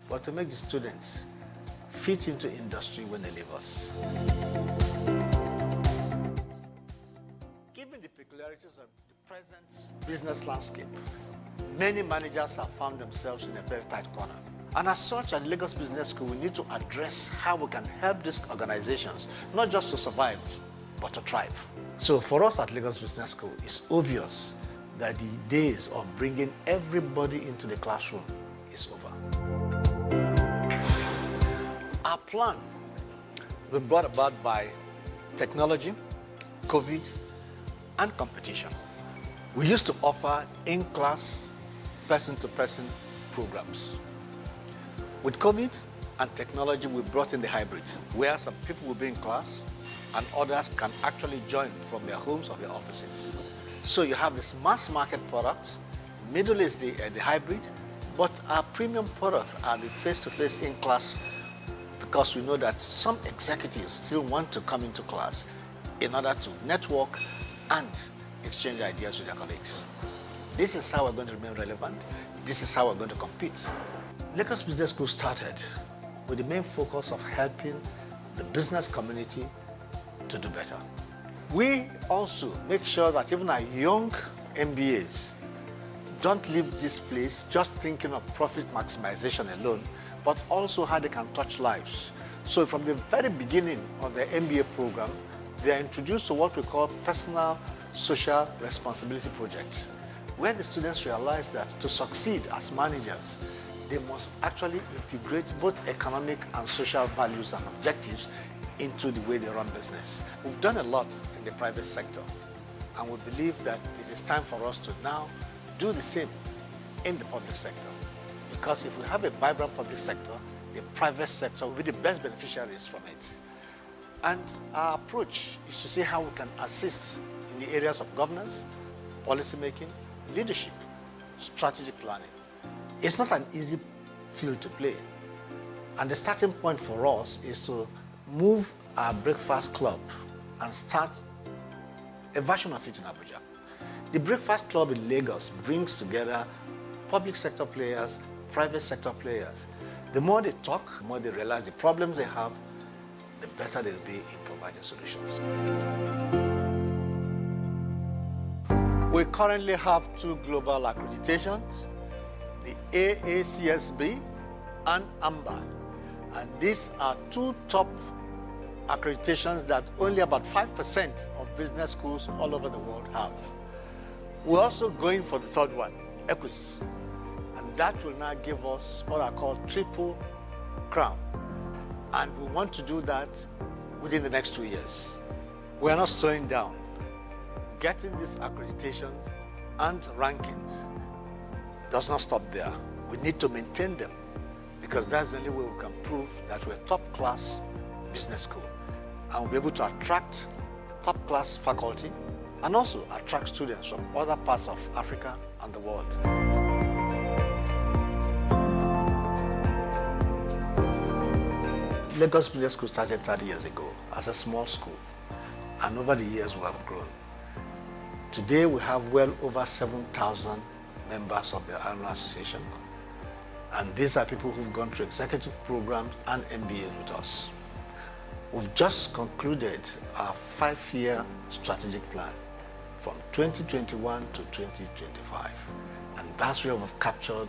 but to make the students fit into industry when they leave us. Given the peculiarities of the present business landscape, many managers have found themselves in a very tight corner. And as such, at Lagos Business School, we need to address how we can help these organizations, not just to survive, but to thrive. So for us at Lagos Business School, it's obvious that the days of bringing everybody into the classroom is over. Our plan was brought about by technology, COVID, and competition. We used to offer in-class, person-to-person programs. With COVID and technology, we brought in the hybrid, where some people will be in class and others can actually join from their homes or their offices. So you have this mass market product, middle is the hybrid, but our premium products are the face-to-face in-class, because we know that some executives still want to come into class in order to network and exchange ideas with their colleagues. This is how we're going to remain relevant. This is how we're going to compete. Lagos Business School started with the main focus of helping the business community to do better. We also make sure that even our young MBAs don't leave this place just thinking of profit maximization alone, but also how they can touch lives. So from the very beginning of the MBA program, they are introduced to what we call personal social responsibility projects, where the students realize that to succeed as managers, they must actually integrate both economic and social values and objectives into the way they run business. We've done a lot in the private sector, and we believe that it is time for us to now do the same in the public sector. Because if we have a vibrant public sector, the private sector will be the best beneficiaries from it. And our approach is to see how we can assist in the areas of governance, policy making, leadership, strategic planning. It's not an easy field to play. And the starting point for us is to move our breakfast club and start a version of it in Abuja. The breakfast club in Lagos brings together public sector players, private sector players. The more they talk, the more they realize the problems they have, the better they'll be in providing solutions. We currently have 2 global accreditations, the AACSB and AMBA. And these are 2 top accreditations that only about 5% of business schools all over the world have. We're also going for the 3rd one, EQUIS. And that will now give us what I call triple crown. And we want to do that within the next 2 years. We're not slowing down. Getting these accreditations and rankings does not stop there. We need to maintain them, because that's the only way we can prove that we're a top-class business school. And we'll be able to attract top-class faculty and also attract students from other parts of Africa and the world. Lagos Business School started 30 years ago as a small school, and over the years we have grown. Today we have well over 7,000 members of the Alumni Association, and these are people who've gone through executive programs and MBAs with us. We've just concluded our 5-year strategic plan from 2021 to 2025, and that's where we've captured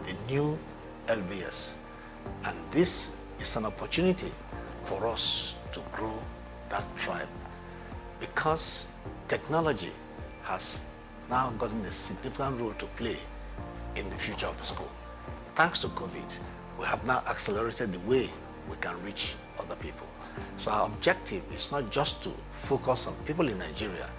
the new LBS. And this is an opportunity for us to grow that tribe, because technology has now gotten a significant role to play in the future of the school. Thanks to COVID, we have now accelerated the way we can reach other people. So our objective is not just to focus on people in Nigeria,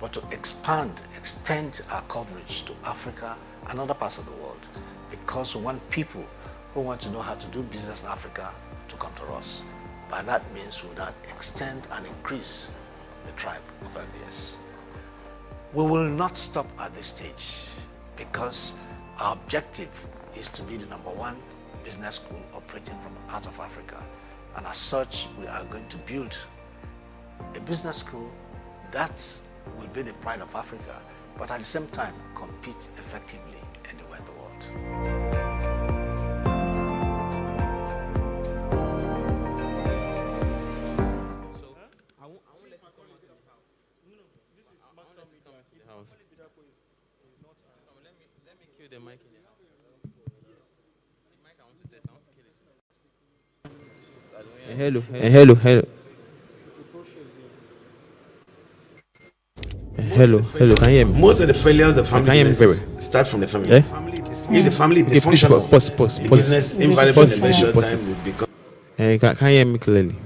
but to expand, extend our coverage to Africa and other parts of the world, because we want people who want to know how to do business in Africa to come to us. By that means, we will now extend and increase the tribe of LBS. We will not stop at this stage, because our objective is to be the #1 business school operating from out of Africa. And as such, we are going to build a business school that will be the pride of Africa, but at the same time compete effectively anywhere in the world. Hello. Hello. Can you hear me? Most of the failure of the Can family you hear me very well? businesses start from the family. Eh? If the family is Okay, please dysfunctional, the pause. business invariably in a Pause very it. short Pause time it. will become. Can you hear me clearly?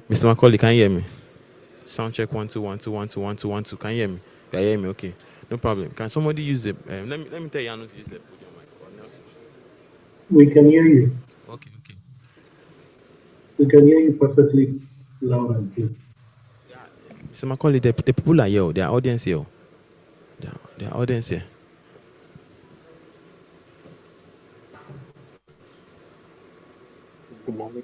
Mr. Macaulay, can you hear me? Sound check 1 2 1 2 1 2 1 2. Can you hear me? Can you hear me? Okay. No problem. Can somebody use the let me tell you how to use the podium mic or else. We can hear you. Okay. We can hear you perfectly loud and clear. Mr. Macaulay, the people are here. They are audience here. They are audience here. Good morning.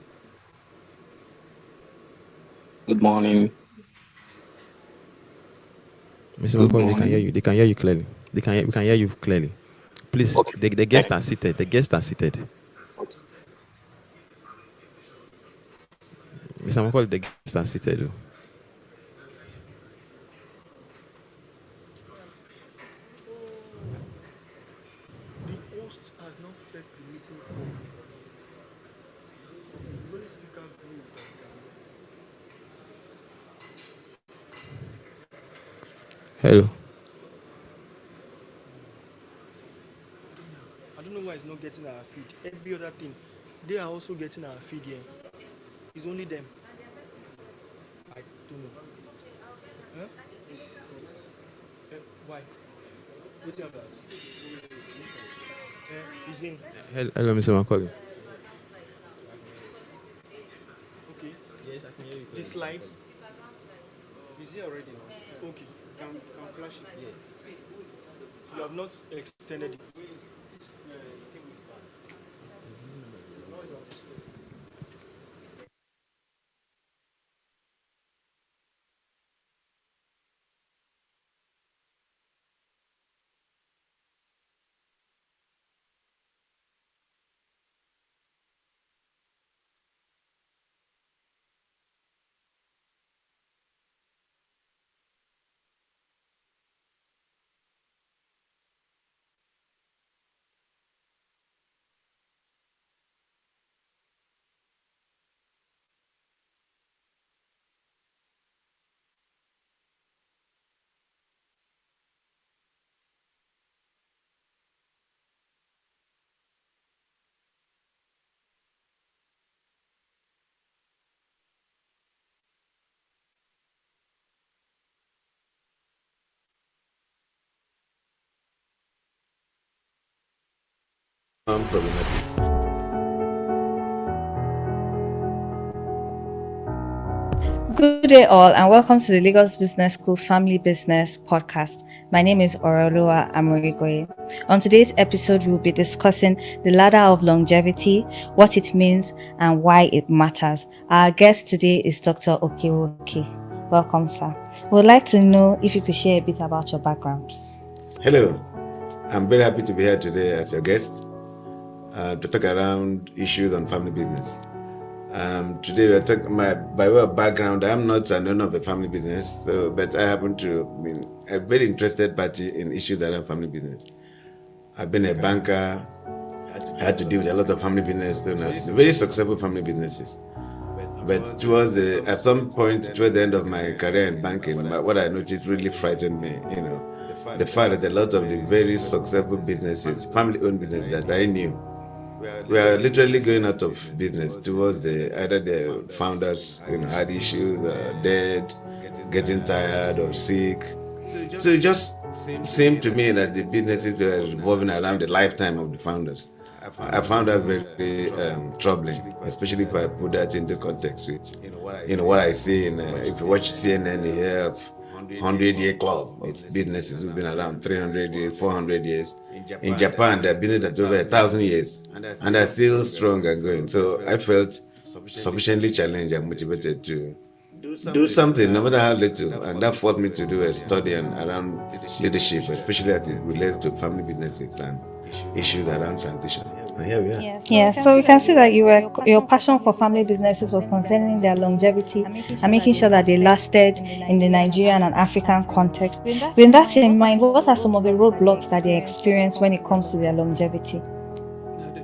Good morning. Mr. Good Macaulay, they can hear morning. you. They can hear you clearly. We can hear you clearly. Please, Okay. the guests are seated. The guests are seated. Okay. Mr. Macaulay, the guests are seated. Oh. The host has not set the meeting for the only speaker group. Hello. I don't know why it's not getting our feed. Every other thing, they are also getting our feed here. It's only them. I don't know. Huh? Why? What do you have that? It's in. Hello, Mr. Macaulay. Okay. The slides. Is it already on? Okay. Can flash it? Yes. You have not extended it. Problematic. Good day, all, and welcome to the Lagos Business School Family Business Podcast. My name is Orolua Amorigoye. On today's episode, we will be discussing the ladder of longevity, what it means, and why it matters. Our guest today is Dr. Okewoke. Welcome, sir. We would like to know if you could share a bit about your background. Hello, I'm very happy to be here today as your guest to talk around issues on family business. Today we are talking by way of background. I'm not an owner of a family business, but I happen to be a very interested party in issues around family business. I've been a banker. I had to deal with a lot of family business owners, very successful family businesses. But at some point towards the end of my career in banking, what I noticed really frightened me. The fact that a lot of the very successful businesses, family-owned businesses that I knew, we are literally going out of business towards either the founders had issues, dead, getting tired or sick. So it just seemed to me that the businesses were revolving around the lifetime of the founders. I found that very troubling, especially if I put that into context with what I see if you watch CNN, you hear of 100-year club of businesses who've been around 300 years, 400 years. In Japan, there are businesses that over 1,000 years and are still strong and going. So I felt sufficiently challenged and motivated to do something, no matter how little. And that forced me to do a study around leadership, especially as it relates to family businesses and issues around transition. And here we are. Yes, so we can see that your passion for family businesses was concerning their longevity and making sure that they lasted in the Nigerian and African context. With that in mind, what are some of the roadblocks that they experience when it comes to their longevity?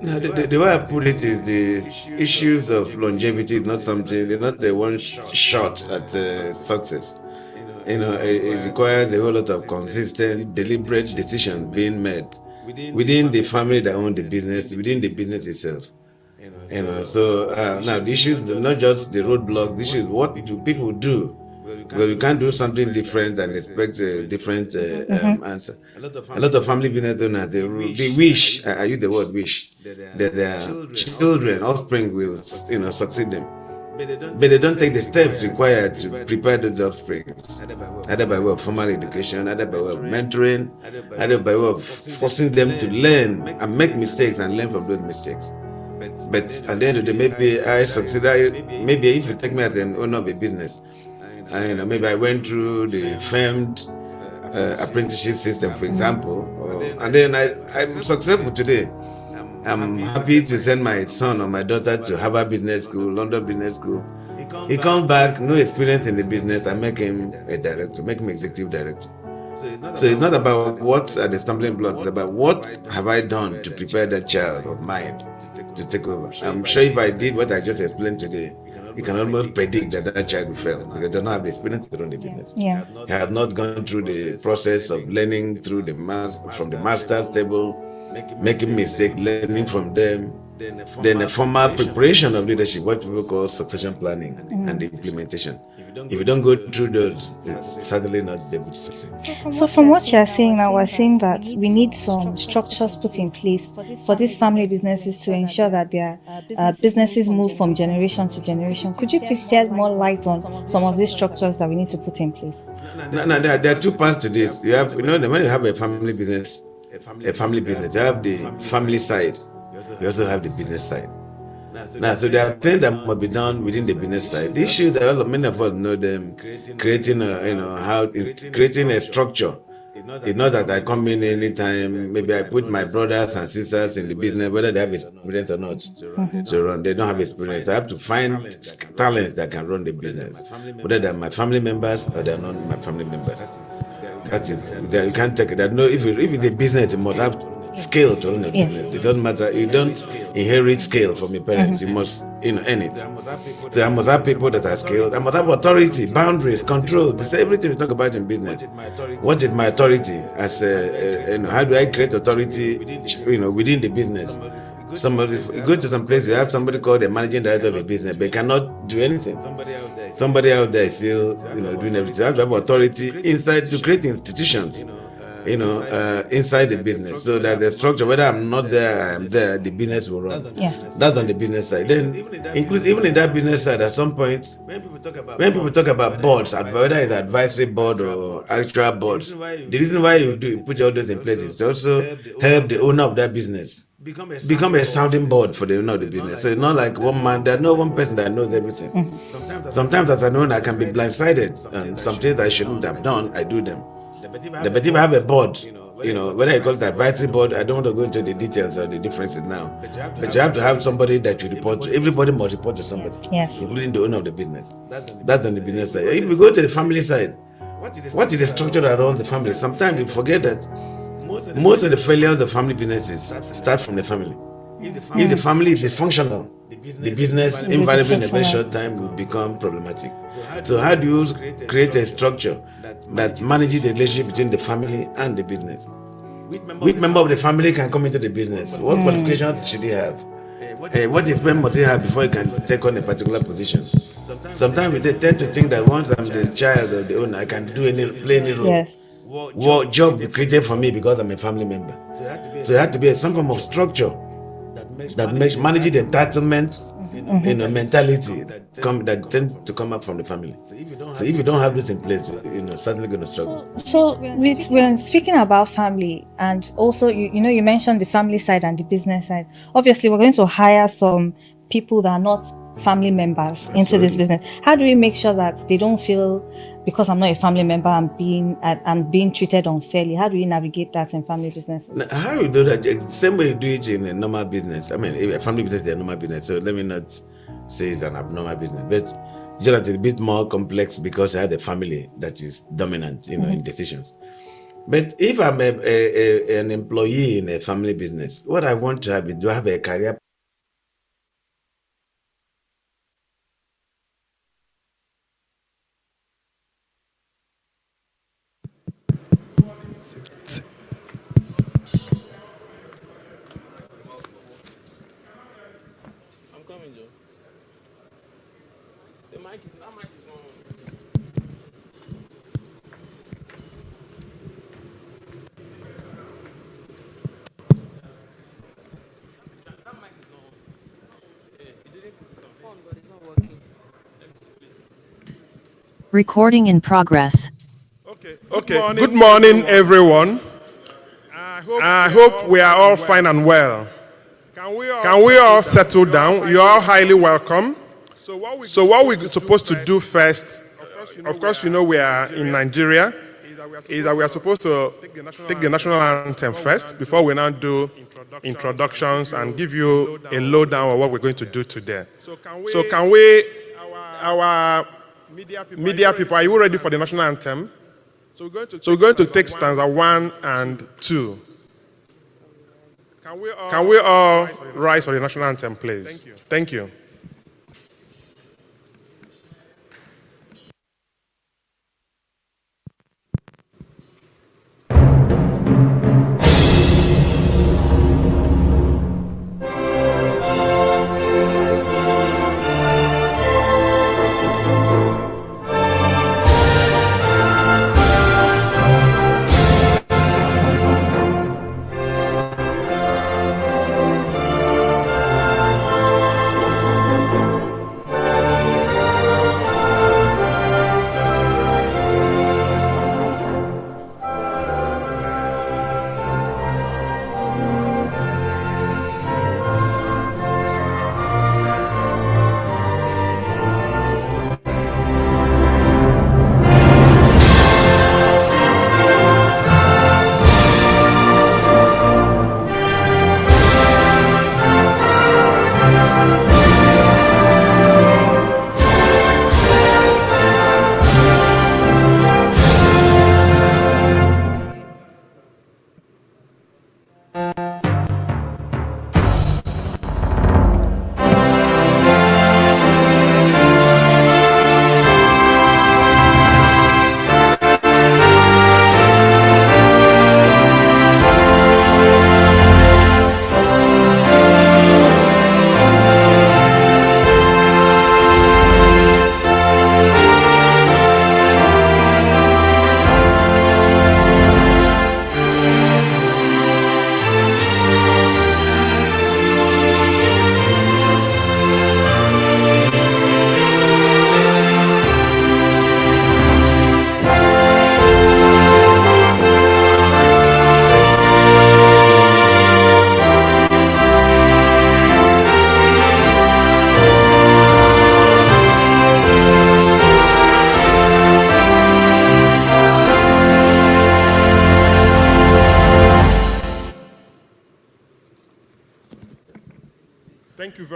No, the way I put it is the issues of longevity is not something, they're not the one shot at success. It requires a whole lot of consistent, deliberate decisions being made within the family that own the business, within the business itself. So now the issue is not just the roadblocks. The issue is what do people do. Well, you can't do something different and expect a different answer. A lot of family business owners they wish. I use the word wish that their children, offspring will succeed them, but they don't take the steps required to prepare those offspring, either by way of formal education, either by way of mentoring, either by way of forcing them to learn and make mistakes and learn from those mistakes. But at the end of the day, maybe I succeed. Maybe if you take me as an owner of a business, maybe I went through the firmed apprenticeship system, for example, and then I'm successful today. I'm happy to send my son or my daughter to Harvard Business School, London Business School. He comes back, no experience in the business, I make him a director, make him executive director. So it's not about what are the stumbling blocks, it's about what have I done to prepare that child of mine to take over. I'm sure if I did what I just explained today, you can almost predict that that child will fail because they don't have the experience to run the business. Yeah. He has not gone through the process of learning through from the master's table, making mistakes, learning from them, then a formal preparation of leadership, what people call succession planning and the implementation. If you don't go through those, it's certainly not able to succeed. So from what you're saying now, we're saying that we need some structures put in place for these family businesses to ensure that their businesses move from generation to generation. Could you please shed more light on some of these structures that we need to put in place? No, there are two parts to this. You have, when you have a family business, you have the family side. You also have the business side. Now, so there are things that must be done within the business side. The issue that many of us know them, creating a structure. It's not that I come in anytime. Maybe I put my brothers and sisters in the business, whether they have experience or not, to run. They don't have experience. I have to find talent that can run the business, whether they're my family members or they're not my family members. That is, you can't take it. That no, if it's a business, you must have scale to run a business. It doesn't matter. You don't inherit scale from your parents. You must earn it. So I must have people that are skilled. I must have authority, boundaries, control. This is everything we talk about in business. What is my authority? As how do I create authority? Within the business. Somebody you go to some place, you have somebody called the managing director of a business, but cannot do anything. Somebody out there is still doing everything. You have to have authority inside to create institutions. Inside the business, so that the structure, whether I'm not there, I am there, the business will run. Yes. That's on the business side. Then, even in that business side, at some point, when people talk about boards, whether it's advisory board or actual boards, the reason why you put all those in place is to also help the owner of that business become a sounding board for the owner of the business. So it's not like one man, there's no one person that knows everything. Sometimes as an owner, I can be blindsided, and some things I shouldn't have done, I do them. But if I have a board, whether I call it advisory board, I don't want to go into the details or the differences now. But you have to have somebody that you report to. Everybody must report to somebody, including the owner of the business. That's on the business side. If we go to the family side, what is the structure around the family? Sometimes you forget that most of the failures of the family businesses start from the family. If the family is dysfunctional, the business invariably in a very short time will become problematic. So how do you create a structure that manages the relationship between the family and the business? Which member of the family can come into the business? What qualifications should he have? What experience must he have before he can take on a particular position? Sometimes they tend to think that once I'm the child of the owner, I can play any role. Yes. What job be created for me because I'm a family member? So there has to be some form of structure that makes managing the entitlement mentality that tends to come up from the family. So if you don't have this in place, you're certainly going to struggle. So when speaking about family, and also you mentioned the family side and the business side, obviously we're going to hire some people that are not family members into this business. How do we make sure that they don't feel, because I'm not a family member, I'm being treated unfairly? How do we navigate that in family businesses? Now, how you do that? Same way you do it in a normal business. I mean, a family business is a normal business, so let me not say it's an abnormal business, but just it's a bit more complex because I had a family that is dominant, in decisions. But if I'm an employee in a family business, what I want to have is, do I have a career? I'm coming, Joe. That mic is on. That mic is on. Yeah, you didn't put it on, but it's not working. Let me see, please. Recording in progress. Okay. Good morning, everyone. I hope we are all fine and well. Can we all settle down? You are all highly welcome. So what we're supposed to do first, of course, you know we are in Nigeria, is that we are supposed to take the national anthem first before we now do introductions and give you a lowdown on what we're going to do today. So can we, our media people, are you ready for the national anthem? So we're going to take stanza 1 and 2. Can we all rise for the national anthem, please? Thank you.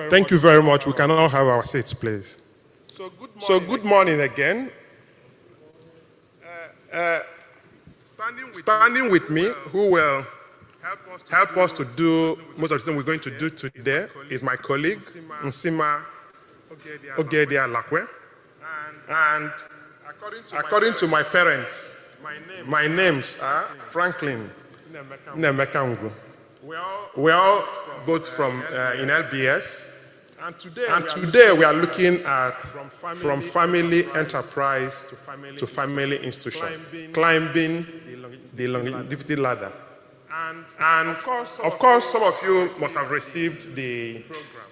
Thank you very much. We can all have our seats, please. So good morning again. Standing with me, who will help us to do most of the things we're going to do today, is my colleague, Nsima Ogedia Lakwe. And according to my parents, my names are Franklin Nemekangu. We're all both from in LBS. And today we are looking at from family enterprise to family institution, climbing the longevity ladder. And of course, some of you must have received the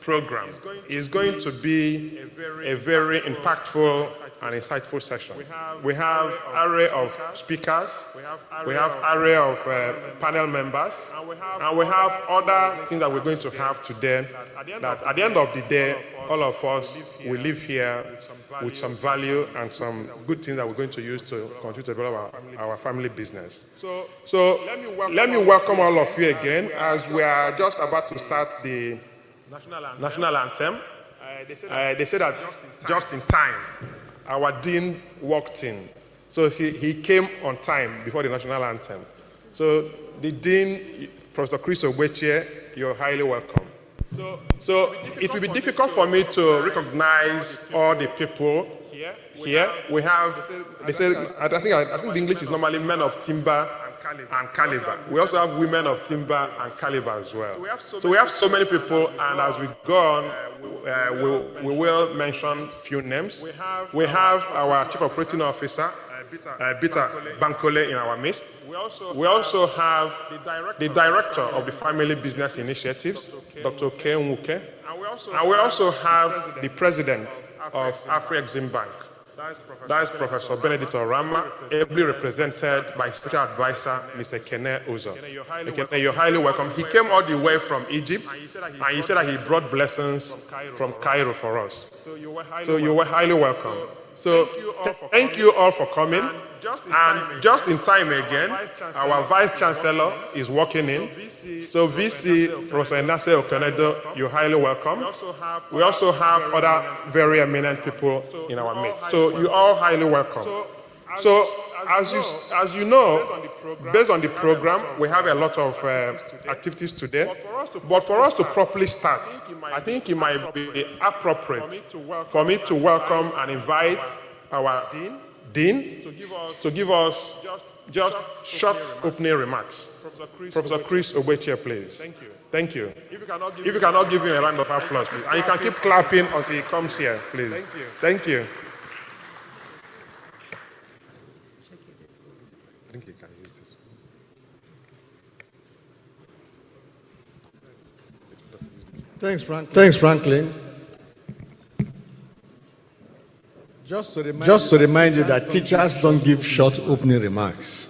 program. It's going to be a very impactful and insightful session. We have an array of speakers, we have an array of panel members, and we have other things that we're going to have today that at the end of the day, all of us will live here with some value and some good things that we're going to use to continue to develop our family business. So let me welcome all of you again as we are just about to start the national anthem. They say that just in time, our dean walked in. So he came on time before the national anthem. So the Dean, Professor Chris Ogbeche, you're highly welcome. So it will be difficult for me to recognize all the people here. We have, they said, I think the English is normally men of timber and caliber. We also have women of timber and caliber as well. So we have so many people, and as we go on, we will mention few names. We have our Chief Operating Officer, Bita Bankole, in our midst. We also have the Director of the Family Business Initiatives, Dr. K. Nwuke. And we also have the President of Afrexim Bank. That is Professor Benedict Orama, ably represented by Special Advisor, Mr. Kene Uzo. Kene, you're highly welcome. He came all the way from Egypt, and he said that he brought blessings from Cairo for us. So you were highly welcome. So thank you all for coming. And just in time again, our Vice Chancellor is walking in. So VC, Professor Enase Okenedo, you're highly welcome. We also have other very eminent people in our midst. So you're all highly welcome. So as you know, based on the program, we have a lot of activities today. But for us to properly start, I think it might be appropriate for me to welcome and invite our Dean to give us just short opening remarks. Professor Chris Ogbeche, please. Thank you. If you cannot give him a round of applause, please. And you can keep clapping until he comes here, please. Thank you. I think he can use this. Thanks, Franklin. Just to remind you that teachers don't give short opening remarks.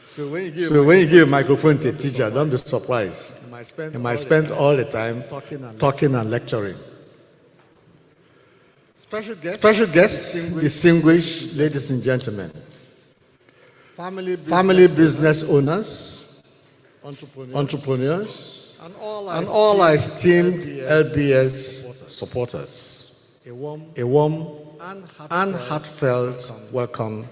So when you give a microphone to a teacher, don't be surprised. You might spend all the time talking and lecturing. Special guests, distinguished ladies and gentlemen, family business owners, entrepreneurs, and all our esteemed LBS supporters. A warm and heartfelt welcome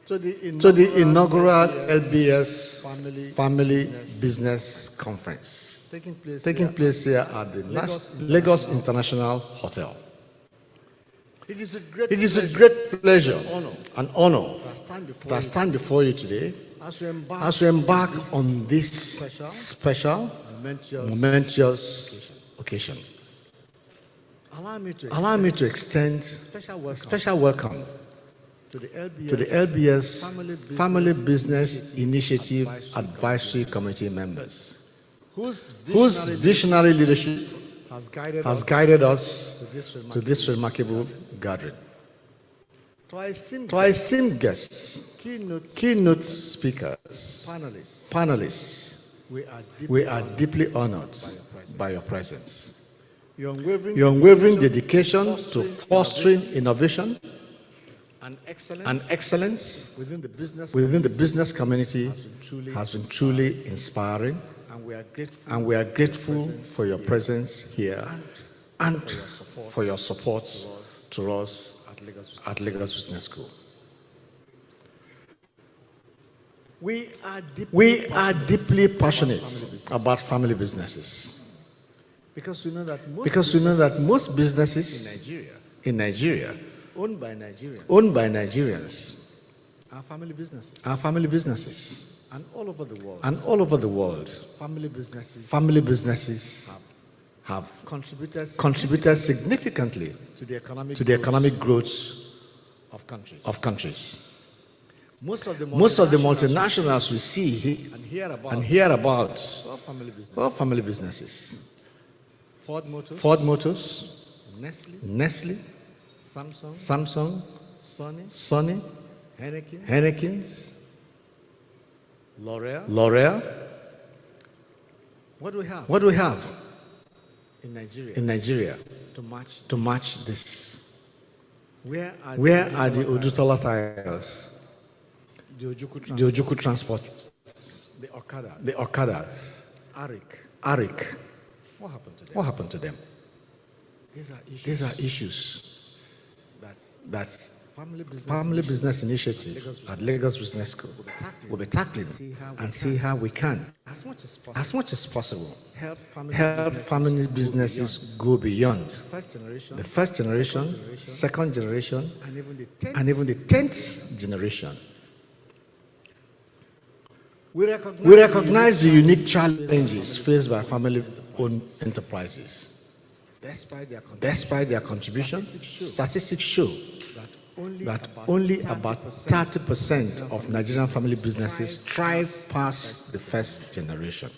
to the inaugural LBS Family Business Conference, taking place here at the Lagos International Hotel. It is a great pleasure and honor to stand before you today as we embark on this special, momentous occasion. Allow me to extend a special welcome to the LBS Family Business Initiative Advisory Committee members, whose visionary leadership has guided us to this remarkable gathering. To our esteemed guests, keynote speakers, panelists, we are deeply honored by your presence. Your unwavering dedication to fostering innovation and excellence within the business community has been truly inspiring, and we are grateful for your presence here and for your support to us at Lagos Business School. We are deeply passionate about family businesses. Because we know that most businesses in Nigeria owned by Nigerians are family businesses. And all over the world, family businesses have contributed significantly to the economic growth of countries. Most of the multinationals we see and hear about are family businesses. Ford Motors, Nestle, Samsung, Sony, Heineken, L'Oreal. What do we have in Nigeria to match this? Where are the Odutola tires, the Ojuku transport, the Okada, Arik? What happened to them? These are issues that family business initiative at Lagos Business School will be tackling and see how we can, as much as possible, help family businesses go beyond the first generation, second generation, and even the 10th generation. We recognize the unique challenges faced by family-owned enterprises. Despite their contribution, statistics show that only about 30% of Nigerian family businesses thrive past the first generation.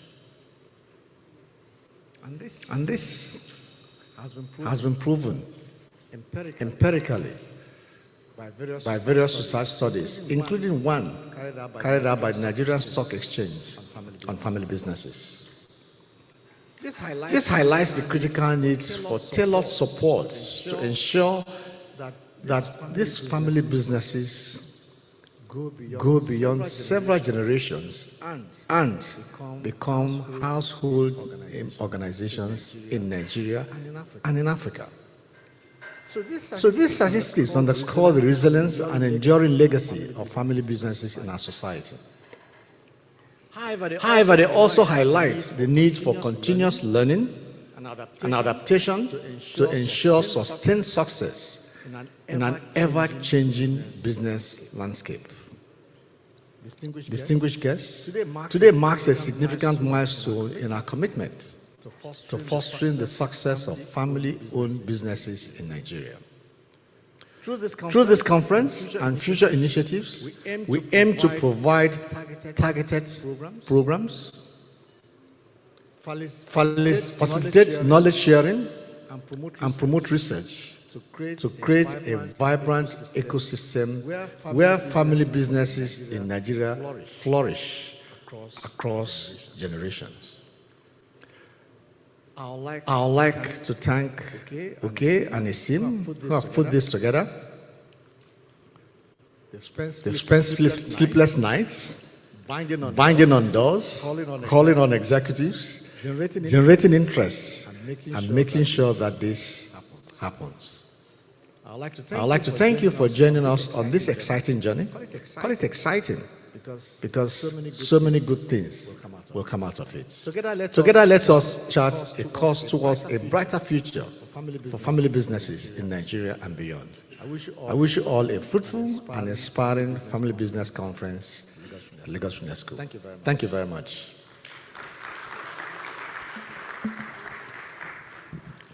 And this has been proven empirically by various research studies, including one carried out by the Nigerian Stock Exchange on family businesses. This highlights the critical need for tailored support to ensure that these family businesses go beyond several generations and become household organizations in Nigeria and in Africa. So these statistics underscore the resilience and enduring legacy of family businesses in our society. However, they also highlight the need for continuous learning and adaptation to ensure sustained success in an ever-changing business landscape. Distinguished guests, today marks a significant milestone in our commitment to fostering the success of family-owned businesses in Nigeria. Through this conference and future initiatives, we aim to provide targeted programs, facilitate knowledge sharing, and promote research to create a vibrant ecosystem where family businesses in Nigeria flourish across generations. I would like to thank Uke and his team who have put this together. They've spent sleepless nights, banging on doors, calling on executives, generating interest, and making sure that this happens. I'd like to thank you for joining us on this exciting journey. Call it exciting because so many good things will come out of it. Together, let us chart a course towards a brighter future for family businesses in Nigeria and beyond. I wish you all a fruitful and inspiring family business conference at Lagos Business School. Thank you very much.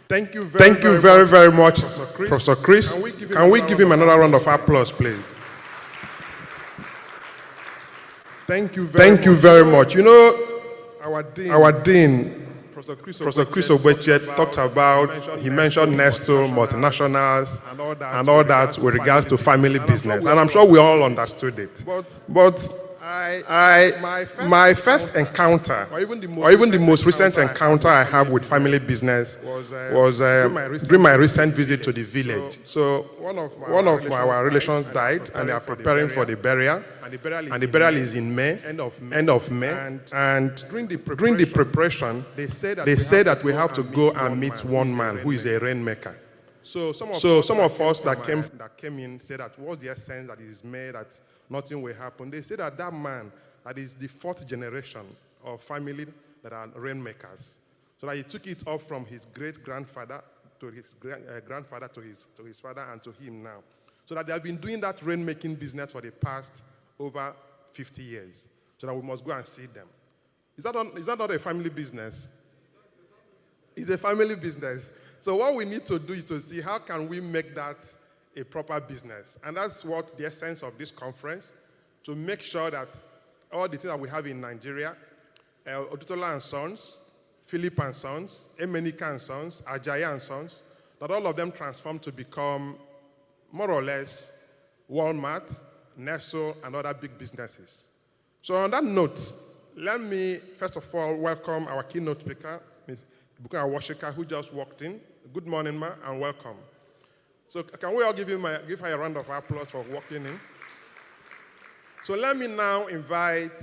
Thank you very much, Professor Chris. Can we give him another round of applause, please? Thank you very much. You know, our dean, Professor Chris Obechet, talked about, he mentioned Nestle, multinationals, and all that with regards to family business. And I'm sure we all understood it. But my first encounter, or even the most recent encounter I have with family business was during my recent visit to the village. So one of our relations died, and they are preparing for the burial. And the burial is in May, end of May. And during the preparation, they said that we have to go and meet one man who is a rainmaker. So some of us that came in said that what's the essence that is made, that nothing will happen. They said that man, that is the fourth generation of family that are rainmakers. So that he took it up from his great-grandfather to his grandfather to his father and to him now. So that they have been doing that rainmaking business for the past over 50 years. So that we must go and see them. Is that not a family business? It's a family business. So what we need to do is to see how can we make that a proper business. And that's what the essence of this conference, to make sure that all the things that we have in Nigeria, Odutola and Sons, Philip and Sons, Emenika and Sons, Ajayi and Sons, that all of them transform to become more or less Walmart, Nestle, and other big businesses. So on that note, let me first of all welcome our keynote speaker, Ms. Bukola Washika, who just walked in. Good morning, ma, and welcome. So can we all give her a round of applause for walking in? So let me now invite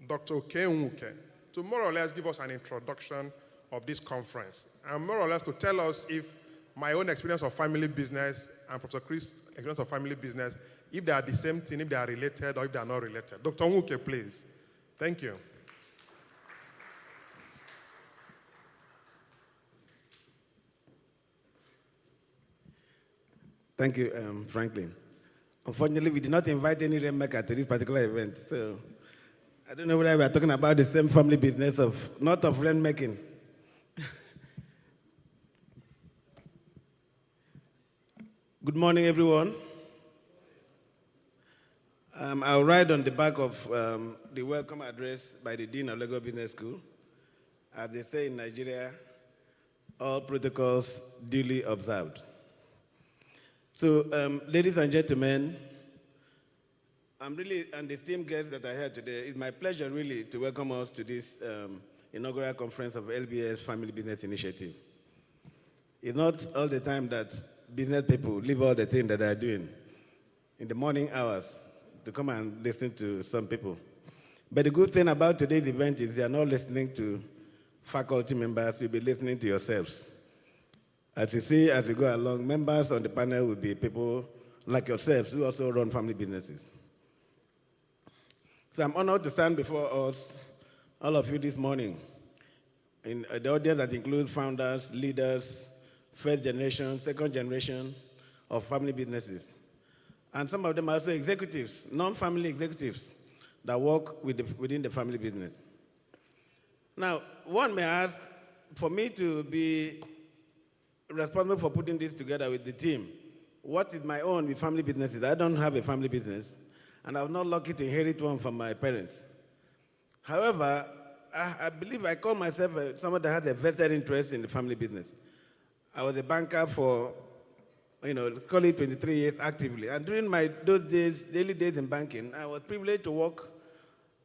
Dr. Okenwuke to more or less give us an introduction of this conference, and more or less to tell us if my own experience of family business and Professor Chris' experience of family business, if they are the same thing, if they are related or if they are not related. Dr. Nwuke, please. Thank you. Thank you, Franklin. Unfortunately, we did not invite any rainmaker to this particular event, so I don't know whether we are talking about the same family business of, not of rainmaking. Good morning, everyone. I'll ride on the back of the welcome address by the Dean of Lagos Business School. As they say in Nigeria, all protocols duly observed. So, ladies and gentlemen, I'm really, and the esteemed guests that are here today, it's my pleasure really to welcome us to this inaugural conference of LBS Family Business Initiative. It's not all the time that business people leave all the things that they are doing in the morning hours to come and listen to some people. But the good thing about today's event is you are not listening to faculty members, you'll be listening to yourselves. As you see, as we go along, members on the panel will be people like yourselves who also run family businesses. So I'm honored to stand before us, all of you this morning, in the audience that includes founders, leaders, first generation, second generation of family businesses. And some of them are also executives, non-family executives that work within the family business. Now, one may ask, for me to be responsible for putting this together with the team, what is my own with family businesses? I don't have a family business, and I'm not lucky to inherit one from my parents. However, I believe I call myself someone that has a vested interest in the family business. I was a banker for, call it 23 years actively. And during those days, daily days in banking, I was privileged to work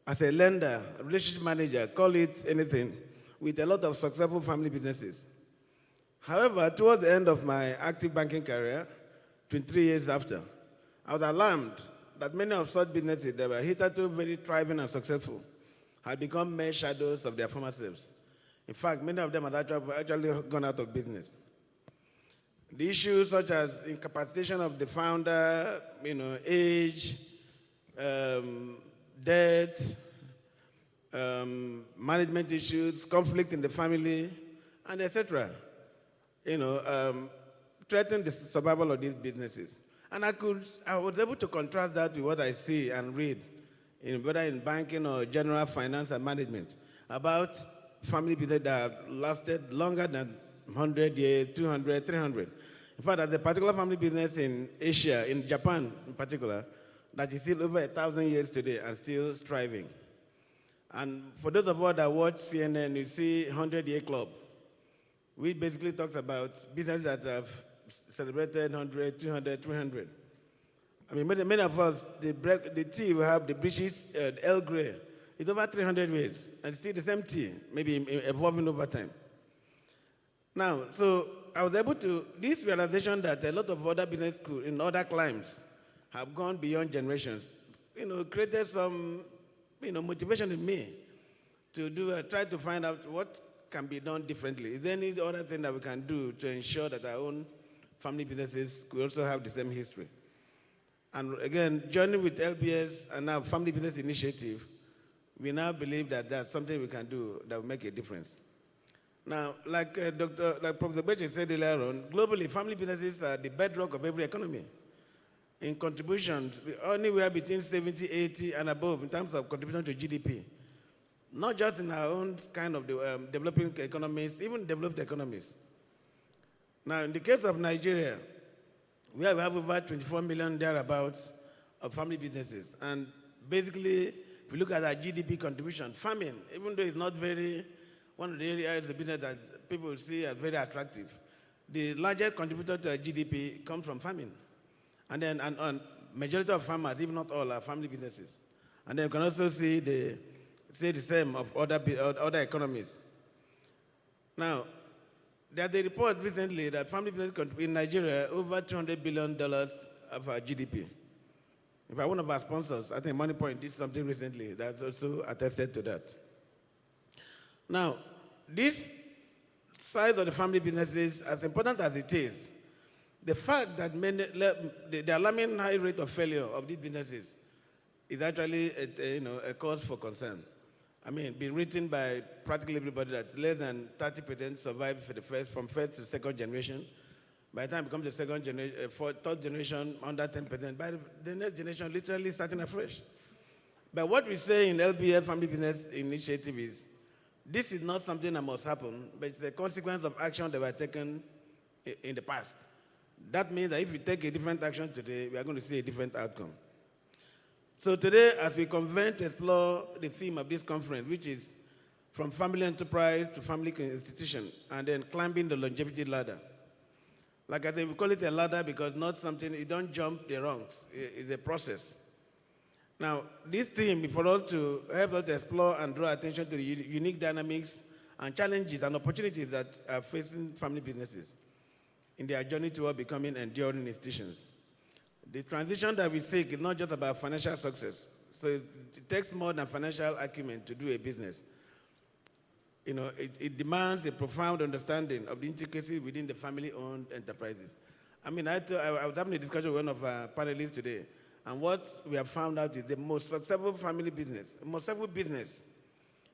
as a lender, a relationship manager, call it anything, with a lot of successful family businesses. However, towards the end of my active banking career, 23 years after, I was alarmed that many of such businesses that were hitherto very thriving and successful had become mere shadows of their former selves. In fact, many of them had actually gone out of business. The issues such as incapacitation of the founder, age, debt, management issues, conflict in the family, and etc. Threatened the survival of these businesses. And I was able to contrast that with what I see and read, whether in banking or general finance and management, about family business that have lasted longer than 100 years, 200, 300. In fact, there's a particular family business in Asia, in Japan in particular, that is still over 1,000 years today and still thriving. And for those of us that watch CNN, you see 100-Year Club, which basically talks about businesses that have celebrated 100, 200, 300. I mean, many of us, the tea we have, the British Earl Grey, it's over 300 years, and still the same tea, maybe evolving over time. Now, so I was able to, this realization that a lot of other business schools in other climes have gone beyond generations, created some, motivation in me to try to find out what can be done differently. Is there any other thing that we can do to ensure that our own family businesses could also have the same history? And again, joining with LBS and our Family Business Initiative, we now believe that that's something we can do that will make a difference. Now, like Professor Beche said earlier on, globally, family businesses are the bedrock of every economy. In contributions, anywhere between 70, 80, and above in terms of contribution to GDP. Not just in our own kind of developing economies, even developed economies. Now, in the case of Nigeria, we have over 24 million thereabouts of family businesses. And basically, if you look at our GDP contribution, farming, even though it's not one of the areas of business that people see as very attractive, the largest contributor to our GDP comes from farming. And then majority of farmers, if not all, are family businesses. And then you can also see the same of other economies. Now, there's a report recently that family business in Nigeria over $200 billion of our GDP. In fact, one of our sponsors, I think MoneyPoint, did something recently that's also attested to that. Now, this size of the family businesses, as important as it is, the fact that the alarming high rate of failure of these businesses is actually a cause for concern. I mean, been written by practically everybody that less than 30% survive from first to second generation. By the time it becomes the second generation, third generation, under 10%. By the next generation, literally starting afresh. But what we say in LBS Family Business Initiative is, this is not something that must happen, but it's a consequence of action that were taken in the past. That means that if we take a different action today, we are going to see a different outcome. So today, as we convene to explore the theme of this conference, which is from family enterprise to family institution, and then climbing the longevity ladder. Like I said, we call it a ladder because not something, you don't jump the rungs. It's a process. Now, this theme is for us to help us to explore and draw attention to the unique dynamics and challenges and opportunities that are facing family businesses in their journey toward becoming enduring institutions. The transition that we seek is not just about financial success. So it takes more than financial acumen to do a business. You know, it demands a profound understanding of the intricacies within the family-owned enterprises. I mean, I was having a discussion with one of our panelists today, and what we have found out is the most successful family business, the most successful business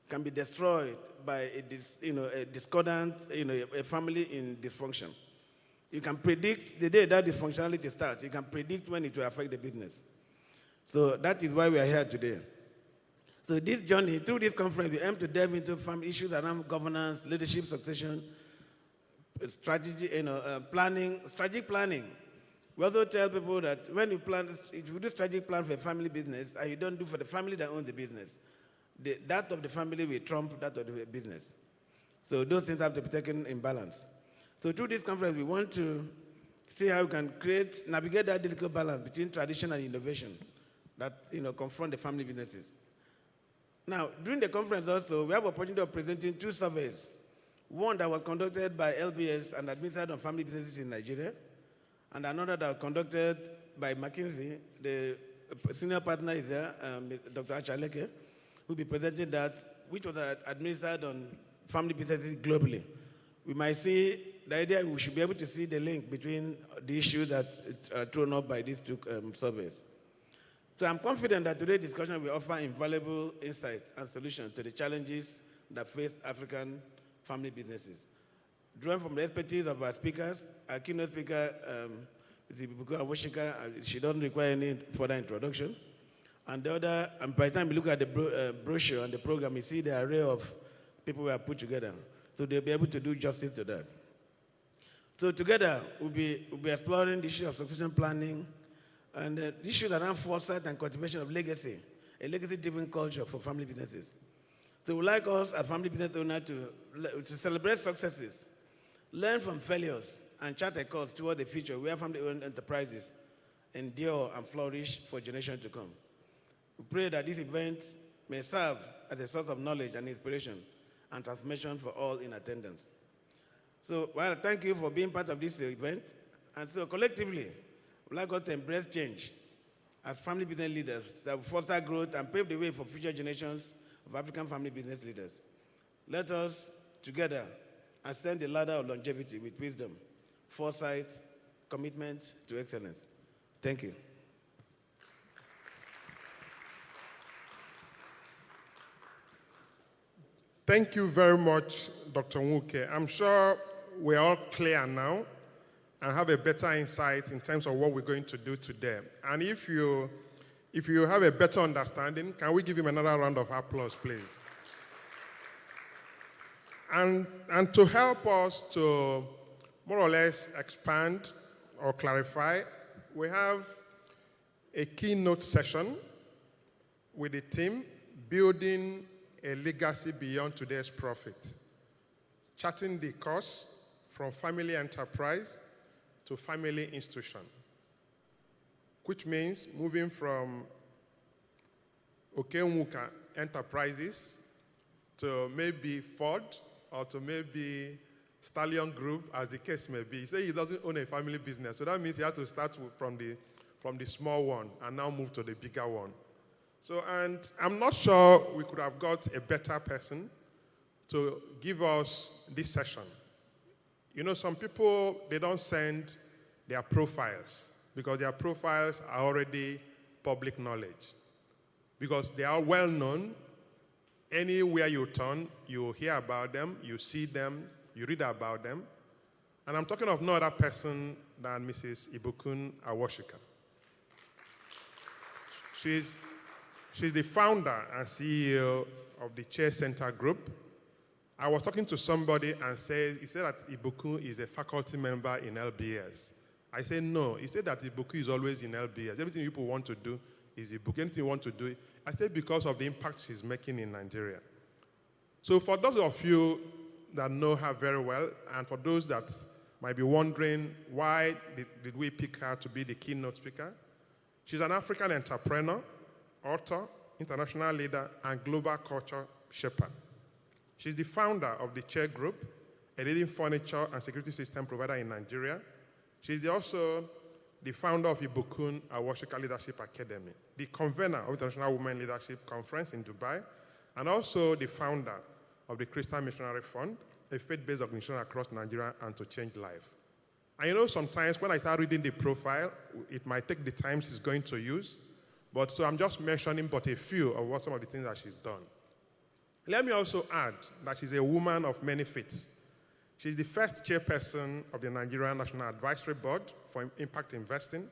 can be destroyed by a discordant, a family in dysfunction. You can predict the day that dysfunctionality starts. You can predict when it will affect the business. So that is why we are here today. So this journey, through this conference, we aim to delve into family issues around governance, leadership, succession, strategy, strategic planning. We also tell people that when you plan, if you do strategic plan for a family business, and you don't do for the family that owns the business, that of the family will trump that of the business. So those things have to be taken in balance. So through this conference, we want to see how we can navigate that delicate balance between tradition and innovation that confront the family businesses. Now, during the conference also, we have the opportunity of presenting two surveys. One that was conducted by LBS and administered on family businesses in Nigeria, and another that was conducted by McKinsey. The senior partner is there, Dr. Achaleke, who will be presenting that, which was administered on family businesses globally. We might see, the idea we should be able to see the link between the issues that are thrown up by these two surveys. So I'm confident that today's discussion will offer invaluable insights and solutions to the challenges that face African family businesses. Drawing from the expertise of our speakers, our keynote speaker, she doesn't require any further introduction. And by the time you look at the brochure and the program, you see the array of people we have put together. So they'll be able to do justice to that. So together, we'll be exploring the issue of succession planning and the issues around foresight and cultivation of legacy, a legacy-driven culture for family businesses. So we'd like us as family business owners to celebrate successes, learn from failures, and chart a course toward the future where family-owned enterprises endure and flourish for generations to come. We pray that this event may serve as a source of knowledge and inspiration and transformation for all in attendance. So, thank you for being part of this event. And so, collectively, we'd like us to embrace change as family business leaders that will foster growth and pave the way for future generations of African family business leaders. Let us, together, ascend the ladder of longevity with wisdom, foresight, commitment to excellence. Thank you. Thank you very much, Dr. Nwuke. I'm sure we're all clear now and have a better insight in terms of what we're going to do today. And if you have a better understanding, can we give him another round of applause, please? And to help us to more or less expand or clarify, we have a keynote session with the team building a legacy beyond today's profit, charting the course from family enterprise to family institution, which means moving from Okenwuka Enterprises to maybe Ford or to maybe Stallion Group, as the case may be. Say he doesn't own a family business, so that means he has to start from the small one and now move to the bigger one. So, and I'm not sure we could have got a better person to give us this session. You know, some people, they don't send their profiles because their profiles are already public knowledge. Because they are well known. Anywhere you turn, you hear about them, you see them, you read about them. And I'm talking of no other person than Mrs. Ibukun Awashika. She's the founder and CEO of the Chair Center Group. I was talking to somebody and he said that Ibukun is a faculty member in LBS. I said no. He said that Ibukun is always in LBS. Everything people want to do is Ibukun. Anything you want to do, I said because of the impact she's making in Nigeria. So for those of you that know her very well, and for those that might be wondering why did we pick her to be the keynote speaker, she's an African entrepreneur, author, international leader, and global culture shaper. She's the founder of the Chair Group, a leading furniture and security system provider in Nigeria. She's also the founder of Ibukun Awashika Leadership Academy, the convener of International Women Leadership Conference in Dubai, and also the founder of the Christian Missionary Fund, a faith-based organization across Nigeria and to change life. And you know, sometimes when I start reading the profile, it might take the time she's going to use, but so I'm just mentioning but a few of what some of the things that she's done. Let me also add that she's a woman of many feats. She's the first chairperson of the Nigerian National Advisory Board for Impact Investing,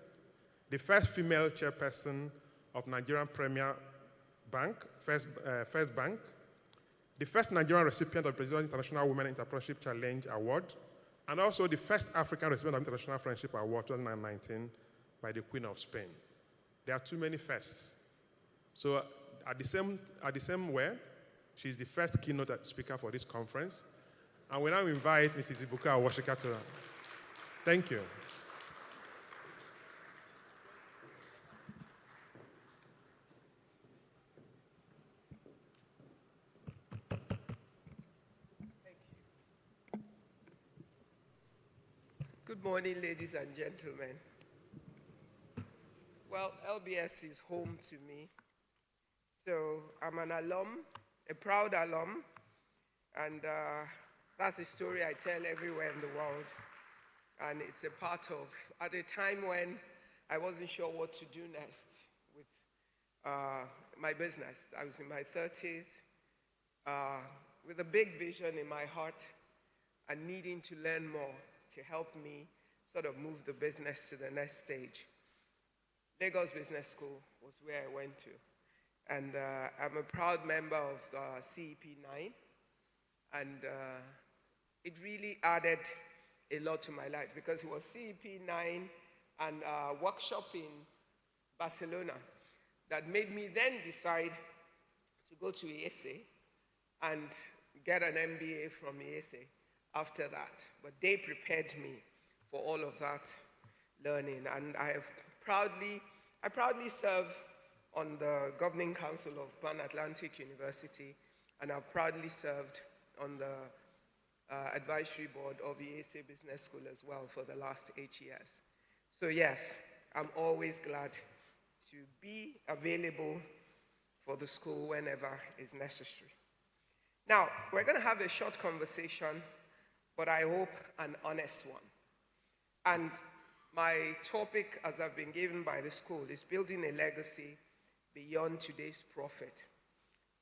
the first female chairperson of Nigerian Premier Bank, First Bank, the first Nigerian recipient of President's International Women Entrepreneurship Challenge Award, and also the first African recipient of International Friendship Award 2019 by the Queen of Spain. There are too many firsts. So at the same way, she's the first keynote speaker for this conference. And we now invite Mrs. Ibukun Awashika to. Thank you. Good morning, ladies and gentlemen. Well, LBS is home to me. So I'm an alum, a proud alum, and that's a story I tell everywhere in the world. And it's a part of, at a time when I wasn't sure what to do next with my business. I was in my 30s with a big vision in my heart and needing to learn more to help me sort of move the business to the next stage. Lagos Business School was where I went to. And I'm a proud member of the CEP9. And it really added a lot to my life because it was CEP9 and a workshop in Barcelona that made me then decide to go to IESE and get an MBA from IESE after that. But they prepared me for all of that learning. And I proudly serve on the Governing Council of Pan Atlantic University, and I've proudly served on the advisory board of the IESE Business School as well for the last 8 years. So yes, I'm always glad to be available for the school whenever is necessary. Now, we're going to have a short conversation, but I hope an honest one. And my topic, as I've been given by the school, is building a legacy beyond today's profit,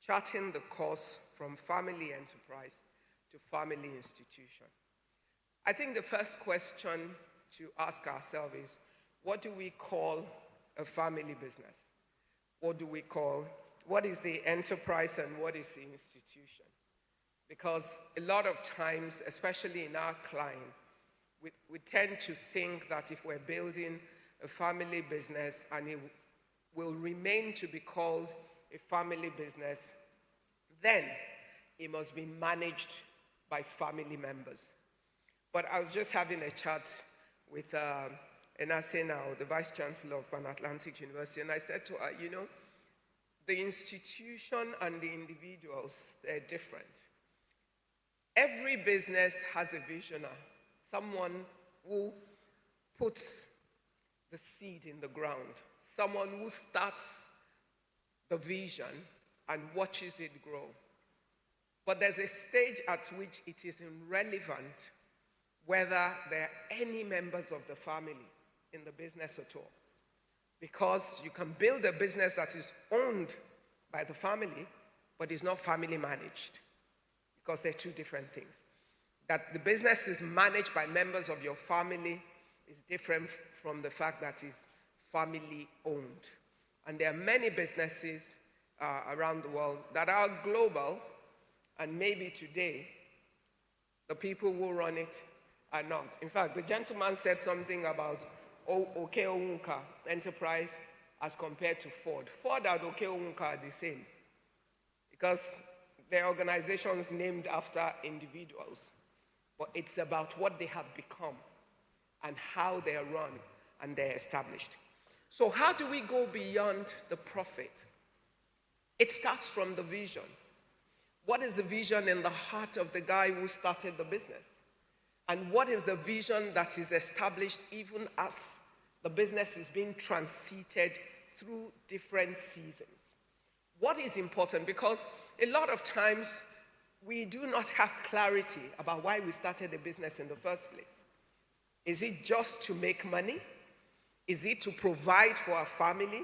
charting the course from family enterprise to family institution. I think the first question to ask ourselves is, what do we call a family business? What is the enterprise and what is the institution? Because a lot of times, especially in our climate, we tend to think that if we're building a family business and it will remain to be called a family business, then it must be managed by family members. But I was just having a chat with Enase now, the Vice Chancellor of Pan Atlantic University, and I said to her, you know, the institution and the individuals, they're different. Every business has a visionary, someone who puts the seed in the ground, someone who starts the vision and watches it grow. But there's a stage at which it is irrelevant whether there are any members of the family in the business at all. Because you can build a business that is owned by the family, but is not family managed, because they're two different things. That the business is managed by members of your family is different from the fact that it's family owned. And there are many businesses around the world that are global, and maybe today the people who run it are not. In fact, the gentleman said something about Okeowunka Enterprise as compared to Ford. Ford and Okeowunka are the same, because they're organizations named after individuals. But it's about what they have become and how they are run and they're established. So how do we go beyond the profit? It starts from the vision. What is the vision in the heart of the guy who started the business? And what is the vision that is established even as the business is being transited through different seasons? What is important? Because a lot of times we do not have clarity about why we started a business in the first place. Is it just to make money? Is it to provide for our family?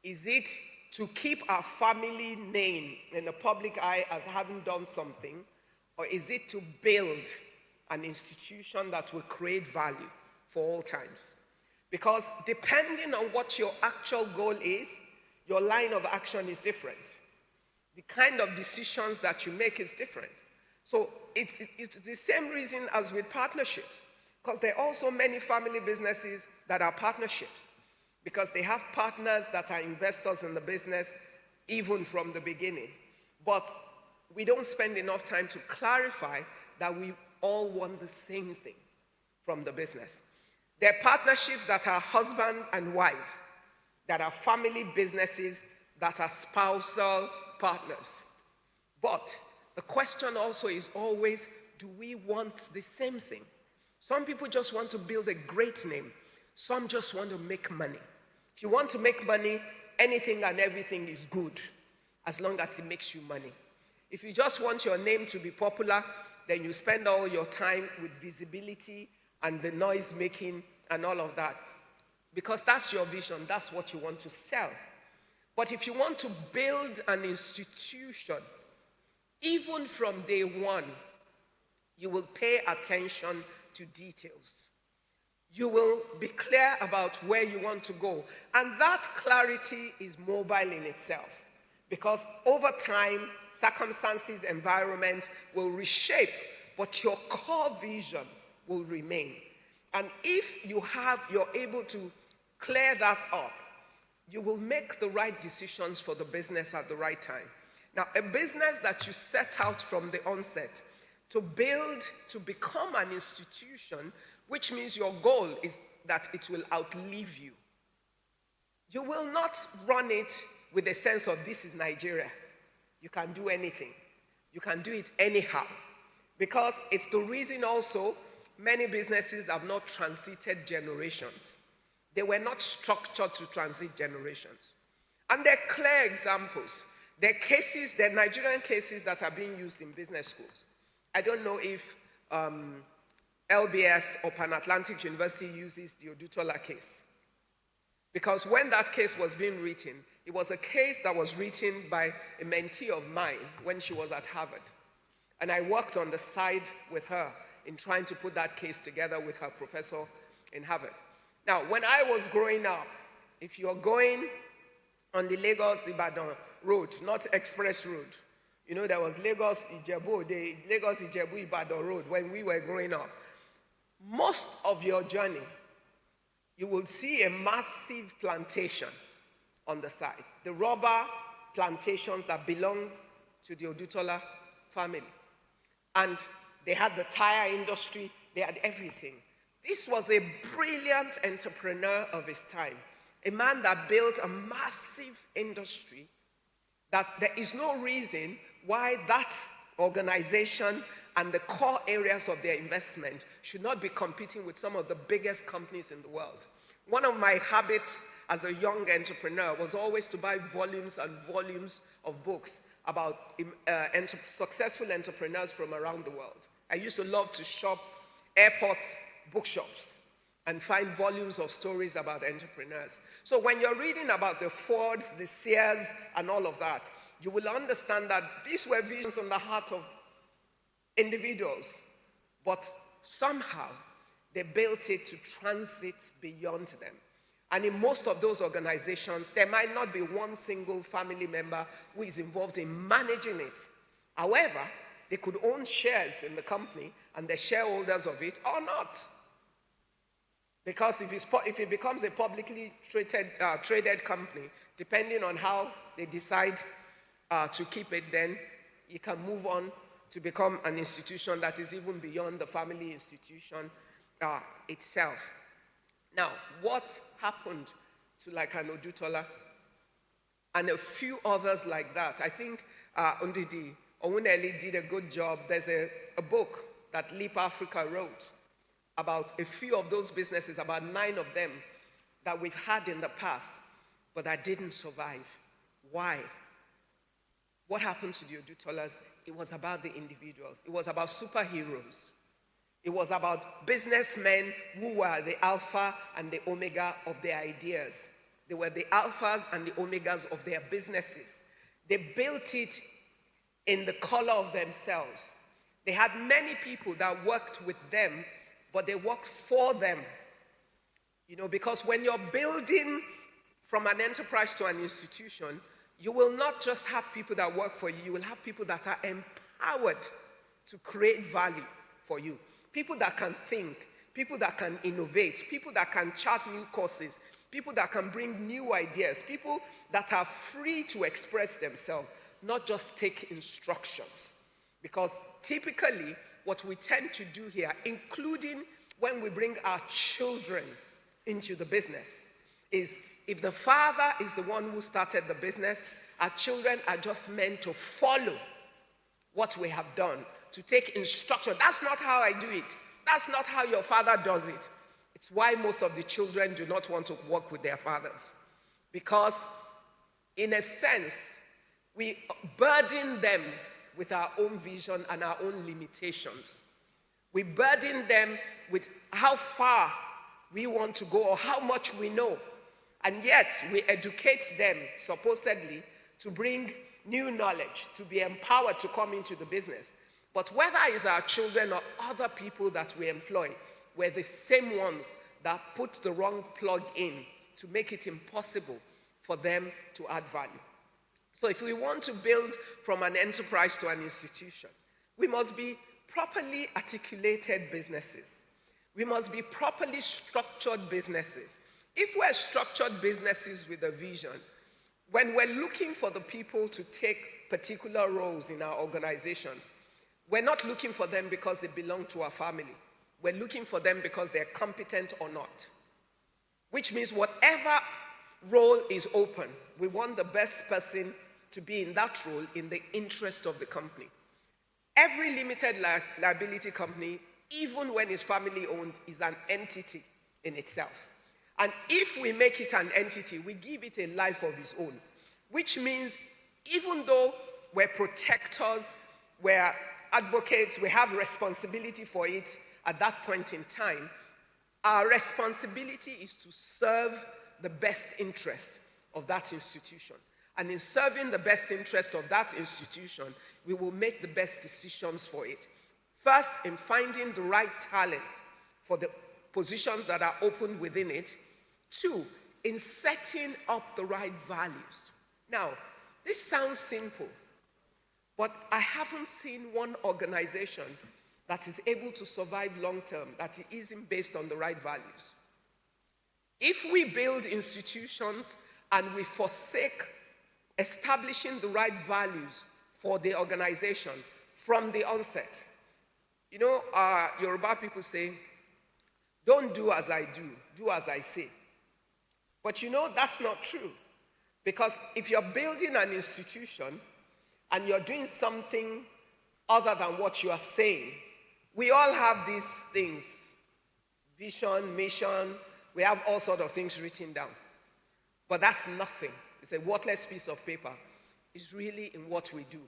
Is it to keep our family name in the public eye as having done something? Or is it to build an institution that will create value for all times? Because depending on what your actual goal is, your line of action is different. The kind of decisions that you make is different. So it's the same reason as with partnerships, because there are also many family businesses that are partnerships, because they have partners that are investors in the business even from the beginning. But we don't spend enough time to clarify that we all want the same thing from the business. There are partnerships that are husband and wife, that are family businesses, that are spousal partners. But the question also is always, do we want the same thing? Some people just want to build a great name. Some just want to make money. If you want to make money, anything and everything is good, as long as it makes you money. If you just want your name to be popular, then you spend all your time with visibility and the noise making and all of that, because that's your vision, that's what you want to sell. But if you want to build an institution, even from day one, you will pay attention to details. You will be clear about where you want to go. And that clarity is mobile in itself, because over time, circumstances, environment will reshape, but your core vision will remain. And if you're able to clear that up, you will make the right decisions for the business at the right time. Now, a business that you set out from the onset to build, to become an institution, which means your goal is that it will outlive you. You will not run it with a sense of this is Nigeria. You can do anything. You can do it anyhow. Because it's the reason also many businesses have not transited generations. They were not structured to transit generations. And there are clear examples. There are cases, there are Nigerian cases that are being used in business schools. I don't know if LBS or Pan Atlantic University uses the Odutola case. Because when that case was being written, it was a case that was written by a mentee of mine when she was at Harvard. And I worked on the side with her in trying to put that case together with her professor in Harvard. Now, when I was growing up, if you're going on the Lagos-Ibadan road, not express road, you know, there was Lagos-Ijebu, the Lagos-Ijebu-Ibadan road when we were growing up. Most of your journey, you will see a massive plantation on the side. The rubber plantations that belong to the Odutola family. And they had the tire industry, they had everything. This was a brilliant entrepreneur of his time, a man that built a massive industry that there is no reason why that organization and the core areas of their investment should not be competing with some of the biggest companies in the world. One of my habits as a young entrepreneur was always to buy volumes and volumes of books about successful entrepreneurs from around the world. I used to love to shop airport bookshops and find volumes of stories about entrepreneurs. So when you're reading about the Fords, the Sears, and all of that, you will understand that these were visions on the heart of individuals, but somehow they built it to transit beyond them. And in most of those organizations, there might not be one single family member who is involved in managing it. However, they could own shares in the company and they're shareholders of it or not. Because if it becomes a publicly traded company, depending on how they decide to keep it, then you can move on to become an institution that is even beyond the family institution itself. Now, what happened to like an Odutola and a few others like that? I think Ndidi Onwuneli did a good job. There's a book that Leap Africa wrote about a few of those businesses, about 9 of them that we've had in the past, but that didn't survive. Why? What happened to the Odutolas? It was about the individuals. It was about superheroes. It was about businessmen who were the alpha and the omega of their ideas. They were the alphas and the omegas of their businesses. They built it in the color of themselves. They had many people that worked with them, but they worked for them. You know, because when you're building from an enterprise to an institution, you will not just have people that work for you, you will have people that are empowered to create value for you. People that can think, people that can innovate, people that can chart new courses, people that can bring new ideas, people that are free to express themselves, not just take instructions. Because typically, what we tend to do here, including when we bring our children into the business, is if the father is the one who started the business, our children are just meant to follow what we have done, to take instruction. That's not how I do it. That's not how your father does it. It's why most of the children do not want to work with their fathers. Because, in a sense, we burden them with our own vision and our own limitations. We burden them with how far we want to go or how much we know. And yet, we educate them, supposedly, to bring new knowledge, to be empowered to come into the business. But whether it's our children or other people that we employ, we're the same ones that put the wrong plug in to make it impossible for them to add value. So if we want to build from an enterprise to an institution, we must be properly articulated businesses. We must be properly structured businesses. If we're structured businesses with a vision, when we're looking for the people to take particular roles in our organizations, we're not looking for them because they belong to our family. We're looking for them because they're competent or not. Which means whatever role is open, we want the best person to be in that role in the interest of the company. Every limited liability company, even when it's family owned, is an entity in itself. And if we make it an entity, we give it a life of its own. Which means even though we're protectors, we're advocates, we have responsibility for it at that point in time, our responsibility is to serve the best interest of that institution. And in serving the best interest of that institution, we will make the best decisions for it. First, in finding the right talent for the positions that are open within it. 2, in setting up the right values. Now, this sounds simple, but I haven't seen one organization that is able to survive long-term that isn't based on the right values. If we build institutions and we forsake establishing the right values for the organization from the onset, you know, Yoruba people say, don't do as I do, do as I say. But you know, that's not true. Because if you're building an institution and you're doing something other than what you are saying, we all have these things, vision, mission, we have all sorts of things written down. But that's nothing. It's a worthless piece of paper. It's really in what we do.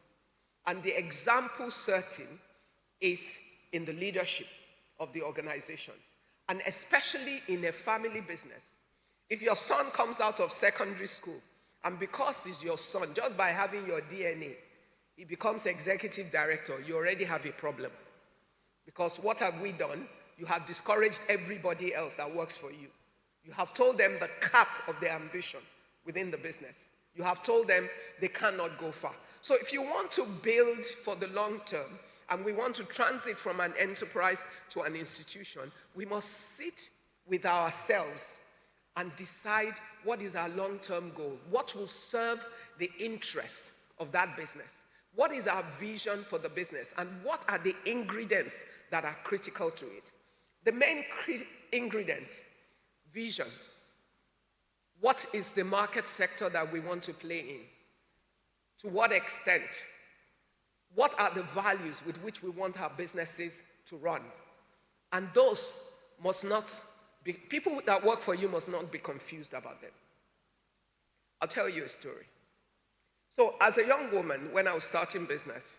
And the example setting is in the leadership of the organizations. And especially in a family business. If your son comes out of secondary school, and because he's your son, just by having your DNA, he becomes executive director, you already have a problem. Because what have we done? You have discouraged everybody else that works for you. You have told them the cap of their ambition within the business. You have told them they cannot go far. So if you want to build for the long term, and we want to transit from an enterprise to an institution, we must sit with ourselves and decide what is our long-term goal, what will serve the interest of that business, what is our vision for the business, and what are the ingredients that are critical to it. The main ingredients: vision. What is the market sector that we want to play in? To what extent? What are the values with which we want our businesses to run? And those must not be, people that work for you must not be confused about them. I'll tell you a story. So as a young woman, when I was starting business,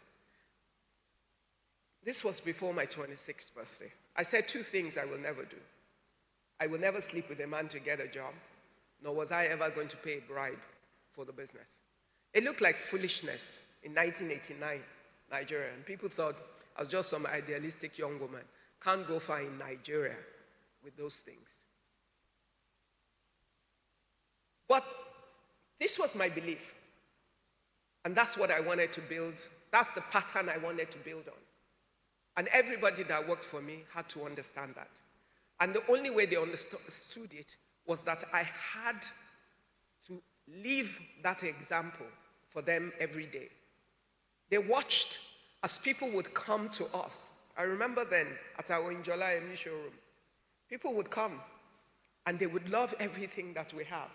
this was before my 26th birthday, I said two things I will never do. I will never sleep with a man to get a job, nor was I ever going to pay a bribe for the business. It looked like foolishness in 1989, Nigeria, and people thought I was just some idealistic young woman. Can't go far in Nigeria with those things. But this was my belief, and that's what I wanted to build. That's the pattern I wanted to build on. And everybody that worked for me had to understand that. And the only way they understood it was that I had to live that example for them every day. They watched as people would come to us. I remember then at our Injola Emi showroom, people would come and they would love everything that we have.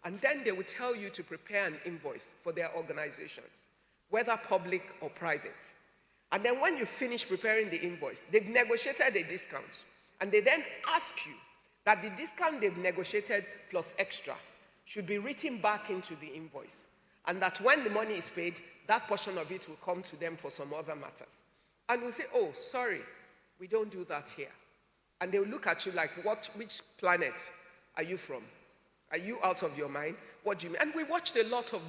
And then they would tell you to prepare an invoice for their organizations, whether public or private. And then when you finish preparing the invoice, they've negotiated a discount. And they then ask you that the discount they've negotiated plus extra should be written back into the invoice. And that when the money is paid, that portion of it will come to them for some other matters. And we'll say, oh, sorry, we don't do that here. And they'll look at you like, which planet are you from? Are you out of your mind? What do you mean? And we watched a lot of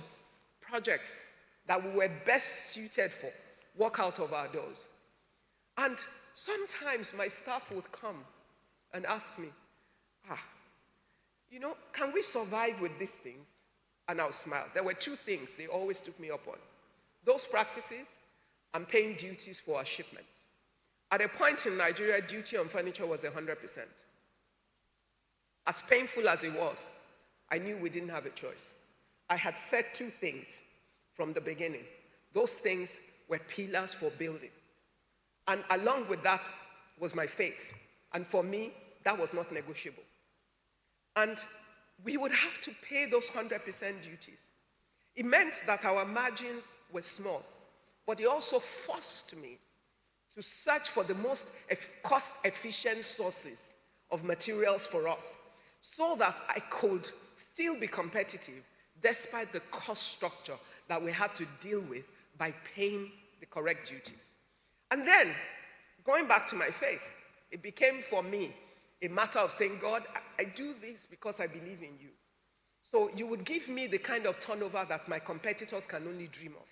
projects that we were best suited for walk out of our doors. And sometimes my staff would come and ask me, can we survive with these things? And I'll smile. There were two things they always took me up on. Those practices and paying duties for our shipments. At a point in Nigeria, duty on furniture was 100%. As painful as it was, I knew we didn't have a choice. I had said two things from the beginning. Those things were pillars for building. And along with that was my faith. And for me, that was not negotiable. And we would have to pay those 100% duties. It meant that our margins were small, but it also forced me to search for the most cost-efficient sources of materials for us so that I could still be competitive despite the cost structure that we had to deal with by paying the correct duties. And then, going back to my faith, it became for me a matter of saying, God, I do this because I believe in you. So you would give me the kind of turnover that my competitors can only dream of.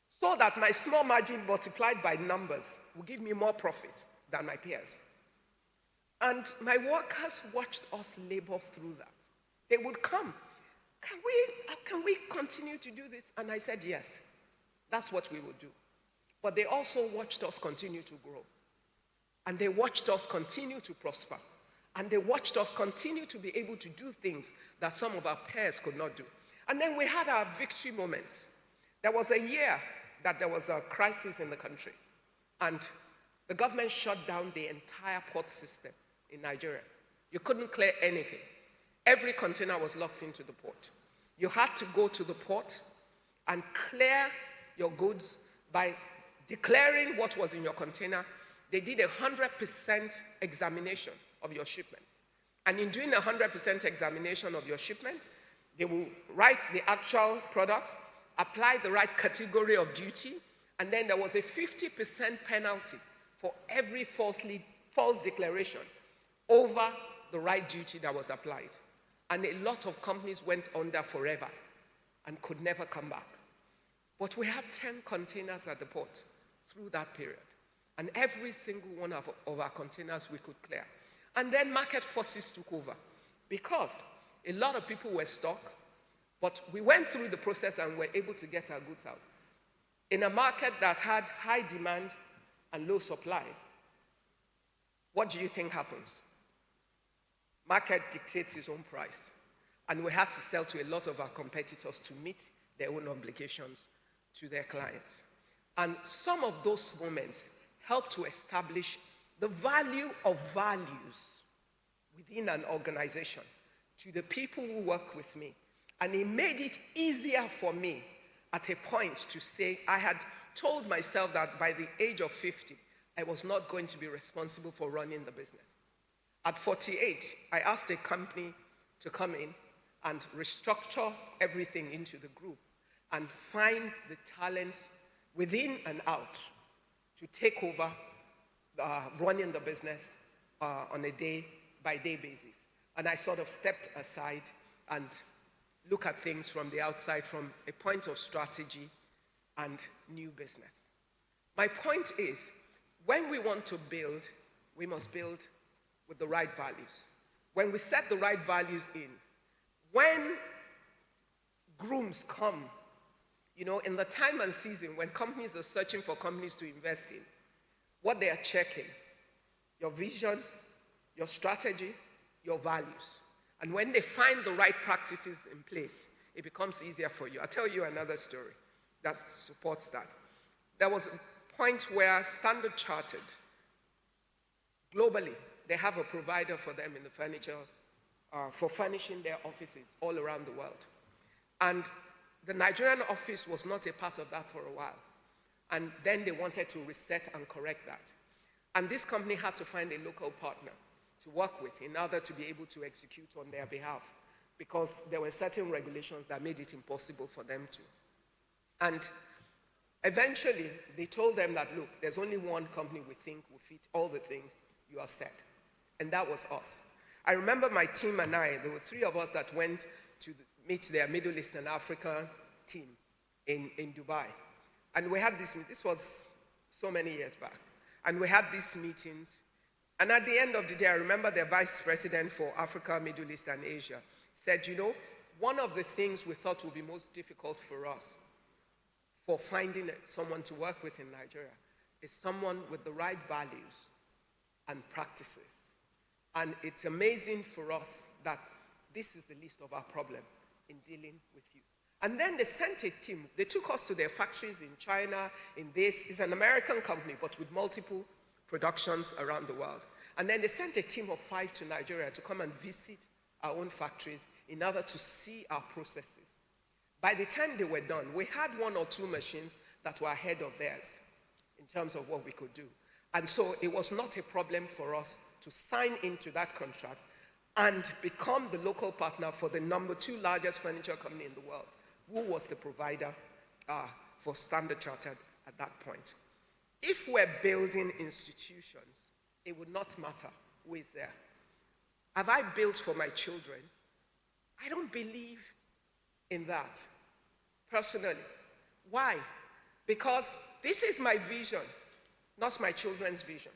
So that my small margin multiplied by numbers will give me more profit than my peers. And my workers watched us labor through that. They would come. Can we continue to do this? And I said, yes, that's what we would do. But they also watched us continue to grow. And they watched us continue to prosper. And they watched us continue to be able to do things that some of our peers could not do. And then we had our victory moments. There was a year that there was a crisis in the country. And the government shut down the entire port system in Nigeria. You couldn't clear anything. Every container was locked into the port. You had to go to the port and clear your goods by declaring what was in your container. They did 100% examination of your shipment. And in doing 100% examination of your shipment, they will write the actual product, apply the right category of duty, and then there was a 50% penalty for every falsely false declaration over the right duty that was applied. And a lot of companies went under forever and could never come back. But we had 10 containers at the port through that period. And every single one of our containers we could clear. And then market forces took over because a lot of people were stuck, but we went through the process and were able to get our goods out. In a market that had high demand and low supply, what do you think happens? Market dictates its own price. And we had to sell to a lot of our competitors to meet their own obligations to their clients. And some of those moments helped to establish the value of values within an organization to the people who work with me. And it made it easier for me at a point to say, I had told myself that by the age of 50, I was not going to be responsible for running the business. At 48, I asked a company to come in and restructure everything into the group and find the talents within and out to take over running the business on a day-by-day basis. And I sort of stepped aside and look at things from the outside from a point of strategy and new business. My point is, when we want to build, we must build with the right values. When we set the right values in, when grooms come, you know, in the time and season when companies are searching for companies to invest in, what they are checking, your vision, your strategy, your values. And when they find the right practices in place, it becomes easier for you. I'll tell you another story that supports that. There was a point where Standard Chartered, globally, they have a provider for them in the furniture, for furnishing their offices all around the world. And the Nigerian office was not a part of that for a while. And then they wanted to reset and correct that. And this company had to find a local partner to work with in order to be able to execute on their behalf, because there were certain regulations that made it impossible for them to. And eventually, they told them that, look, there's only one company we think will fit all the things you have said. And that was us. I remember my team and I, there were 3 of us that went to meet their Middle East and Africa team in Dubai. And we had this was so many years back. And we had these meetings. And at the end of the day, I remember the vice president for Africa, Middle East, and Asia said, you know, one of the things we thought would be most difficult for us for finding someone to work with in Nigeria is someone with the right values and practices. And it's amazing for us that this is the least of our problem in dealing with you. And then they sent a team. They took us to their factories in China, in this. It's an American company, but with multiple productions around the world. And then they sent a team of 5 to Nigeria to come and visit our own factories in order to see our processes. By the time they were done, we had 1 or 2 machines that were ahead of theirs in terms of what we could do. And so it was not a problem for us to sign into that contract and become the local partner for the number 2 largest furniture company in the world, who was the provider for Standard Chartered at that point. If we're building institutions, it would not matter who is there. Have I built for my children? I don't believe in that, personally. Why? Because this is my vision, not my children's vision.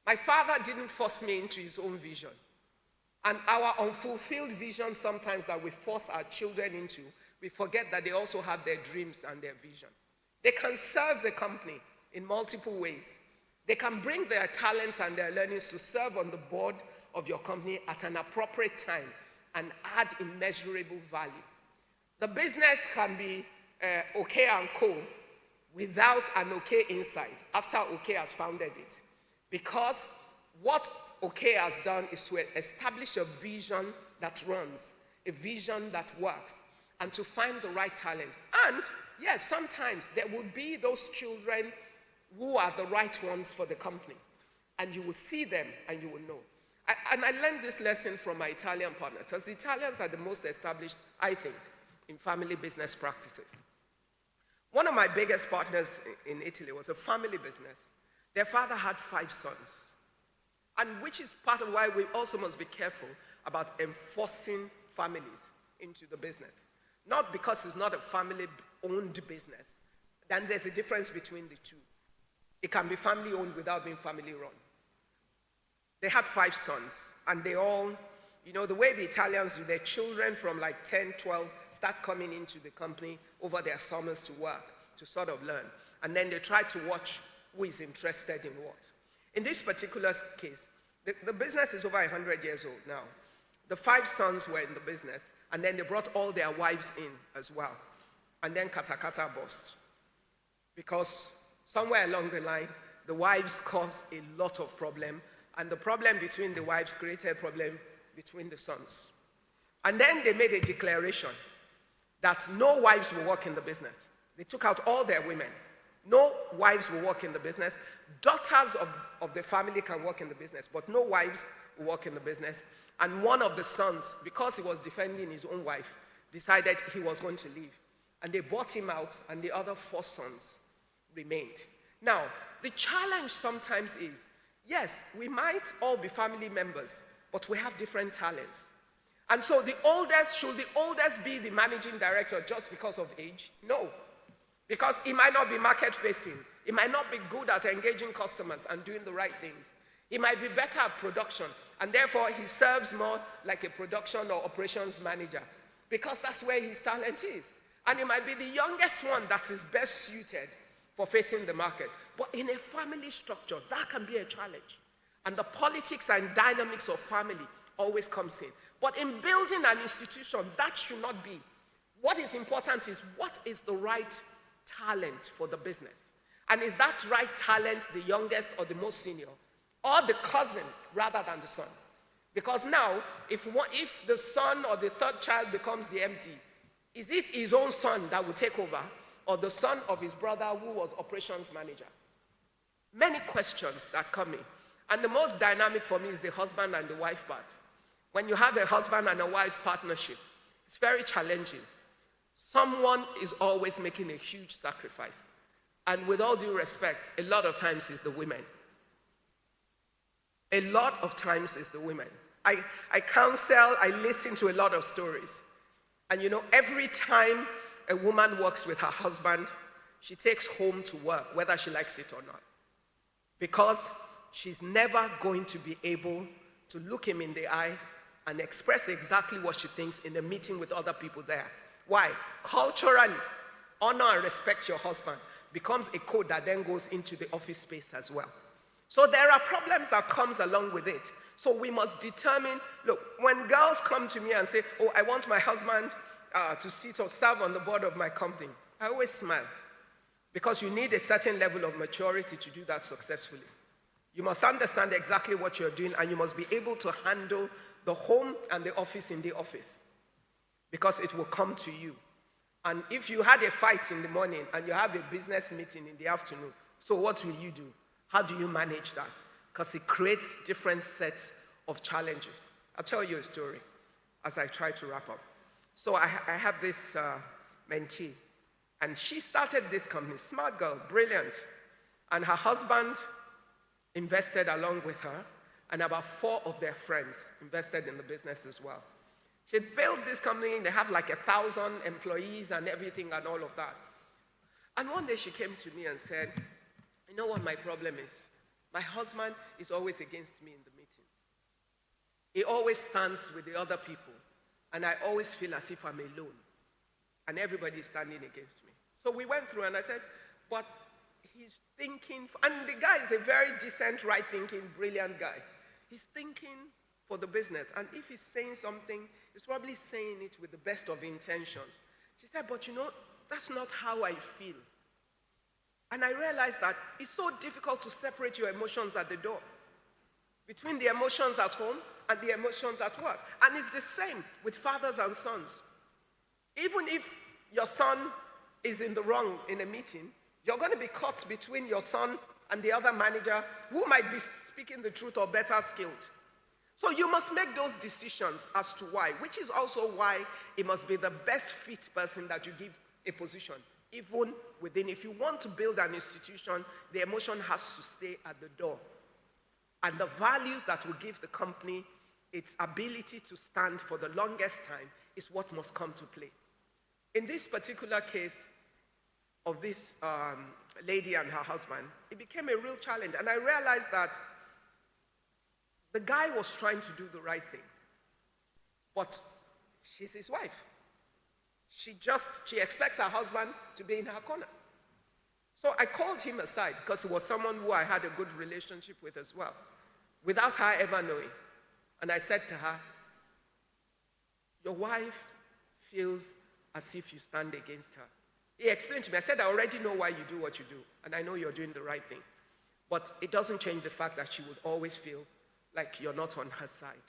My father didn't force me into his own vision. And our unfulfilled vision sometimes that we force our children into, we forget that they also have their dreams and their vision. They can serve the company in multiple ways. They can bring their talents and their learnings to serve on the board of your company at an appropriate time and add immeasurable value. The business can be OK and Co. without an OK inside, after OK has founded it. Because what OK has done is to establish a vision that runs, a vision that works, and to find the right talent. And yes, sometimes there will be those children who are the right ones for the company. And you will see them and you will know. And I learned this lesson from my Italian partners, because the Italians are the most established, I think, in family business practices. One of my biggest partners in Italy was a family business. Their father had 5 sons. And which is part of why we also must be careful about enforcing families into the business. Not because it's not a family-owned business. Then there's a difference between the two. It can be family-owned without being family-run. They had 5 sons, and they all, you know, the way the Italians do, their children from like 10, 12 start coming into the company over their summers to work, to sort of learn. And then they try to watch who is interested in what. In this particular case, the business is over 100 years old now. The 5 sons were in the business, and then they brought all their wives in as well. And then katakata burst. Because somewhere along the line, the wives caused a lot of problem, and the problem between the wives created a problem between the sons. And then they made a declaration that no wives will work in the business. They took out all their women. No wives will work in the business. Daughters of the family can work in the business, but no wives will work in the business. And one of the sons, because he was defending his own wife, decided he was going to leave. And they bought him out, and the other 4 sons remained. Now, the challenge sometimes is, yes, we might all be family members, but we have different talents. And so should the oldest be the managing director just because of age? No. Because he might not be market facing. He might not be good at engaging customers and doing the right things. He might be better at production, and therefore he serves more like a production or operations manager, because that's where his talent is. And he might be the youngest one that is best suited for facing the market. But in a family structure, that can be a challenge. And the politics and dynamics of family always comes in. But in building an institution, that should not be. What is important is, what is the right talent for the business? And is that right talent the youngest or the most senior? Or the cousin rather than the son? Because now, if the son or the 3rd child becomes the MD, is it his own son that will take over, or the son of his brother who was operations manager? Many questions that come in. And the most dynamic for me is the husband and the wife part. When you have a husband and a wife partnership, it's very challenging. Someone is always making a huge sacrifice. And with all due respect, a lot of times it's the women. A lot of times it's the women. I counsel, I listen to a lot of stories. And you know, every time a woman works with her husband, she takes home to work, whether she likes it or not. Because she's never going to be able to look him in the eye and express exactly what she thinks in a meeting with other people there. Why? Culturally, honor and respect your husband becomes a code that then goes into the office space as well. So there are problems that comes along with it. So we must determine, look, when girls come to me and say, oh, I want my husband to sit or serve on the board of my company, I always smile. Because you need a certain level of maturity to do that successfully. You must understand exactly what you're doing, and you must be able to handle the home and the office in the office. Because it will come to you. And if you had a fight in the morning and you have a business meeting in the afternoon, so what will you do? How do you manage that? Because it creates different sets of challenges. I'll tell you a story as I try to wrap up. So I have this mentee, and she started this company, smart girl, brilliant. And her husband invested along with her, and about 4 of their friends invested in the business as well. She built this company, they have like 1,000 employees and everything and all of that. And one day she came to me and said, you know what my problem is? My husband is always against me in the meetings. He always stands with the other people, and I always feel as if I'm alone, and everybody is standing against me. So we went through, and I said, but he's thinking, and the guy is a very decent, right-thinking, brilliant guy. He's thinking for the business, and if he's saying something, he's probably saying it with the best of intentions. She said, but you know, that's not how I feel. And I realized that it's so difficult to separate your emotions at the door, between the emotions at home and the emotions at work. And it's the same with fathers and sons. Even if your son is in the wrong in a meeting, you're going to be caught between your son and the other manager who might be speaking the truth or better skilled. So you must make those decisions as to why, which is also why it must be the best fit person that you give a position. Even within, if you want to build an institution, the emotion has to stay at the door. And the values that will give the company its ability to stand for the longest time is what must come to play. In this particular case of this lady and her husband, it became a real challenge. And I realized that the guy was trying to do the right thing, but she's his wife. She expects her husband to be in her corner. So I called him aside because he was someone who I had a good relationship with as well, without her ever knowing. And I said to her, your wife feels as if you stand against her. He explained to me, I said, I already know why you do what you do, and I know you're doing the right thing. But it doesn't change the fact that she would always feel like you're not on her side.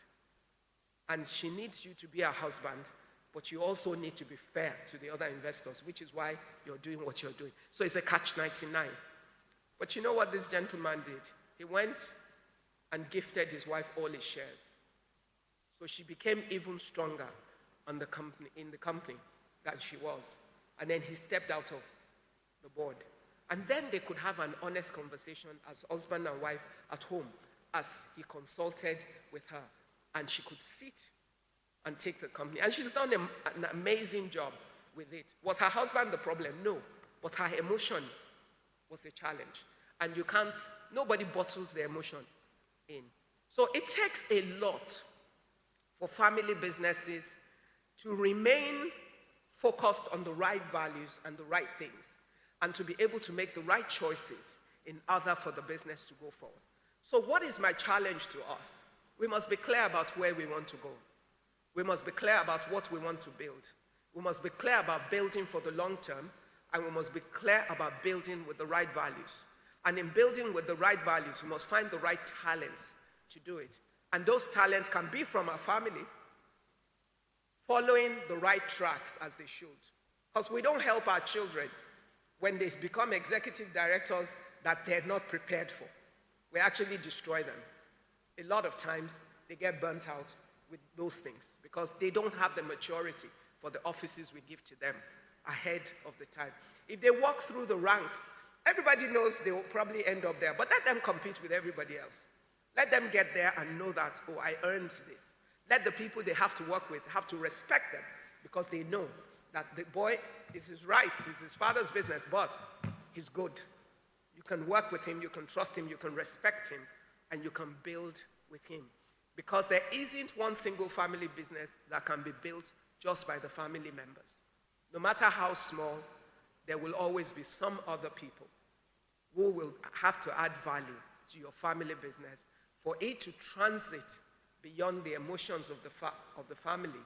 And she needs you to be her husband, but you also need to be fair to the other investors, which is why you're doing what you're doing. So it's a catch-99. But you know what this gentleman did? He went and gifted his wife all his shares. So she became even stronger in the company than she was. And then he stepped out of the board. And then they could have an honest conversation as husband and wife at home as he consulted with her. And she could sit and take the company. And she's done an amazing job with it. Was her husband the problem? No. But her emotion was a challenge. And nobody bottles the emotion in. So it takes a lot for family businesses to remain focused on the right values and the right things, and to be able to make the right choices in order for the business to go forward. So what is my challenge to us? We must be clear about where we want to go. We must be clear about what we want to build. We must be clear about building for the long term, and we must be clear about building with the right values. And in building with the right values, we must find the right talents to do it. And those talents can be from our family, following the right tracks as they should. Because we don't help our children when they become executive directors that they're not prepared for. We actually destroy them. A lot of times, they get burnt out with those things because they don't have the maturity for the offices we give to them ahead of the time. If they walk through the ranks, everybody knows they will probably end up there, but let them compete with everybody else. Let them get there and know that, oh, I earned this. Let the people they have to work with have to respect them because they know that the boy is his rights, it's his father's business, but he's good. You can work with him, you can trust him, you can respect him, and you can build with him. Because there isn't one single family business that can be built just by the family members. No matter how small, there will always be some other people who will have to add value to your family business for it to transit beyond the emotions of the family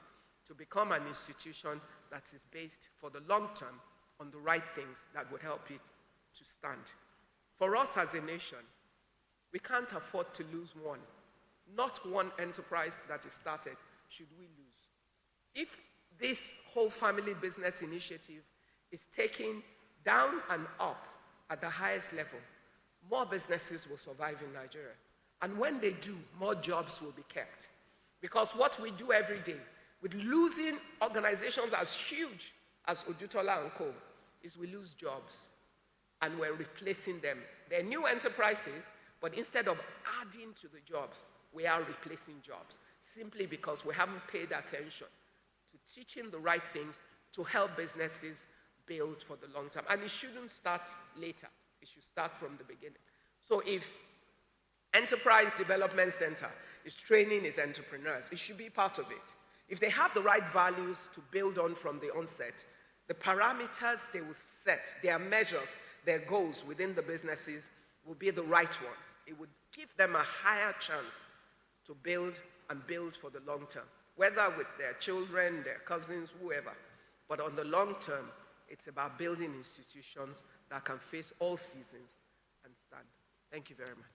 to become an institution that is based for the long term on the right things that would help it to stand. For us as a nation, we can't afford to lose one. Not one enterprise that is started should we lose. If this whole family business initiative is taken down and up at the highest level, more businesses will survive in Nigeria. And when they do, more jobs will be kept. Because what we do every day, with losing organizations as huge as Odutola and Co., is we lose jobs. And we're replacing them. They're new enterprises, but instead of adding to the jobs, we are replacing jobs. Simply because we haven't paid attention to teaching the right things to help businesses build for the long term. And it shouldn't start later. It should start from the beginning. So if Enterprise Development Center is training its entrepreneurs, it should be part of it. If they have the right values to build on from the onset, the parameters they will set, their measures, their goals within the businesses will be the right ones. It would give them a higher chance to build and build for the long term, whether with their children, their cousins, whoever. But on the long term, it's about building institutions that can face all seasons and stand. Thank you very much.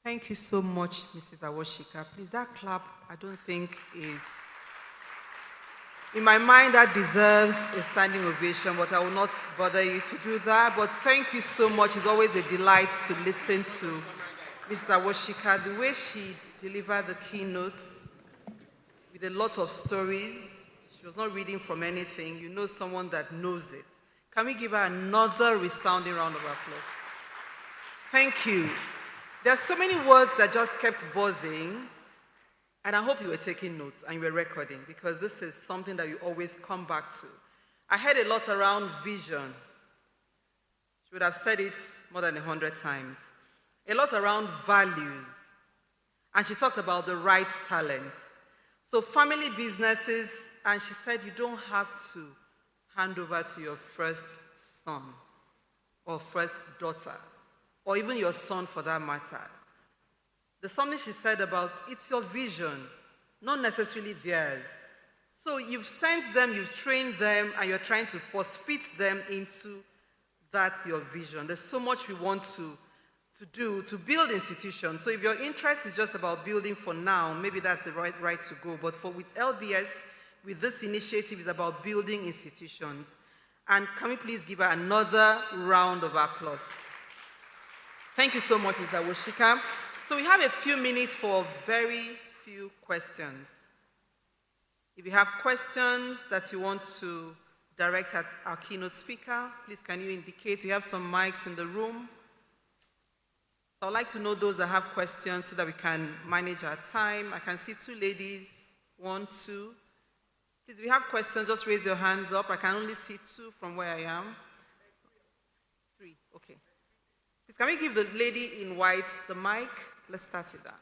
Thank you so much, Mrs. Awashika. Please, that clap, I don't think is... In my mind, that deserves a standing ovation, but I will not bother you to do that. But thank you so much. It's always a delight to listen to Mrs. Awashika. The way she delivered the keynotes with a lot of stories. She was not reading from anything. You know someone that knows it. Can we give her another resounding round of applause? Thank you. There are so many words that just kept buzzing, and I hope you were taking notes and you were recording, because this is something that you always come back to. I heard a lot around vision. She would have said it more than 100 times. A lot around values. And she talked about the right talent. So family businesses, and she said you don't have to hand over to your first son or first daughter, or even your son for that matter. There's something she said about it's your vision, not necessarily theirs. So you've sent them, you've trained them, and you're trying to force fit them into that your vision. There's so much we want to do to build institutions. So if your interest is just about building for now, maybe that's the right to go. But with LBS, with this initiative, is about building institutions. And can we please give her another round of applause? Thank you so much, Mr. Woshika. So we have a few minutes for very few questions. If you have questions that you want to direct at our keynote speaker, please can you indicate? We have some mics in the room. So I'd like to know those that have questions so that we can manage our time. I can see two ladies, 1, 2. Please, if you have questions, just raise your hands up. I can only see 2 from where I am. 3, okay. Please, can we give the lady in white the mic? Let's start with that.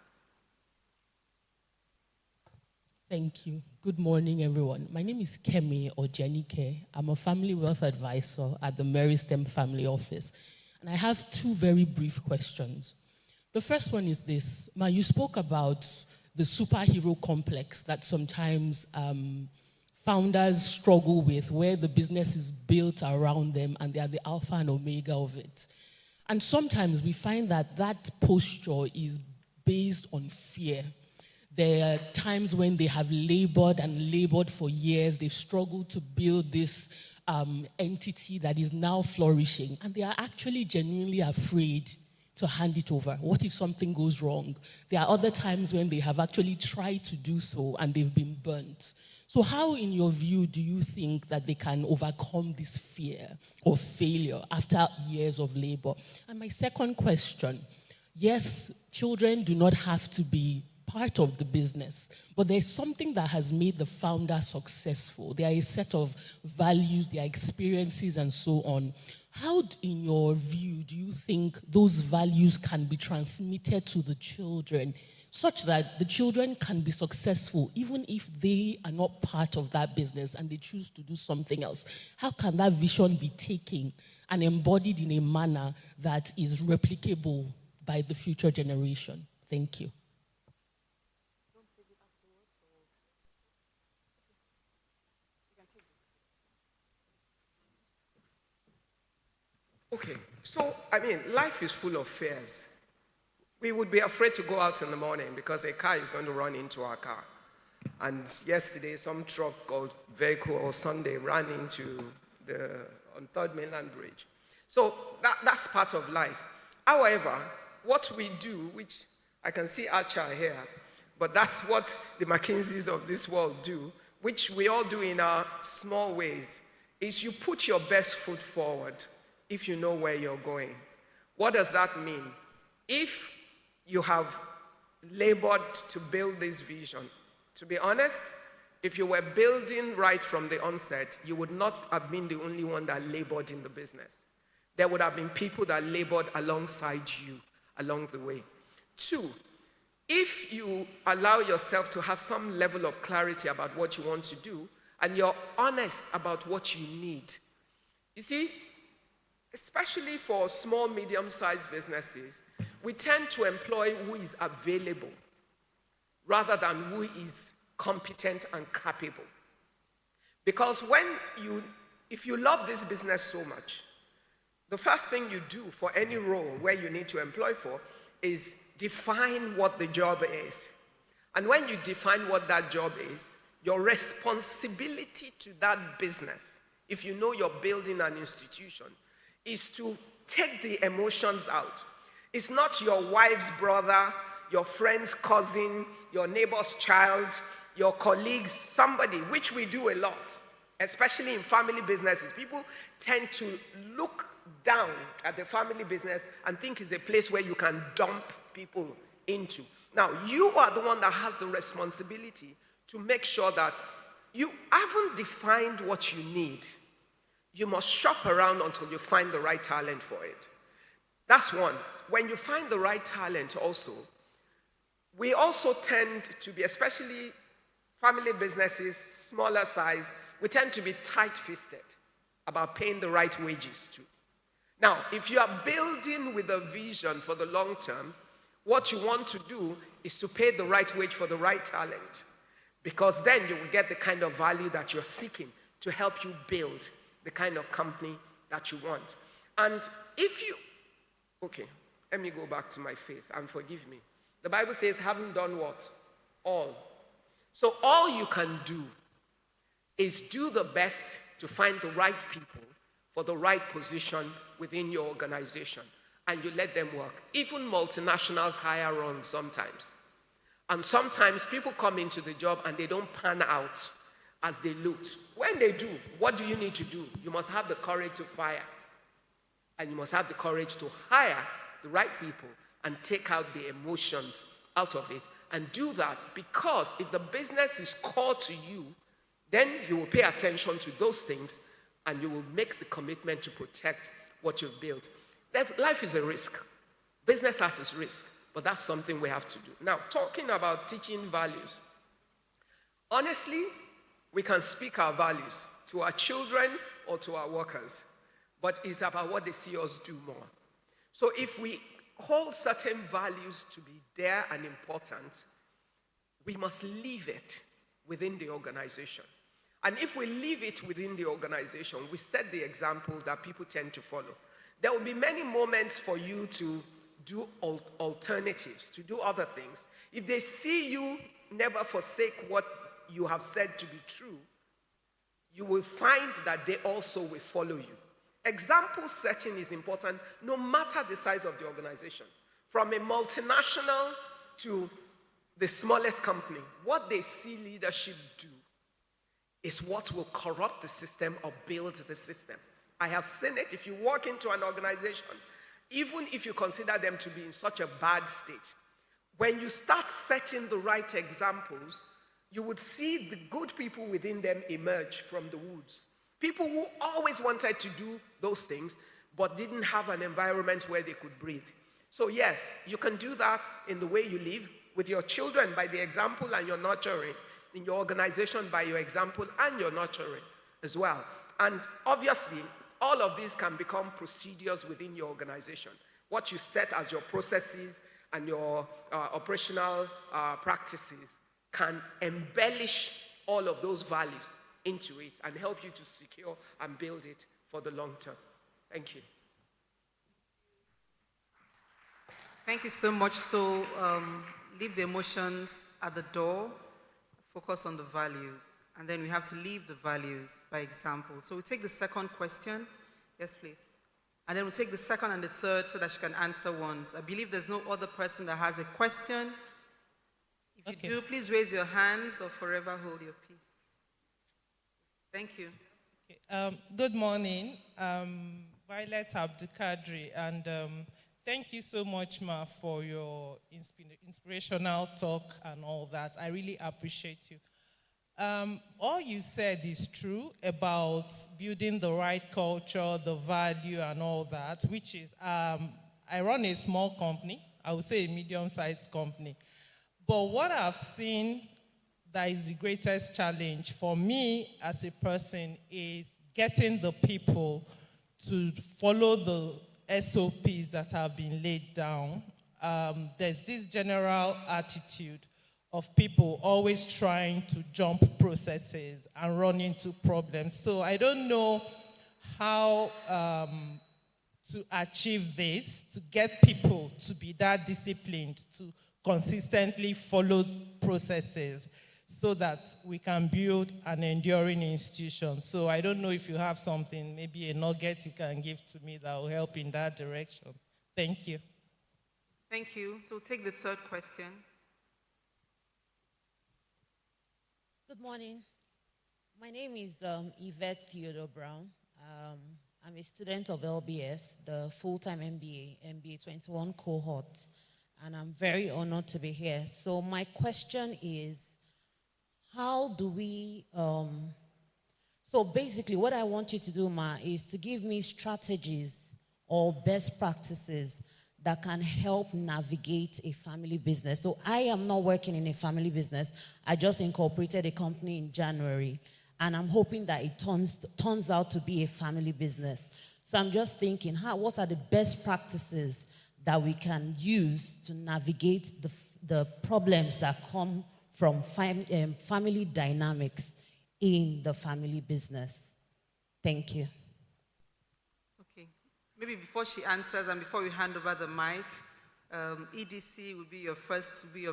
Thank you. Good morning, everyone. My name is Kemi Ojenike. I'm a family wealth advisor at the Meristem Family Office. And I have 2 very brief questions. The first one is this. Ma, you spoke about the superhero complex that sometimes founders struggle with, where the business is built around them and they are the alpha and omega of it. And sometimes we find that that posture is based on fear. There are times when they have labored for years. They've struggled to build this entity that is now flourishing. And they are actually genuinely afraid to hand it over. What if something goes wrong? There are other times when they have actually tried to do so and they've been burnt. So how, in your view, do you think that they can overcome this fear of failure after years of labor? And my second question, yes, children do not have to be part of the business, but there's something that has made the founder successful. There are a set of values, their experiences, and so on. How, in your view, do you think those values can be transmitted to the children such that the children can be successful even if they are not part of that business and they choose to do something else? How can that vision be taken and embodied in a manner that is replicable by the future generation? Thank you. Okay, so, life is full of fears. We would be afraid to go out in the morning because a car is going to run into our car. And yesterday, some truck or vehicle or Sunday ran into on 3rd Mainland Bridge. So that's part of life. However, what we do, which I can see Archer here, but that's what the McKinseys of this world do, which we all do in our small ways, is you put your best foot forward if you know where you're going. What does that mean? If you have labored to build this vision, to be honest, if you were building right from the onset, you would not have been the only one that labored in the business. There would have been people that labored alongside you along the way. 2, if you allow yourself to have some level of clarity about what you want to do, and you're honest about what you need. You see, especially for small, medium-sized businesses, we tend to employ who is available rather than who is competent and capable. Because if you love this business so much, the first thing you do for any role where you need to employ for is define what the job is. And when you define what that job is, your responsibility to that business, if you know you're building an institution, is to take the emotions out. It's not your wife's brother, your friend's cousin, your neighbor's child, your colleagues, somebody, which we do a lot, especially in family businesses. People tend to look down at the family business and think it's a place where you can dump people into. Now, you are the one that has the responsibility to make sure that you haven't defined what you need. You must shop around until you find the right talent for it. That's one. When you find the right talent also, we also tend to be, especially family businesses, smaller size, we tend to be tight-fisted about paying the right wages too. Now, if you are building with a vision for the long term, what you want to do is to pay the right wage for the right talent, because then you will get the kind of value that you're seeking to help you build the kind of company that you want. And if you, okay, let me go back to my faith and forgive me. The Bible says, having done what? All. So all you can do is do the best to find the right people for the right position within your organization, and you let them work. Even multinationals hire wrong sometimes. And sometimes people come into the job and they don't pan out as they looked. When they do, what do you need to do? You must have the courage to fire. And you must have the courage to hire the right people and take out the emotions out of it. And do that because if the business is core to you, then you will pay attention to those things and you will make the commitment to protect what you've built. Life is a risk. Business has its risk, but that's something we have to do. Now, talking about teaching values. Honestly, we can speak our values to our children or to our workers, but it's about what they see us do more. So if we hold certain values to be there and important, we must leave it within the organization. And if we leave it within the organization, we set the example that people tend to follow. There will be many moments for you to do alternatives, to do other things. If they see you never forsake what you have said to be true, you will find that they also will follow you. Example setting is important no matter the size of the organization. From a multinational to the smallest company, what they see leadership do is what will corrupt the system or build the system. I have seen it. If you walk into an organization, even if you consider them to be in such a bad state, when you start setting the right examples, you would see the good people within them emerge from the woods. People who always wanted to do those things, but didn't have an environment where they could breathe. So yes, you can do that in the way you live, with your children by the example and your nurturing, in your organization by your example and your nurturing as well. And obviously, all of these can become procedures within your organization. What you set as your processes and your operational practices can embellish all of those values into it and help you to secure and build it for the long term. Thank you. Thank you so much. So leave the emotions at the door, focus on the values, and then we have to leave the values by example. So we take the second question. Yes, please. And then we'll take the second and the third so that she can answer once. I believe there's no other person that has a question. If you do, please raise your hands or forever hold your peace. Thank you. Okay. Good morning. Violet Abdulkadri, and thank you so much, Ma, for your inspirational talk and all that. I really appreciate you. All you said is true about building the right culture, the value, and all that, which is, I run a small company, I would say a medium-sized company. But what I've seen that is the greatest challenge for me as a person is getting the people to follow the SOPs that have been laid down. There's this general attitude of people always trying to jump processes and run into problems. So I don't know how to achieve this, to get people to be that disciplined, to consistently follow processes so that we can build an enduring institution. So I don't know if you have something, maybe a nugget you can give to me that will help in that direction. Thank you. Thank you. So we'll take the third question. Good morning. My name is Yvette Theodore Brown. I'm a student of LBS, the full-time MBA 21 cohort, and I'm very honored to be here. So my question is, how do we, so basically what I want you to do, Ma, is to give me strategies or best practices that can help navigate a family business. So I am not working in a family business. I just incorporated a company in January, and I'm hoping that it turns out to be a family business. So I'm just thinking, what are the best practices that we can use to navigate the problems that come from family dynamics in the family business? Thank you. Okay. Maybe before she answers and before we hand over the mic, EDC will be your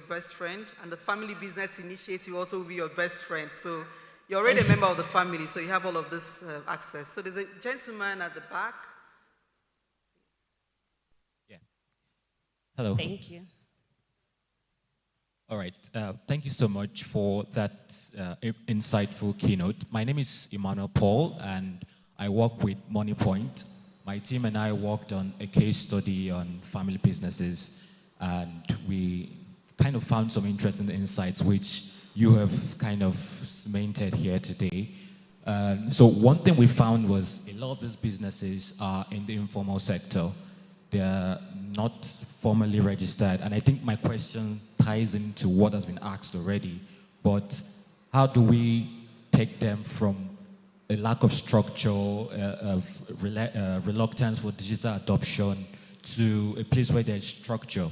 best friend, and the Family Business Initiative also will be your best friend. So you're already a member of the family, so you have all of this access. So there's a gentleman at the back. Yeah. Hello. Thank you. All right. Thank you so much for that insightful keynote. My name is Emmanuel Paul, and I work with MoneyPoint. My team and I worked on a case study on family businesses, and we kind of found some interesting insights, which you have kind of cemented here today. So one thing we found was a lot of these businesses are in the informal sector. They're not formally registered. And I think my question ties into what has been asked already. But how do we take them from a lack of structure, of reluctance for digital adoption, to a place where there's structure?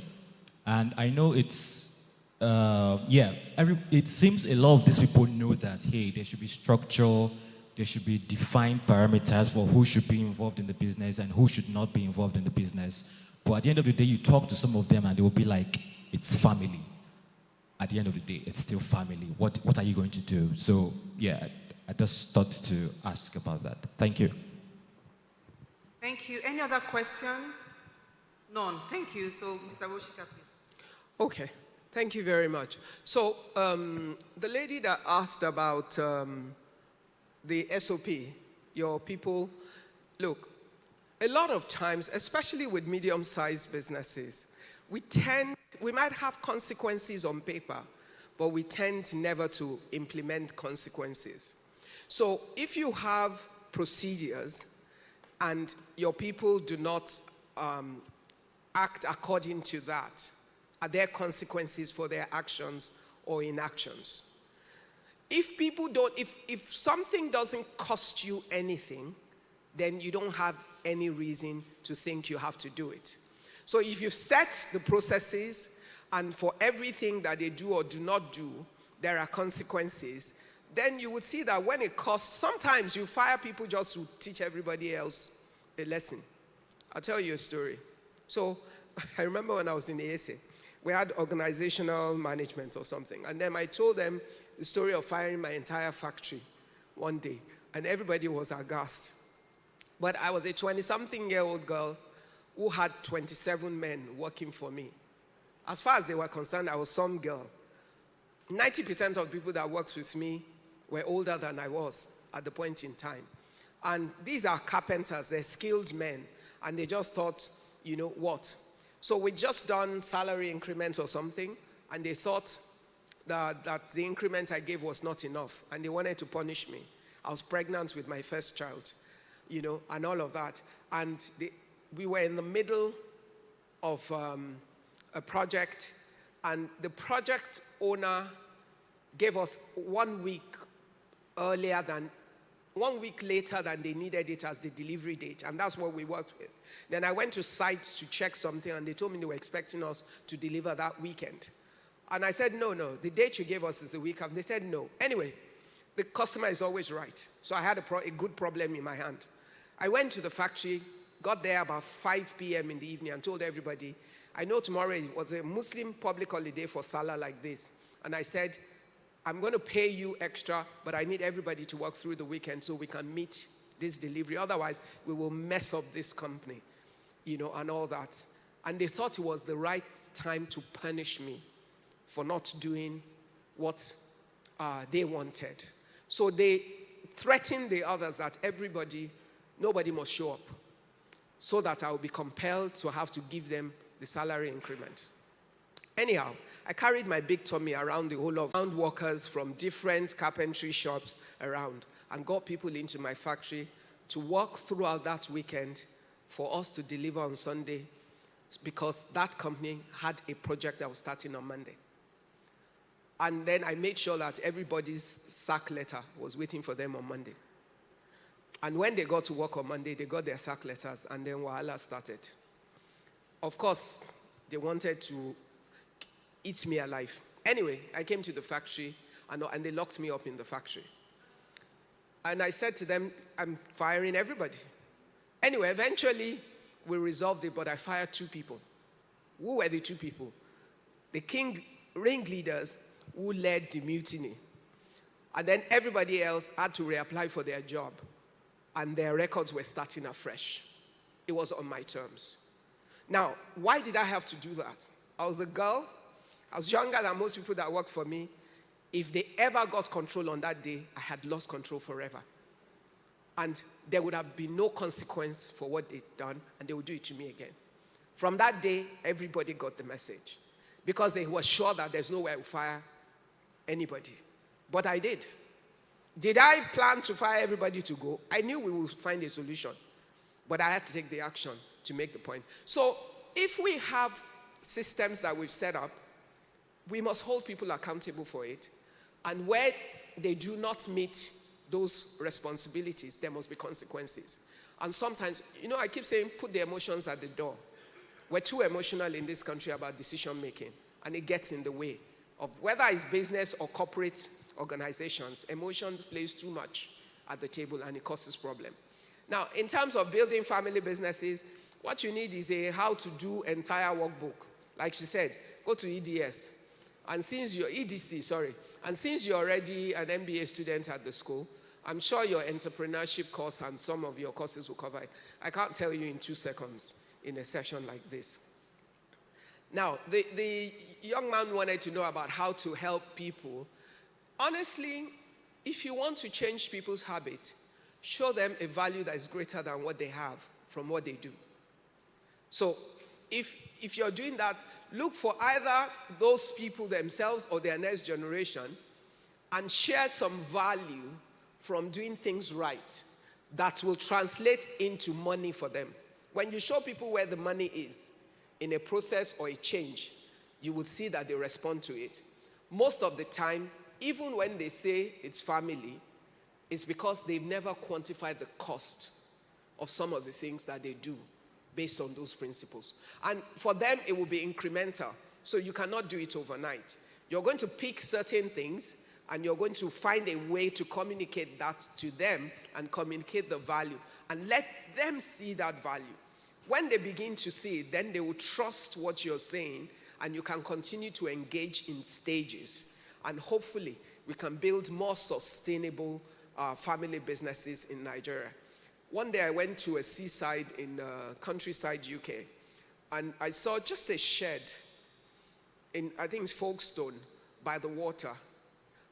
And I know it's, it seems a lot of these people know that, hey, there should be structure, there should be defined parameters for who should be involved in the business and who should not be involved in the business. But at the end of the day, you talk to some of them and they will be like, it's family. At the end of the day, it's still family. What are you going to do? So, yeah, I just thought to ask about that. Thank you. Thank you. Any other question? None. Thank you. So, Mr. Woshika, please. Okay. Thank you very much. So, the lady that asked about the SOP, your people, look, a lot of times, especially with medium-sized businesses, we might have consequences on paper, but we tend never to implement consequences. So if you have procedures and your people do not act according to that, are there consequences for their actions or inactions? If people don't, if something doesn't cost you anything, then you don't have any reason to think you have to do it. So if you set the processes, and for everything that they do or do not do, there are consequences, then you would see that when it costs, sometimes you fire people just to teach everybody else a lesson. I'll tell you a story. So I remember when I was in the ASA, we had organizational management or something, and then I told them the story of firing my entire factory one day, and everybody was aghast. But I was a 20-something-year-old girl who had 27 men working for me. As far as they were concerned, I was some girl. 90% of people that worked with me were older than I was at the point in time. And these are carpenters, they're skilled men, and they just thought, you know what? So we just done salary increments or something, and they thought that the increment I gave was not enough, and they wanted to punish me. I was pregnant with my first child, you know, and all of that. And we were in the middle of a project, and the project owner gave us 1 week later than they needed it as the delivery date, and that's what we worked with. Then I went to site to check something, and they told me they were expecting us to deliver that weekend. And I said, no, the date you gave us is the week after. They said no. Anyway, the customer is always right. So I had a good problem in my hand. I went to the factory, got there about 5 p.m. in the evening, and told everybody, I know tomorrow was a Muslim public holiday for Salah like this. And I said, I'm going to pay you extra, but I need everybody to work through the weekend so we can meet this delivery. Otherwise, we will mess up this company, you know, and all that. And they thought it was the right time to punish me for not doing what they wanted. So they threatened the others that nobody must show up, so that I will be compelled to have to give them the salary increment. Anyhow, I carried my big tummy around the whole of found workers from different carpentry shops around and got people into my factory to work throughout that weekend for us to deliver on Sunday, because that company had a project that was starting on Monday. And then I made sure that everybody's sack letter was waiting for them on Monday. And when they got to work on Monday, they got their sack letters, and then Wahala started. Of course, they wanted to eat me alive. Anyway, I came to the factory, and they locked me up in the factory. And I said to them, I'm firing everybody. Anyway, eventually, we resolved it, but I fired 2 people. Who were the 2 people? The ringleaders who led the mutiny. And then everybody else had to reapply for their job, and their records were starting afresh. It was on my terms. Now, why did I have to do that? I was a girl. I was younger than most people that worked for me. If they ever got control on that day, I had lost control forever. And there would have been no consequence for what they'd done, and they would do it to me again. From that day, everybody got the message, because they were sure that there's no way I would fire anybody. But I did. Did I plan to fire everybody to go? I knew we would find a solution, but I had to take the action to make the point. So if we have systems that we've set up, we must hold people accountable for it. And where they do not meet those responsibilities, there must be consequences. And sometimes, I keep saying, put the emotions at the door. We're too emotional in this country about decision making, and it gets in the way of whether it's business or corporate organizations. Emotions plays too much at the table, and it causes problem. Now, in terms of building family businesses, what you need is a how-to-do entire workbook. Like she said, go to EDS. And since you're since you're already an MBA student at the school, I'm sure your entrepreneurship course and some of your courses will cover it. I can't tell you in 2 seconds in a session like this. Now, the young man wanted to know about how to help people. Honestly, if you want to change people's habit, show them a value that is greater than what they have from what they do. So if you're doing that, look for either those people themselves or their next generation and share some value from doing things right that will translate into money for them. When you show people where the money is in a process or a change, you will see that they respond to it. Most of the time, even when they say it's family, it's because they've never quantified the cost of some of the things that they do based on those principles. And for them, it will be incremental. So you cannot do it overnight. You're going to pick certain things, and you're going to find a way to communicate that to them and communicate the value and let them see that value. When they begin to see it, then they will trust what you're saying, and you can continue to engage in stages. And hopefully, we can build more sustainable family businesses in Nigeria. One day I went to a seaside in countryside UK, and I saw just a shed in, I think it's Folkestone, by the water,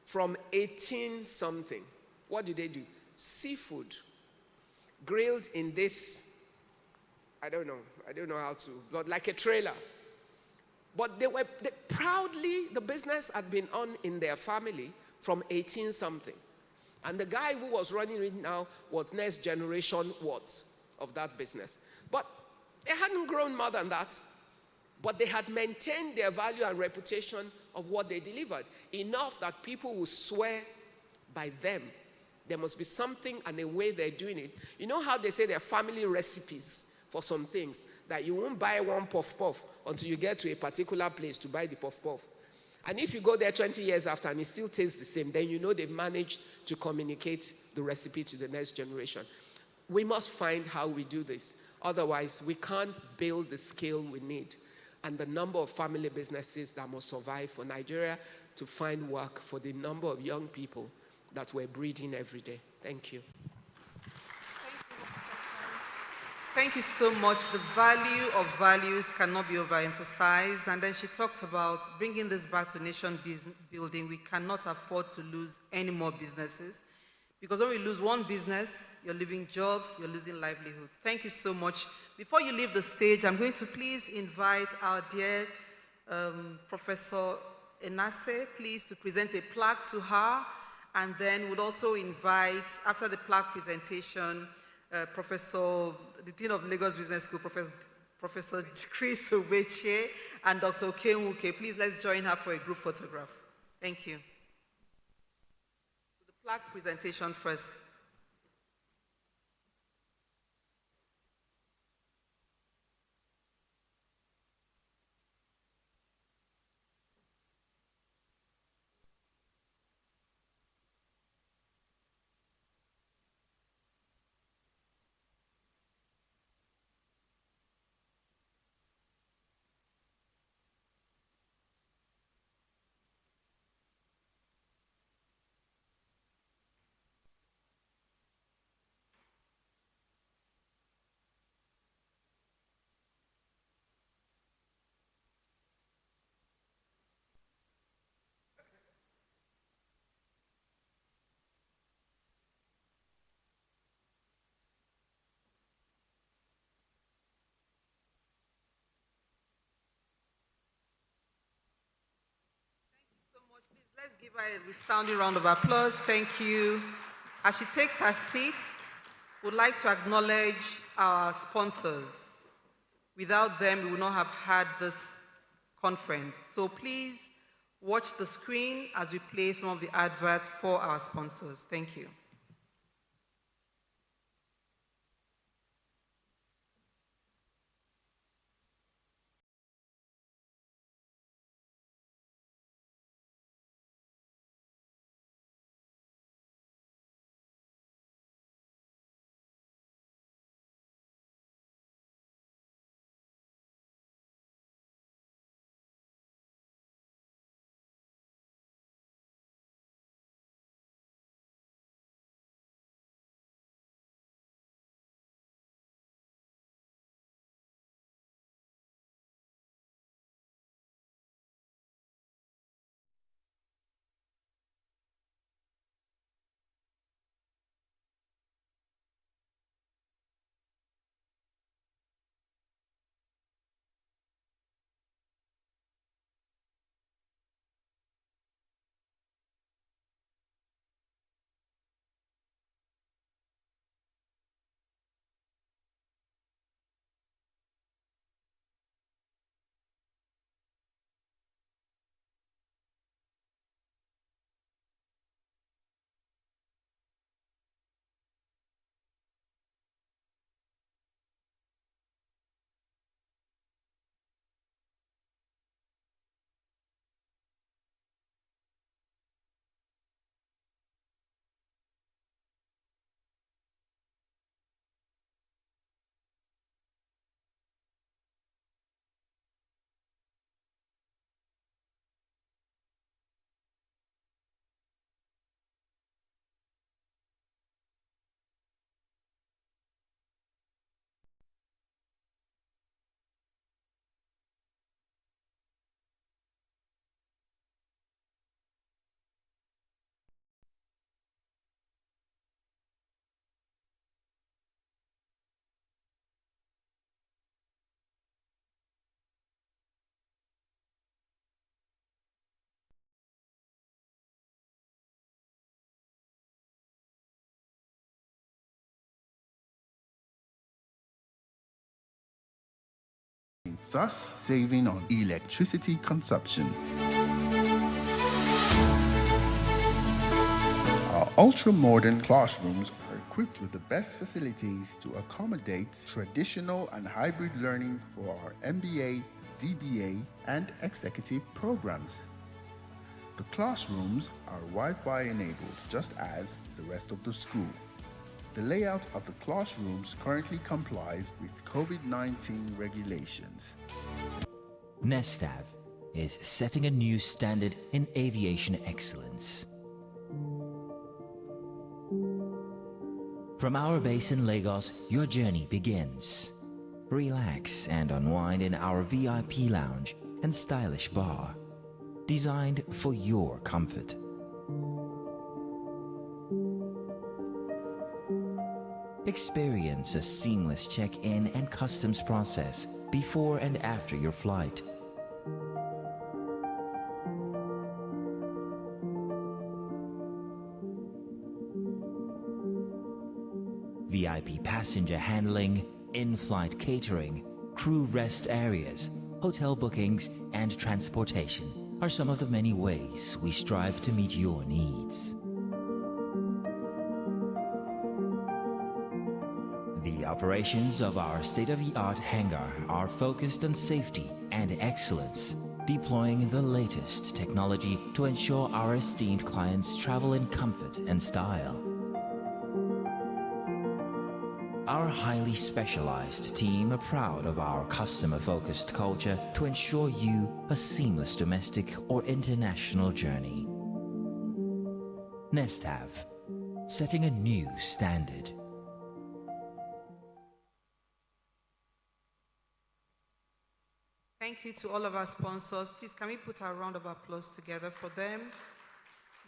from 18-something. What do they do? Seafood, grilled in this, I don't know how to, but like a trailer. But they proudly, the business had been on in their family from 18-something. And the guy who was running it now was next generation of that business. But they hadn't grown more than that. But they had maintained their value and reputation of what they delivered, enough that people will swear by them. There must be something and a way they're doing it. You know how they say there are family recipes for some things, that you won't buy one puff-puff until you get to a particular place to buy the puff-puff. And if you go there 20 years after and it still tastes the same, then you know they've managed to communicate the recipe to the next generation. We must find how we do this. Otherwise, we can't build the scale we need and the number of family businesses that must survive for Nigeria to find work for the number of young people that we're breeding every day. Thank you. Thank you so much. The value of values cannot be overemphasized. And then she talked about bringing this back to nation building. We cannot afford to lose any more businesses, because when we lose one business, you're losing jobs, you're losing livelihoods. Thank you so much. Before you leave the stage, I'm going to please invite our dear Professor Enase, please, to present a plaque to her. And then we'll also invite, after the plaque presentation, the Dean of Lagos Business School, Professor Chris Obeche, and Dr. Okenwuke. Please, let's join her for a group photograph. Thank you. So the plaque presentation first. Let's give her a resounding round of applause. Thank you. As she takes her seat, we'd like to acknowledge our sponsors. Without them, we would not have had this conference. So please watch the screen as we play some of the adverts for our sponsors. Thank you. thus saving on electricity consumption. Our ultra-modern classrooms are equipped with the best facilities to accommodate traditional and hybrid learning for our MBA, DBA, and executive programs. The classrooms are Wi-Fi enabled, just as the rest of the school. The layout of the classrooms currently complies with COVID-19 regulations. Nestav is setting a new standard in aviation excellence. From our base in Lagos, your journey begins. Relax and unwind in our VIP lounge and stylish bar, designed for your comfort. Experience a seamless check-in and customs process before and after your flight. VIP passenger handling, in-flight catering, crew rest areas, hotel bookings, and transportation are some of the many ways we strive to meet your needs. The operations of our state-of-the-art hangar are focused on safety and excellence, deploying the latest technology to ensure our esteemed clients travel in comfort and style. Our highly specialized team are proud of our customer-focused culture to ensure you a seamless domestic or international journey. Nestav, setting a new standard. Thank you to all of our sponsors. Please, can we put a round of applause together for them?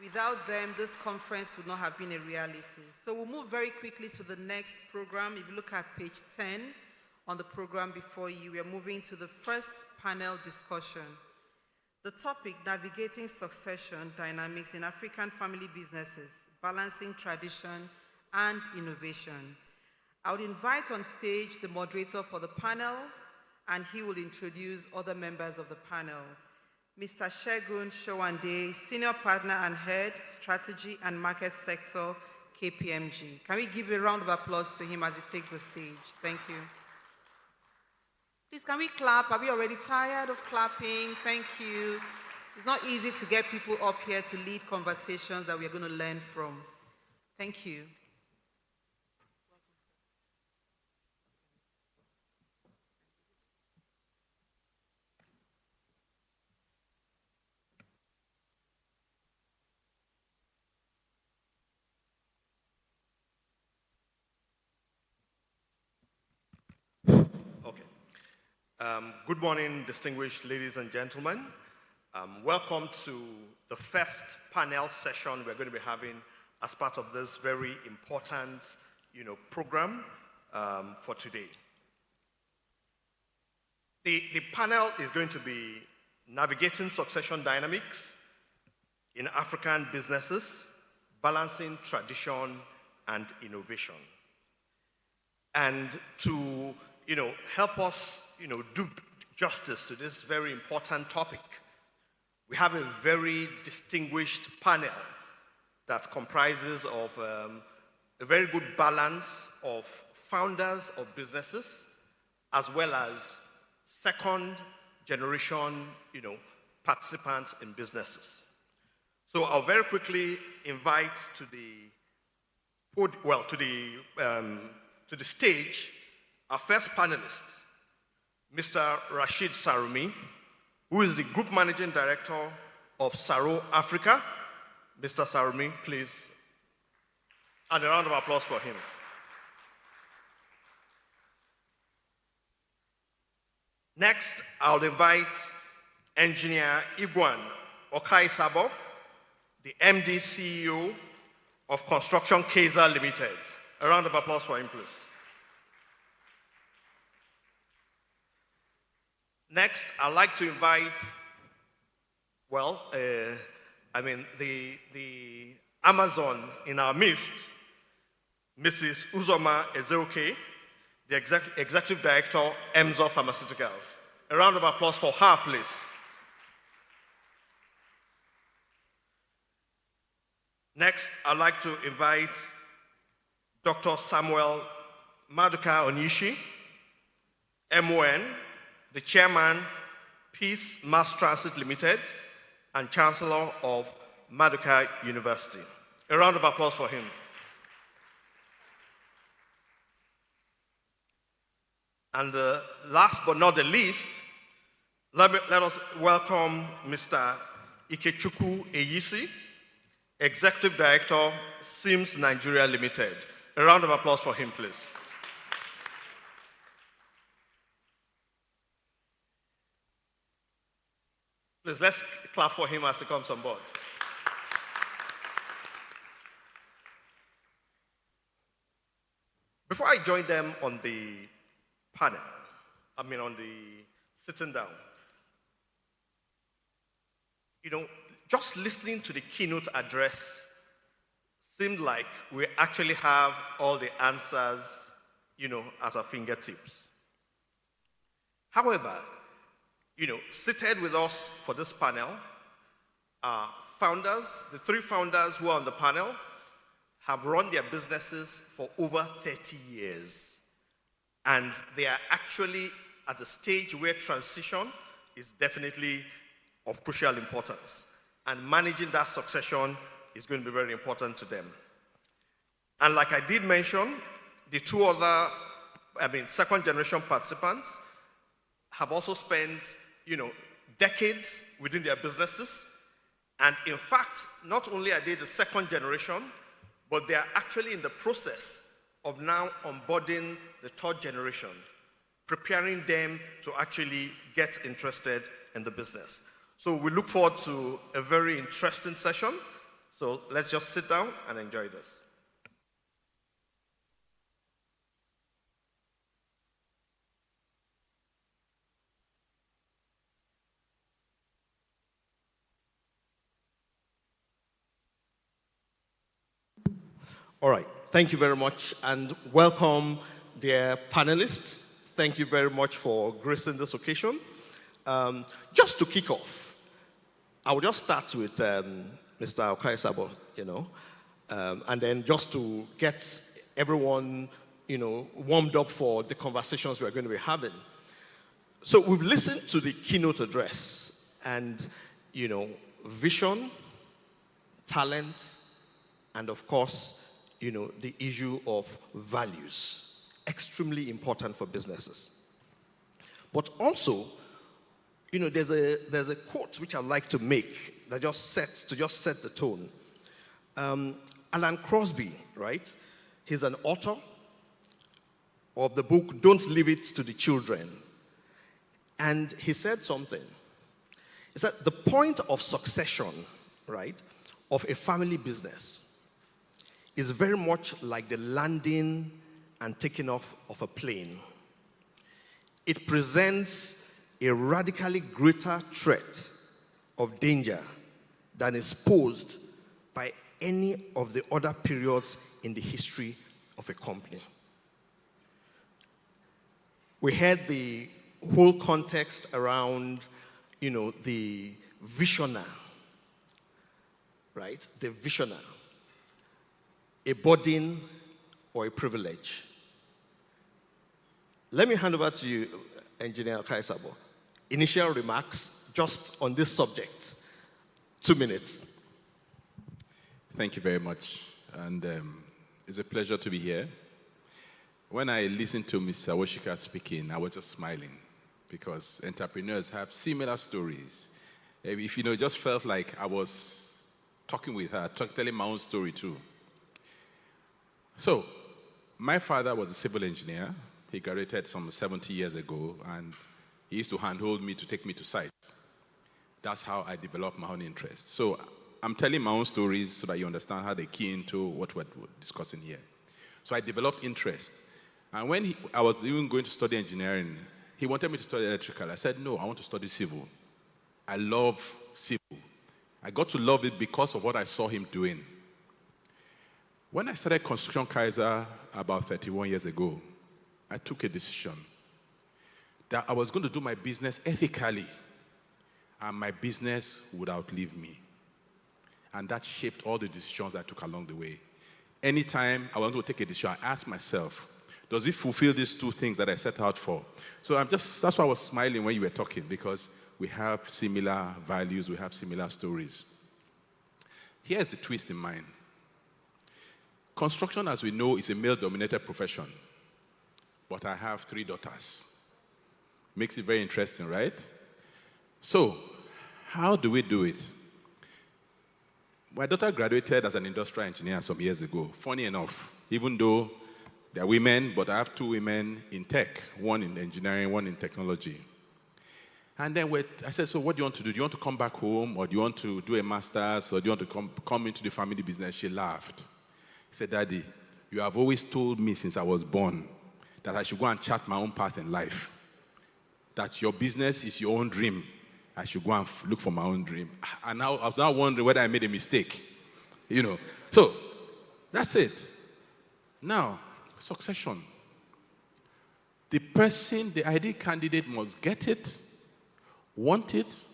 Without them, this conference would not have been a reality. So we'll move very quickly to the next program. If you look at page 10 on the program before you, we are moving to the first panel discussion. The topic, Navigating Succession Dynamics in African Family Businesses, Balancing Tradition and Innovation. I would invite on stage the moderator for the panel, and he will introduce other members of the panel. Mr. Shegun Showande, Senior Partner and Head, Strategy and Market Sector, KPMG. Can we give a round of applause to him as he takes the stage? Thank you. Please, can we clap? Are we already tired of clapping? Thank you. It's not easy to get people up here to lead conversations that we're going to learn from. Thank you. Good morning, distinguished ladies and gentlemen. Welcome to the first panel session we're going to be having as part of this very important, program for today. The panel is going to be Navigating Succession Dynamics in African Businesses, Balancing Tradition and Innovation. And to help us, do justice to this very important topic, we have a very distinguished panel that comprises of a very good balance of founders of businesses, as well as second generation, participants in businesses. So I'll very quickly invite to the stage our first panelist, Mr. Rashid Sarumi, who is the Group Managing Director of Saro Africa. Mr. Sarumi, please. And a round of applause for him. Next, I'll invite Engineer Igwan Okai-Sabo, the MD CEO of Construction Kaiser Limited. A round of applause for him, please. Next, I'd like to invite, the Amazon in our midst, Mrs. Uzoma Ezeoke, the Executive Director, Emzo Pharmaceuticals. A round of applause for her, please. Next, I'd like to invite Dr. Samuel Maduka Onishi, MON, the Chairman, Peace Mass Transit Limited, and Chancellor of Maduka University. A round of applause for him. And last but not the least, let us welcome Mr. Ikechukwu Eyisi, Executive Director, Sims Nigeria Limited. A round of applause for him, please. Please, let's clap for him as he comes on board. Before I join them on the panel, on the sitting down, just listening to the keynote address seemed like we actually have all the answers, at our fingertips. However, seated with us for this panel are founders. The three founders who are on the panel have run their businesses for over 30 years. And they are actually at the stage where transition is definitely of crucial importance. And managing that succession is going to be very important to them. And like I did mention, the two other, second generation participants have also spent, decades within their businesses. And in fact, not only are they the second generation, but they are actually in the process of now onboarding the third generation, preparing them to actually get interested in the business. So we look forward to a very interesting session. So let's just sit down and enjoy this. All right, thank you very much, and welcome, dear panelists. Thank you very much for gracing this occasion. Just to kick off, I will just start with Mr. Okaisabo, and then just to get everyone, warmed up for the conversations we're going to be having. So we've listened to the keynote address, and, vision, talent, and of course, the issue of values, extremely important for businesses. But also, there's a quote which I'd like to make that just set the tone. Alan Crosby, right? He's an author of the book Don't Leave It to the Children. And he said something. He said the point of succession, right, of a family business is very much like the landing and taking off of a plane. It presents a radically greater threat of danger than is posed by any of the other periods in the history of a company. We had the whole context around, the visioner, right? The visioner. A burden or a privilege. Let me hand over to you, Engineer Okaisabo. Initial remarks just on this subject. 2 minutes. Thank you very much. And it's a pleasure to be here. When I listened to Ms. Awoshika speaking, I was just smiling because entrepreneurs have similar stories. If it just felt like I was talking with her, telling my own story too. So, my father was a civil engineer. He graduated some 70 years ago, and he used to handhold me to take me to sites. That's how I developed my own interest. So, I'm telling my own stories so that you understand how they key into what we're discussing here. So, I developed interest. And when I was even going to study engineering, he wanted me to study electrical. I said, no, I want to study civil. I love civil. I got to love it because of what I saw him doing. When I started Construction Kaiser about 31 years ago, I took a decision that I was going to do my business ethically, and my business would outlive me. And that shaped all the decisions I took along the way. Anytime I wanted to take a decision, I asked myself, does it fulfill these two things that I set out for? So that's why I was smiling when you were talking, because we have similar values, we have similar stories. Here's the twist in mind. Construction, as we know, is a male-dominated profession. But I have 3 daughters. Makes it very interesting, right? So, how do we do it? My daughter graduated as an industrial engineer some years ago. Funny enough, even though they're women, but I have two women in tech, one in engineering, one in technology. And then I said, so what do you want to do? Do you want to come back home, or do you want to do a master's, or do you want to come into the family business? She laughed. She said, Daddy, you have always told me since I was born that I should go and chart my own path in life. That your business is your own dream. I should go and look for my own dream. And now I was now wondering whether I made a mistake. So that's it. Now, succession. The ideal candidate must get it, want it,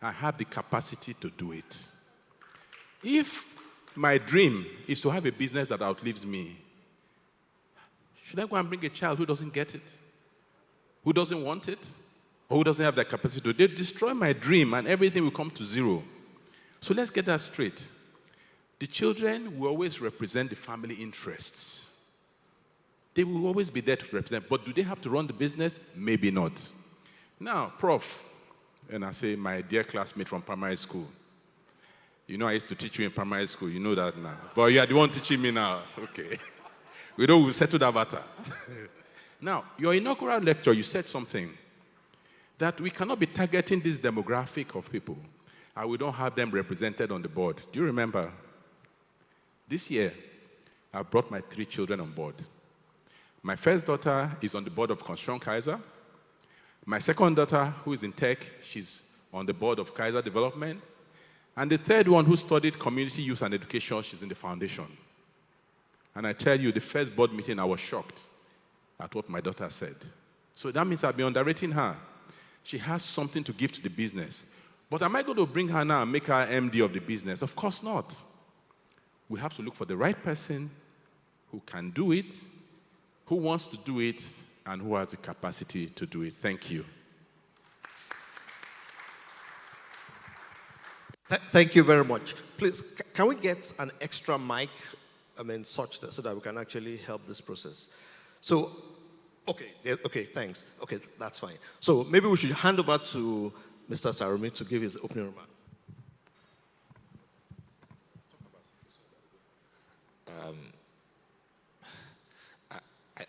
and have the capacity to do it. If my dream is to have a business that outlives me, should I go and bring a child who doesn't get it? Who doesn't want it? Or who doesn't have the capacity to? They destroy my dream and everything will come to zero. So let's get that straight. The children will always represent the family interests. They will always be there to represent, but do they have to run the business? Maybe not. Now, Prof, and I say my dear classmate from primary school, I used to teach you in primary school, you know that now. But you are the one teaching me now. Okay. We'll settle that matter. Now, your inaugural lecture, you said something that we cannot be targeting this demographic of people and we don't have them represented on the board. Do you remember? This year, I brought my 3 children on board. My first daughter is on the board of Construction Kaiser. My second daughter, who is in tech, she's on the board of Kaiser Development. And the third one, who studied community use and education, she's in the foundation. And I tell you, the first board meeting, I was shocked at what my daughter said. So that means I've been underrating her. She has something to give to the business. But am I going to bring her now and make her MD of the business? Of course not. We have to look for the right person who can do it, who wants to do it, and who has the capacity to do it. Thank you. Thank you very much. Please, can we get an extra mic? Such that so that we can actually help this process. So, okay, thanks. Okay, that's fine. So maybe we should hand over to Mr. Sarumi to give his opening remarks.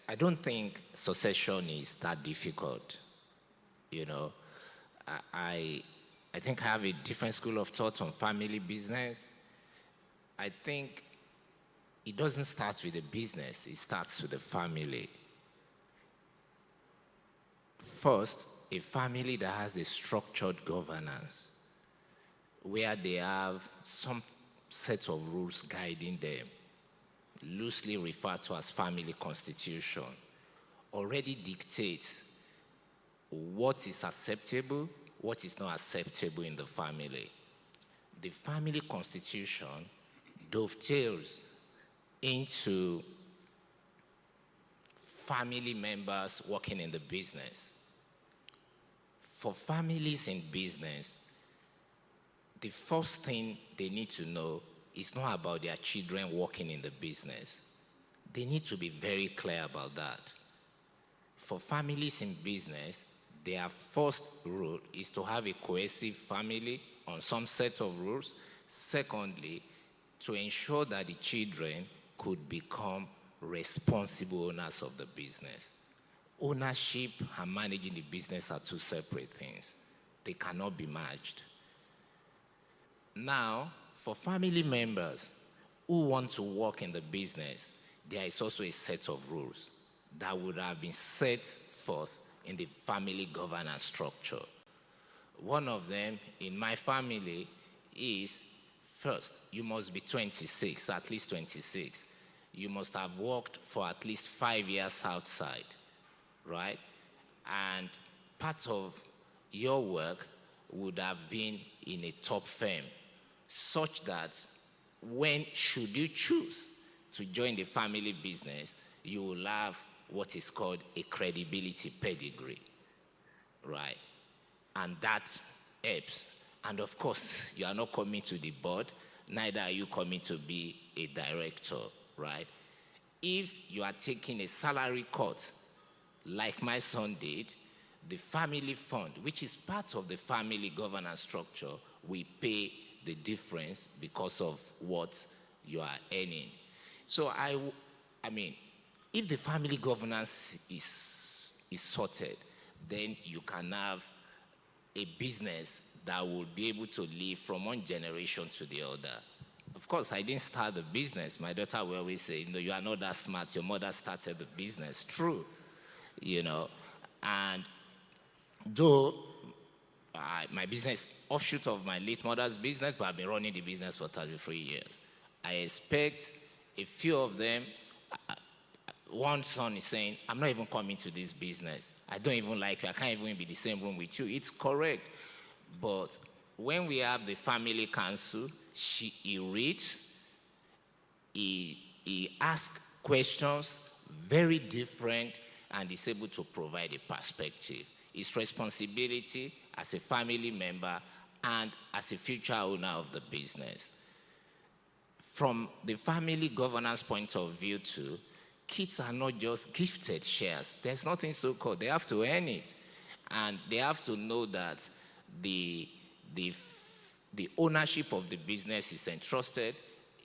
I don't think succession is that difficult. I think I have a different school of thought on family business. I think it doesn't start with the business, it starts with the family. First, a family that has a structured governance, where they have some set of rules guiding them, loosely referred to as family constitution, already dictates what is acceptable, what is not acceptable in the family. The family constitution dovetails into family members working in the business. For families in business, the first thing they need to know is not about their children working in the business. They need to be very clear about that. For families in business, their first rule is to have a cohesive family on some set of rules. Secondly, to ensure that the children could become responsible owners of the business. Ownership and managing the business are two separate things. They cannot be merged. Now, for family members who want to work in the business, there is also a set of rules that would have been set forth in the family governance structure. One of them in my family is, first, you must be 26, at least 26. You must have worked for at least 5 years outside, right? And part of your work would have been in a top firm, such that when should you choose to join the family business, you will have what is called a credibility pedigree, right? And that helps. And of course, you are not coming to the board, neither are you coming to be a director, right? If you are taking a salary cut, like my son did, the family fund, which is part of the family governance structure, will pay the difference because of what you are earning. So I mean, if the family governance is sorted, then you can have a business that will be able to live from one generation to the other. Of course, I didn't start the business. My daughter will always say, you know, you are not that smart. Your mother started the business. True, you know. And though my business, offshoot of my late mother's business, but I've been running the business for 33 years. I expect a few of them, one son is saying, I'm not even coming to this business. I don't even like you. I can't even be in the same room with you. It's correct. But when we have the family council, he reads, he asks questions, very different, and is able to provide a perspective. His responsibility as a family member and as a future owner of the business. From the family governance point of view too, kids are not just gifted shares. There's nothing so called. They have to earn it. And they have to know that the ownership of the business is entrusted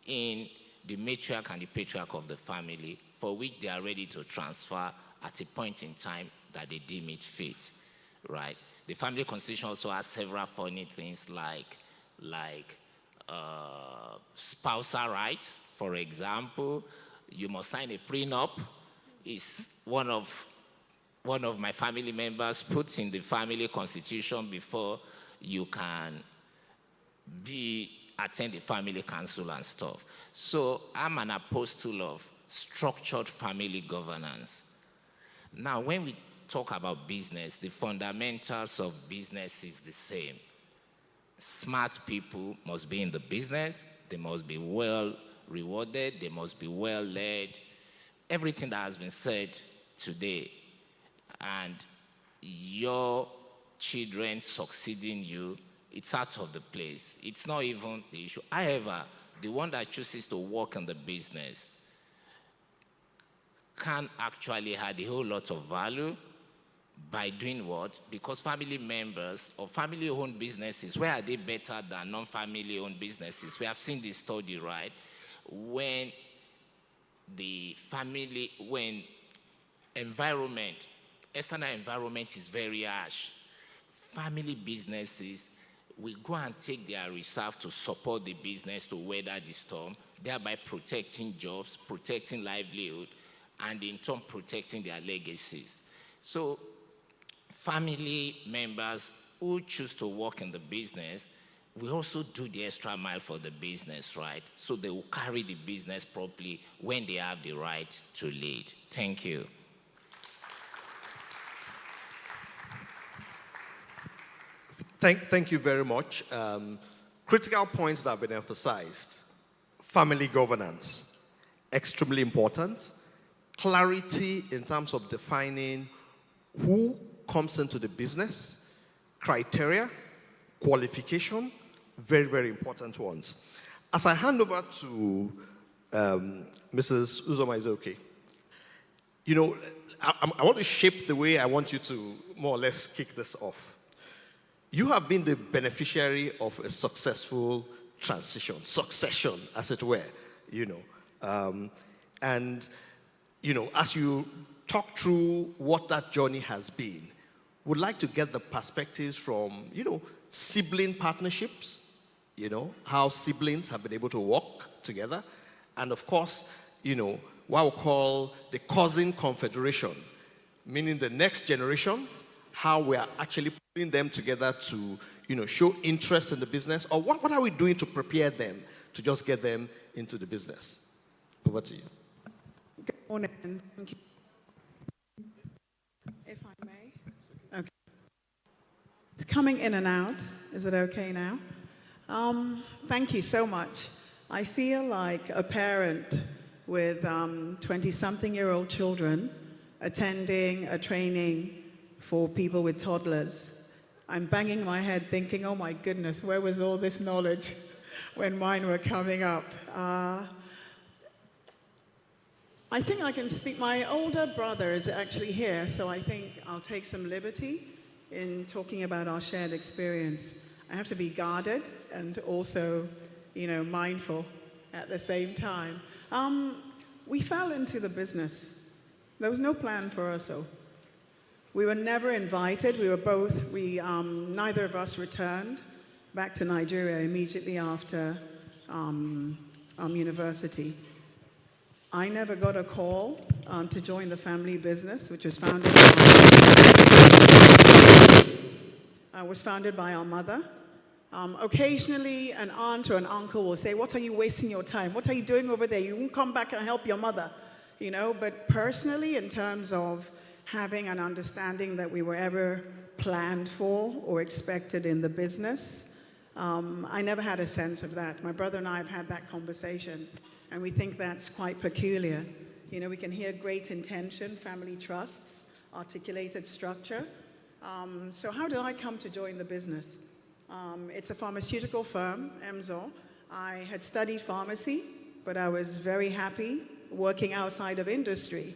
in the matriarch and the patriarch of the family, for which they are ready to transfer at a point in time that they deem it fit, right? The family constitution also has several funny things like spousal rights. For example, you must sign a prenup. Is one of my family members puts in the family constitution before you can attend the family council and stuff. So I'm an apostle of structured family governance. Now, when we talk about business, the fundamentals of business is the same. Smart people must be in the business. They must be well rewarded. They must be well led. Everything that has been said today, and your children succeeding you, it's out of the place. It's not even the issue. However, the one that chooses to work in the business can actually add a whole lot of value by doing what? Because family members or family-owned businesses, where are they better than non-family-owned businesses? We have seen this study, right? When external environment is very harsh, family businesses will go and take their reserve to support the business to weather the storm, thereby protecting jobs, protecting livelihood, and in turn protecting their legacies. So family members who choose to work in the business will also do the extra mile for the business, right? So they will carry the business properly when they have the right to lead. Thank you. Thank you very much. Critical points that have been emphasized. Family governance, extremely important. Clarity in terms of defining who comes into the business, criteria, qualification, very, very important ones. As I hand over to Mrs. Uzoma, is it okay? You know, I want to shape the way I want you to more or less kick this off. You have been the beneficiary of a successful succession, as it were, you know. And, you know, as you talk through what that journey has been, would like to get the perspectives from, you know, sibling partnerships, you know, how siblings have been able to work together. And of course, you know, what we call the cousin confederation, meaning the next generation, how we are actually putting them together to, you know, show interest in the business, or what are we doing to prepare them to just get them into the business? Over to you. Good morning. Thank you. If I may. Okay. It's coming in and out. Is it okay now? Thank you so much. I feel like a parent with 20-something-year-old children attending a training for people with toddlers. I'm banging my head thinking, oh my goodness, where was all this knowledge when mine were coming up? I think I can speak. My older brother is actually here, so I think I'll take some liberty in talking about our shared experience. I have to be guarded and also, mindful at the same time. We fell into the business. There was no plan for us, so. We were never invited. Neither of us returned back to Nigeria immediately after university. I never got a call to join the family business, which was founded by our mother. Occasionally, an aunt or an uncle will say, "What are you wasting your time? What are you doing over there? You won't come back and help your mother." But personally, in terms of having an understanding that we were ever planned for or expected in the business, I never had a sense of that. My brother and I have had that conversation, and we think that's quite peculiar. We can hear great intention, family trusts, articulated structure. So how did I come to join the business? It's a pharmaceutical firm, EMZO. I had studied pharmacy, but I was very happy working outside of industry.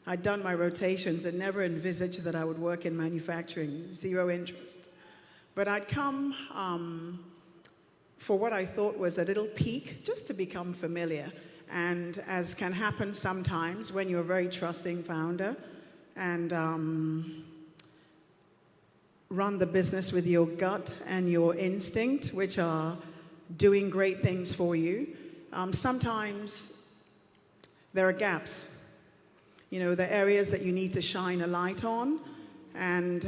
I'd done my rotations and never envisaged that I would work in manufacturing, zero interest. But I'd come for what I thought was a little peak, just to become familiar. And as can happen sometimes when you're a very trusting founder and run the business with your gut and your instinct, which are doing great things for you, sometimes there are gaps. The areas that you need to shine a light on. And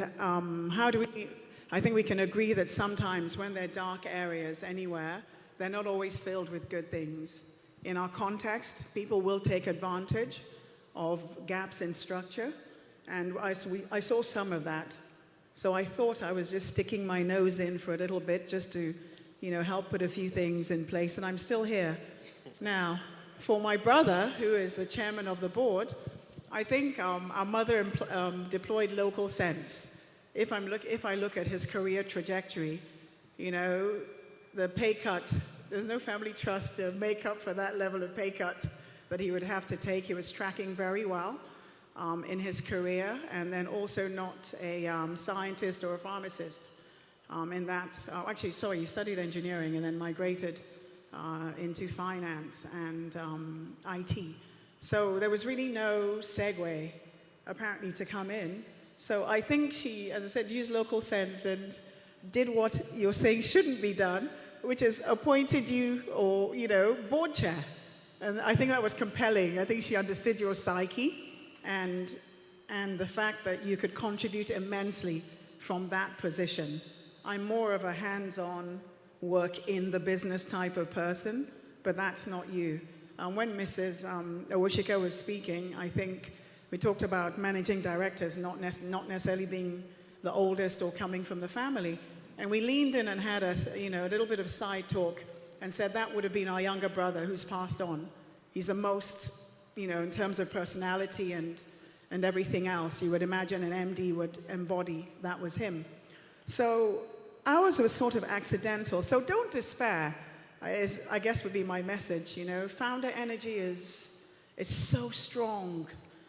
I think we can agree that sometimes when there are dark areas anywhere, they're not always filled with good things. In our context, people will take advantage of gaps in structure, and I saw some of that. So I thought I was just sticking my nose in for a little bit just to, help put a few things in place, and I'm still here. Now, for my brother, who is the chairman of the board, I think our mother deployed local sense. If I look at his career trajectory, the pay cut, there's no family trust to make up for that level of pay cut that he would have to take. He was tracking very well in his career, and then also not a scientist or a pharmacist you studied engineering and then migrated into finance and IT. So there was really no segue, apparently, to come in. So I think she, as I said, used local sense and did what you're saying shouldn't be done, which is appointed you or, board chair. And I think that was compelling. I think she understood your psyche and the fact that you could contribute immensely from that position. I'm more of a hands-on work in the business type of person, but that's not you. When Mrs. Owoshika was speaking, I think we talked about managing directors not necessarily being the oldest or coming from the family. And we leaned in and had a little bit of side talk and said that would have been our younger brother who's passed on. He's the most, in terms of personality and everything else, you would imagine an MD would embody. That was him. So ours was sort of accidental. So don't despair, I guess would be my message. Founder energy is so strong.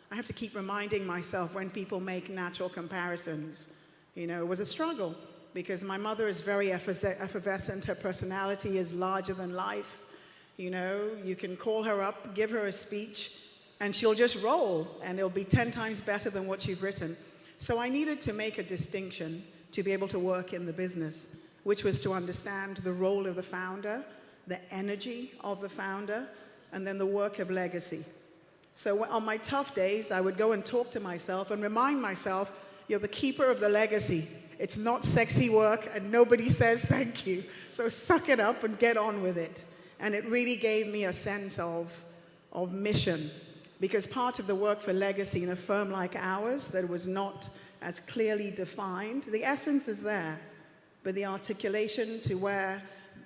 I have to keep reminding myself when people make natural comparisons. It was a struggle because my mother is very effervescent. Her personality is larger than life. You can call her up, give her a speech, and she'll just roll, and it'll be 10 times better than what you've written. So I needed to make a distinction to be able to work in the business, which was to understand the role of the founder, the energy of the founder, and then the work of legacy. So on my tough days, I would go and talk to myself and remind myself, you're the keeper of the legacy. It's not sexy work, and nobody says thank you. So suck it up and get on with it. And it really gave me a sense of mission, because part of the work for legacy in a firm like ours that was not as clearly defined, the essence is there, but the articulation to where,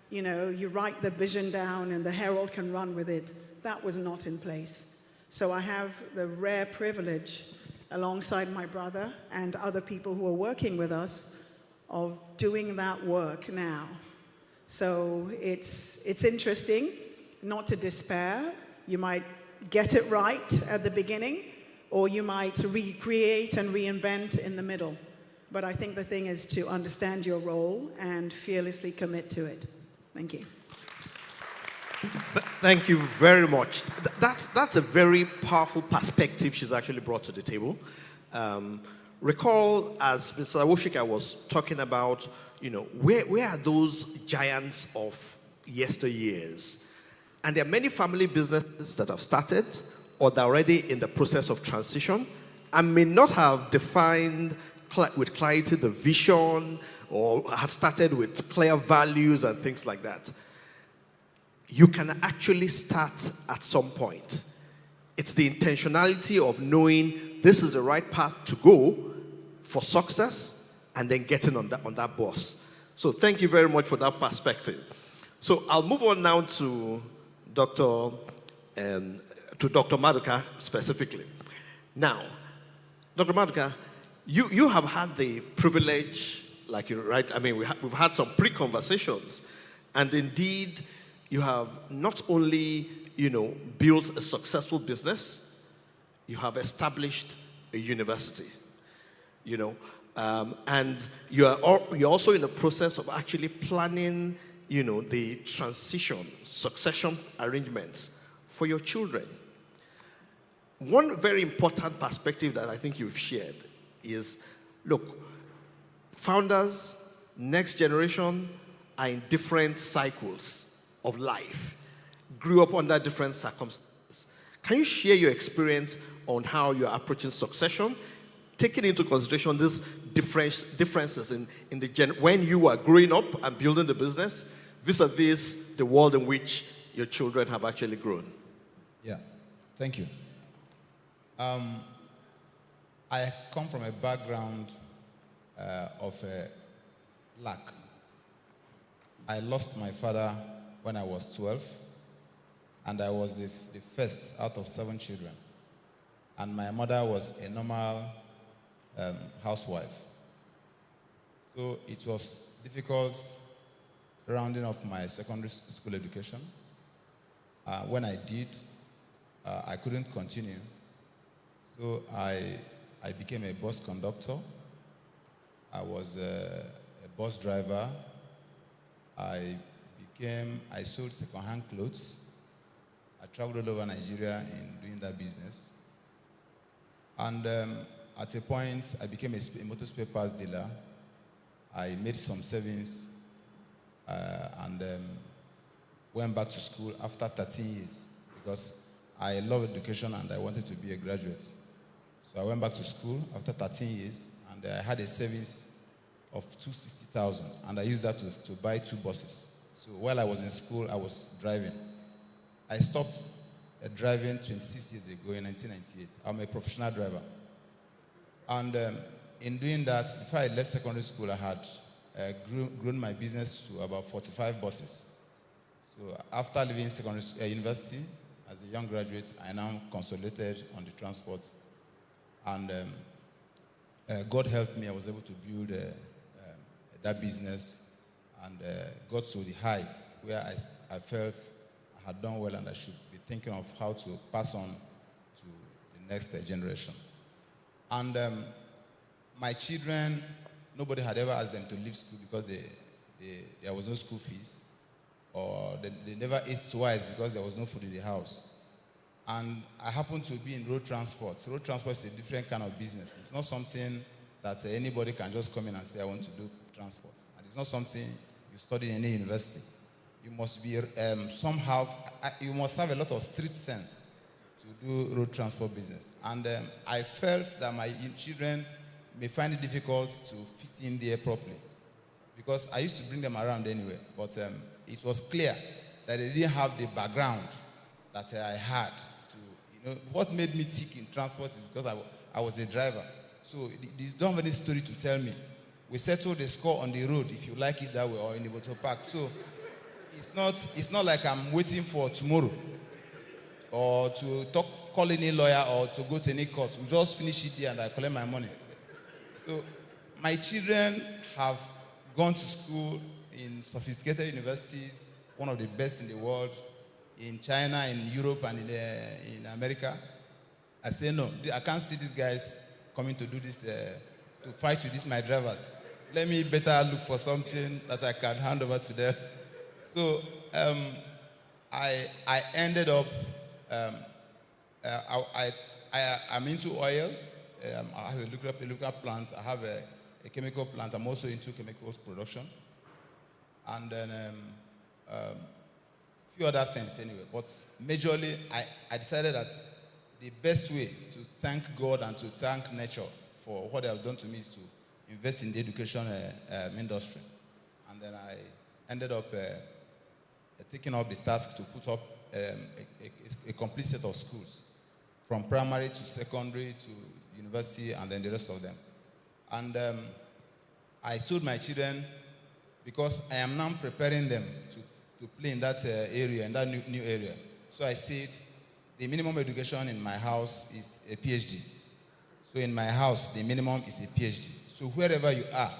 you write the vision down and the herald can run with it, that was not in place. So I have the rare privilege, alongside my brother and other people who are working with us, of doing that work now. So it's interesting, not to despair. You might get it right at the beginning, or you might recreate and reinvent in the middle. But I think the thing is to understand your role and fearlessly commit to it. Thank you. Thank you very much. That's a very powerful perspective she's actually brought to the table. Recall, as Mr. Awoshika was talking about, where are those giants of yesteryears? And there are many family businesses that have started or they're already in the process of transition and may not have defined with clarity the vision or have started with clear values and things like that. You can actually start at some point. It's the intentionality of knowing this is the right path to go for success and then getting on that bus. So thank you very much for that perspective. So I'll move on now to Dr. Maduka specifically. Now, Dr. Maduka, you have had the privilege, like you're right, I mean, we've had some pre-conversations, and indeed, you have not only, built a successful business, you have established a university, and you're also in the process of actually planning, the succession arrangements for your children. One very important perspective that I think you've shared is, look, founders, next generation are in different cycles of life, grew up under different circumstances. Can you share your experience on how you're approaching succession, taking into consideration these differences in when you were growing up and building the business vis-a-vis the world in which your children have actually grown? Yeah, thank you. I come from a background of lack. I lost my father when I was 12, and I was the first out of 7 children. And my mother was a normal housewife. So it was difficult rounding off my secondary school education. When I did, I couldn't continue. So I became a bus conductor. I was a bus driver. I sold second-hand clothes. I traveled all over Nigeria in doing that business. And at a point, I became a motor spare parts dealer. I made some savings and went back to school after 13 years because I love education and I wanted to be a graduate. So I went back to school after 13 years and I had a savings of 260,000 and I used that to buy 2 buses. So while I was in school, I was driving. I stopped driving 26 years ago in 1998. I'm a professional driver. And in doing that, before I left secondary school, I had grown my business to about 45 buses. So after leaving university, as a young graduate, I now consolidated on the transport. And God helped me. I was able to build that business and got to the heights where I felt I had done well and I should be thinking of how to pass on to the next generation. And my children, nobody had ever asked them to leave school because there was no school fees, or they never ate twice because there was no food in the house. And I happened to be in road transport. Road transport is a different kind of business. It's not something that anybody can just come in and say, I want to do transport. And it's not something you study in any university. You must be you must have a lot of street sense to do road transport business. And I felt that my children may find it difficult to fit in there properly because I used to bring them around anyway. But it was clear that they didn't have the background that I had. What made me tick in transport is because I was a driver. So they don't have any story to tell me. We settle the score on the road if you like it that way or in the motor park. So it's not like I'm waiting for tomorrow or to call any lawyer or to go to any court. We just finish it there and I collect my money. So my children have gone to school in sophisticated universities, one of the best in the world, in China, in Europe, and in America. I say, no, I can't see these guys coming to do this to fight with these my drivers. Let me better look for something that I can hand over to them. So I ended up, I'm into oil. I have a lubricant plant. I have a chemical plant. I'm also into chemicals production. And then a few other things anyway. But majorly, I decided that the best way to thank God and to thank nature for what they have done to me is to invest in the education industry. And then I ended up taking up the task to put up a complete set of schools, from primary to secondary to university and then the rest of them. And I told my children, because I am now preparing them to play in that area, in that new area. So I said, the minimum education in my house is a PhD. So in my house, the minimum is a PhD. So wherever you are,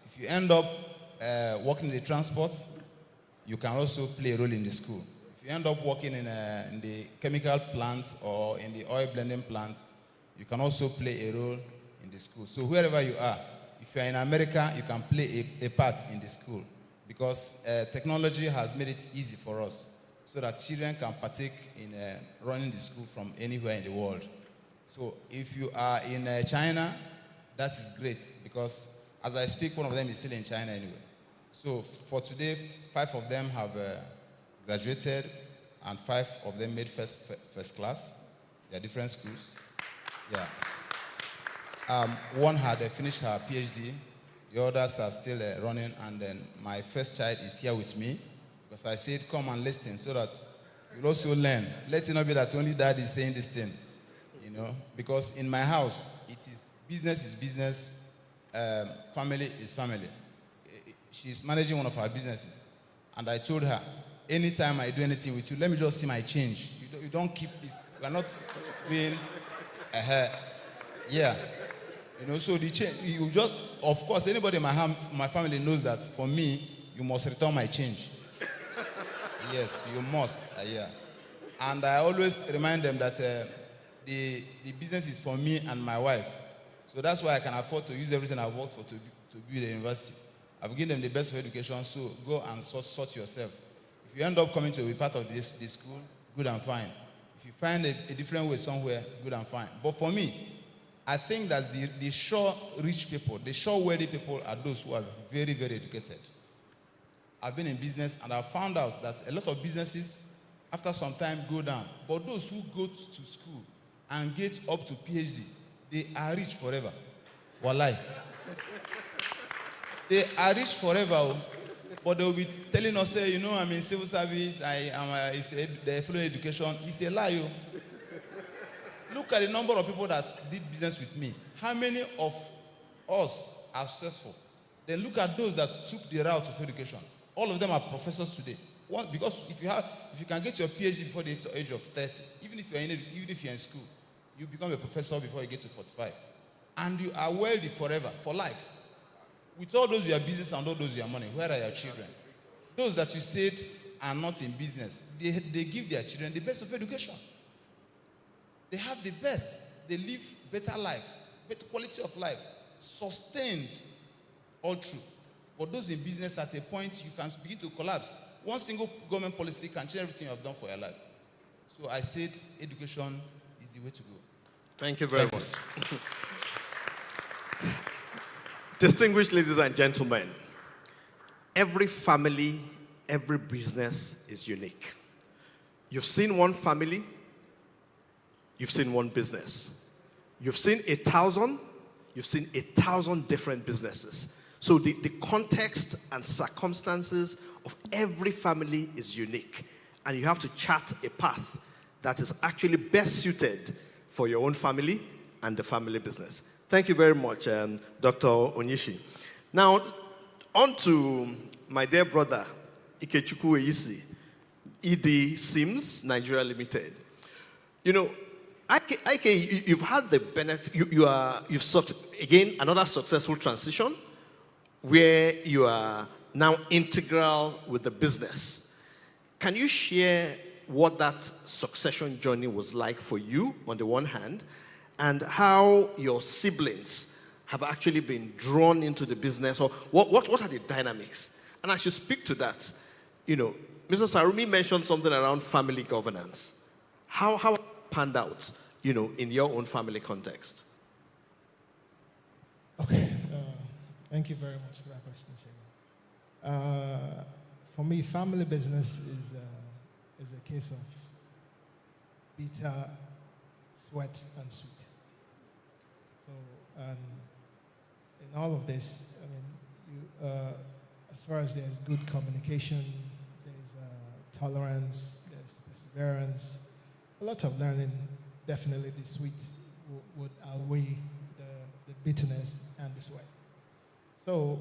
if you end up working in the transport, you can also play a role in the school. If you end up working in the chemical plant or in the oil blending plant, you can also play a role in the school. So wherever you are, if you're in America, you can play a part in the school, because technology has made it easy for us so that children can partake in running the school from anywhere in the world. So if you are in China, that is great, because as I speak, one of them is still in China anyway. So for today, 5 of them have graduated, and 5 of them made first class. They are different schools. Yeah. One had finished her PhD. The others are still running, and then my first child is here with me, because I said, come and listen so that you'll also learn. Let it not be that only dad is saying this thing, you know, because in my house, business is business, family is family. She's managing one of our businesses, and I told her, anytime I do anything with you, let me just see my change. You don't keep this. We're not being, yeah. You know, so the change, you just, of course, anybody in my family knows that for me, you must return my change. Yes, you must, yeah. And I always remind them that the business is for me and my wife. So that's why I can afford to use everything I've worked for to build a university. I've given them the best of education, so go and sort yourself. If you end up coming to be part of this school, good and fine. If you find a different way somewhere, good and fine. But for me, I think that the sure rich people, the sure wealthy people are those who are very, very educated. I've been in business, and I've found out that a lot of businesses, after some time, go down. But those who go to school and get up to PhD, they are rich forever. Wallahi. They are rich forever, but they will be telling us, you know, I'm in civil service, they're following education. It's a lie. Look at the number of people that did business with me. How many of us are successful? Then look at those that took the route of education. All of them are professors today. Because if you can get your PhD before the age of 30, even if you're in school, you become a professor before you get to 45. And you are wealthy forever, for life. With all those your business and all those your money, where are your children? Those that you said are not in business, they give their children the best of education. They have the best. They live better life, better quality of life, sustained all through. But those in business, at a point, you can begin to collapse. One single government policy can change everything you have done for your life. So I said education is the way to go. Thank you very much. Distinguished ladies and gentlemen, every family, every business is unique. You've seen one family, you've seen one business. You've seen 1,000, you've seen 1,000 different businesses. So the context and circumstances of every family is unique. And you have to chart a path that is actually best suited for your own family and the family business. Thank you very much, Dr. Onyishi. Now, on to my dear brother, Ikechukwu Eyisi, ED Sims, Nigeria Limited. You know, IK, you've had the benefit, you've again, another successful transition where you are now integral with the business. Can you share what that succession journey was like for you on the one hand, and how your siblings have actually been drawn into the business, or what are the dynamics? And I should speak to that. Mr. Sarumi mentioned something around family governance. How panned out, in your own family context? Okay, thank you very much for that question, Shego. For me, family business is a case of bitter, sweat, and sweet. So, in all of this, as far as there's good communication, there's tolerance, there's perseverance, a lot of learning. Definitely the sweet would outweigh the bitterness and the sweat. So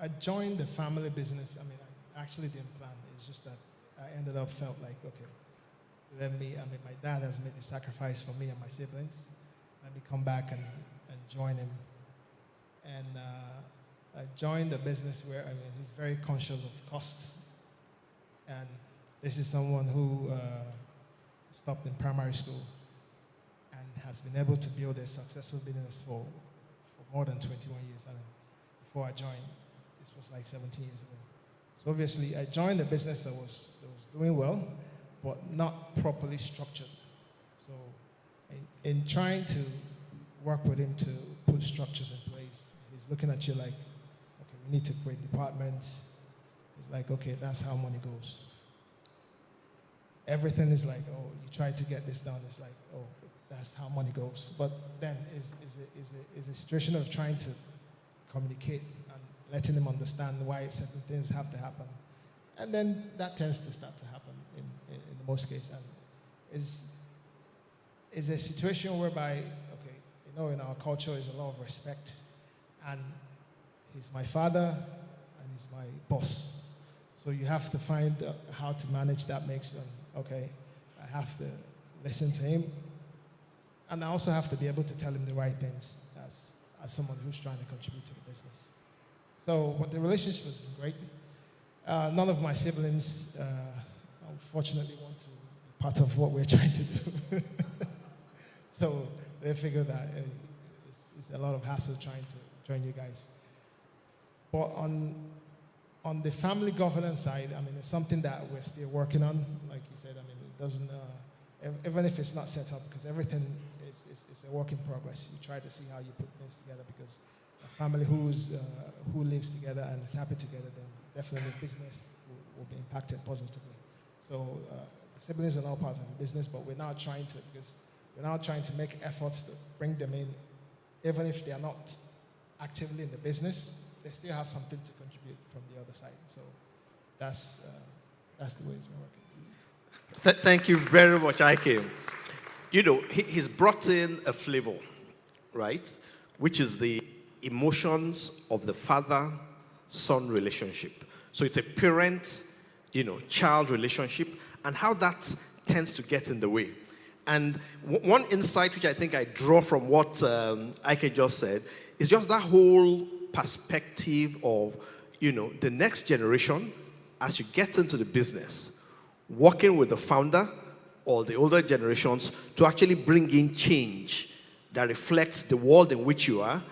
I joined the family business. I actually didn't plan. It's just that I ended up felt like, okay, my dad has made the sacrifice for me and my siblings. Let me come back and join him. And I joined a business where, he's very conscious of cost. And this is someone who stopped in primary school and has been able to build a successful business for more than 21 years. Before I joined, this was like 17 years ago. So obviously, I joined a business that was doing well, but not properly structured. So in trying to work with him to put structures in place, he's looking at you like, okay, we need to create departments. It's like, okay, that's how money goes. Everything is like, oh, you try to get this done. It's like, oh, that's how money goes. But then is a situation of trying to communicate and letting them understand why certain things have to happen. And then that tends to start to happen in most cases. And is a situation whereby, okay, in our culture is a lot of respect. And he's my father and he's my boss. So you have to find how to manage that mix. And okay, I have to listen to him. And I also have to be able to tell him the right things as someone who's trying to contribute to the business. So, but the relationship has been great. None of my siblings, unfortunately, want to be part of what we're trying to do. So they figure that it's a lot of hassle trying to join you guys. But on the family governance side, it's something that we're still working on. Like you said, it doesn't, even if it's not set up, because everything is a work in progress. You try to see how you put things together, because a family who lives together and is happy together, then definitely business will be impacted positively. So siblings are now part of the business, but we're now trying to make efforts to bring them in, even if they are not actively in the business. They still have something to contribute from the other side. So that's the way it's been working. Thank you very much, Ike. He's brought in a flavor, right? Which is the emotions of the father-son relationship. So it's a parent, child relationship, and how that tends to get in the way. And one insight which I think I draw from what Ike just said is just that whole perspective of, the next generation, as you get into the business, working with the founder or the older generations to actually bring in change that reflects the world in which you are,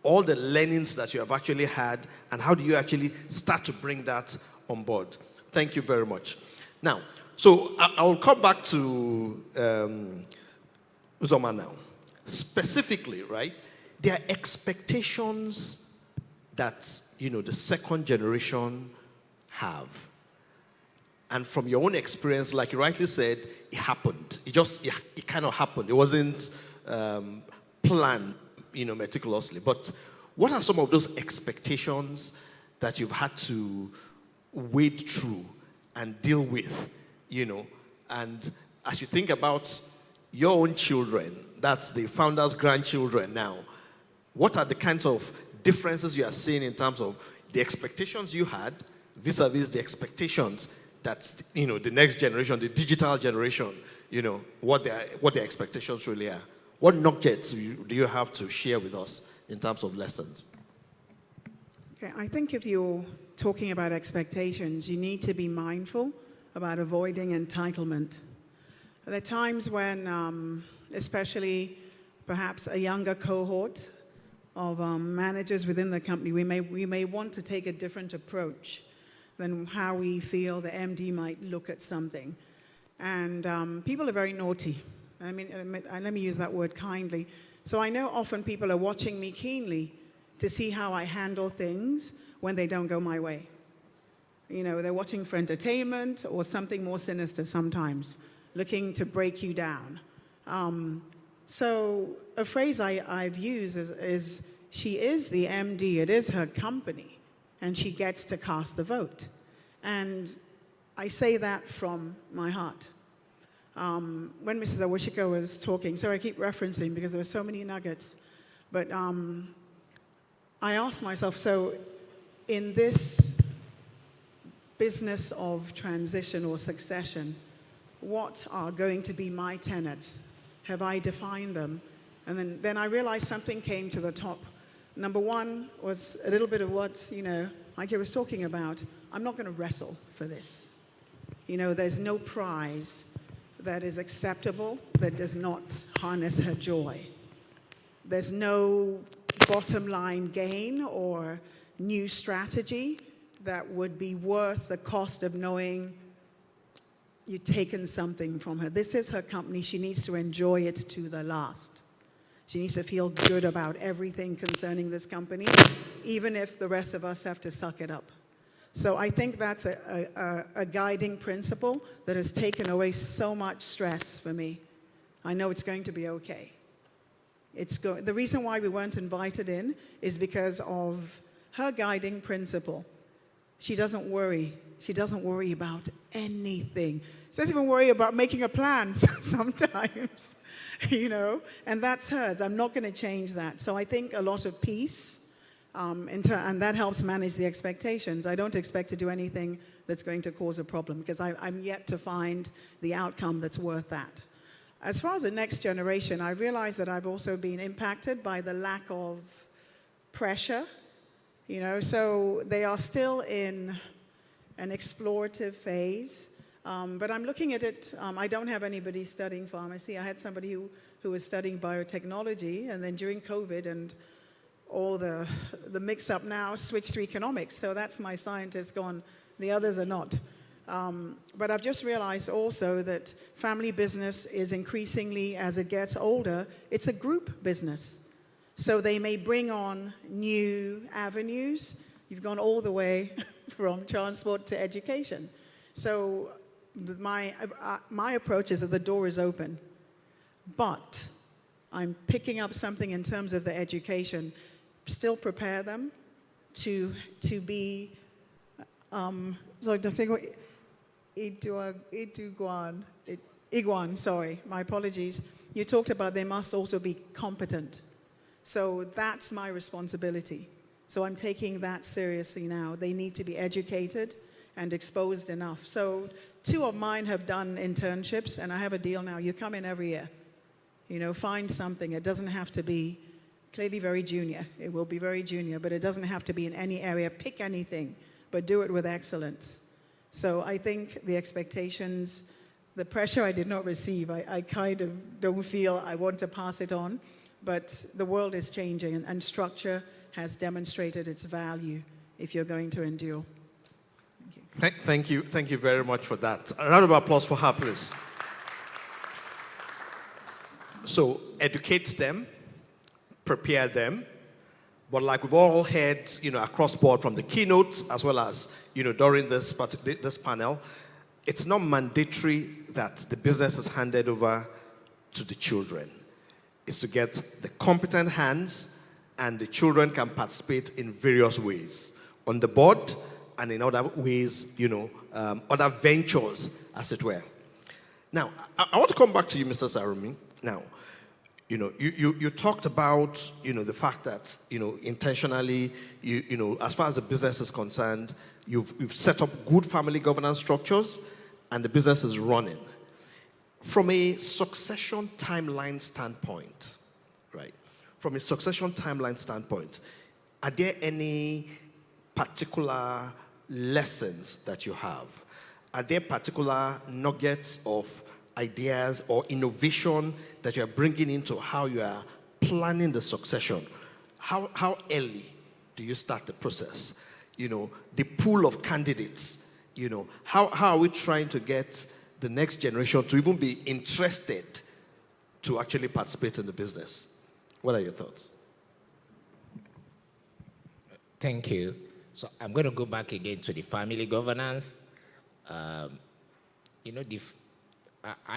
all the learnings that you have actually had, and how do you actually start to bring that on board. Thank you very much. Now, so I will come back to Uzoma now. Specifically, right, there are expectations that, the second generation have. And from your own experience, like you rightly said, it happened. It kind of happened. It wasn't planned, meticulously. But what are some of those expectations that you've had to wade through and deal with, And as you think about your own children, that's the founder's grandchildren now, what are the kinds of differences you are seeing in terms of the expectations you had vis-a-vis the expectations that, the next generation, the digital generation, what their expectations really are? What nuggets do you have to share with us in terms of lessons? Okay, I think if you're talking about expectations, you need to be mindful about avoiding entitlement. There are times when, especially perhaps a younger cohort of managers within the company, we may want to take a different approach than how we feel the MD might look at something. And people are very naughty. I mean, let me use that word kindly. So I know often people are watching me keenly to see how I handle things when they don't go my way. You know, they're watching for entertainment or something more sinister sometimes, looking to break you down. So a phrase I've used is, she is the MD, it is her company, and she gets to cast the vote. And I say that from my heart. When Mrs. Awashika was talking, so I keep referencing because there were so many nuggets, but I asked myself, so in this business of transition or succession, what are going to be my tenets? Have I defined them? And then I realized something came to the top. Number one was a little bit of what, Mike was talking about. I'm not going to wrestle for this. There's no prize that is acceptable that does not harness her joy. There's no bottom line gain or new strategy that would be worth the cost of knowing you've taken something from her. This is her company. She needs to enjoy it to the last. She needs to feel good about everything concerning this company, even if the rest of us have to suck it up. So I think that's a guiding principle that has taken away so much stress for me. I know it's going to be okay. The reason why we weren't invited in is because of her guiding principle. She doesn't worry. She doesn't worry about anything. She doesn't even worry about making a plan sometimes, and that's hers. I'm not going to change that. So I think a lot of peace, and that helps manage the expectations. I don't expect to do anything that's going to cause a problem because I'm yet to find the outcome that's worth that. As far as the next generation, I realize that I've also been impacted by the lack of pressure, so they are still in an explorative phase. But I'm looking at it, I don't have anybody studying pharmacy. I had somebody who was studying biotechnology, and then during COVID and all the mix-up now switched to economics. So that's my scientist gone. The others are not. But I've just realized also that family business is increasingly, as it gets older, it's a group business. So they may bring on new avenues. You've gone all the way from transport to education. So my approach is that the door is open. But I'm picking up something in terms of the education. Still prepare them to be, Iguan, sorry, my apologies. You talked about they must also be competent. So that's my responsibility. So I'm taking that seriously now. They need to be educated and exposed enough. So 2 of mine have done internships, and I have a deal now. You come in every year. Find something. It doesn't have to be clearly very junior. It will be very junior, but it doesn't have to be in any area. Pick anything, but do it with excellence. So I think the expectations, the pressure I did not receive, I kind of don't feel I want to pass it on, but the world is changing, and structure has demonstrated its value if you're going to endure. Thank you very much for that. A round of applause for her, please. So educate them, prepare them, but like we've all heard, across board from the keynotes as well as, during this panel, it's not mandatory that the business is handed over to the children. It's to get the competent hands, and the children can participate in various ways on the board and in other ways, other ventures, as it were. Now, I want to come back to you, Mr. Sarumi. Now, you talked about, the fact that, intentionally, as far as the business is concerned, you've set up good family governance structures, and the business is running. From a succession timeline standpoint, right? From a succession timeline standpoint, are there any particular lessons that you have? Are there particular nuggets of ideas or innovation that you are bringing into how you are planning the succession, how early do you start the process? The pool of candidates, how are we trying to get the next generation to even be interested to actually participate in the business? What are your thoughts? Thank you. So I'm going to go back again to the family governance. I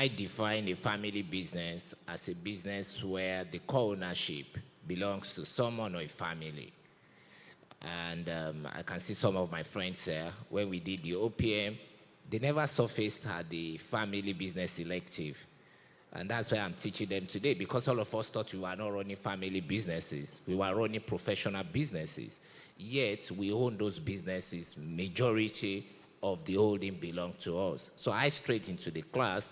define a family business as a business where the co-ownership belongs to someone or a family. And I can see some of my friends here, when we did the OPM, they never surfaced at the family business elective. And that's why I'm teaching them today, because all of us thought we were not running family businesses. We were running professional businesses. Yet, we own those businesses. Majority of the holding belong to us. So I straight into the class,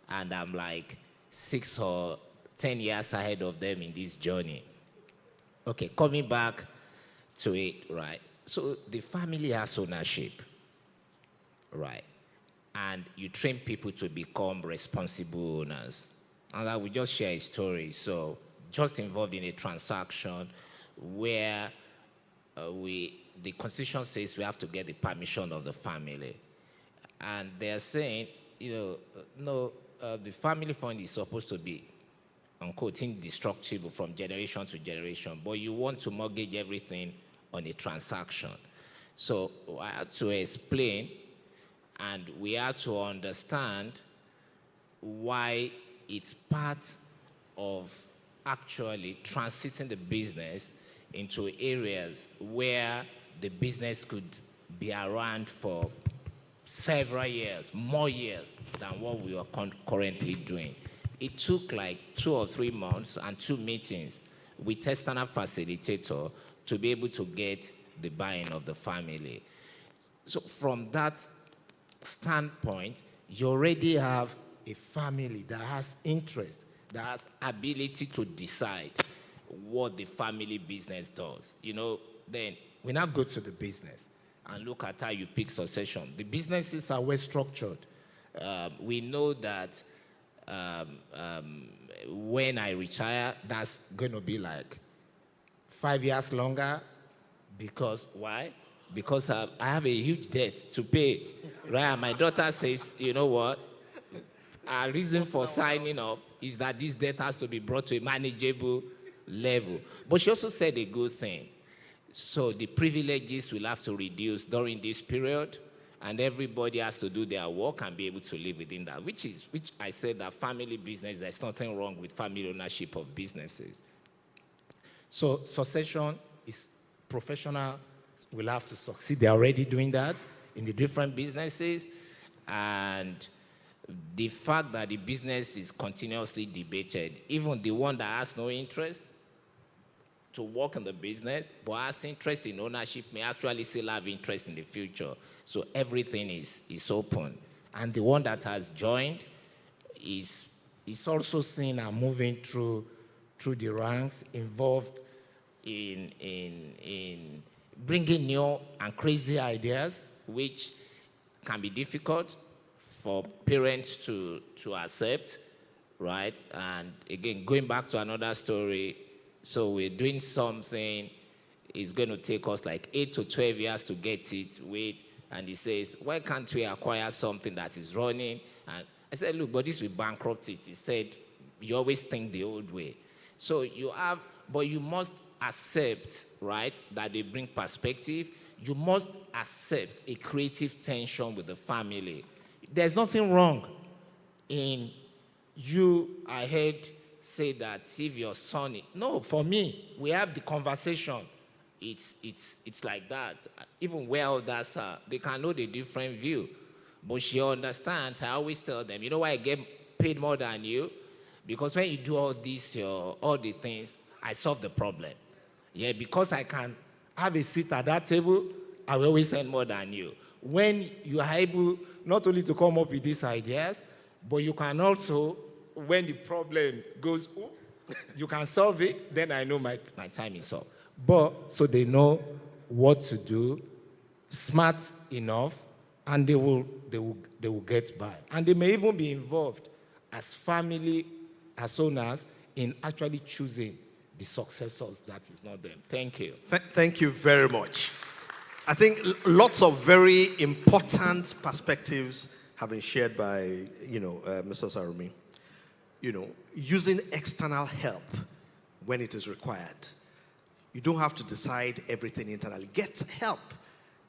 and I'm like 6 or 10 years ahead of them in this journey. Okay, coming back to it, right? So the family has ownership, right? And you train people to become responsible owners. And I will just share a story. So just involved in a transaction where the Constitution says we have to get the permission of the family. And they're saying, the family fund is supposed to be, unquote, indestructible from generation to generation, but you want to mortgage everything on a transaction. So I had to explain, and we had to understand why it's part of actually transiting the business into areas where the business could be around for several years, more years than what we are currently doing. It took like 2 or 3 months and 2 meetings with external facilitator to be able to get the buy-in of the family. So from that standpoint, you already have a family that has interest, that has ability to decide what the family business does. Then we now go to the business and look at how you pick succession. The businesses are well structured. We know that when I retire, that's going to be like 5 years longer. Because why? Because I have a huge debt to pay. Right? My daughter says, you know what? Our reason for signing up is that this debt has to be brought to a manageable level. But she also said a good thing. So the privileges will have to reduce during this period, and everybody has to do their work and be able to live within that, which I said that family business, there's nothing wrong with family ownership of businesses. So succession is professional, will have to succeed. They're already doing that in the different businesses, and the fact that the business is continuously debated, even the one that has no interest to work in the business, but has interest in ownership, may actually still have interest in the future. So everything is open. And the one that has joined is also seen and moving through the ranks, involved in bringing new and crazy ideas, which can be difficult for parents to accept, right? And again, going back to another story, so we're doing something, it's going to take us like 8 to 12 years to get it with, and he says, why can't we acquire something that is running? And I said, look, but this will bankrupt it. He said, you always think the old way. So but you must accept, right, that they bring perspective. You must accept a creative tension with the family. There's nothing wrong in you, I heard, say that if your son, no, for me, we have the conversation. It's like that. Even where others are, they can know the different view. But she understands. I always tell them, you know why I get paid more than you? Because when you do all the things, I solve the problem. Yeah, because I can have a seat at that table, I will always earn more than you. When you are able not only to come up with these ideas, but you can also, when the problem goes, you can solve it, then I know my time is up. But so they know what to do, smart enough, and they will get by. And they may even be involved as family, as owners, in actually choosing the successors that is not them. Thank you. Thank you very much. I think lots of very important perspectives have been shared by, Mr. Sarumi. Using external help when it is required. You don't have to decide everything internally. Get help.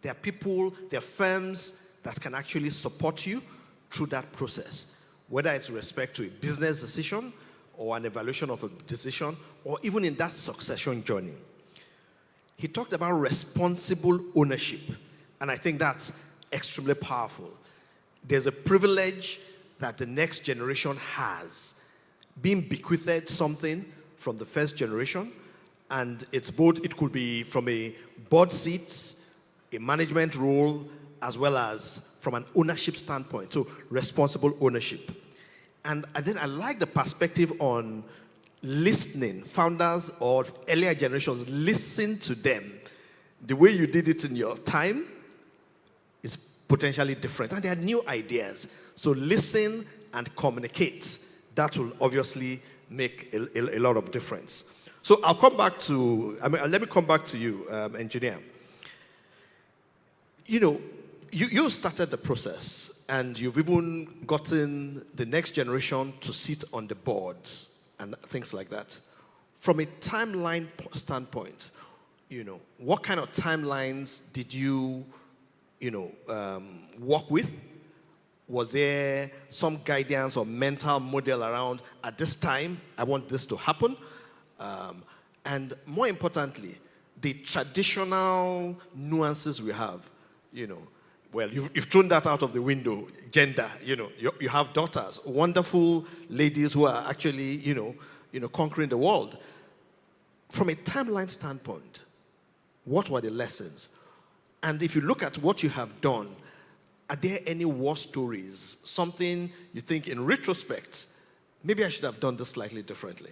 There are people, there are firms that can actually support you through that process, whether it's with respect to a business decision or an evaluation of a decision, or even in that succession journey. He talked about responsible ownership, and I think that's extremely powerful. There's a privilege that the next generation has, being bequeathed something from the first generation, and it's both, it could be from a board seat, a management role, as well as from an ownership standpoint, so responsible ownership. And then I like the perspective on listening, founders of earlier generations, listen to them. The way you did it in your time is potentially different, and there are new ideas. So listen and communicate. That will obviously make a lot of difference. So I'll come back to, let me come back to you, engineer. You started the process, and you've even gotten the next generation to sit on the boards and things like that. From a timeline standpoint, what kind of timelines did you, work with? Was there some guidance or mental model around, at this time, I want this to happen? And more importantly, the traditional nuances we have, well, you've thrown that out of the window, gender, you have daughters, wonderful ladies who are actually, conquering the world. From a timeline standpoint, what were the lessons? And if you look at what you have done, are there any war stories, something you think in retrospect, maybe I should have done this slightly differently?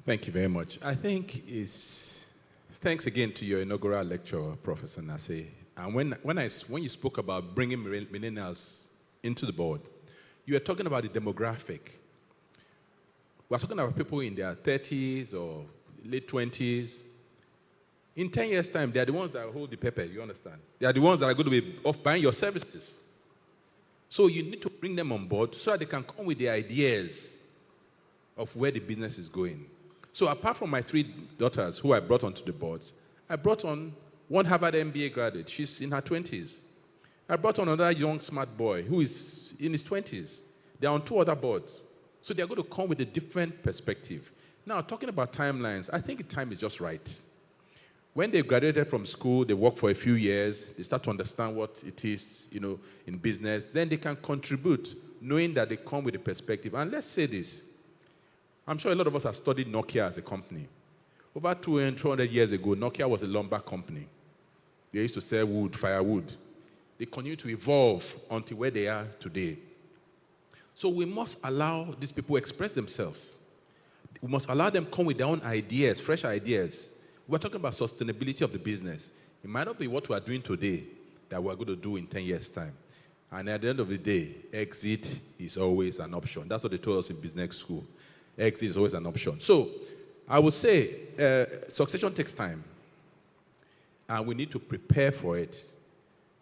Thank you very much. I think thanks again to your inaugural lecture, Professor Nase. And when you spoke about bringing millennials into the board, you were talking about the demographic. We're talking about people in their 30s or late 20s. In 10 years' time, they are the ones that hold the pepper, you understand? They are the ones that are going to be off buying your services. So you need to bring them on board so that they can come with the ideas of where the business is going. So apart from my 3 daughters who I brought onto the boards, I brought on one Harvard MBA graduate. She's in her 20s. I brought on another young smart boy who is in his 20s. They're on 2 other boards. So they're going to come with a different perspective. Now, talking about timelines, I think the time is just right. When they graduated from school, they work for a few years, they start to understand what it is, in business, then they can contribute, knowing that they come with a perspective. And let's say this, I'm sure a lot of us have studied Nokia as a company. Over 200 years ago, Nokia was a lumber company. They used to sell wood, firewood. They continue to evolve until where they are today. So we must allow these people express themselves. We must allow them come with their own ideas, fresh ideas. We're talking about sustainability of the business. It might not be what we are doing today that we're going to do in 10 years' time. And at the end of the day, exit is always an option. That's what they told us in business school. Exit is always an option. So I would say succession takes time. And we need to prepare for it.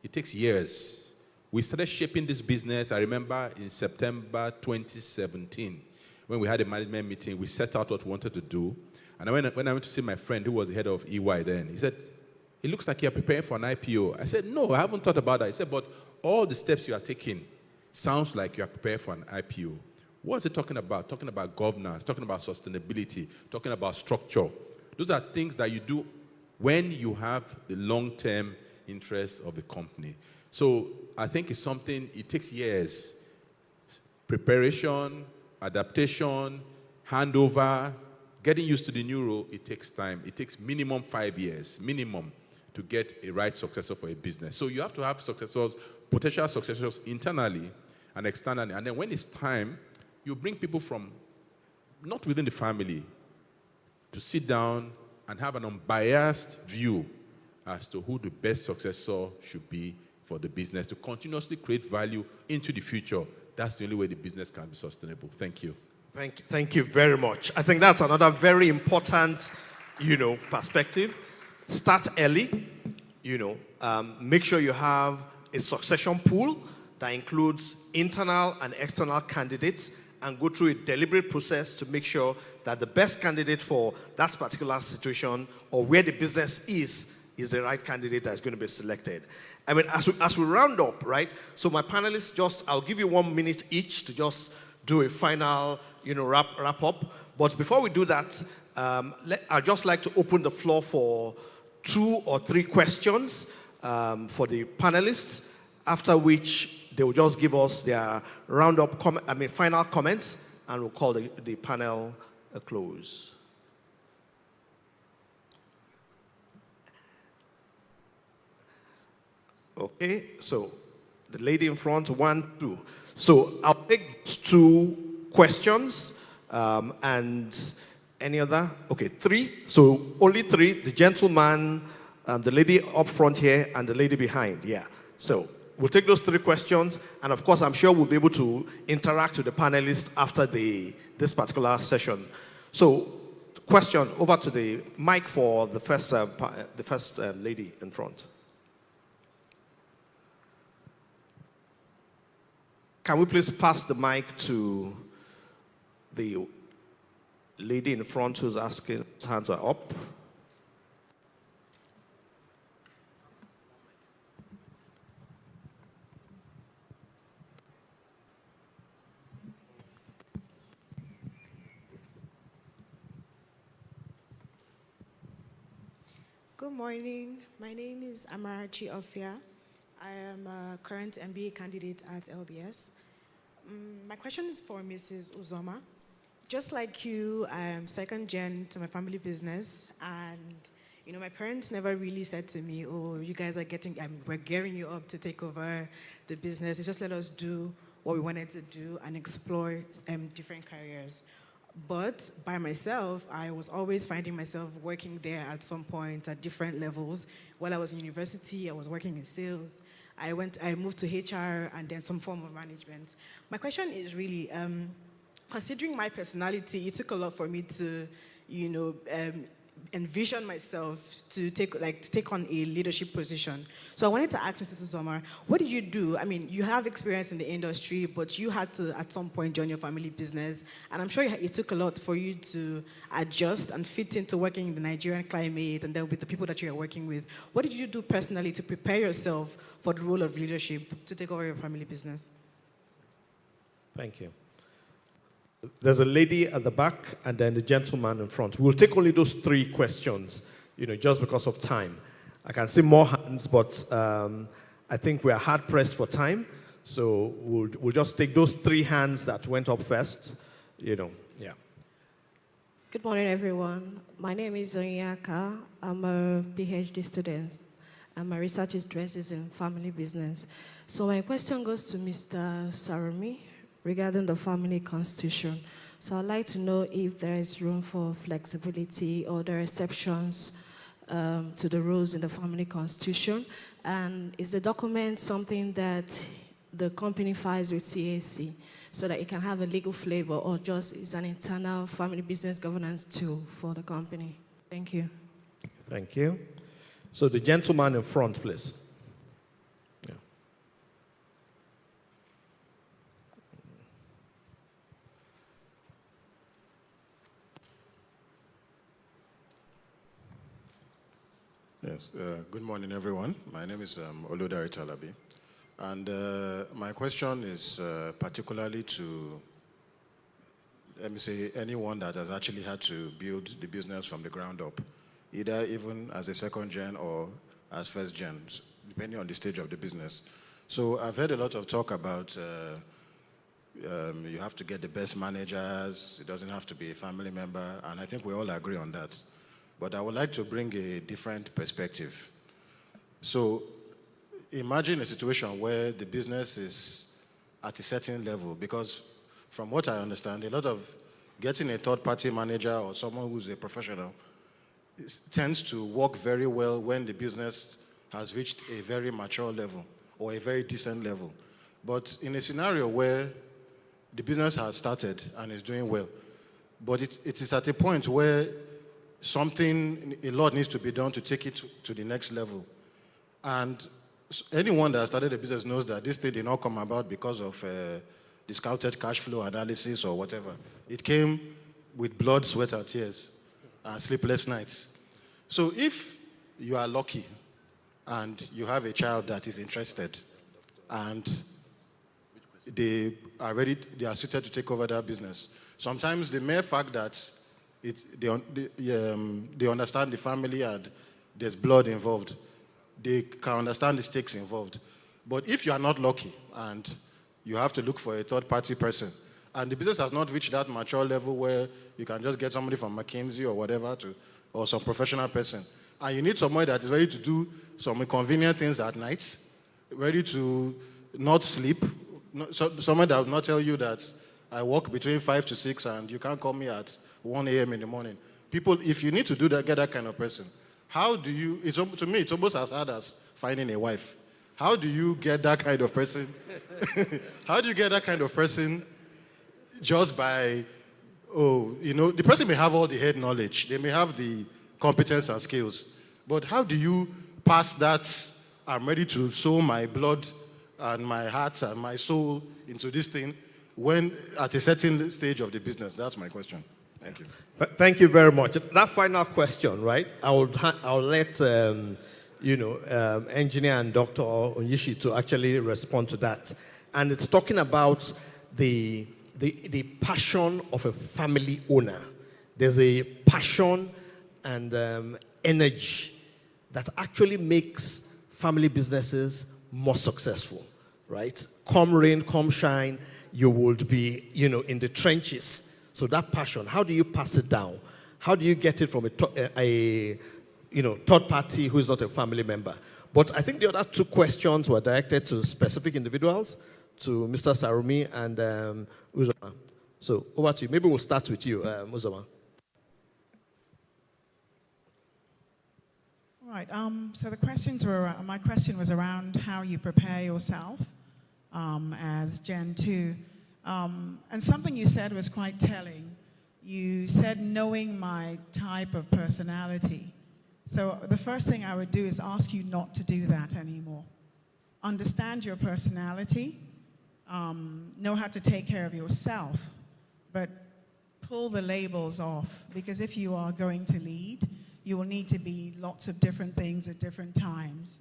It takes years. We started shaping this business, I remember, in September 2017. When we had a management meeting, we set out what we wanted to do. And when I went to see my friend who was the head of EY then, he said, it looks like you're preparing for an IPO. I said, no, I haven't thought about that. He said, but all the steps you are taking sounds like you are preparing for an IPO. What is it talking about? Talking about governance, talking about sustainability, talking about structure. Those are things that you do when you have the long-term interest of the company. So I think it's something, it takes years. Preparation, adaptation, handover, getting used to the new role, it takes time. It takes minimum 5 years, minimum, to get a right successor for a business. So you have to have successors, potential successors internally and externally. And then when it's time, you bring people from not within the family to sit down and have an unbiased view as to who the best successor should be for the business to continuously create value into the future. That's the only way the business can be sustainable. Thank you. Thank you very much. I think that's another very important, perspective. Start early, make sure you have a succession pool that includes internal and external candidates, and go through a deliberate process to make sure that the best candidate for that particular situation or where the business is the right candidate that's going to be selected. I mean, as we round up, right? So my panelists, I'll give you 1 minute each to just do a final, wrap up. But before we do that, I'd just like to open the floor for 2 or 3 questions for the panelists, after which they will just give us their roundup, final comments, and we'll call the panel a close. Okay, so the lady in front, 1, 2. So I'll take 2 questions, and any other? Okay, 3. So only 3, the gentleman, the lady up front here, and the lady behind, yeah. So we'll take those 3 questions, and of course, I'm sure we'll be able to interact with the panelists after this particular session. So, question, over to the mic for the first lady in front. Can we please pass the mic to the lady in front who's asking, hands are up. Good morning. My name is Amarachi Ofia. I am a current MBA candidate at LBS. My question is for Mrs. Uzoma. Just like you, I am second gen to my family business, and my parents never really said to me, "Oh, you guys are we're gearing you up to take over the business." They just let us do what we wanted to do and explore different careers. But by myself, I was always finding myself working there at some point at different levels. While I was in university, I was working in sales. I moved to HR and then some form of management. My question is really, considering my personality, it took a lot for me to, envision myself to take on a leadership position. So I wanted to ask Mrs. Uzoma, what did you do? I mean, you have experience in the industry, but you had to at some point join your family business, and I'm sure it took a lot for you to adjust and fit into working in the Nigerian climate and then with the people that you're working with. What did you do personally to prepare yourself for the role of leadership to take over your family business? Thank you. There's a lady at the back and then the gentleman in front. We'll take only those 3 questions, just because of time. I can see more hands, but I think we are hard pressed for time. So we'll just take those 3 hands that went up first, yeah. Good morning, everyone. My name is Onyaka. I'm a PhD student, and my research is in family business. So my question goes to Mr. Sarami regarding the family constitution. So I'd like to know if there is room for flexibility or there are exceptions to the rules in the family constitution. And is the document something that the company files with CAC so that it can have a legal flavor, or just is an internal family business governance tool for the company? Thank you. Thank you. So the gentleman in front, please. Yes, good morning, everyone. My name is Oludari Talabi. And my question is particularly to, let me say, anyone that has actually had to build the business from the ground up, either even as a second gen or as first gen, depending on the stage of the business. So I've heard a lot of talk about you have to get the best managers, it doesn't have to be a family member, and I think we all agree on that. But I would like to bring a different perspective. So imagine a situation where the business is at a certain level, because from what I understand, a lot of getting a third-party manager or someone who's a professional tends to work very well when the business has reached a very mature level or a very decent level. But in a scenario where the business has started and is doing well. But it is at a point where a lot needs to be done to take it to the next level. And anyone that started a business knows that this thing did not come about because of discounted cash flow analysis or whatever. It came with blood, sweat, and tears, and sleepless nights. So if you are lucky and you have a child that is interested and they are suited to take over that business, sometimes the mere fact that they understand the family and there's blood involved, they can understand the stakes involved. But if you are not lucky and you have to look for a third-party person, and the business has not reached that mature level where you can just get somebody from McKinsey or whatever or some professional person, and you need someone that is ready to do some inconvenient things at night, ready to not sleep, someone that will not tell you that I work between 5 to 6 and you can't call me at 1 a.m. in the morning. People, if you need to do that, get that kind of person, how do you, to me, it's almost as hard as finding a wife. How do you get that kind of person? How do you get that kind of person just by, the person may have all the head knowledge, they may have the competence and skills, but how do you pass that, I'm ready to sow my blood and my heart and my soul into this thing when at a certain stage of the business? That's my question. Thank you. Thank you very much. That final question, right? I'll let engineer and Dr. Onyishi to actually respond to that. And it's talking about the passion of a family owner. There's a passion and energy that actually makes family businesses more successful, right? Come rain, come shine, you would be, in the trenches. So that passion, how do you pass it down? How do you get it from a third party who is not a family member? But I think the other two questions were directed to specific individuals, to Mr. Sarumi and Uzoma. So over to you. Maybe we'll start with you, Uzoma. Right. So my question was around how you prepare yourself as Gen 2. And something you said was quite telling. You said knowing my type of personality. So the first thing I would do is ask you not to do that anymore. Understand your personality, know how to take care of yourself, but pull the labels off, because if you are going to lead, you will need to be lots of different things at different times.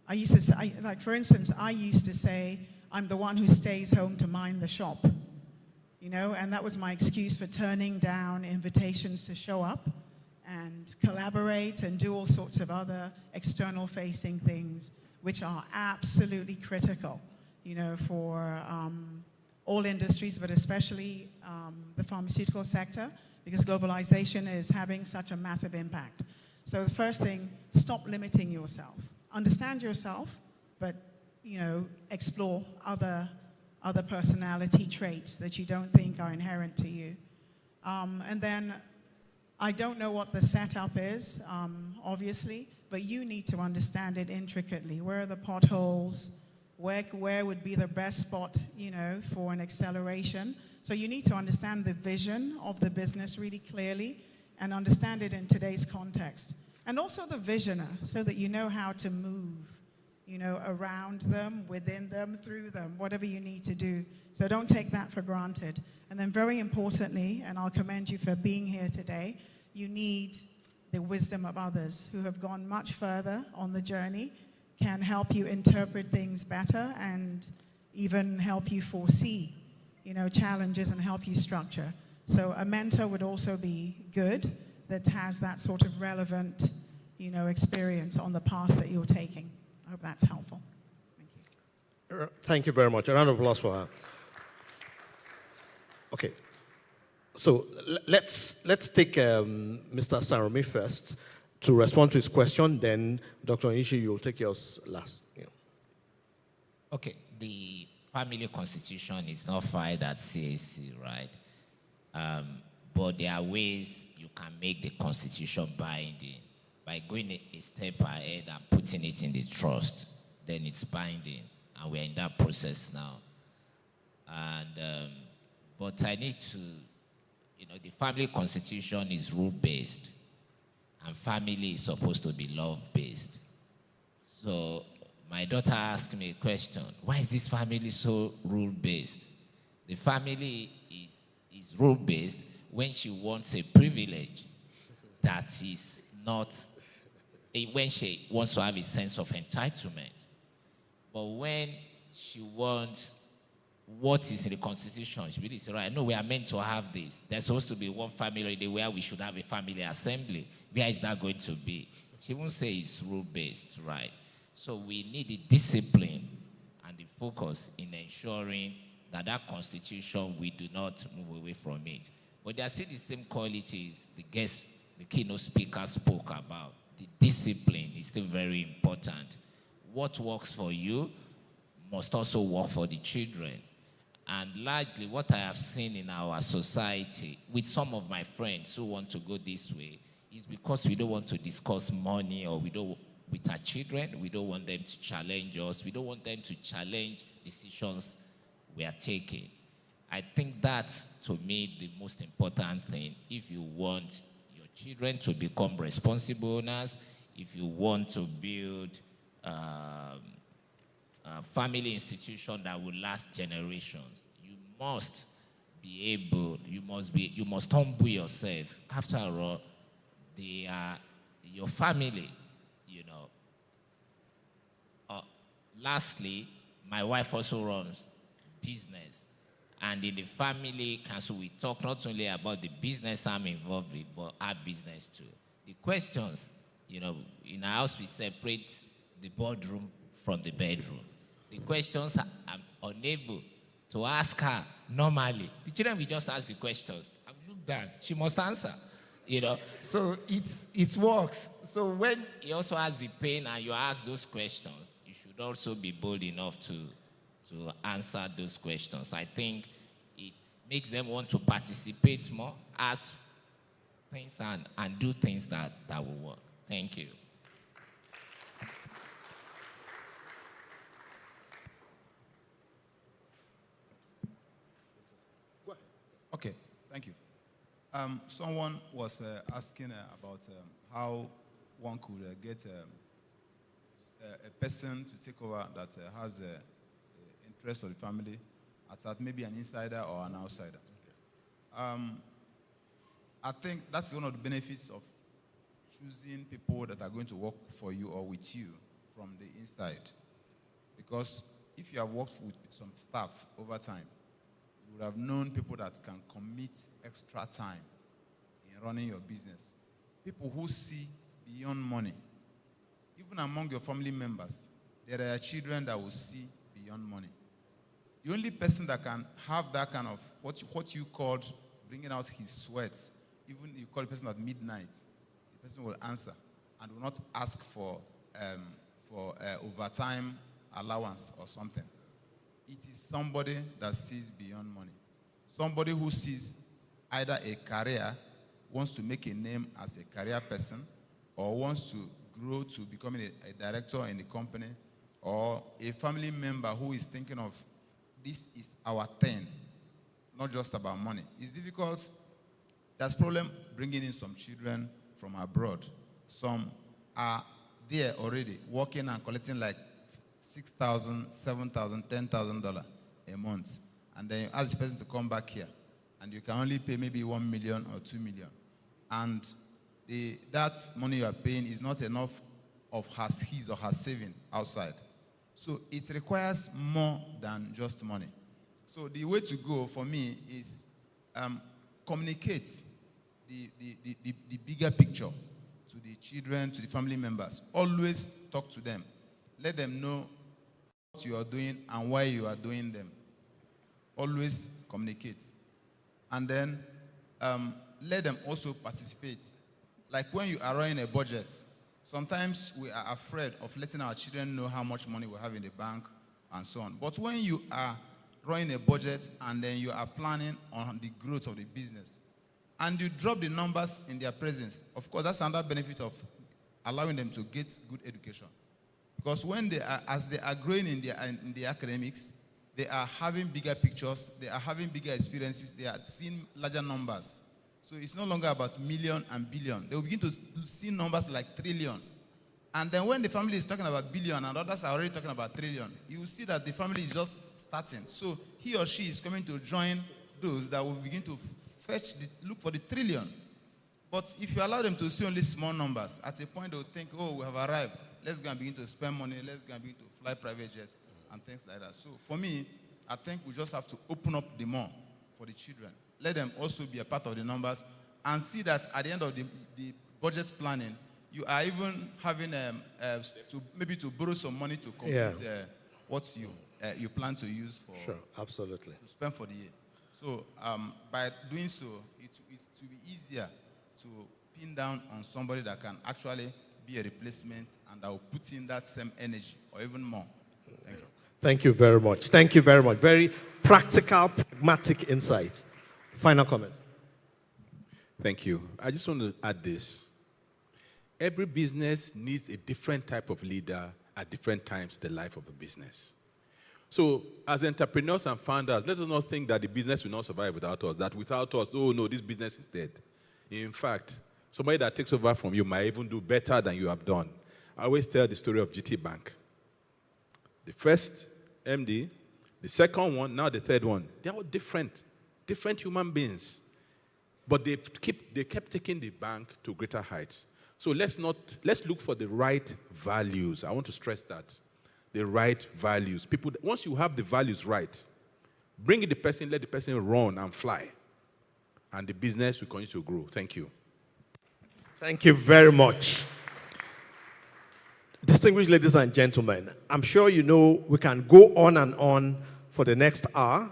I used to say, for instance, I used to say, I'm the one who stays home to mind the shop, and that was my excuse for turning down invitations to show up and collaborate and do all sorts of other external facing things, which are absolutely critical, for all industries, but especially the pharmaceutical sector, because globalization is having such a massive impact. So the first thing, stop limiting yourself. Understand yourself, but explore other personality traits that you don't think are inherent to you. And then, I don't know what the setup is, obviously, but you need to understand it intricately. Where are the potholes? Where would be the best spot, for an acceleration? So you need to understand the vision of the business really clearly and understand it in today's context. And also the visioner, so that you know how to move, around them, within them, through them, whatever you need to do. So don't take that for granted. And then very importantly, and I'll commend you for being here today, you need the wisdom of others who have gone much further on the journey, can help you interpret things better and even help you foresee, challenges and help you structure. So a mentor would also be good that has that sort of relevant, experience on the path that you're taking. I hope that's helpful. Thank you. Thank you very much. A round of applause for her. Okay. So let's take Mr. Sarumi first to respond to his question. Then Dr. Onishi, you'll take yours last. Yeah. Okay. The family constitution is not filed at CAC, right? But there are ways you can make the constitution binding by going a step ahead and putting it in the trust. Then it's binding, and we're in that process now. And but I need to, the family constitution is rule-based, and family is supposed to be love-based. So my daughter asked me a question, why is this family so rule-based? The family is rule-based when she wants a privilege that is not, when she wants to have a sense of entitlement. But when she wants what is in the Constitution, she really said, right, no, we are meant to have this. There's supposed to be one family where we should have a family assembly. Where is that going to be? She won't say it's rule-based, right? So we need the discipline and the focus in ensuring that that Constitution, we do not move away from it. But there are still the same qualities the keynote speaker spoke about. The discipline is still very important. What works for you must also work for the children. And largely what I have seen in our society with some of my friends who want to go this way is because we don't want to discuss money, or with our children, we don't want them to challenge us. We don't want them to challenge decisions we are taking. I think that's, to me, the most important thing. If you want your children to become responsible owners, if you want to build a family institution that will last generations, you must be able, you must humble yourself. After all, they are your family, lastly, my wife also runs business. And in the family council, we talk not only about the business I'm involved with, but our business too. The questions, in our house, we separate the boardroom from the bedroom. The questions I'm unable to ask her normally. The children will just ask the questions. I've looked down. She must answer. So it works. So when you also has the pain and you ask those questions, you should also be bold enough to answer those questions. I think it makes them want to participate more, ask things and do things that will work. Thank you. Okay, thank you. Someone was asking about how one could get a person to take over that has interest of the family, as maybe an insider or an outsider. I think that's one of the benefits of choosing people that are going to work for you or with you from the inside. Because if you have worked with some staff over time, you would have known people that can commit extra time in running your business. People who see beyond money. Even among your family members, there are children that will see beyond money. The only person that can have that kind of, what you called bringing out his sweats, even you call a person at midnight, the person will answer and will not ask for overtime allowance or something. It is somebody that sees beyond money. Somebody who sees either a career, wants to make a name as a career person, or wants to grow to becoming a director in the company, or a family member who is thinking of, this is our thing, not just about money. It's difficult. There's problem bringing in some children from abroad. Some are there already, working and collecting like $6,000, $7,000, $10,000 a month. And then you ask the person to come back here, and you can only pay maybe 1 million or 2 million. And that money you are paying is not enough of his or her saving outside. So it requires more than just money. So the way to go for me is communicate the bigger picture to the children, to the family members. Always talk to them. Let them know what you are doing and why you are doing them. Always communicate. And then let them also participate. Like when you are running a budget, sometimes we are afraid of letting our children know how much money we have in the bank and so on. But when you are running a budget and then you are planning on the growth of the business, and you drop the numbers in their presence, of course, that's another benefit of allowing them to get good education. Because when as they are growing in the academics, they are having bigger pictures, they are having bigger experiences, they are seeing larger numbers. So it's no longer about million and billion. They will begin to see numbers like trillion. And then when the family is talking about billion and others are already talking about trillion, you will see that the family is just starting. So he or she is coming to join those that will begin to look for the trillion. But if you allow them to see only small numbers, at a point they will think, oh, we have arrived. Let's go and begin to spend money. Let's go and begin to fly private jets and things like that. So for me, I think we just have to open up the more for the children. Let them also be a part of the numbers and see that at the end of the budget planning, you are even having to borrow some money to complete what you plan to use for absolutely to spend for the year. So by doing so, it will be easier to pin down on somebody that can actually be a replacement and that will put in that same energy or even more. Thank you. Thank you very much. Thank you very much. Very practical, pragmatic insights. Final comments. Thank you. I just want to add this. Every business needs a different type of leader at different times in the life of a business. So as entrepreneurs and founders, let us not think that the business will not survive without us, that without us, oh no, this business is dead. In fact, somebody that takes over from you might even do better than you have done. I always tell the story of GT Bank. The first MD, the second one, now the third one, they're all different human beings. But they kept taking the bank to greater heights. So let's look for the right values. I want to stress that. The right values. People, once you have the values right, bring in the person, let the person run and fly. And the business will continue to grow. Thank you. Thank you very much. Distinguished ladies and gentlemen, I'm sure you know we can go on and on for the next hour,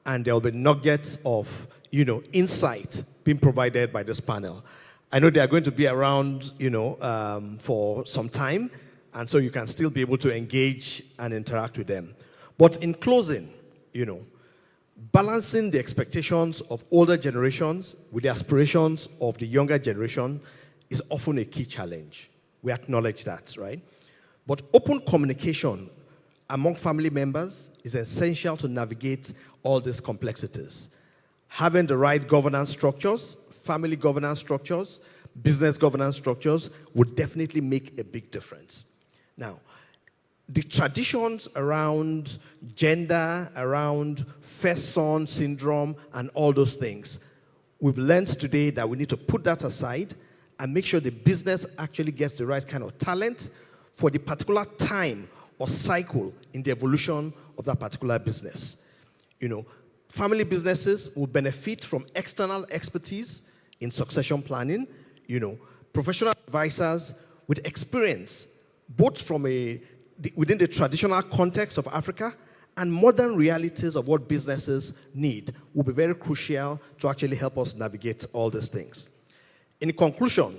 and there'll be nuggets of, insight being provided by this panel. I know they are going to be around, for some time, and so you can still be able to engage and interact with them. But in closing, balancing the expectations of older generations with the aspirations of the younger generation is often a key challenge. We acknowledge that, right? But open communication among family members is essential to navigate all these complexities. Having the right governance structures, family governance structures, business governance structures would definitely make a big difference. Now, the traditions around gender, around first son syndrome, and all those things, we've learned today that we need to put that aside and make sure the business actually gets the right kind of talent for the particular time or cycle in the evolution of that particular business. Family businesses will benefit from external expertise in succession planning, professional advisors with experience, both from within the traditional context of Africa and modern realities of what businesses need will be very crucial to actually help us navigate all these things. In conclusion,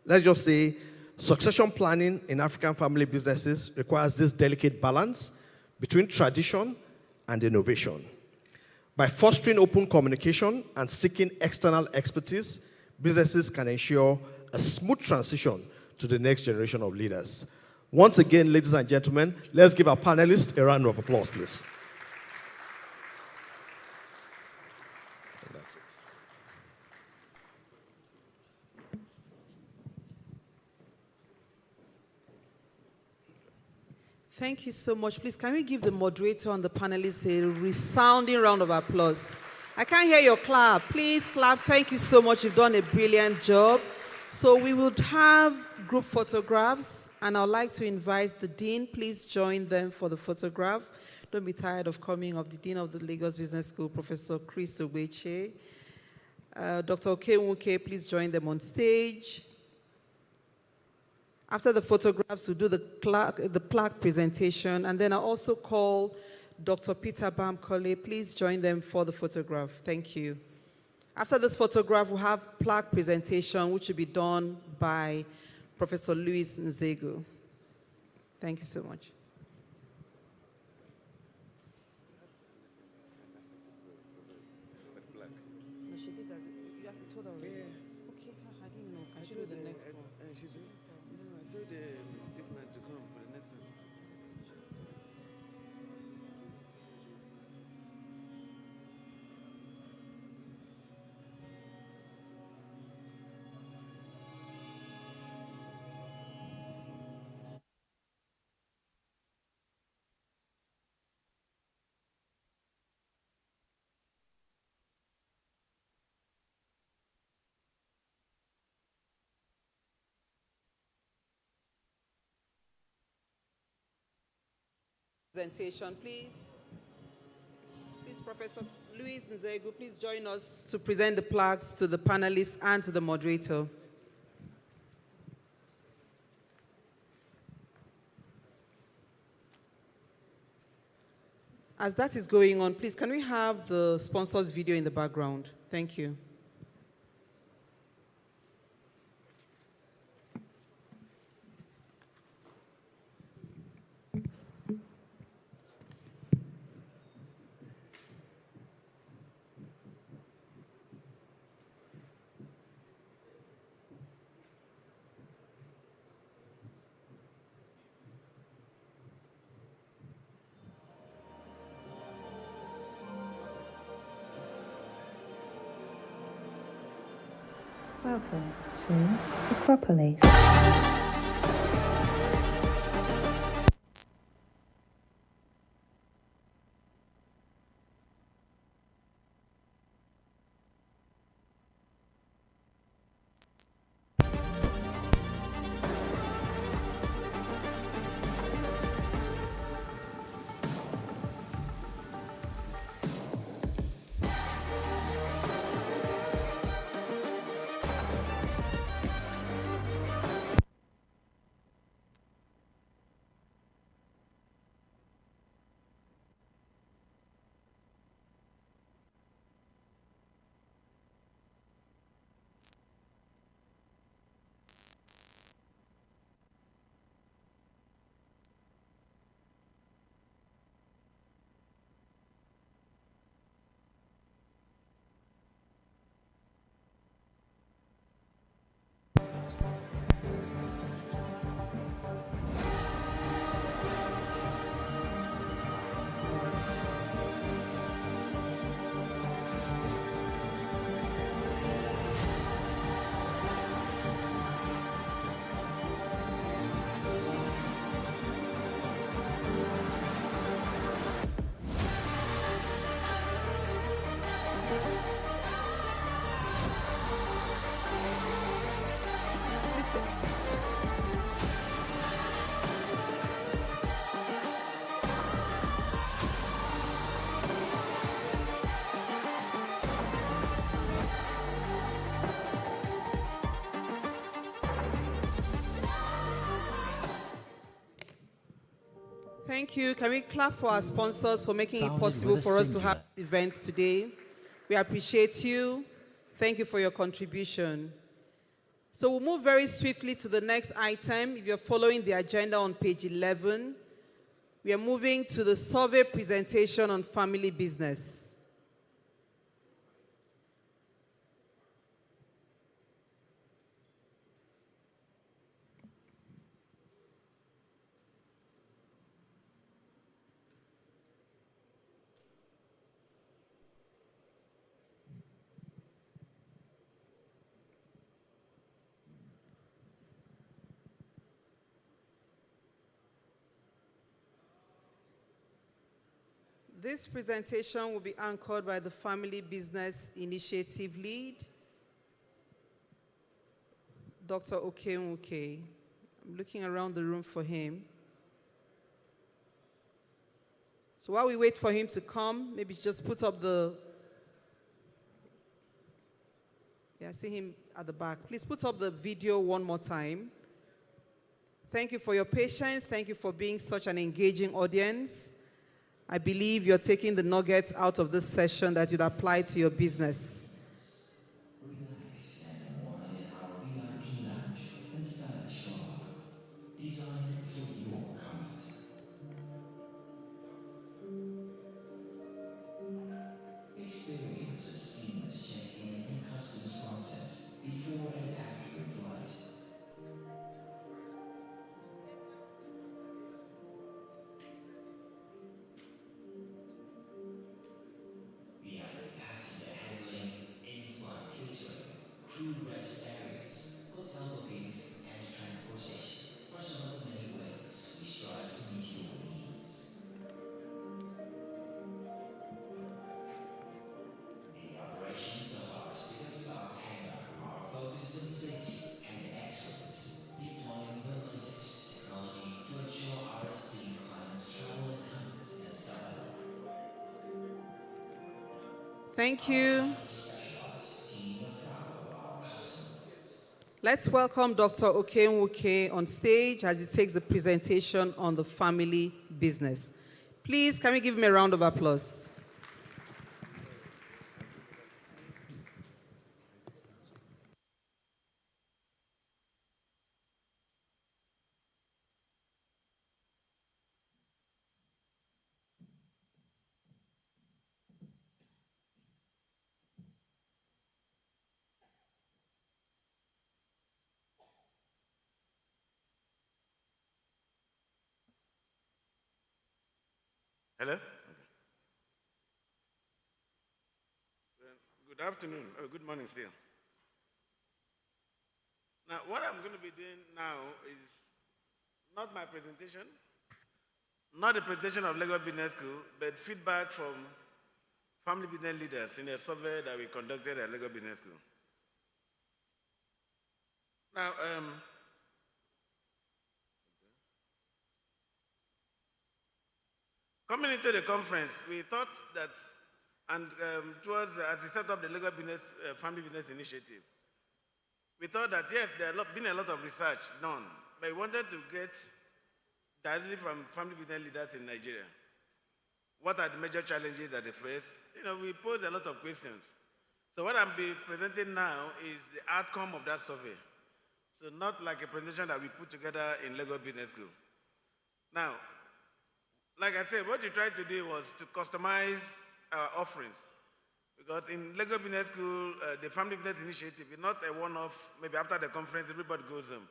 let's just say succession planning in African family businesses requires this delicate balance between tradition and innovation. By fostering open communication and seeking external expertise, businesses can ensure a smooth transition to the next generation of leaders. Once again, ladies and gentlemen, let's give our panelists a round of applause, please. And that's it. Thank you so much. Please, can we give the moderator and the panelists a resounding round of applause? I can't hear your clap. Please clap. Thank you so much. You've done a brilliant job. So we would have group photographs, and I'd like to invite the dean. Please join them for the photograph. Don't be tired of coming up. The dean of the Lagos Business School, Professor Chris Ogbeche. Dr. Okenwuke, please join them on stage. After the photographs, we'll do the plaque presentation, and then I'll also call Dr. Peter Bamkole. Please join them for the photograph. Thank you. After this photograph, we'll have plaque presentation, which will be done by Professor Louis Nzego. Thank you so much. No, she did that. You have to told her. Yeah. Okay, I didn't know. I should do the next one. She did. I told this man to come for the next one. presentation, please. Please, Professor Luis Nzegu, please join us to present the plaques to the panelists and to the moderator. As that is going on, please, can we have the sponsors video in the background? Thank you. Welcome to Acropolis. Thank you. Can we clap for our sponsors for making it possible for us to have this event today? We appreciate you. Thank you for your contribution. So we'll move very swiftly to the next item. If you're following the agenda on page 11, we are moving to the survey presentation on family business. This presentation will be anchored by the Family Business Initiative Lead, Dr. Okenwuke. I'm looking around the room for him. So while we wait for him to come, maybe just put up the, yeah, I see him at the back. Please put up the video one more time. Thank you for your patience. Thank you for being such an engaging audience. I believe you're taking the nuggets out of this session that you'd apply to your business. Relax and unwind in our VIP lounge and stylish bar, designed for your comfort. Experience a seamless check-in and customs process before and after your flight. VIP passenger handling, in-flight catering, crew rest areas, hotel bookings, and transportation are some of the many ways we strive to meet your needs. The operations of our state-of-the-art hangar are focused on safety Thank you. Let's welcome Dr. Okenwoke on stage as he takes the presentation on the family business. Please, can we give him a round of applause? Hello? Good afternoon, or good morning still. Now, what I'm going to be doing now is not my presentation, not a presentation of Lagos Business School, but feedback from family business leaders in a survey that we conducted at Lagos Business School. Now, coming into the conference, we thought that, and as we set up the Lagos Business, Family Business Initiative, we thought that yes, there has been a lot of research done, but we wanted to get directly from family business leaders in Nigeria. What are the major challenges that they face? You know, we posed a lot of questions. So what I'm be presenting now is the outcome of that survey. So not like a presentation that we put together in Lagos Business School. Now, like I said, what we tried to do was to customize our offerings. Because in Lagos Business School, the Family Business Initiative is not a one-off, maybe after the conference, everybody goes home.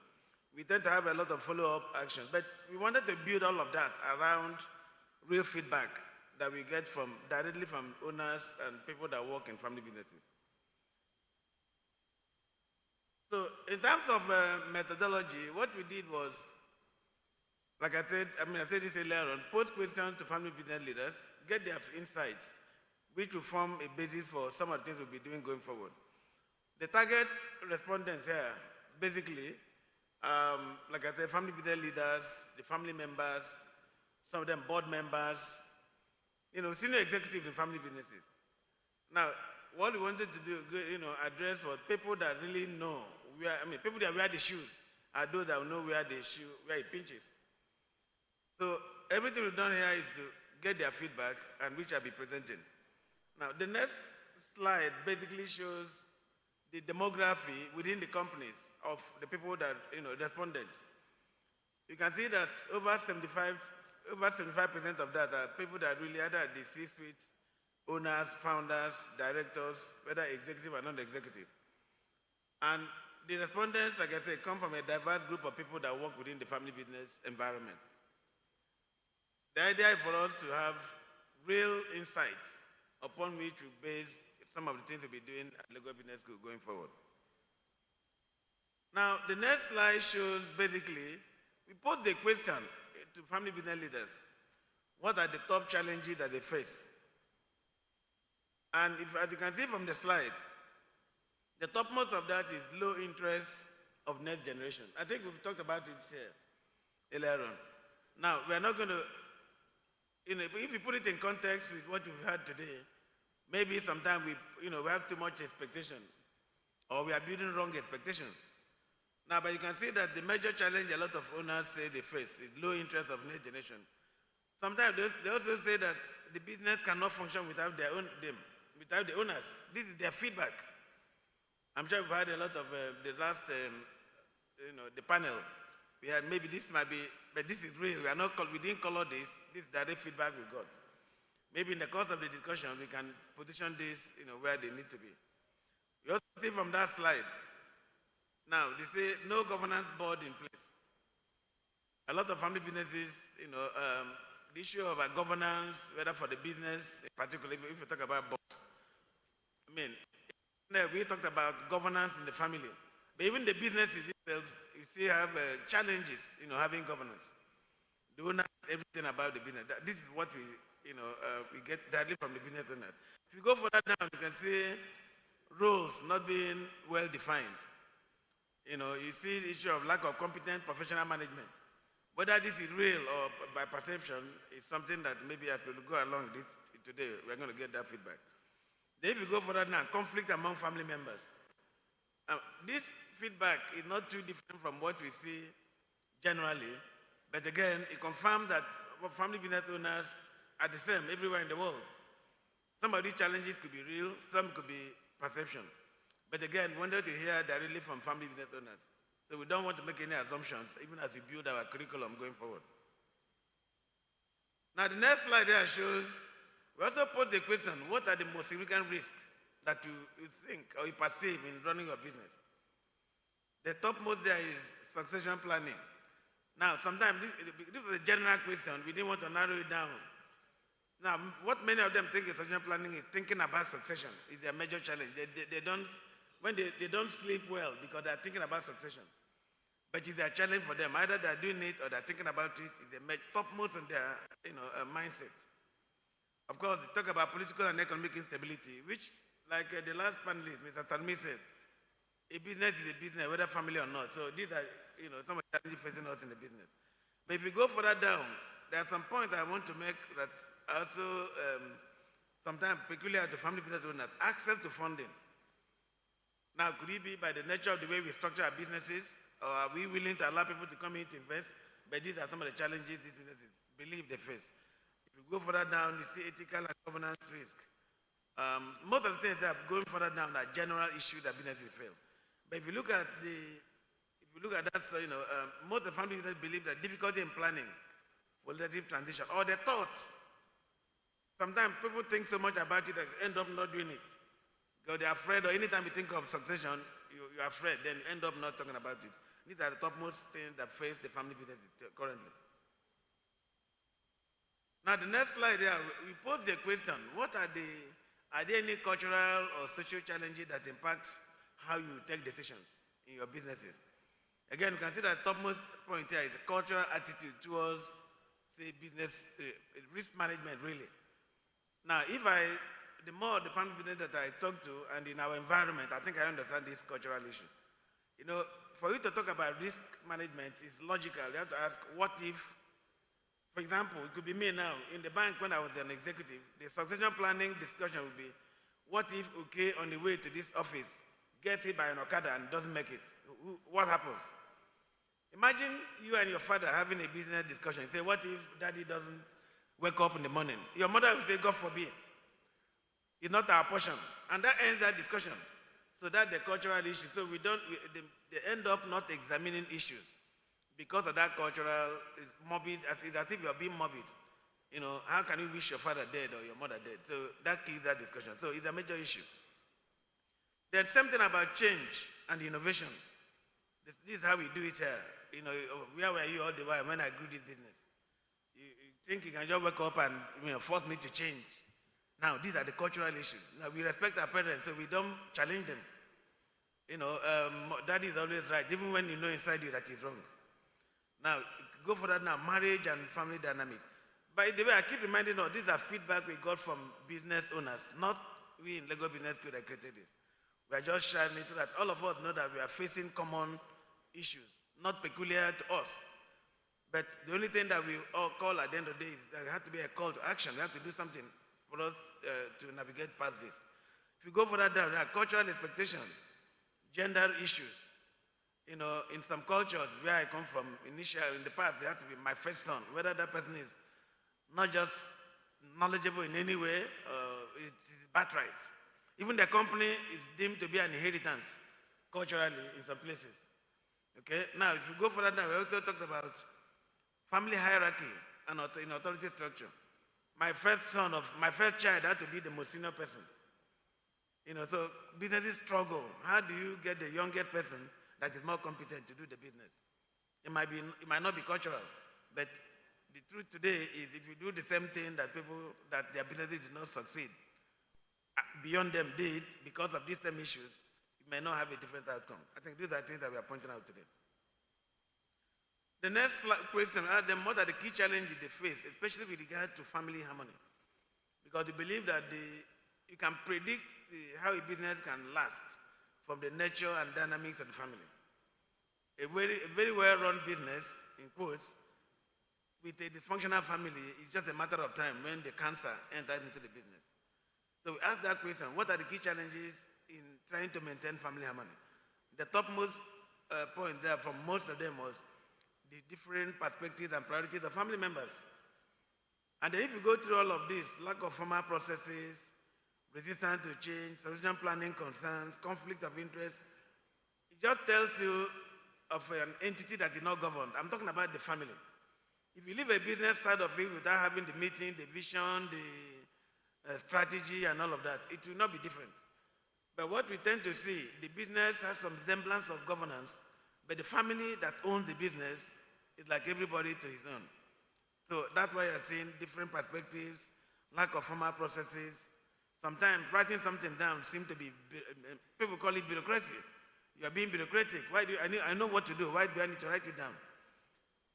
We tend to have a lot of follow-up actions. But we wanted to build all of that around real feedback that we get directly from owners and people that work in family businesses. So in terms of methodology, what we did was, like I said, I said this earlier on, pose questions to family business leaders, get their insights, which will form a basis for some of the things we'll be doing going forward. The target respondents here, basically, like I said, family business leaders, the family members, some of them board members, senior executives in family businesses. Now, what we wanted to do, address was people that really know people that wear the shoes are those that know where it pinches. So everything we've done here is to get their feedback and which I'll be presenting. Now, the next slide basically shows the demography within the companies of the people that, respondents. You can see that over 75% of that are people that really either at the C-suite, owners, founders, directors, whether executive or non-executive. And the respondents, like I said, come from a diverse group of people that work within the family business environment. The idea is for us to have real insights upon which we base some of the things we'll be doing at Lagos Business School going forward. Now, the next slide shows basically, we pose the question to family business leaders, what are the top challenges that they face? And as you can see from the slide, the topmost of that is low interest of next generation. I think we've talked about it here earlier on. Now, we're not going to, if you put it in context with what we've had today, maybe sometimes we have too much expectation or we are building wrong expectations. Now, but you can see that the major challenge a lot of owners say they face is low interest of next generation. Sometimes they also say that the business cannot function without without the owners. This is their feedback. I'm sure we've had a lot of the last, the panel. We had maybe this might be, but this is real. We didn't color this. This is direct feedback we got. Maybe in the course of the discussion, we can position this, where they need to be. You also see from that slide. Now, they say no governance board in place. A lot of family businesses, the issue of governance, whether for the business, particularly if you talk about boards. We talked about governance in the family, but even the businesses themselves, you see, have challenges, having governance. The owners, everything about the business. This is what we get directly from the business owners. If you go further down, you can see roles not being well defined. You see the issue of lack of competent professional management. Whether this is real or by perception is something that maybe as we go along this today, we're going to get that feedback. Then if you go further now, conflict among family members. This feedback is not too different from what we see generally, but again, it confirms that family business owners are the same everywhere in the world. Some of these challenges could be real, some could be perception. But again, we wanted to hear directly from family business owners. So we don't want to make any assumptions, even as we build our curriculum going forward. Now the next slide here shows, we also pose the question, what are the most significant risks that you think or you perceive in running your business? The topmost there is succession planning. Now, sometimes this is a general question. We didn't want to narrow it down. Now, what many of them think is succession planning is thinking about succession is their major challenge. They don't sleep well because they're thinking about succession. But it's a challenge for them. Either they're doing it or they're thinking about it. It's the topmost in their mindset. Of course, they talk about political and economic instability, which, like the last panelist, Mr. Salmi said, a business is a business, whether family or not. So these are some of the challenges facing us in the business. But if we go further down, there are some points I want to make that also sometimes peculiar to family business owners. Access to funding. Now, could it be by the nature of the way we structure our businesses, or are we willing to allow people to come in to invest? But these are some of the challenges these businesses believe they face. If you go further down, you see ethical and governance risk. Most of the things that are going further down are general issues that businesses fail. But if you look at that, most of the family businesses believe that difficulty in planning for leadership transition, or the thought. Sometimes people think so much about it that they end up not doing it. Because they're afraid, or anytime you think of succession, you're afraid, then you end up not talking about it. These are the topmost things that face the family businesses currently. Now the next slide here, we pose the question, are there any cultural or social challenges that impact how you take decisions in your businesses? Again, you can see that the topmost point here is the cultural attitude towards, say, business risk management, really. Now, the more the family business that I talk to and in our environment, I think I understand this cultural issue. For you to talk about risk management, it's logical. You have to ask, what if, for example, it could be me now, in the bank when I was an executive, the succession planning discussion would be, what if, okay, on the way to this office, gets hit by an Okada and doesn't make it? What happens? Imagine you and your father having a business discussion. Say, what if daddy doesn't wake up in the morning? Your mother will say, God forbid. It's not our portion. And that ends that discussion. So that's the cultural issue. So they end up not examining issues because of that cultural morbid, as if you're being morbid. How can you wish your father dead or your mother dead? So that kills that discussion. So it's a major issue. There's something about change and innovation. This is how we do it here. Where were you all the while when I grew this business? You think you can just wake up and force me to change. Now, these are the cultural issues. Now, we respect our parents, so we don't challenge them. Daddy is always right, even when you know inside you that is wrong. Now, go for that now, marriage and family dynamics. By the way, I keep reminding you, these are feedback we got from business owners, not we in Lego Business School that created this. We are just sharing it so that all of us know that we are facing common issues, not peculiar to us. But the only thing that we all call at the end of the day is that there has to be a call to action. We have to do something for us to navigate past this. If you go further down, there are cultural expectations, gender issues. In some cultures where I come from, in the past, they have to be my first son. Whether that person is not just knowledgeable in any way, it is birthright. Even the company is deemed to be an inheritance culturally in some places. Okay? Now, if you go further down, we also talked about family hierarchy and in authority structure. My first child had to be the most senior person. So businesses struggle. How do you get the youngest person that is more competent to do the business? It might not be cultural, but the truth today is if you do the same thing that their businesses did not succeed, beyond them did because of these same issues, you may not have a different outcome. I think these are things that we are pointing out today. The next question, what are the key challenges they face, especially with regard to family harmony? Because they believe that you can predict how a business can last from the nature and dynamics of the family. A very well-run business, in quotes, with a dysfunctional family, it's just a matter of time when the cancer enters into the business. So we asked that question, what are the key challenges in trying to maintain family harmony? The topmost point there from most of them was the different perspectives and priorities of family members. And then if you go through all of this, lack of formal processes, resistance to change, succession planning concerns, conflict of interest, it just tells you of an entity that is not governed. I'm talking about the family. If you leave a business side of it without having the meeting, the vision, the strategy and all of that, it will not be different. But what we tend to see, the business has some semblance of governance, but the family that owns the business is like everybody to his own. So that's why you're seeing different perspectives, lack of formal processes. Sometimes writing something down seems to be, people call it bureaucracy. You are being bureaucratic. Why do I know what to do. Why do I need to write it down?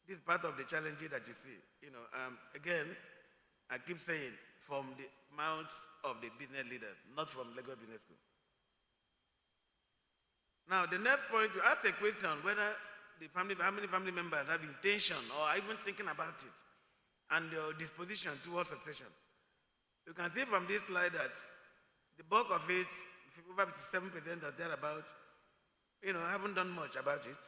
This is part of the challenges that you see. Again, I keep saying, from the mouths of the business leaders, not from Lagos Business School. Now, the next point, you ask a question whether how many family members have intention or are even thinking about it and their disposition towards succession. You can see from this slide that the bulk of it, over 57% or thereabout, haven't done much about it.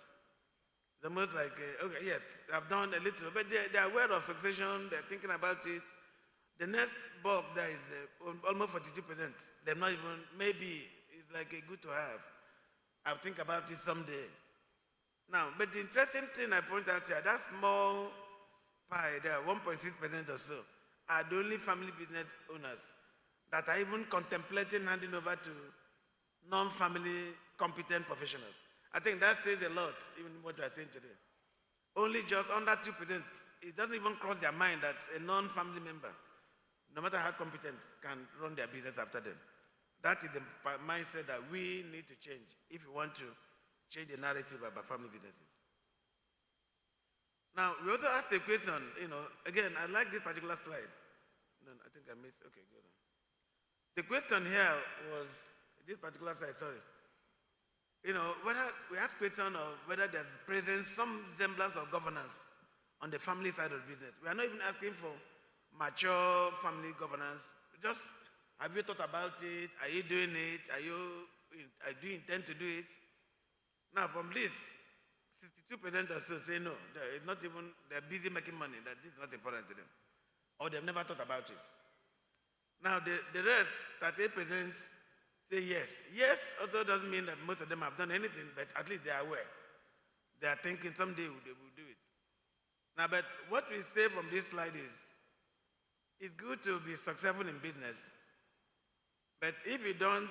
It's almost like, okay, yes, I've done a little, but they're aware of succession, they're thinking about it. The next bulk there is almost 42%. They're not even, maybe it's like a good to have. I'll think about it someday. Now, but the interesting thing I point out here, that small pie there, 1.6% or so, are the only family business owners that are even contemplating handing over to non-family competent professionals. I think that says a lot, even what we are saying today. Only just under 2%, it doesn't even cross their mind that a non-family member, no matter how competent, can run their business after them. That is the mindset that we need to change if we want to change the narrative about family businesses. Now, we also asked a question, again, I like this particular slide. No, I think I missed, okay, good. The question here was, this particular slide, sorry. Whether we asked question of whether there's present some semblance of governance on the family side of business. We are not even asking for mature family governance. Just, have you thought about it? Are you doing it? Do you intend to do it? Now, from this, 62% or so say no. They're busy making money, that this is not important to them. Or they've never thought about it. Now, the rest, 38%, say yes. Yes also doesn't mean that most of them have done anything, but at least they are aware. They are thinking someday they will do it. Now, but what we say from this slide is, it's good to be successful in business, but if you don't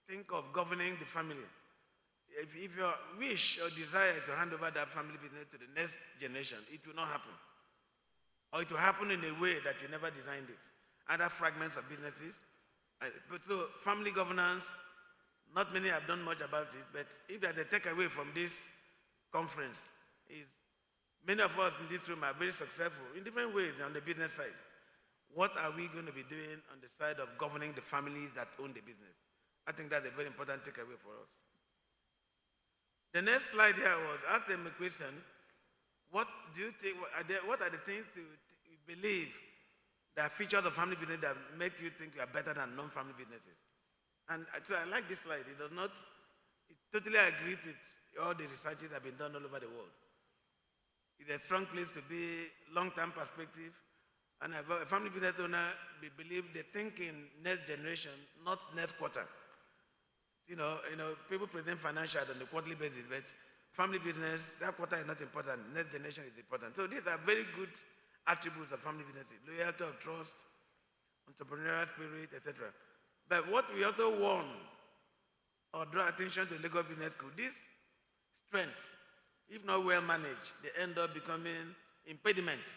think of governing the family, if your wish or desire is to hand over that family business to the next generation, it will not happen. Or it will happen in a way that you never designed it. Other fragments of businesses. But so family governance, not many have done much about it, but if there's a takeaway from this conference is many of us in this room are very successful in different ways on the business side. What are we going to be doing on the side of governing the families that own the business? I think that's a very important takeaway for us. The next slide here was, ask them a question, what do you think, what are the things you believe that are features of family business that make you think you are better than non-family businesses? And so I like this slide. It totally agrees with all the researches that have been done all over the world. It's a strong place to be, long-term perspective, and a family business owner, we believe they think in next generation, not next quarter. People present financial on a quarterly basis, but family business, that quarter is not important. Next generation is important. So these are very good attributes of family businesses: loyalty of trust, entrepreneurial spirit, etc. But what we also warn or draw attention to Lagos Business School, these strengths, if not well managed, they end up becoming impediments.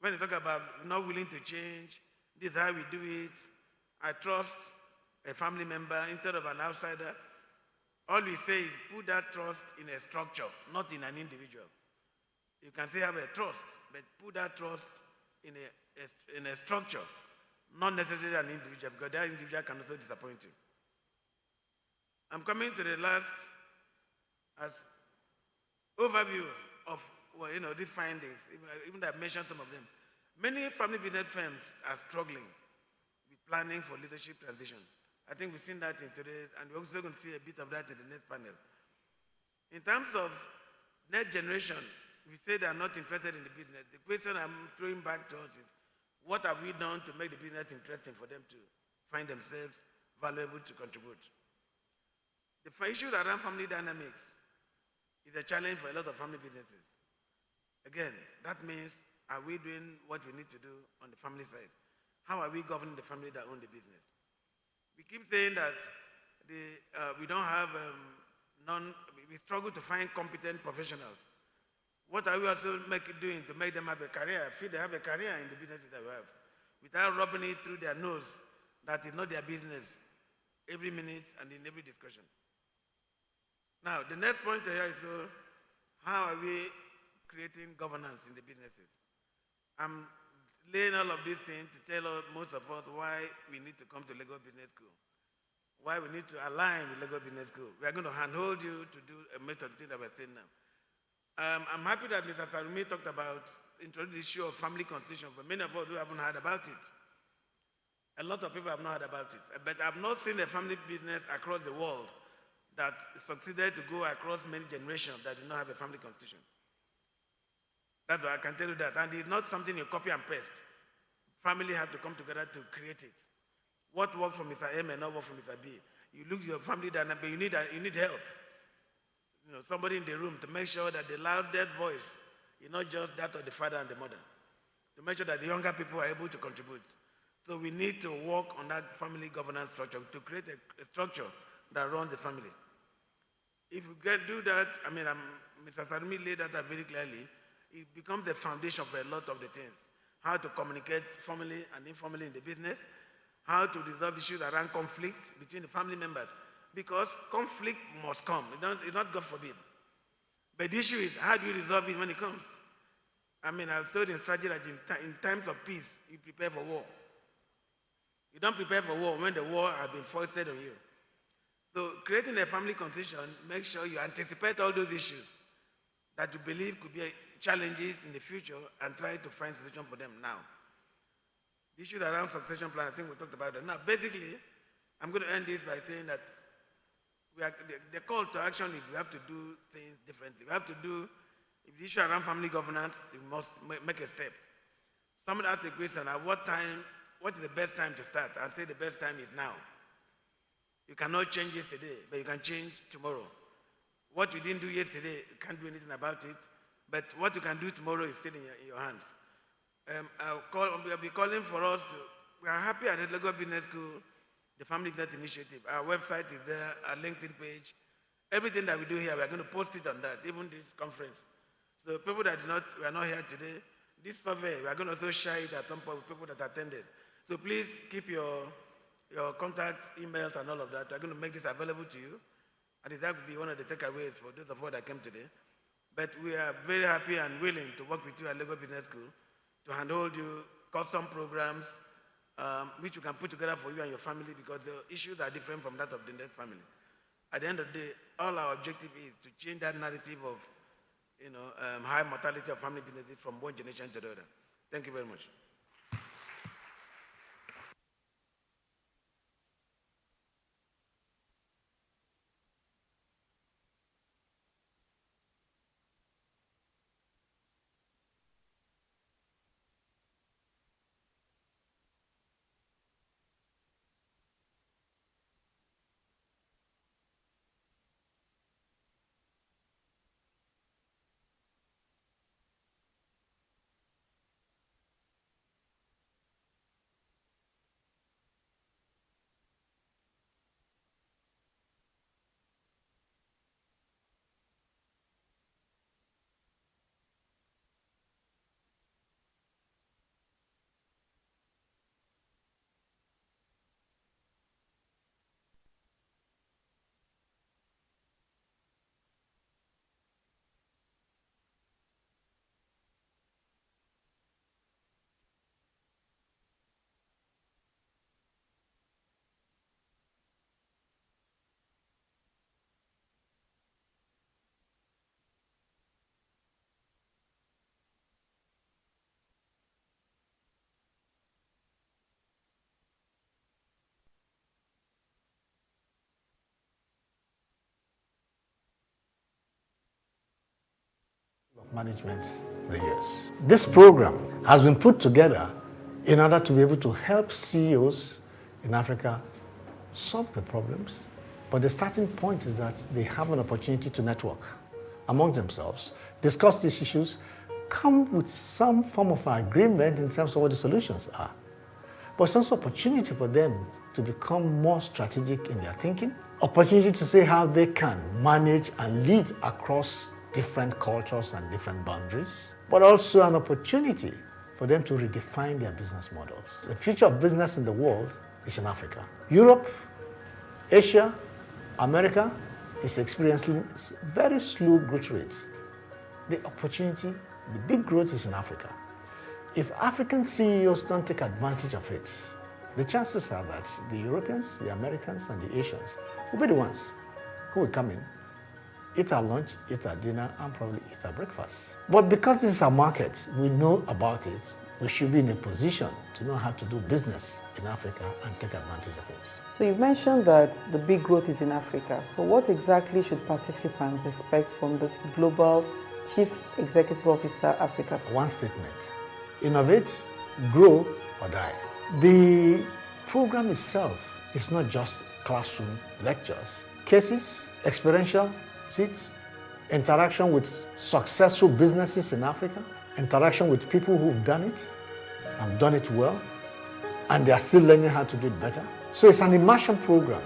When you talk about not willing to change, this is how we do it, I trust a family member instead of an outsider, all we say is put that trust in a structure, not in an individual. You can say have a trust, but put that trust in a structure, not necessarily an individual, because that individual can also disappoint you. I'm coming to the last as overview of these findings, even though I've mentioned some of them. Many family business firms are struggling with planning for leadership transition. I think we've seen that in today's, and we're also going to see a bit of that in the next panel. In terms of next generation, we say they are not interested in the business. The question I'm throwing back to us is, what have we done to make the business interesting for them to find themselves valuable to contribute? The issue around family dynamics is a challenge for a lot of family businesses. Again, that means, are we doing what we need to do on the family side? How are we governing the family that own the business? We keep saying that we don't have we struggle to find competent professionals. What are we also doing to make them have a career, feel they have a career in the businesses that we have, without rubbing it through their nose that is not their business every minute and in every discussion? Now, the next point here is, how are we creating governance in the businesses? I'm laying all of these things to tell most of us why we need to come to Lagos Business School, why we need to align with Lagos Business School. We are going to handhold you to do a method thing that we're saying now. I'm happy that Mr. Sarumi talked about introducing the issue of family constitution for many of us who haven't heard about it. A lot of people have not heard about it, but I've not seen a family business across the world that succeeded to go across many generations that do not have a family constitution. That's why I can tell you that. And it's not something you copy and paste. Family have to come together to create it. What works for Mr. A may not work for Mr. B. You look at your family dynamic, but you need help. You know, somebody in the room to make sure that the loudest voice is not just that of the father and the mother. To make sure that the younger people are able to contribute. So we need to work on that family governance structure to create a structure that runs the family. If we can do that, I mean, Mr. Sarumi laid that out very clearly, it becomes the foundation for a lot of the things. How to communicate formally and informally in the business, how to resolve issues around conflict between the family members, because conflict must come. It's not God forbid. But the issue is, how do you resolve it when it comes? I mean, I've told in strategy that in times of peace, you prepare for war. You don't prepare for war when the war has been foisted on you. So creating a family constitution, make sure you anticipate all those issues that you believe could be challenges in the future and try to find solutions for them now. The issues around succession plan, I think we talked about that. Now, basically, I'm going to end this by saying that the call to action is we have to do things differently. We have to do, if the issue around family governance, we must make a step. Somebody asked the question, at what time, what is the best time to start? I'd say the best time is now. You cannot change yesterday, but you can change tomorrow. What you didn't do yesterday, you can't do anything about it, but what you can do tomorrow is still in your hands. I'll be calling for us we are happy at the Lagos Business School, the Family Business Initiative. Our website is there, our LinkedIn page. Everything that we do here, we're going to post it on that, even this conference. So people that were not here today, this survey, we are going to also share it at some point with people that attended. So please keep your contact, emails, and all of that. We're going to make this available to you. I think that would be one of the takeaways for those of us that came today. But we are very happy and willing to work with you at Lagos Business School to handhold you custom programs which you can put together for you and your family, because the issues are different from that of the next family. At the end of the day, all our objective is to change that narrative of high mortality of family businesses from one generation to the other. Thank you very much. management in the years. This program has been put together in order to be able to help CEOs in Africa solve the problems. But the starting point is that they have an opportunity to network among themselves, discuss these issues, come with some form of agreement in terms of what the solutions are. But it's also an opportunity for them to become more strategic in their thinking, opportunity to see how they can manage and lead across different cultures and different boundaries, but also an opportunity for them to redefine their business models. The future of business in the world is in Africa. Europe, Asia, America is experiencing very slow growth rates. The opportunity, the big growth is in Africa. If African CEOs don't take advantage of it, the chances are that the Europeans, the Americans, and the Asians will be the ones who will come in, eat our lunch, eat our dinner, and probably eat our breakfast. But because this is our market, we know about it, we should be in a position to know how to do business in Africa and take advantage of it. So you mentioned that the big growth is in Africa. So what exactly should participants expect from this Global Chief Executive Officer Africa? One statement: innovate, grow, or die. The program itself is not just classroom lectures. Cases, experiential seats, interaction with successful businesses in Africa, interaction with people who've done it and done it well, and they are still learning how to do it better. So it's an immersion program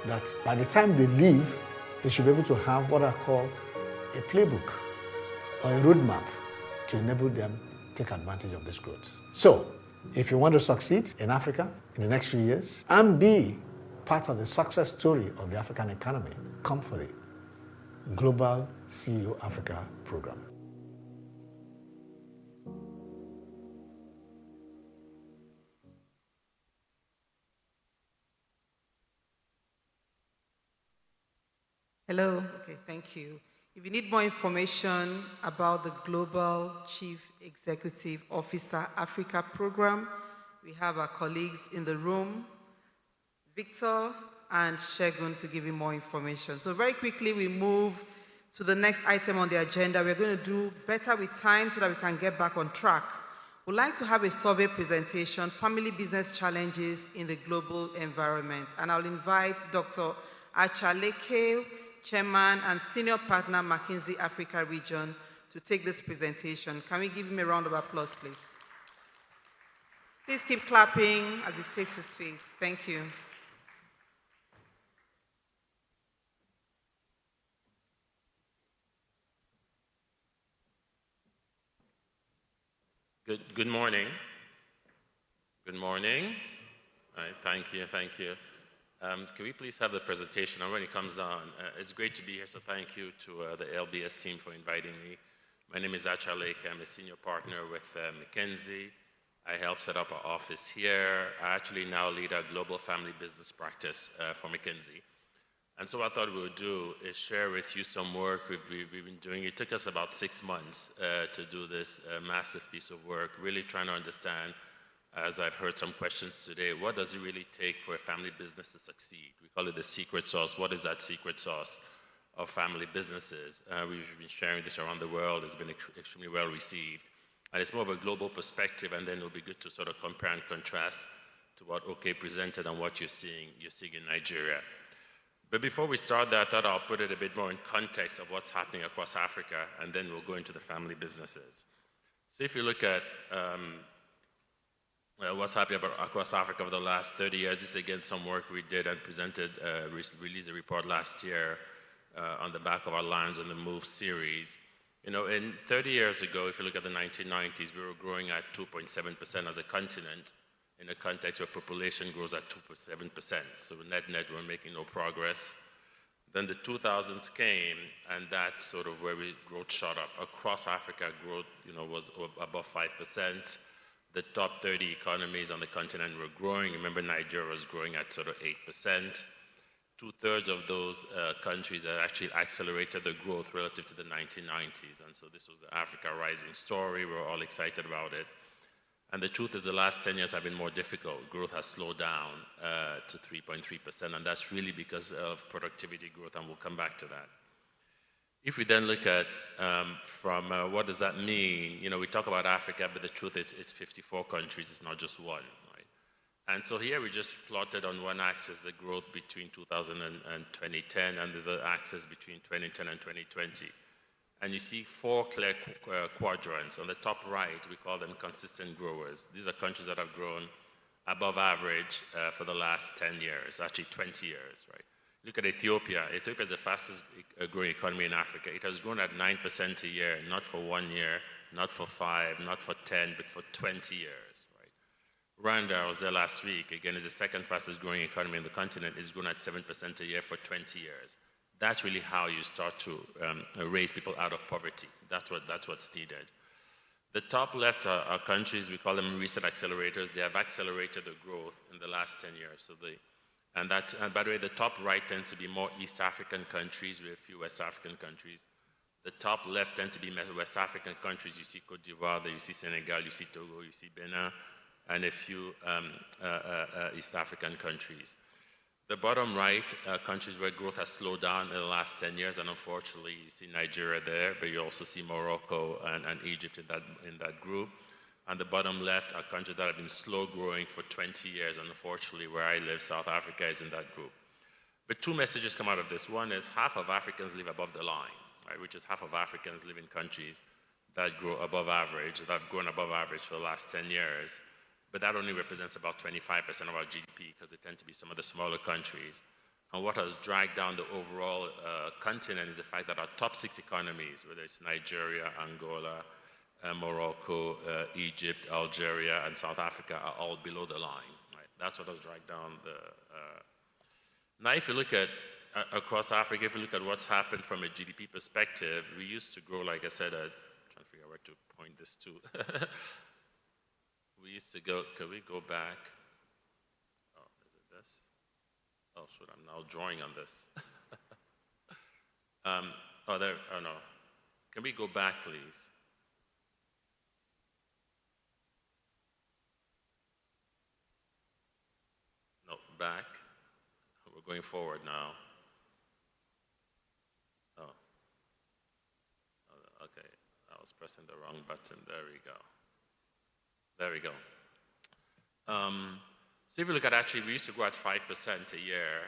that by the time they leave, they should be able to have what I call a playbook or a roadmap to enable them to take advantage of this growth. So if you want to succeed in Africa in the next few years and be part of the success story of the African economy, come for the Global CEO Africa program. Hello. Okay, thank you. If you need more information about the Global Chief Executive Officer Africa program, we have our colleagues in the room, Victor and Shegun, to give you more information. So very quickly, we move to the next item on the agenda. We're going to do better with time so that we can get back on track. We'd like to have a survey presentation, Family Business Challenges in the Global Environment. And I'll invite Dr. Achaleke, Chairman and Senior Partner, McKinsey Africa Region, to take this presentation. Can we give him a round of applause, please? Please keep clapping as he takes his space. Thank you. Good morning. Good morning. All right, thank you. Can we please have the presentation? And when it comes on, it's great to be here, so thank you to the LBS team for inviting me. My name is Achaleke. I'm a senior partner with McKinsey. I help set up our office here. I actually now lead our global family business practice for McKinsey. And so what I thought we would do is share with you some work we've been doing. It took us about 6 months to do this massive piece of work, really trying to understand, as I've heard some questions today, what does it really take for a family business to succeed? We call it the secret sauce. What is that secret sauce of family businesses? We've been sharing this around the world. It's been extremely well received. And it's more of a global perspective, and then it'll be good to sort of compare and contrast to what OK presented and what you're seeing in Nigeria. But before we start that, I thought I'll put it a bit more in context of what's happening across Africa, and then we'll go into the family businesses. So if you look at what's happening across Africa over the last 30 years. This is again some work we did and presented, released a report last year on the back of our Lions on the Move series. You know, 30 years ago, if you look at the 1990s, we were growing at 2.7% as a continent in a context where population grows at 2.7%. So net, we're making no progress. Then the 2000s came, and that's sort of where growth shot up. Across Africa, growth, was above 5%. The top 30 economies on the continent were growing. Remember, Nigeria was growing at sort of 8%. 2/3 of those countries had actually accelerated their growth relative to the 1990s. And so this was the Africa Rising story. We're all excited about it. And the truth is the last 10 years have been more difficult. Growth has slowed down to 3.3%, and that's really because of productivity growth, and we'll come back to that. If we then look at what does that mean? We talk about Africa, but the truth is it's 54 countries, it's not just one, right? And so here we just plotted on one axis the growth between 2000 and 2010, and the other axis between 2010 and 2020. And you see 4 clear quadrants. On the top right, we call them consistent growers. These are countries that have grown above average for the last 10 years, actually 20 years, right? Look at Ethiopia. Ethiopia is the fastest growing economy in Africa. It has grown at 9% a year, not for 1 year, not for 5, not for 10, but for 20 years, right? Rwanda, I was there last week, again, is the second fastest growing economy in the continent. It's grown at 7% a year for 20 years. That's really how you start to raise people out of poverty. That's what's needed. The top left are countries, we call them recent accelerators. They have accelerated the growth in the last 10 years. And by the way, the top right tends to be more East African countries with a few West African countries. The top left tend to be West African countries. You see Cote d'Ivoire, you see Senegal, you see Togo, you see Benin, and a few East African countries. The bottom right, countries where growth has slowed down in the last 10 years, and unfortunately you see Nigeria there, but you also see Morocco and Egypt in that group. And the bottom left are countries that have been slow growing for 20 years, and unfortunately where I live, South Africa, is in that group. But 2 messages come out of this. One is half of Africans live above the line, right, which is half of Africans live in countries that grow above average, that have grown above average for the last 10 years. But that only represents about 25% of our GDP because they tend to be some of the smaller countries. And what has dragged down the overall continent is the fact that our top 6 economies, whether it's Nigeria, Angola, Morocco, Egypt, Algeria, and South Africa, are all below the line. Right? That's what has dragged down the... Now, if you look at across Africa, if you look at what's happened from a GDP perspective, we used to grow, like I said, I'm trying to figure out where to point this to. We used to go, can we go back? Oh, is it this? Oh, shoot, I'm now drawing on this. Oh, no. Can we go back, please? No, back. We're going forward now. Oh. Okay, I was pressing the wrong button. There we go. There we go. So if you look at actually, we used to grow at 5% a year.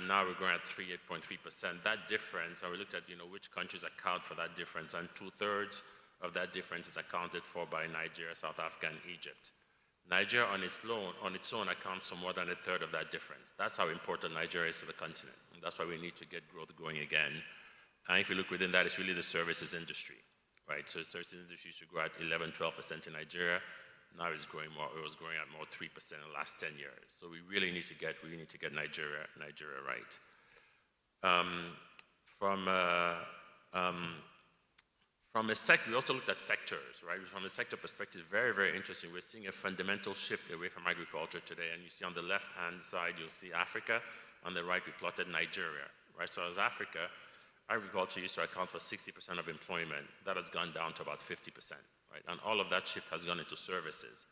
Now we're growing at 8.3%. That difference, and we looked at which countries account for that difference, and 2/3 of that difference is accounted for by Nigeria, South Africa, and Egypt. Nigeria on its own accounts for more than 1/3 of that difference. That's how important Nigeria is to the continent. And that's why we need to get growth going again. And if you look within that, it's really the services industry, right? So the services industry used to grow at 11-12% in Nigeria. Now it's growing more. It was growing at more 3% in the last 10 years. So we really need to get Nigeria right. From a sector, we also looked at sectors, right? From a sector perspective, very, very interesting. We're seeing a fundamental shift away from agriculture today. And you see on the left-hand side, you'll see Africa. On the right, we plotted Nigeria, right? So as Africa, agriculture used to account for 60% of employment. That has gone down to about 50%, right? And all of that shift has gone into services.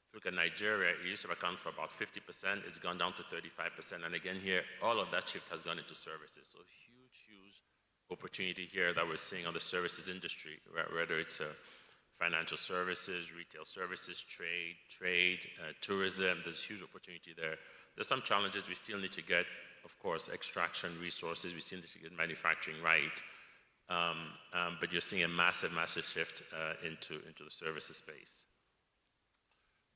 If you look at Nigeria, it used to account for about 50%. It's gone down to 35%. And again here, all of that shift has gone into services. So huge opportunity here that we're seeing on the services industry, whether it's financial services, retail services, trade, tourism. There's huge opportunity there. There's some challenges we still need to get. Of course, extraction resources, we still need to get manufacturing right. But you're seeing a massive shift into the services space.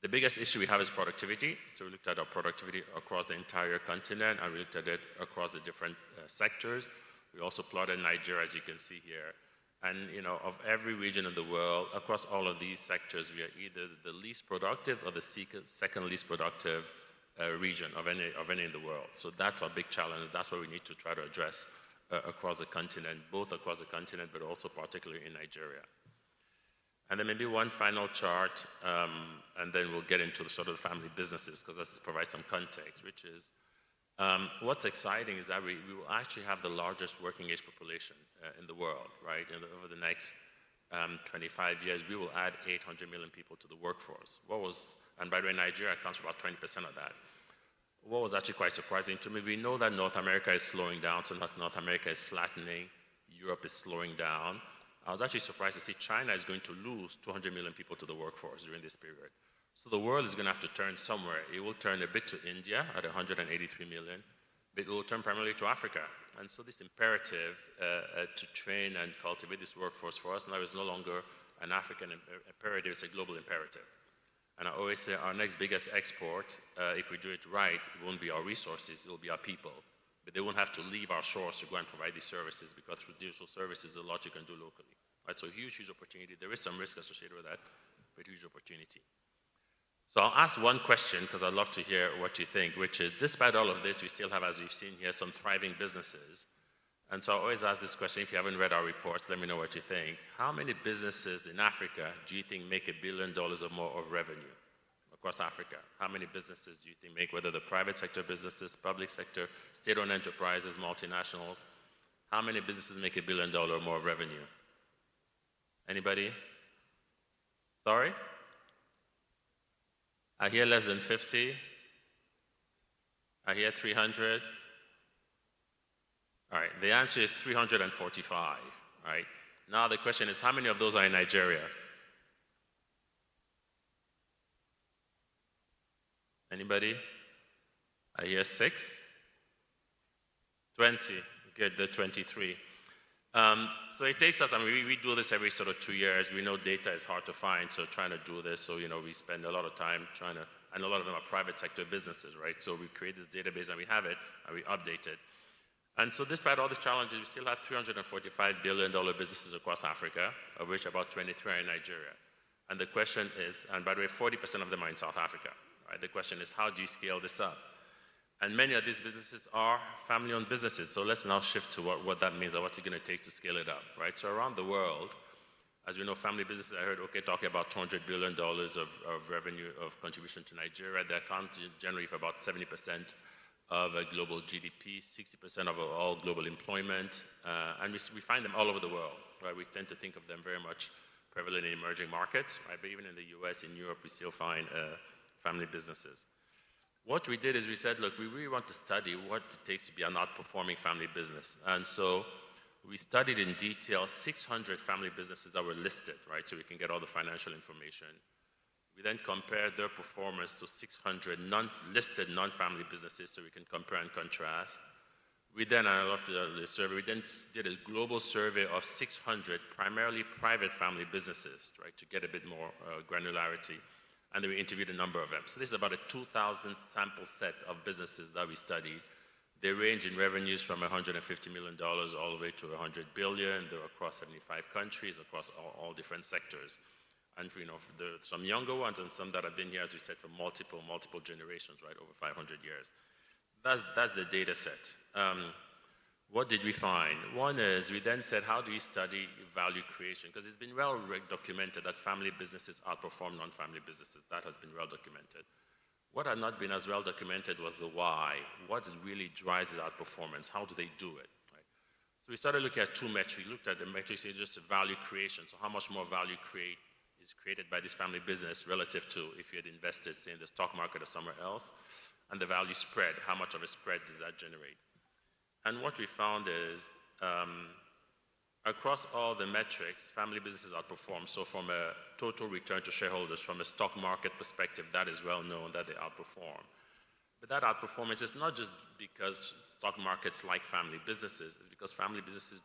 The biggest issue we have is productivity. So we looked at our productivity across the entire continent, and we looked at it across the different sectors. We also plotted Nigeria, as you can see here. And of every region in the world, across all of these sectors, we are either the least productive or the second least productive region of any in the world. So that's our big challenge. That's what we need to try to address across the continent, both across the continent, but also particularly in Nigeria. And then maybe one final chart, and then we'll get into the sort of family businesses, because this provides some context, which is what's exciting is that we will actually have the largest working age population in the world, right? And over the next 25 years, we will add 800 million people to the workforce. And by the way, Nigeria accounts for about 20% of that. What was actually quite surprising to me, we know that North America is slowing down, so North America is flattening. Europe is slowing down. I was actually surprised to see China is going to lose 200 million people to the workforce during this period. So the world is going to have to turn somewhere. It will turn a bit to India at 183 million, but it will turn primarily to Africa. And so this imperative to train and cultivate this workforce for us now is no longer an African imperative, it's a global imperative. And I always say our next biggest export, if we do it right, it won't be our resources, it will be our people. But they won't have to leave our shores to go and provide these services, because through digital services, a lot you can do locally. Right? So huge, huge opportunity. There is some risk associated with that, but huge opportunity. So I'll ask one question, because I'd love to hear what you think, which is, despite all of this, we still have, as we've seen here, some thriving businesses. And so I always ask this question, if you haven't read our reports, let me know what you think. How many businesses in Africa do you think make $1 billion or more of revenue across Africa? How many businesses do you think make, whether the private sector businesses, public sector, state-owned enterprises, multinationals? How many businesses make $1 billion or more of revenue? Anybody? Sorry? I hear less than 50. I hear 300. All right, the answer is 345, right? Now the question is, how many of those are in Nigeria? Anybody? I hear 6. 20, good, the 23. So it takes us, I mean, we do this every sort of 2 years. We know data is hard to find, so trying to do this, so, we spend a lot of time trying to, and a lot of them are private sector businesses, right? So we create this database and we have it, and we update it. And so despite all these challenges, we still have $345 billion businesses across Africa, of which about 23 are in Nigeria. And the question is, and by the way, 40% of them are in South Africa, right? The question is, how do you scale this up? And many of these businesses are family-owned businesses. So let's now shift to what that means, or what's it going to take to scale it up, right? So around the world, as we know, family businesses, I heard talking about $200 billion of revenue, of contribution to Nigeria. They account generally for about 70% of global GDP, 60% of all global employment, and we find them all over the world, right? We tend to think of them very much prevalent in emerging markets, right? But even in the US, in Europe, we still find family businesses. What we did is we said, look, we really want to study what it takes to be an outperforming family business. And so we studied in detail 600 family businesses that were listed, right? So we can get all the financial information. We then compared their performance to 600 listed non-family businesses, so we can compare and contrast. We then, and I love the survey, we then did a global survey of 600 primarily private family businesses, right, to get a bit more granularity. And then we interviewed a number of them. So this is about a 2,000 sample set of businesses that we studied. They range in revenues from $150 million all the way to $100 billion. They're across 75 countries, across all different sectors. And there are some younger ones and some that have been here, as we said, for multiple generations, right, over 500 years. That's the data set. What did we find? One is, we then said, how do we study value creation? Because it's been well documented that family businesses outperform non-family businesses. That has been well documented. What had not been as well documented was the why. What really drives that outperformance? How do they do it? Right? So we started looking at two metrics. We looked at the metrics, just value creation. So how much more value is created by this family business relative to if you had invested, say, in the stock market or somewhere else, and the value spread, how much of a spread does that generate? And what we found is, across all the metrics, family businesses outperform. So from a total return to shareholders, from a stock market perspective, that is well known that they outperform. But that outperformance is not just because stock markets like family businesses, it's because family businesses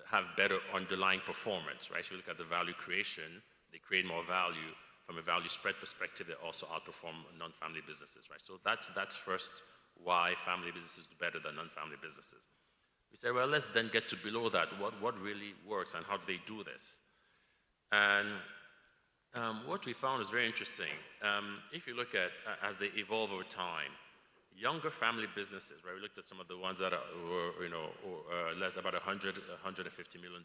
have better underlying performance, right? If you look at the value creation, they create more value. From a value spread perspective, they also outperform non-family businesses, right? So that's first why family businesses do better than non-family businesses. We said, well, let's then get to below that. What really works and how do they do this? And what we found is very interesting. If you look at, as they evolve over time, younger family businesses, right? We looked at some of the ones that were, less about $150 million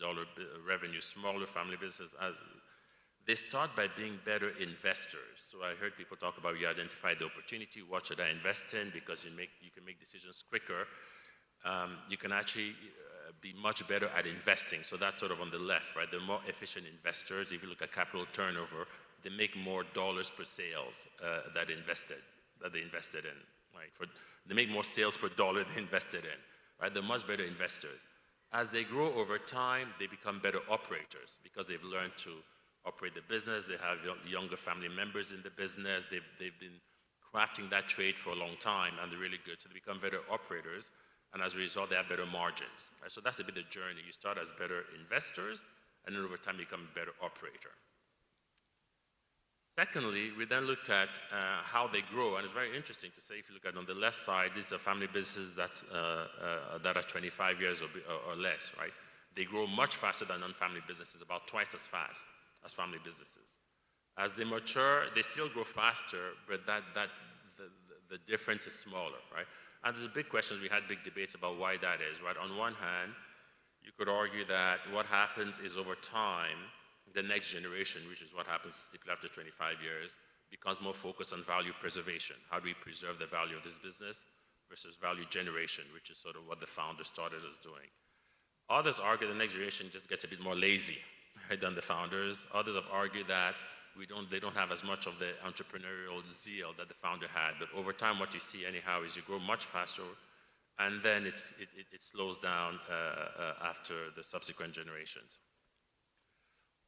revenue, smaller family businesses, as they start by being better investors. So I heard people talk about, you identify the opportunity, what should I invest in? Because you can make decisions quicker. You can actually be much better at investing. So that's sort of on the left, right? They're more efficient investors. If you look at capital turnover, they make more dollars per sales that they invested in, right? They make more sales per dollar they invested in, right? They're much better investors. As they grow over time, they become better operators because they've learned to operate the business. They have younger family members in the business. They've been crafting that trade for a long time, and they're really good. So they become better operators, and as a result, they have better margins. Right? So that's a bit of the journey. You start as better investors, and then over time, you become a better operator. Secondly, we then looked at how they grow, and it's very interesting to say, if you look at on the left side, these are family businesses that are 25 years or less, right? They grow much faster than non-family businesses, about twice as fast as family businesses. As they mature, they still grow faster, but the difference is smaller, right? And there's a big question, we had big debates about why that is, right? On one hand, you could argue that what happens is over time, the next generation, which is what happens typically after 25 years, becomes more focused on value preservation. How do we preserve the value of this business versus value generation, which is sort of what the founder started as doing. Others argue the next generation just gets a bit more lazy, right, than the founders. Others have argued that they don't have as much of the entrepreneurial zeal that the founder had. But over time, what you see anyhow is you grow much faster, and then it slows down after the subsequent generations.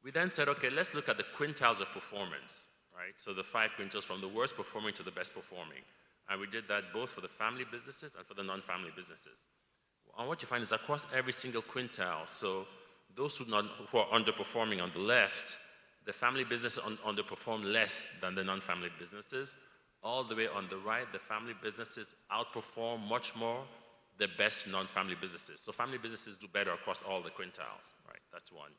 We then said, okay, let's look at the quintiles of performance, right? So the 5 quintiles from the worst performing to the best performing. And we did that both for the family businesses and for the non-family businesses. And what you find is across every single quintile, so those who are underperforming on the left, the family businesses underperform less than the non-family businesses. All the way on the right, the family businesses outperform much more the best non-family businesses. So family businesses do better across all the quintiles, right? That's one.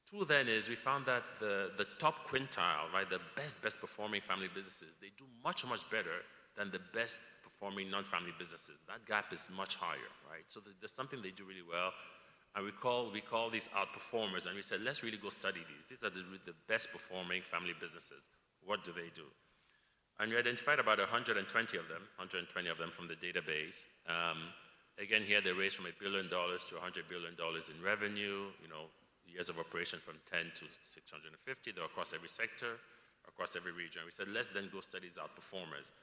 Two then is we found that the top quintile, right, the best performing family businesses, they do much better than the best performing non-family businesses. That gap is much higher, right? So there's something they do really well, and we call these outperformers, and we said, let's really go study these. These are the best performing family businesses. What do they do? And we identified about 120 of them from the database. Again, here they range from $1 billion to $100 billion in revenue, years of operation from 10 to 650. They're across every sector, across every region. We said, let's then go study these outperformers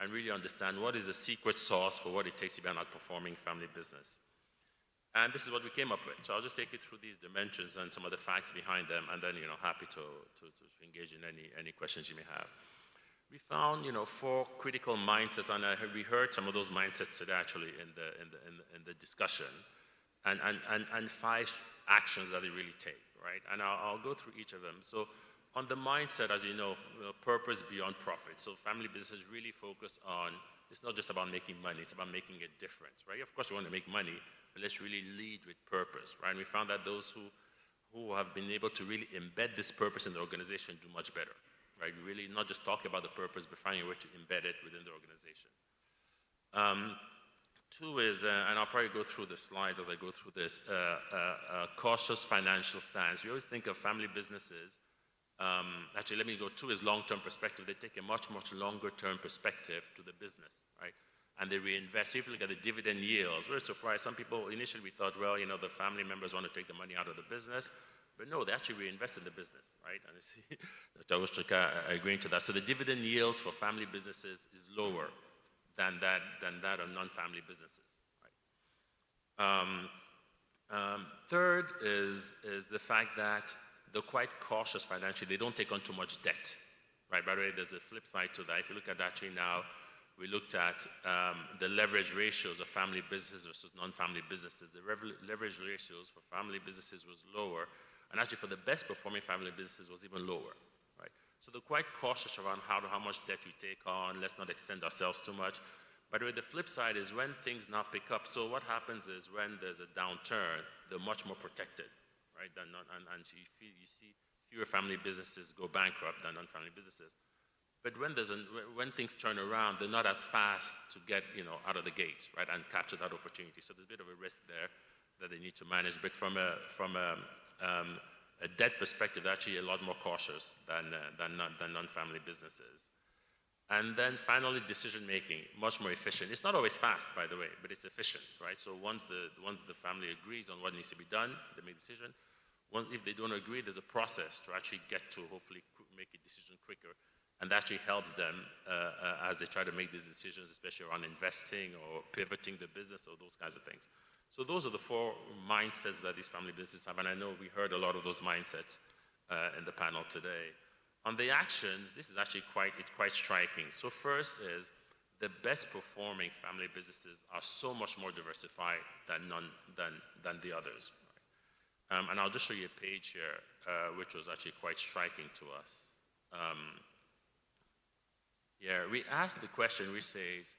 and really understand what is the secret sauce for what it takes to be an outperforming family business. And this is what we came up with. So I'll just take you through these dimensions and some of the facts behind them, and then, happy to engage in any questions you may have. We found, 4 critical mindsets, and we heard some of those mindsets today actually in the discussion, and 5 actions that they really take, right? And I'll go through each of them. So on the mindset, as you know, purpose beyond profit. So family businesses really focus on, it's not just about making money, it's about making a difference, right? Of course, we want to make money, but let's really lead with purpose, right? And we found that those who have been able to really embed this purpose in the organization do much better, right? Really not just talk about the purpose, but finding a way to embed it within the organization. 2 is, and I'll probably go through the slides as I go through this, cautious financial stance. We always think of family businesses, actually let me go, 2 is long-term perspective. They take a much longer-term perspective to the business, right? And they reinvest. If you look at the dividend yields, we're surprised. Some people, initially we thought, well, the family members want to take the money out of the business, but no, they actually reinvest in the business, right? And you see Dr. Ostrika agreeing to that. So the dividend yields for family businesses is lower than that of non-family businesses. Right? Third is the fact that they're quite cautious financially. They don't take on too much debt. Right? By the way, there's a flip side to that. If you look at actually now, we looked at the leverage ratios of family businesses versus non-family businesses. The leverage ratios for family businesses was lower, and actually for the best performing family businesses was even lower. Right? So they're quite cautious around how much debt we take on. Let's not extend ourselves too much. By the way, the flip side is when things now pick up. So what happens is when there's a downturn, they're much more protected, right? And you see fewer family businesses go bankrupt than non-family businesses. But when things turn around, they're not as fast to get out of the gate, right, and capture that opportunity. So there's a bit of a risk there that they need to manage. But from a debt perspective, they're actually a lot more cautious than non-family businesses. And then finally, decision-making, much more efficient. It's not always fast, by the way, but it's efficient, right? So once the family agrees on what needs to be done, they make a decision. If they don't agree, there's a process to actually get to hopefully make a decision quicker. And that actually helps them as they try to make these decisions, especially around investing or pivoting the business or those kinds of things. So those are the 4 mindsets that these family businesses have, and I know we heard a lot of those mindsets in the panel today. On the actions, this is actually quite striking. So first is the best performing family businesses are so much more diversified than the others. Right? And I'll just show you a page here, which was actually quite striking to us. Here, we asked the question which says,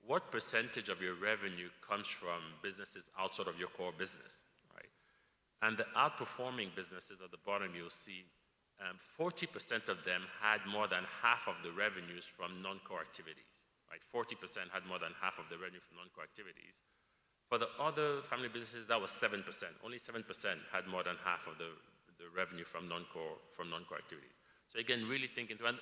what percentage of your revenue comes from businesses outside of your core business, right? And the outperforming businesses at the bottom, you'll see 40% of them had more than half of the revenues from non-core activities, right? 40% had more than half of the revenue from non-core activities. For the other family businesses, that was 7%. Only 7% had more than half of the revenue from non-core activities. So again, really thinking through,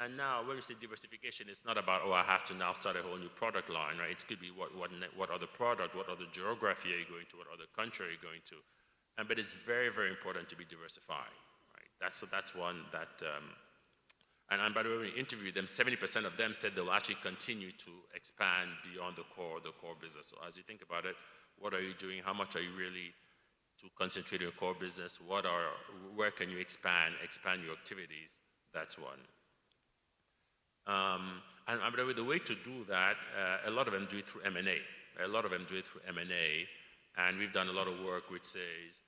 and now when we say diversification, it's not about, oh, I have to now start a whole new product line, right? It could be what other product, what other geography are you going to, what other country are you going to? But it's very, very important to be diversified, right? That's one that, and by the way, when we interviewed them, 70% of them said they'll actually continue to expand beyond the core business. So as you think about it, what are you doing? How much are you really to concentrate on your core business? Where can you expand your activities? That's one. And by the way, the way to do that, a lot of them do it through M&A. And we've done a lot of work which says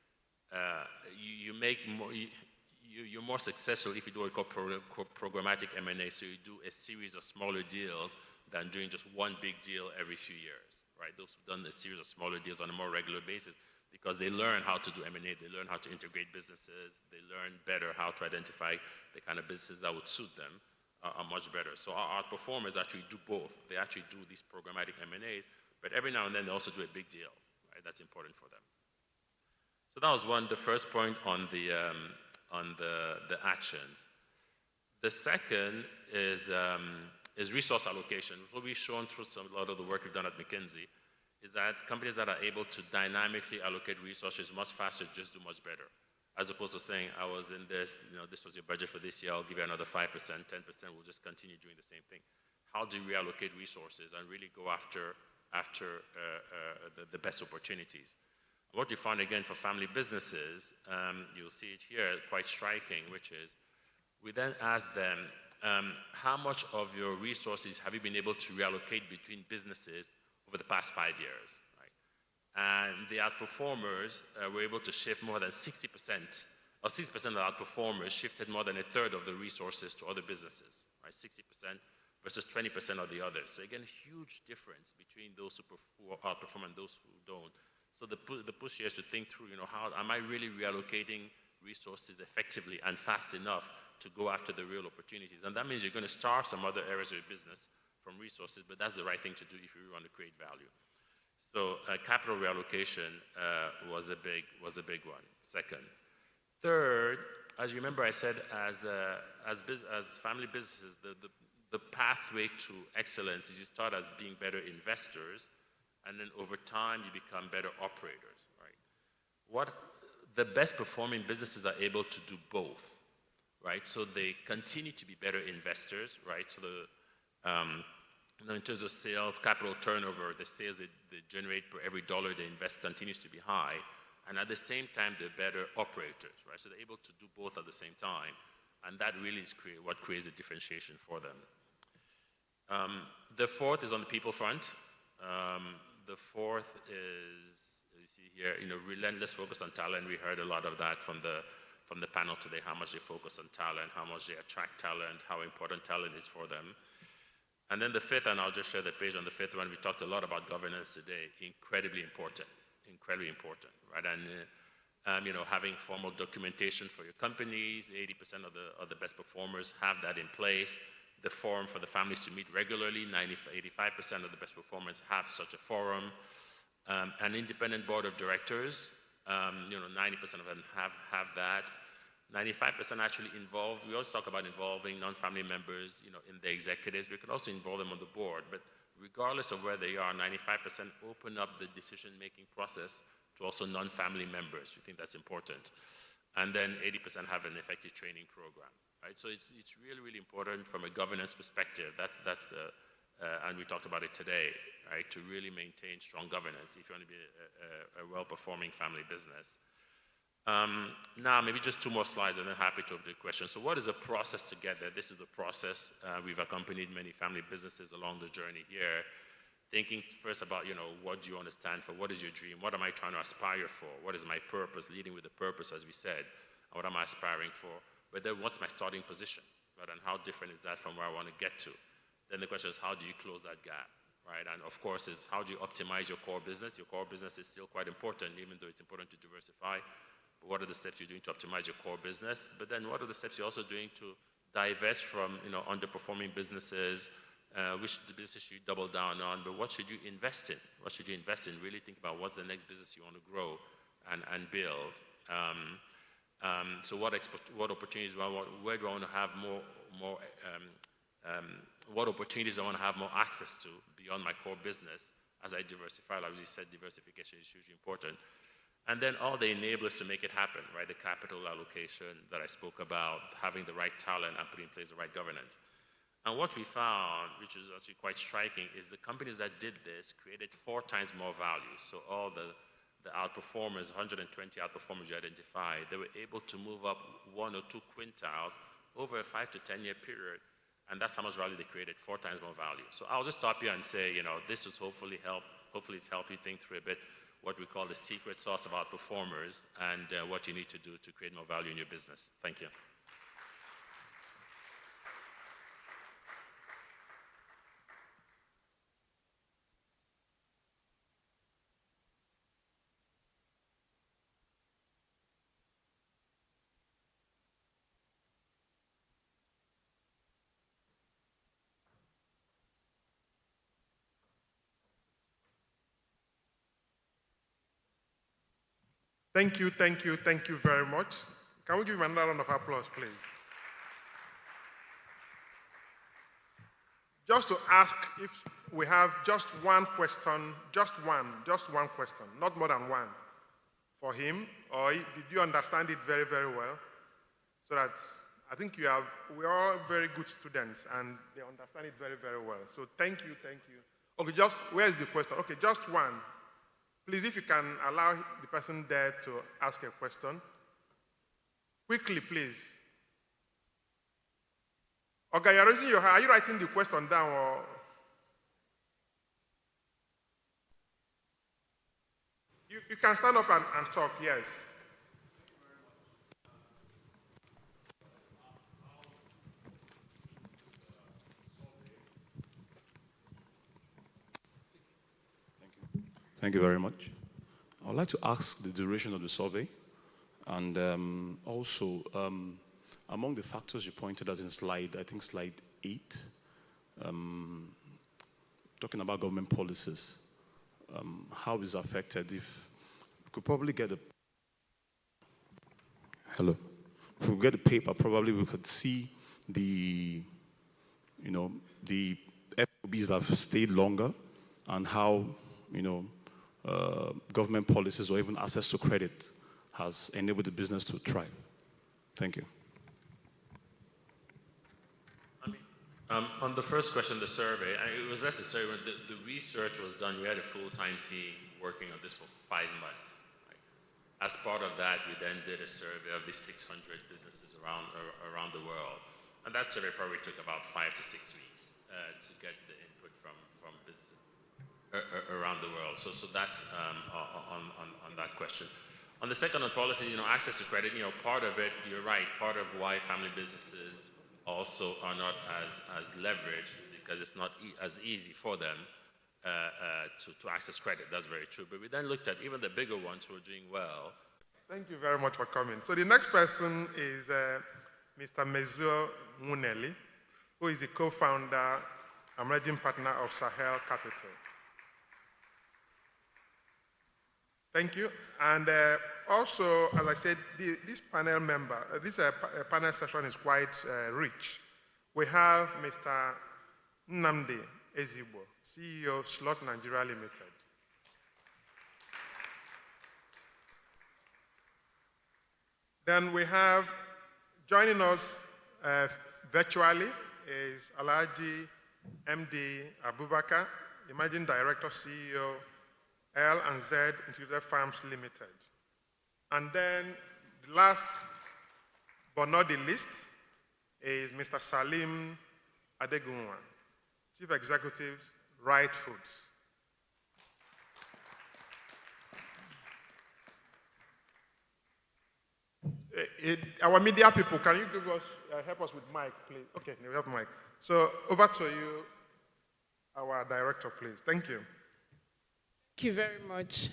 you're more successful if you do what we call programmatic M&A. So you do a series of smaller deals than doing just one big deal every few years, right? Those who've done a series of smaller deals on a more regular basis, because they learn how to do M&A, they learn how to integrate businesses, they learn better how to identify the kind of businesses that would suit them. Are much better. So our performers actually do both. They actually do these programmatic M&As, but every now and then they also do a big deal, right? That's important for them. So that was the first point on the actions. The second is resource allocation. What we've shown through a lot of the work we've done at McKinsey is that companies that are able to dynamically allocate resources much faster just do much better. As opposed to saying, I was in this, this was your budget for this year, I'll give you another 5%, 10%, we'll just continue doing the same thing. How do you reallocate resources and really go after the best opportunities? What you found again for family businesses, you'll see it here, quite striking, which is, we then asked them, how much of your resources have you been able to reallocate between businesses over the past 5 years? And the outperformers were able to shift more than 60%, or 60% of the outperformers shifted more than a third of the resources to other businesses, right? 60% versus 20% of the others. So again, huge difference between those who outperform and those who don't. So the push here is to think through, how am I really reallocating resources effectively and fast enough to go after the real opportunities? And that means you're going to starve some other areas of your business from resources, but that's the right thing to do if you really want to create value. So capital reallocation was a big one. Second. Third, as you remember, I said as family businesses, the pathway to excellence is you start as being better investors, and then over time you become better operators, right? The best performing businesses are able to do both, right? So they continue to be better investors, right? So in terms of sales, capital turnover, the sales they generate per every dollar they invest continues to be high. And at the same time, they're better operators, right? So they're able to do both at the same time. And that really is what creates a differentiation for them. The fourth is on the people front. The fourth is, you see here, relentless focus on talent. We heard a lot of that from the panel today, how much they focus on talent, how much they attract talent, how important talent is for them. And then the fifth, and I'll just share the page on the fifth one, we talked a lot about governance today, incredibly important, right? And, having formal documentation for your companies, 80% of the best performers have that in place. The forum for the families to meet regularly, 85% of the best performers have such a forum. An independent board of directors, 90% of them have that. 95% actually involved. We also talk about involving non-family members, in the executives. We could also involve them on the board, but regardless of where they are, 95% open up the decision-making process to also non-family members. We think that's important. And then 80% have an effective training program, right? So it's really, really important from a governance perspective. That's and we talked about it today, right, to really maintain strong governance if you want to be a well-performing family business. Now, maybe just 2 more slides, and then happy to open the question. So what is the process to get there? This is the process. We've accompanied many family businesses along the journey here, thinking first about, what do you want to stand for? What is your dream? What am I trying to aspire for? What is my purpose? Leading with the purpose, as we said. And what am I aspiring for? But then what's my starting position? Right? And how different is that from where I want to get to? Then the question is, how do you close that gap? Right? And of course, is how do you optimize your core business? Your core business is still quite important, even though it's important to diversify. But what are the steps you're doing to optimize your core business? But then what are the steps you're also doing to divest from, underperforming businesses? Which business should you double down on, but what should you invest in? What should you invest in? Really think about what's the next business you want to grow and build. So what opportunities do I want? Where do I want to have what opportunities do I want to have more access to beyond my core business as I diversify? Like you said, diversification is hugely important. And then all the enablers to make it happen, right? The capital allocation that I spoke about, having the right talent and putting in place the right governance. And what we found, which is actually quite striking, is the companies that did this created 4 times more value. So all the outperformers, 120 outperformers you identified, they were able to move up 1 or 2 quintiles over a 5 to 10 year period. And that's how much value they created, 4 times more value. So I'll just stop here and say, this was hopefully it's helped you think through a bit what we call the secret sauce of outperformers and what you need to do to create more value in your business. Thank you. Thank you very much. Can we give him another round of applause, please? Just to ask if we have just one question, just one question, not more than one, for him, or did you understand it very, very well? So that I think we are all very good students and they understand it very, very well. So thank you. Okay, where is the question? Okay, just one. Please, if you can allow the person there to ask a question. Quickly, please. Okay, you're raising your hand. Are you writing the question down or? You can stand up and talk, yes. Thank you very much. I would like to ask the duration of the survey and also among the factors you pointed out in slide 8, talking about government policies, how is affected if we could probably get a if we get a paper, probably we could see the FOBs that have stayed longer and how government policies or even access to credit has enabled the business to thrive. Thank you. On the first question, the survey, it was necessary when the research was done. We had a full-time team working on this for 5 months. Right? As part of that, we then did a survey of these 600 businesses around the world. And that survey probably took about 5 to 6 weeks to get the input from businesses around the world. So that's on that question. On the second on policy, access to credit, part of it, you're right, part of why family businesses also are not as leveraged is because it's not as easy for them to access credit. That's very true. But we then looked at even the bigger ones who are doing well. Thank you very much for coming. So the next person is Mr. Mezuo Muneli, who is the co-founder and managing partner of Sahel Capital. Thank you. And also, as I said, this panel panel session is quite rich. We have Mr. Nnamdi Ezigbo, CEO, Slot Nigeria Limited. Then we have, joining us virtually, is Alhaji MD Abubakar, the Managing Director, CEO, L&Z Integrated Farms Limited. And then the last but not the least is Mr. Salim Adegunwa, Chief Executive, Right Foods. Our media people, can you give us, help us with mic, please? Okay, we have mic. So over to you, our director, please. Thank you. Thank you very much,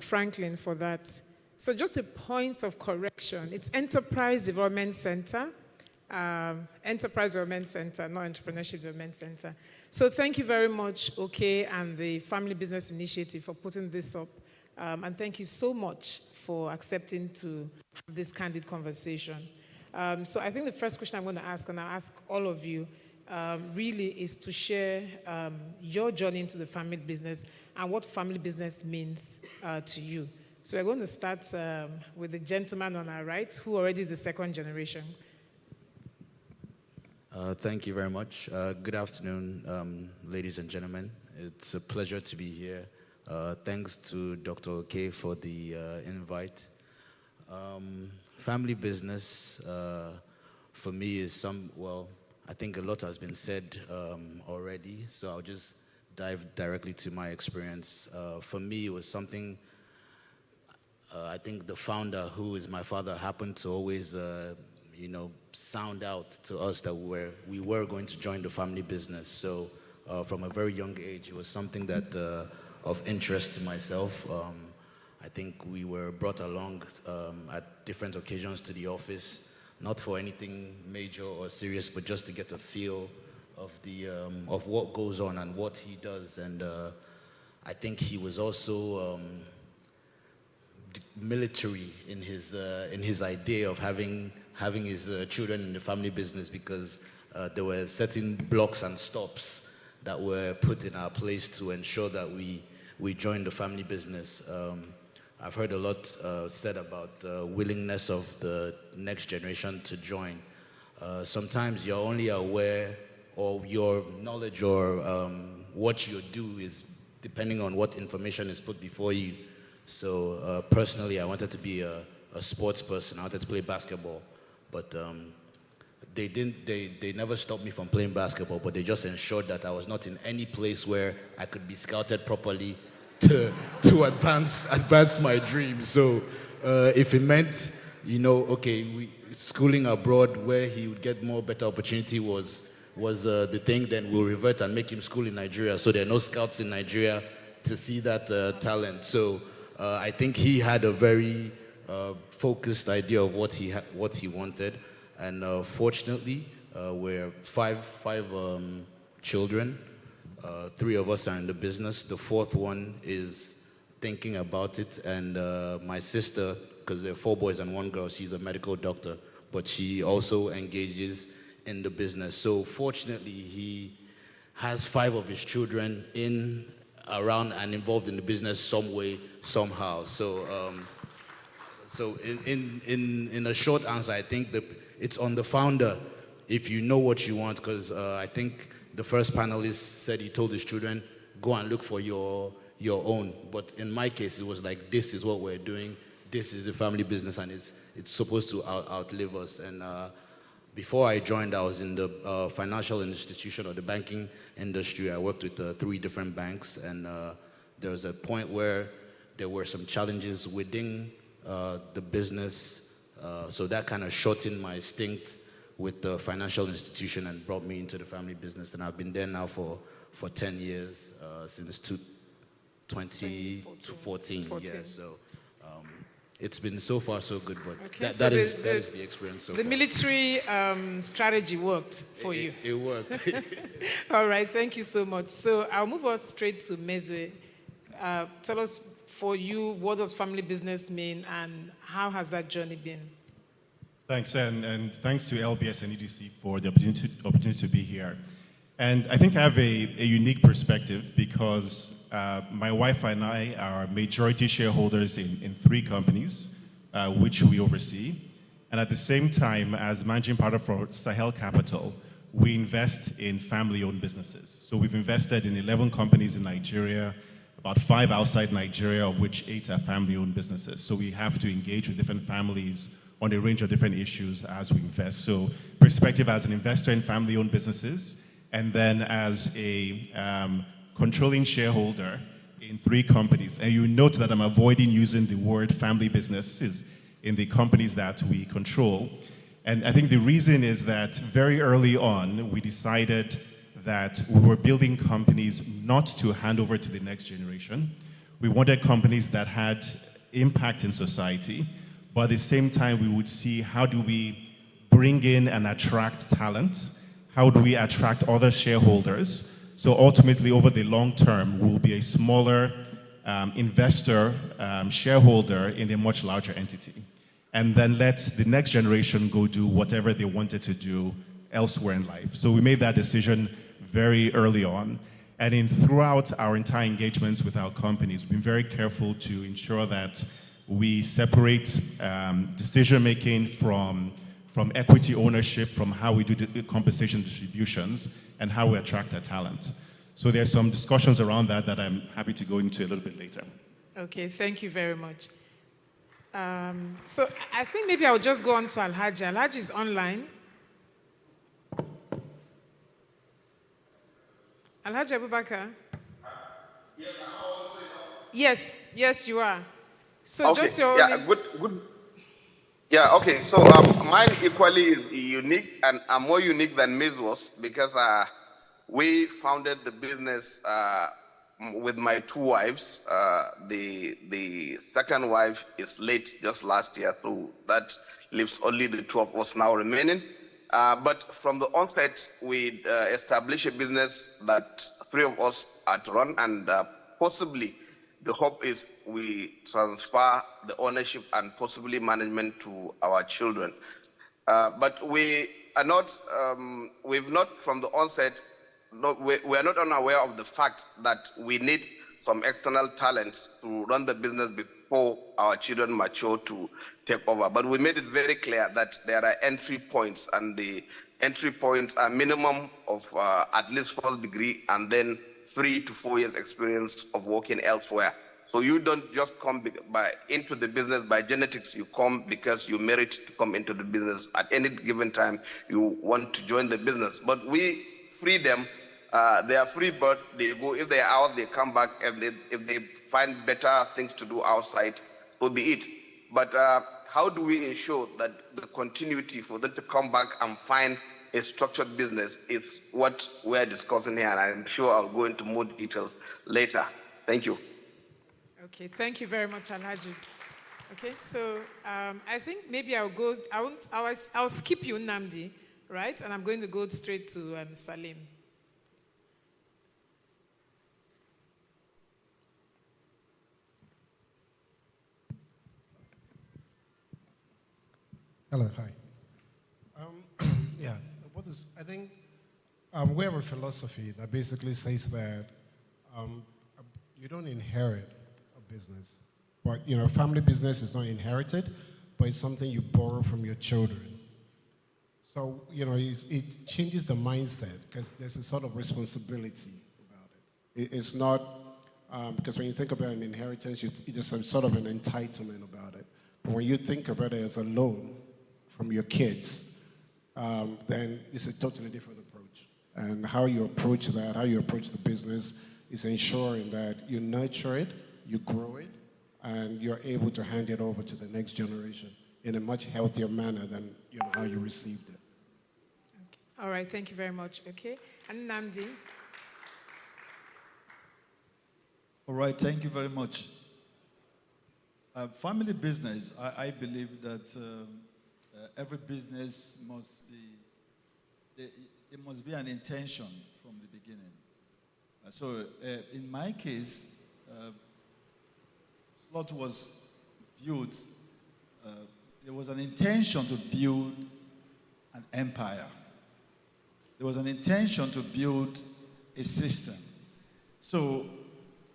Franklin, for that. So just a point of correction. It's Enterprise Development Center. Enterprise Development Center, not Entrepreneurship Development Center. So thank you very much, OK, and the Family Business Initiative for putting this up. And thank you so much for accepting to have this candid conversation. So I think the first question I'm going to ask, and I'll ask all of you, really is to share your journey into the family business and what family business means to you. So we're going to start with the gentleman on our right, who already is the second generation. Thank you very much. Good afternoon, ladies and gentlemen. It's a pleasure to be here. Thanks to Dr. Oke for the invite. Family business, for me, is I think a lot has been said already, so I'll just dive directly to my experience. For me, it was something, I think the founder, who is my father, happened to always sound out to us that we were going to join the family business. So from a very young age, it was something that of interest to myself. I think we were brought along at different occasions to the office, not for anything major or serious, but just to get a feel of of what goes on and what he does. And I think he was also military in his idea of having his children in the family business, because there were certain blocks and stops that were put in our place to ensure that we joined the family business. I've heard a lot said about the willingness of the next generation to join. Sometimes you're only aware, or your knowledge or what you do is depending on what information is put before you. So personally, I wanted to be a sports person. I wanted to play basketball, but they never stopped me from playing basketball, but they just ensured that I was not in any place where I could be scouted properly to advance my dreams. So if it meant, schooling abroad where he would get better opportunity was the thing, then we'll revert and make him school in Nigeria. So there are no scouts in Nigeria to see that talent. So I think he had a very focused idea of what he wanted. And fortunately, we're five children. 3 of us are in the business. The 4th one is thinking about it. And my sister, because there are 4 boys and 1 girl, she's a medical doctor, but she also engages in the business. So fortunately, he has 5 of his children around and involved in the business some way, somehow. So in a short answer, I think it's on the founder if you know what you want, because I think the first panelist said he told his children, go and look for your own. But in my case, it was like, this is what we're doing. This is the family business, and it's supposed to outlive us. And before I joined, I was in the financial institution or the banking industry. I worked with 3 different banks, and there was a point where there were some challenges within the business. So that kind of shortened my stint with the financial institution and brought me into the family business. And I've been there now for 10 years, since 2014. Yeah, so it's been so far so good, but Okay, that is the experience so far. The military strategy worked for you. It worked. All right, thank you so much. So I'll move on straight to Mezwe. Tell us, for you, what does family business mean, and how has that journey been? Thanks, and thanks to LBS and EDC for the opportunity to be here. And I think I have a unique perspective because my wife and I are majority shareholders in 3 companies, which we oversee. And at the same time, as managing partner for Sahel Capital, we invest in family-owned businesses. So we've invested in 11 companies in Nigeria, about 5 outside Nigeria, of which 8 are family-owned businesses. So we have to engage with different families on a range of different issues as we invest. So perspective as an investor in family-owned businesses, and then as a controlling shareholder in 3 companies. And you note that I'm avoiding using the word family businesses in the companies that we control. And I think the reason is that very early on, we decided that we were building companies not to hand over to the next generation. We wanted companies that had impact in society, but at the same time, we would see how do we bring in and attract talent? How do we attract other shareholders? So ultimately, over the long term, we'll be a smaller investor, shareholder in a much larger entity. And then let the next generation go do whatever they wanted to do elsewhere in life. So we made that decision very early on. And throughout our entire engagements with our companies, we've been very careful to ensure that we separate decision-making from equity ownership, from how we do the compensation distributions, and how we attract our talent. So there's some discussions around that that I'm happy to go into a little bit later. Okay, thank you very much. So I think maybe I'll just go on to Alhaji. Alhaji is online. Alhaji Abubakar? Yes, you are. So okay. just your Yeah, good. Yeah, okay. So mine equally is unique, and more unique than Ms. was, because we founded the business with my 2 wives. The second wife is late just last year, so that leaves only the 2 of us now remaining. But from the onset, we established a business that 3 of us are to run, and possibly the hope is we transfer the ownership and possibly management to our children. But we are not, we've not from the onset, we are not unaware of the fact that we need some external talents to run the business before our children mature to take over. But we made it very clear that there are entry points, and the entry points are minimum of at least 1st degree, and then 3 to 4 years experience of working elsewhere. So you don't just come into the business by genetics. You come because you merit to come into the business. At any given time, you want to join the business. But we free them. They are free birds. They go, if they are out, they come back. If they find better things to do outside, so be it. But how do we ensure that the continuity for them to come back and find a structured business is what we're discussing here, and I'm sure I'll go into more details later. Thank you. Okay, thank you very much, Alhaji. Okay, so I think maybe I'll skip you, Nnamdi, right? And I'm going to go straight to Salim. Hello, hi. Yeah, I think we have a philosophy that basically says that you don't inherit a business, but family business is not inherited, but it's something you borrow from your children. So it changes the mindset, because there's a sort of responsibility about it. It's not because when you think about an inheritance, it's just some sort of an entitlement about it. But when you think about it as a loan from your kids, then it's a totally different approach. And how you approach that, how you approach the business, is ensuring that you nurture it, you grow it, and you're able to hand it over to the next generation in a much healthier manner than how you received it. Okay. All right, thank you very much. Okay, and Nnamdi. All right, thank you very much. Family business, I believe that every business must be, there must be an intention from the beginning. So in my case, Slot was built, there was an intention to build an empire. There was an intention to build a system. So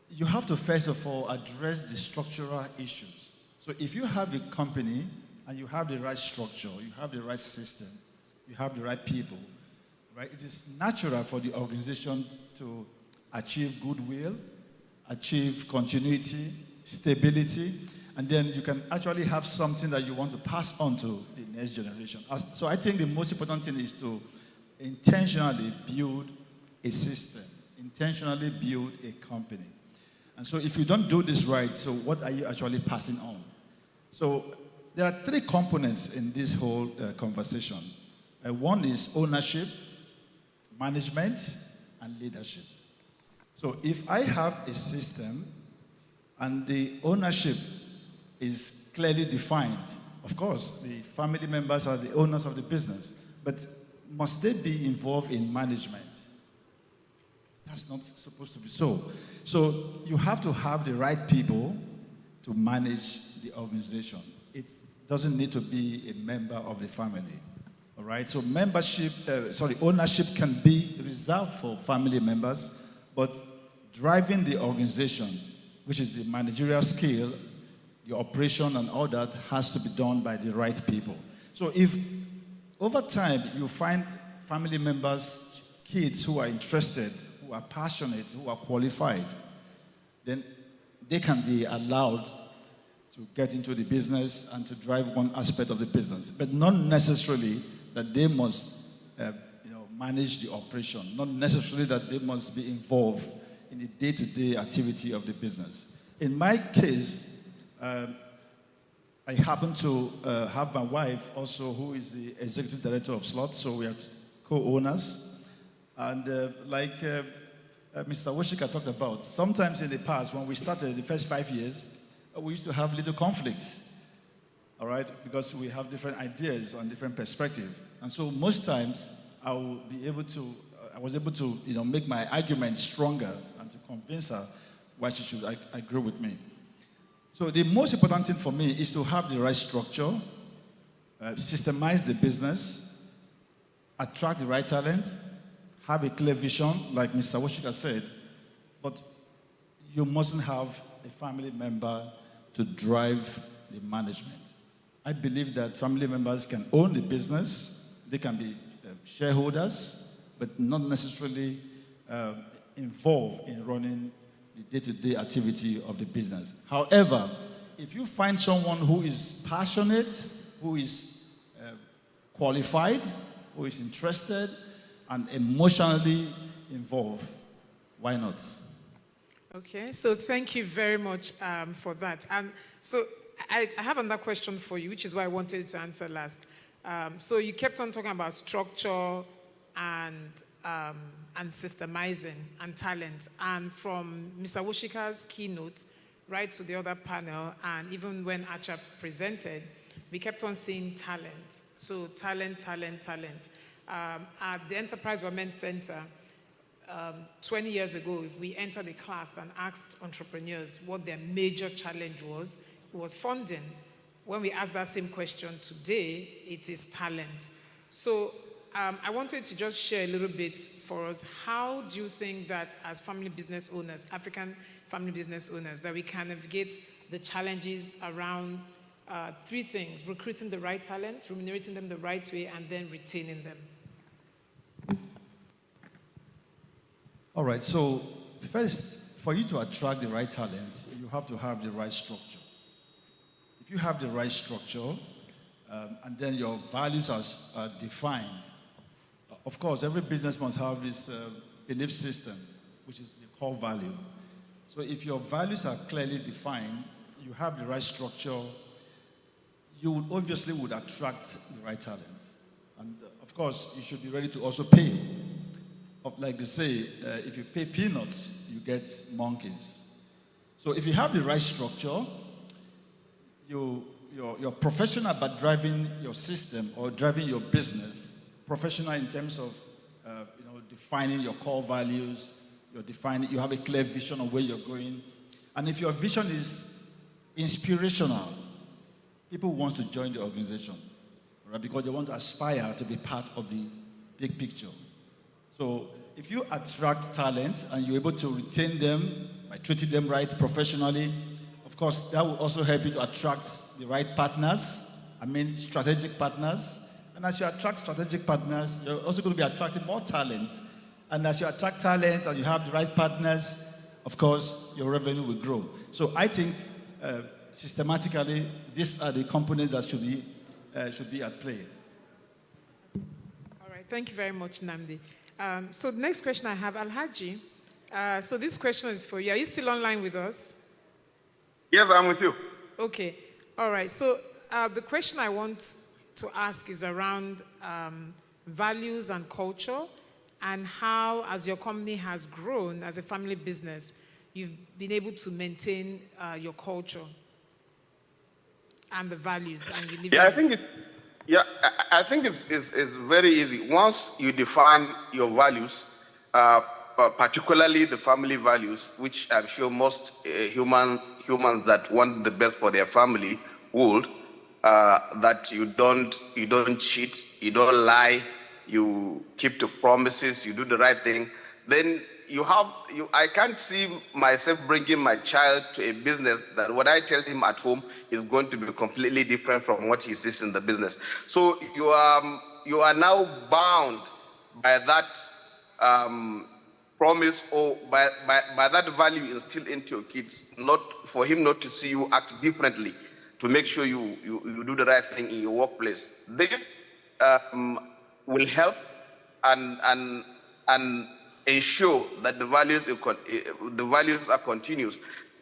you have to first of all address the structural issues. So if you have a company and you have the right structure, you have the right system, you have the right people, right? It is natural for the organization to achieve goodwill, achieve continuity, stability, and then you can actually have something that you want to pass on to the next generation. So I think the most important thing is to intentionally build a system, intentionally build a company. And so if you don't do this right, so what are you actually passing on? So there are three components in this whole conversation. One is ownership, management, and leadership. So if I have a system and the ownership is clearly defined, of course, the family members are the owners of the business, but must they be involved in management? That's not supposed to be so. So you have to have the right people to manage the organization. It doesn't need to be a member of the family. All right, so ownership can be reserved for family members, but driving the organization, which is the managerial skill, the operation and all that, has to be done by the right people. So if over time you find family members, kids who are interested, who are passionate, who are qualified, then they can be allowed to get into the business and to drive one aspect of the business, but not necessarily that they must manage the operation, not necessarily that they must be involved in the day-to-day activity of the business. In my case, I happen to have my wife also, who is the executive director of Slot, so we are co-owners. And like Mr. Woshika talked about, sometimes in the past, when we started the first 5 years, we used to have little conflicts, all right, because we have different ideas and different perspectives. And so most times, I was able to make my argument stronger and to convince her why she should agree with me. So the most important thing for me is to have the right structure, systemize the business, attract the right talent, have a clear vision, like Mr. Woshika said, but you mustn't have a family member to drive the management. I believe that family members can own the business, they can be shareholders, but not necessarily involved in running the day-to-day activity of the business. However, if you find someone who is passionate, who is qualified, who is interested, and emotionally involved, why not? Okay, so thank you very much for that. And so I have another question for you, which is why I wanted to answer last. So you kept on talking about structure and systemizing and talent. And from Mr. Woshika's keynote right to the other panel, and even when Acha presented, we kept on seeing talent. So talent. At the Enterprise Development Center, 20 years ago, we entered a class and asked entrepreneurs what their major challenge was. It was funding. When we ask that same question today, it is talent. So I wanted to just share a little bit for us. How do you think that as family business owners, African family business owners, that we can navigate the challenges around three things: recruiting the right talent, remunerating them the right way, and then retaining them? All right, so first, for you to attract the right talent, you have to have the right structure. If you have the right structure, and then your values are defined, of course, every business must have this belief system, which is the core value. So if your values are clearly defined, you have the right structure, you obviously would attract the right talents. And of course, you should be ready to also pay. Like they say, if you pay peanuts, you get monkeys. So if you have the right structure, you're professional about driving your system or driving your business, professional in terms of defining your core values, you have a clear vision of where you're going. And if your vision is inspirational, people want to join the organization, right? Because they want to aspire to be part of the big picture. So if you attract talent and you're able to retain them by treating them right professionally, of course, that will also help you to attract the right partners, strategic partners, And as you attract strategic partners, you're also going to be attracting more talents. And as you attract talent and you have the right partners, of course, your revenue will grow. So I think systematically, these are the components that should be at play. All right, thank you very much, Namdi. So the next question I have, Alhaji. So this question is for you. Are you still online with us? Yes, I'm with you. Okay. All right. So the question I want to ask is around values and culture, and how, as your company has grown as a family business, you've been able to maintain your culture and the values, and you live. Yeah, I think it's very easy. Once you define your values, particularly the family values, which I'm sure most humans that want the best for their family would, that you don't cheat, you don't lie, you keep to promises, you do the right thing, then I can't see myself bringing my child to a business that what I tell him at home is going to be completely different from what he sees in the business. So you are now bound by that promise, or by that value instilled into your kids, not for him not to see you act differently, to make sure you do the right thing in your workplace. This will help and ensure that the values are continuous.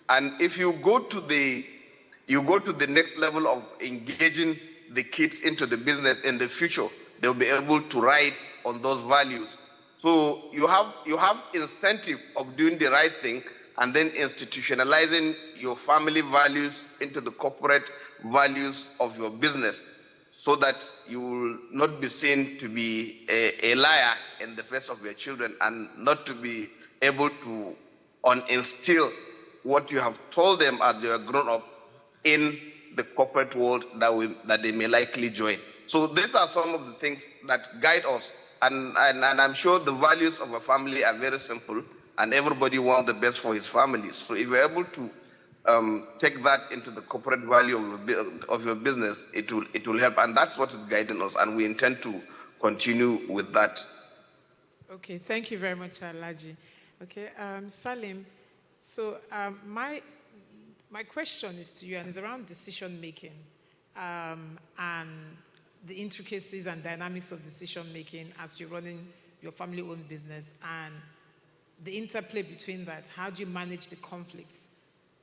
And if you go to the next level of engaging the kids into the business in the future, they'll be able to ride on those values. So you have incentive of doing the right thing, and then institutionalizing your family values into the corporate values of your business, so that you will not be seen to be a liar in the face of your children, and not to be able to instill what you have told them as they are grown up in the corporate world that they may likely join. So these are some of the things that guide us. And I'm sure the values of a family are very simple, and everybody wants the best for his family. So if you're able to take that into the corporate value of your business, it will help, and that's what is guiding us, and we intend to continue with that. Okay, thank you very much, Alhaji. Okay, Salim. So my question is to you, and it's around decision making, and the intricacies and dynamics of decision making as you're running your family-owned business, and the interplay between that. How do you manage the conflicts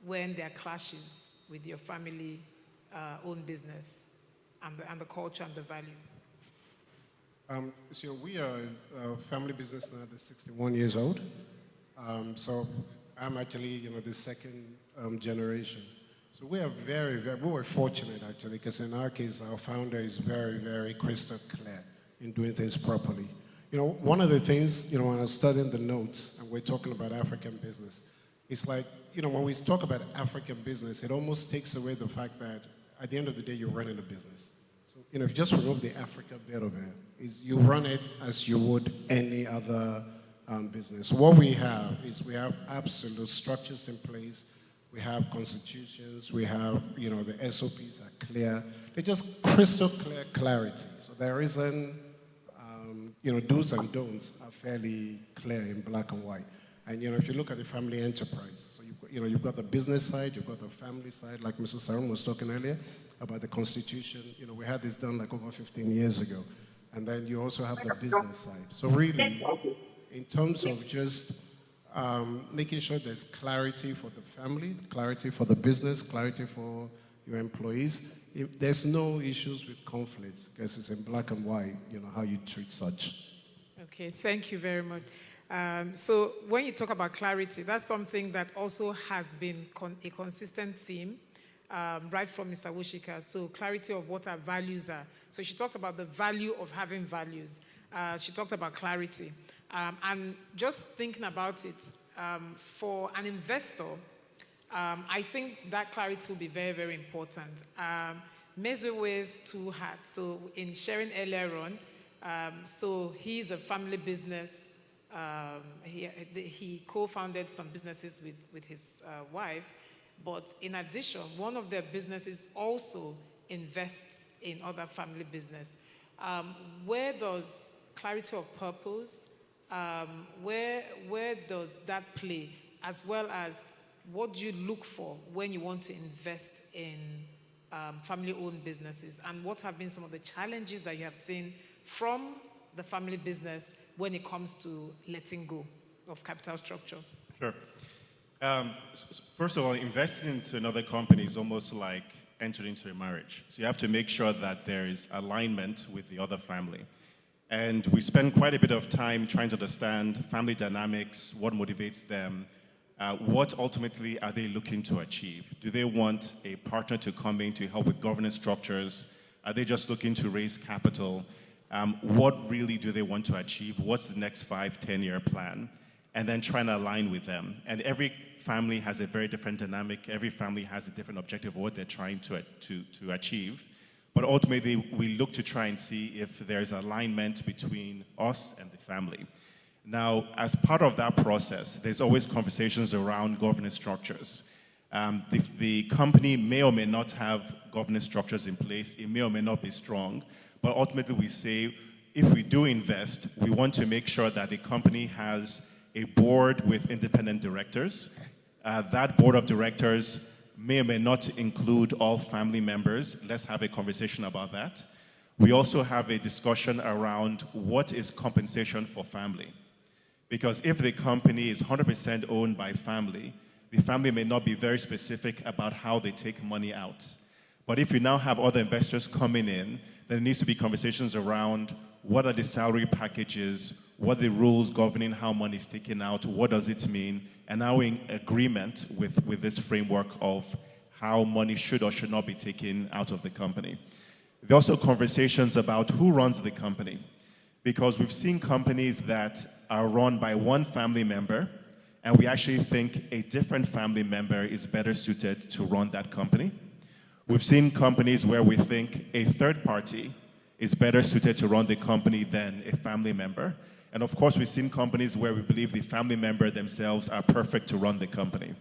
when there are clashes with your family-owned business and the culture and the values? So we are a family business now that's 61 years old. So I'm actually, the second generation. So we are we were fortunate actually, because in our case, our founder is very, very crystal clear in doing things properly. One of the things, when I was studying the notes and we're talking about African business, it's like, when we talk about African business, it almost takes away the fact that at the end of the day, you're running a business. So, if you just remove the Africa bit of it, is you run it as you would any other business. What we have is we have absolute structures in place. We have constitutions, we have, the SOPs are clear. They're just crystal clear clarity. So there isn't, do's and don'ts are fairly clear in black and white. And, if you look at the family enterprise, so you've got the business side, you've got the family side, like Mr. Sarum was talking earlier about the constitution. We had this done like over 15 years ago. And then you also have the business side. So really, in terms of just making sure there's clarity for the family, clarity for the business, clarity for your employees. There's no issues with conflicts, because it's in black and white, how you treat such. Okay, thank you very much. So when you talk about clarity, that's something that also has been a consistent theme right from Mr. Woshika. So clarity of what our values are. So she talked about the value of having values. She talked about clarity. And just thinking about it, for an investor, I think that clarity will be very, very important. Mezu wears two hats. So in sharing earlier on, so he's a family business. He co-founded some businesses with his wife. But in addition, one of their businesses also invests in other family business. Where does clarity of purpose, where does that play, as well as what do you look for when you want to invest in family-owned businesses, and what have been some of the challenges that you have seen from the family business when it comes to letting go of capital structure? Sure. First of all, investing into another company is almost like entering into a marriage. So you have to make sure that there is alignment with the other family. And we spend quite a bit of time trying to understand family dynamics, what motivates them, what ultimately are they looking to achieve? Do they want a partner to come in to help with governance structures? Are they just looking to raise capital? What really do they want to achieve? What's the next 5, 10-year plan? And then trying to align with them. And every family has a very different dynamic. Every family has a different objective of what they're trying to achieve. But ultimately, we look to try and see if there's alignment between us and the family. Now, as part of that process, there's always conversations around governance structures. The company may or may not have governance structures in place. It may or may not be strong. But ultimately, we say, if we do invest, we want to make sure that the company has a board with independent directors. That board of directors may or may not include all family members. Let's have a conversation about that. We also have a discussion around what is compensation for family. Because if the company is 100% owned by family, the family may not be very specific about how they take money out. But if you now have other investors coming in, then there needs to be conversations around what are the salary packages, what are the rules governing how money is taken out, what does it mean, and are we in agreement with this framework of how money should or should not be taken out of the company. There are also conversations about who runs the company, because we've seen companies that are run by one family member, and we actually think a different family member is better suited to run that company. We've seen companies where we think a third party is better suited to run the company than a family member. And of course, we've seen companies where we believe the family member themselves are perfect to run the company.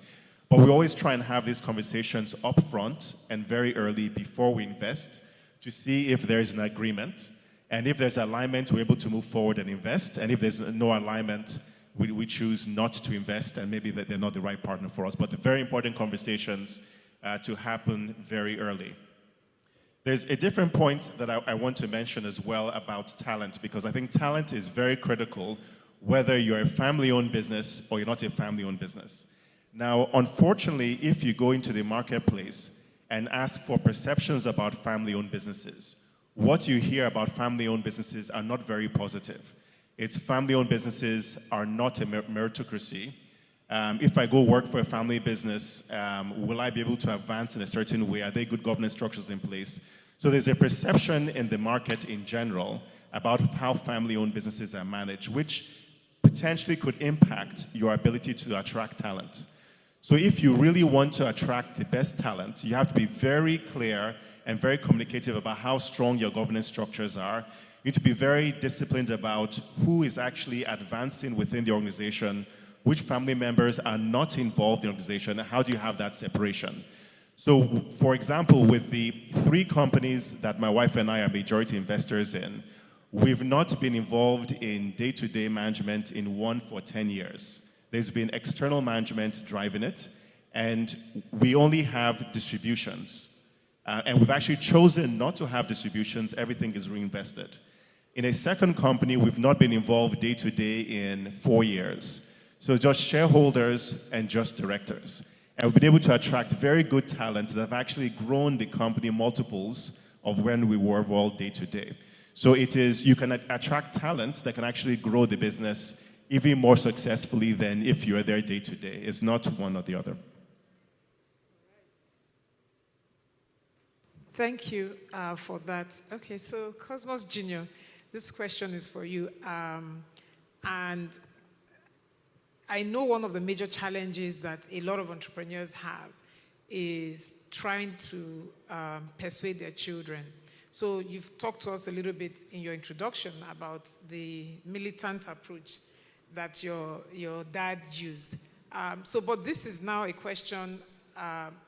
But we always try and have these conversations up front and very early before we invest to see if there's an agreement. And if there's alignment, we're able to move forward and invest. And if there's no alignment, we choose not to invest, and maybe that they're not the right partner for us. But the very important conversations to happen very early. There's a different point that I want to mention as well about talent, because I think talent is very critical, whether you're a family-owned business or you're not a family-owned business. Now, unfortunately, if you go into the marketplace and ask for perceptions about family-owned businesses, what you hear about family-owned businesses are not very positive. It's family-owned businesses are not a meritocracy. If I go work for a family business, will I be able to advance in a certain way? Are there good governance structures in place? So there's a perception in the market in general about how family-owned businesses are managed, which potentially could impact your ability to attract talent. So if you really want to attract the best talent, you have to be very clear and very communicative about how strong your governance structures are. You need to be very disciplined about who is actually advancing within the organization, which family members are not involved in the organization, how do you have that separation? So, for example, with the 3 companies that my wife and I are majority investors in, we've not been involved in day-to-day management in one for 10 years. There's been external management driving it, and we only have distributions. And we've actually chosen not to have distributions, everything is reinvested. In a second company, we've not been involved day-to-day in 4 years. So just shareholders and just directors. And we've been able to attract very good talent that have actually grown the company multiples of when we were involved day-to-day. So it is, you can attract talent that can actually grow the business even more successfully than if you're there day-to-day. It's not one or the other. Thank you for that. Okay, so Cosmos Jr., this question is for you. And I know one of the major challenges that a lot of entrepreneurs have is trying to persuade their children. So you've talked to us a little bit in your introduction about the militant approach that your dad used. But this is now a question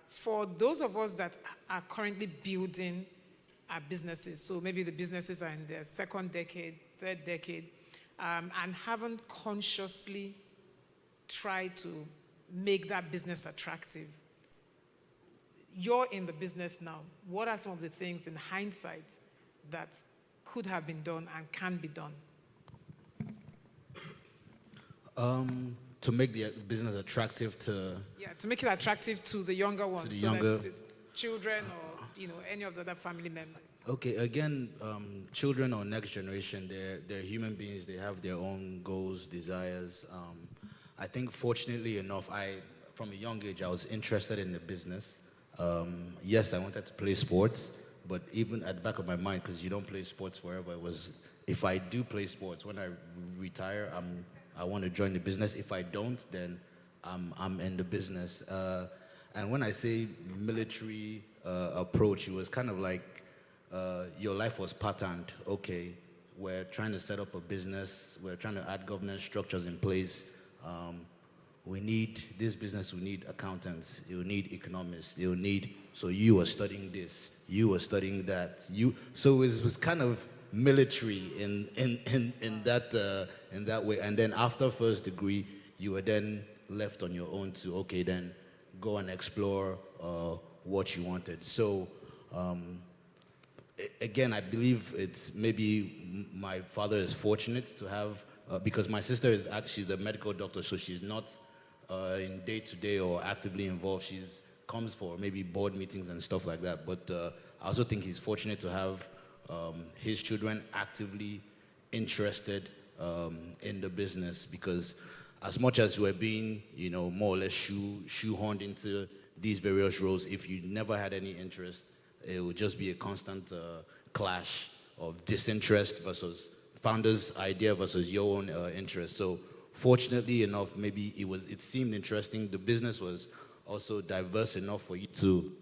for those of us that are currently building are businesses. So maybe the businesses are in their second decade, third decade, and haven't consciously tried to make that business attractive. You're in the business now. What are some of the things in hindsight that could have been done and can be done? To make the business attractive to... Yeah, to make it attractive to the younger ones, to the younger... that children or any of the other family members. Okay, again, children or next generation, they're human beings. They have their own goals, desires. I think fortunately enough, from a young age, I was interested in the business. Yes, I wanted to play sports, but even at the back of my mind, because you don't play sports forever, it was, if I do play sports, when I retire, I want to join the business. If I don't, then I'm in the business. And when I say military approach, it was kind of like your life was patterned. Okay, we're trying to set up a business. We're trying to add governance structures in place. We need this business. We need accountants. You need economists. You need. So you were studying this. You were studying that. So it was kind of military in that way. And then after first degree, you were then left on your own to, okay, then go and explore what you wanted. So again, I believe it's maybe my father is fortunate to have, because my sister is actually, she's a medical doctor, so she's not in day-to-day or actively involved. She's comes for maybe board meetings and stuff like that. But I also think he's fortunate to have his children actively interested in the business, because as much as we're being, more or less shoehorned into these various roles, if you never had any interest, it would just be a constant clash of disinterest versus founder's idea versus your own interest. So fortunately enough, maybe it seemed interesting. The business was also diverse enough for you to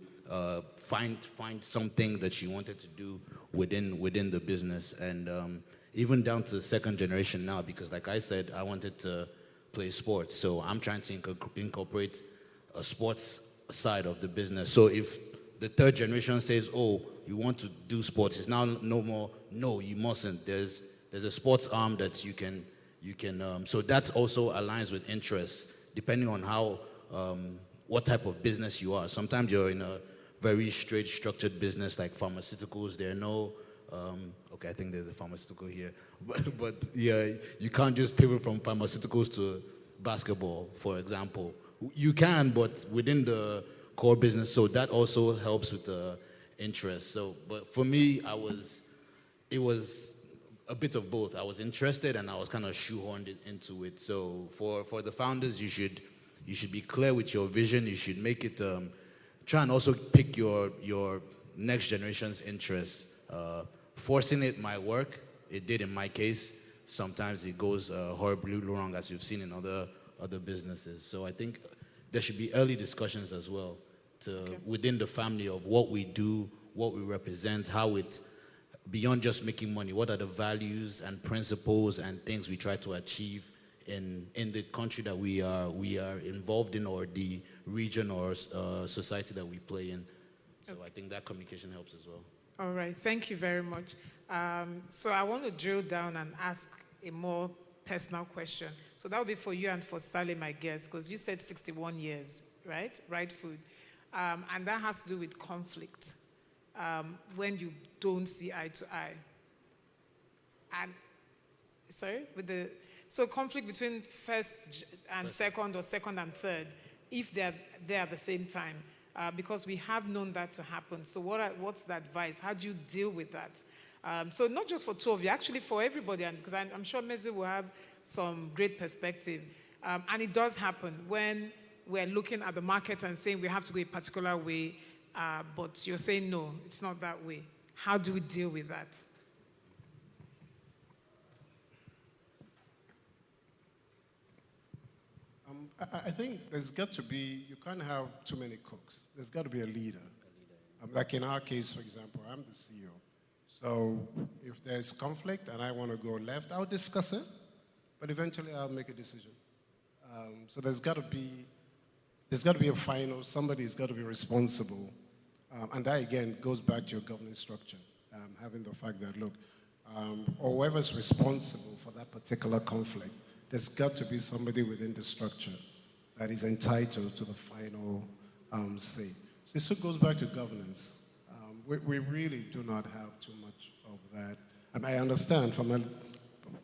find something that you wanted to do within the business. And even down to the second generation now, because like I said, I wanted to play sports. So I'm trying to incorporate a sports side of the business. So if the third generation says, oh, you want to do sports, it's now no more, no, you mustn't. There's a sports arm that you can so that also aligns with interests, depending on how, what type of business you are. Sometimes you're in a very straight structured business like pharmaceuticals. There are no, okay, I think there's a pharmaceutical here, but yeah, you can't just pivot from pharmaceuticals to basketball, for example. You can, but within the core business, so that also helps with the interest. So, but for me, it was a bit of both. I was interested and I was kind of shoehorned into it. So for the founders, you should be clear with your vision. You should make it, try and also pick your next generation's interests. Forcing it might work. It did in my case. Sometimes it goes horribly wrong, as you've seen in other businesses. So I think there should be early discussions as well within the family of what we do, what we represent, how it, beyond just making money, what are the values and principles and things we try to achieve in the country that we are involved in, or the region or society that we play in. So I think that communication helps as well. All right, thank you very much. So I want to drill down and ask a more personal question. So that will be for you and for Sally, my guest, because you said 61 years, right? Right food. And that has to do with conflict. When you don't see eye to eye. And, so conflict between first and second, or second and third, if they're there at the same time, because we have known that to happen. So what's the advice? How do you deal with that? So not just for two of you, actually for everybody, and because I'm sure Mezu will have some great perspective. And it does happen when we're looking at the market and saying we have to go a particular way, but you're saying, no, it's not that way. How do we deal with that? I think there's got to be, you can't have too many cooks. There's got to be a leader. Like in our case, for example, I'm the CEO. So if there's conflict and I want to go left, I'll discuss it, but eventually I'll make a decision. So there's got to be a final, somebody's got to be responsible. And that, again, goes back to your governance structure. having the fact that, look, or whoever's responsible for that particular conflict, there's got to be somebody within the structure that is entitled to the final say. So this goes back to governance. We really do not have too much of that. I understand from a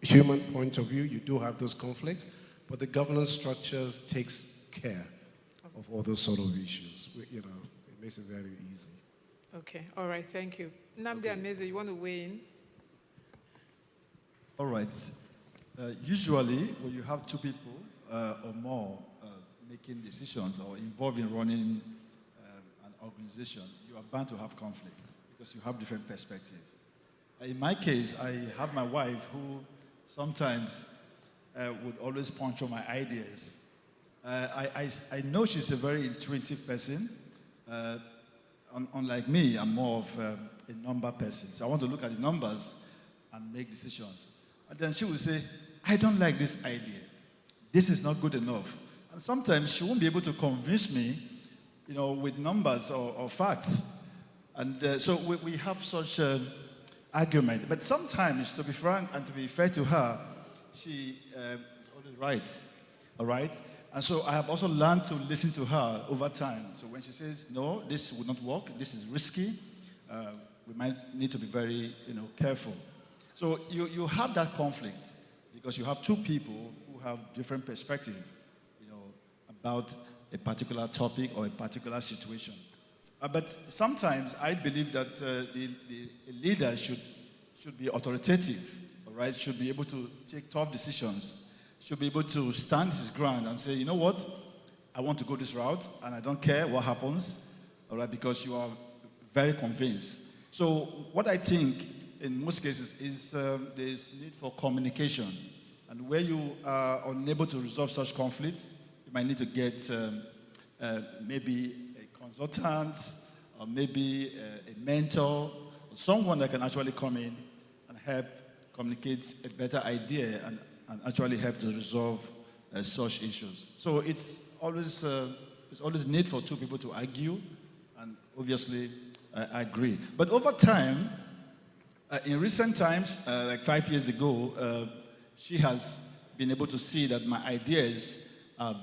human point of view, you do have those conflicts, but the governance structures takes care of all those sort of issues. It makes it very easy. Okay, all right, thank you. Nnamdi and Meze, you want to weigh in? All right. Usually, when you have two people or more making decisions or involved in running an organization, you are bound to have conflicts because you have different perspectives. In my case, I have my wife who sometimes would always puncture my ideas. I know she's a very intuitive person. Unlike me, I'm more of a number person. So I want to look at the numbers and make decisions. And then she will say, I don't like this idea. This is not good enough. And sometimes she won't be able to convince me, with numbers or facts. And so we have such argument. But sometimes, to be frank and to be fair to her, she is always right. All right? And so I have also learned to listen to her over time. So when she says, no, this will not work, this is risky, we might need to be very careful. So you have that conflict because you have two people who have different perspectives about a particular topic or a particular situation. But sometimes I believe that the leader should be authoritative, all right? Should be able to take tough decisions, should be able to stand his ground and say, you know what, I want to go this route and I don't care what happens, all right, because you are very convinced. So what I think in most cases is there's need for communication. And where you are unable to resolve such conflicts, you might need to get maybe a consultant or maybe a mentor, or someone that can actually come in and help communicate a better idea and actually help to resolve such issues. So it's always need for two people to argue, and obviously I agree. But over time, in recent times, like 5 years ago, she has been able to see that my ideas are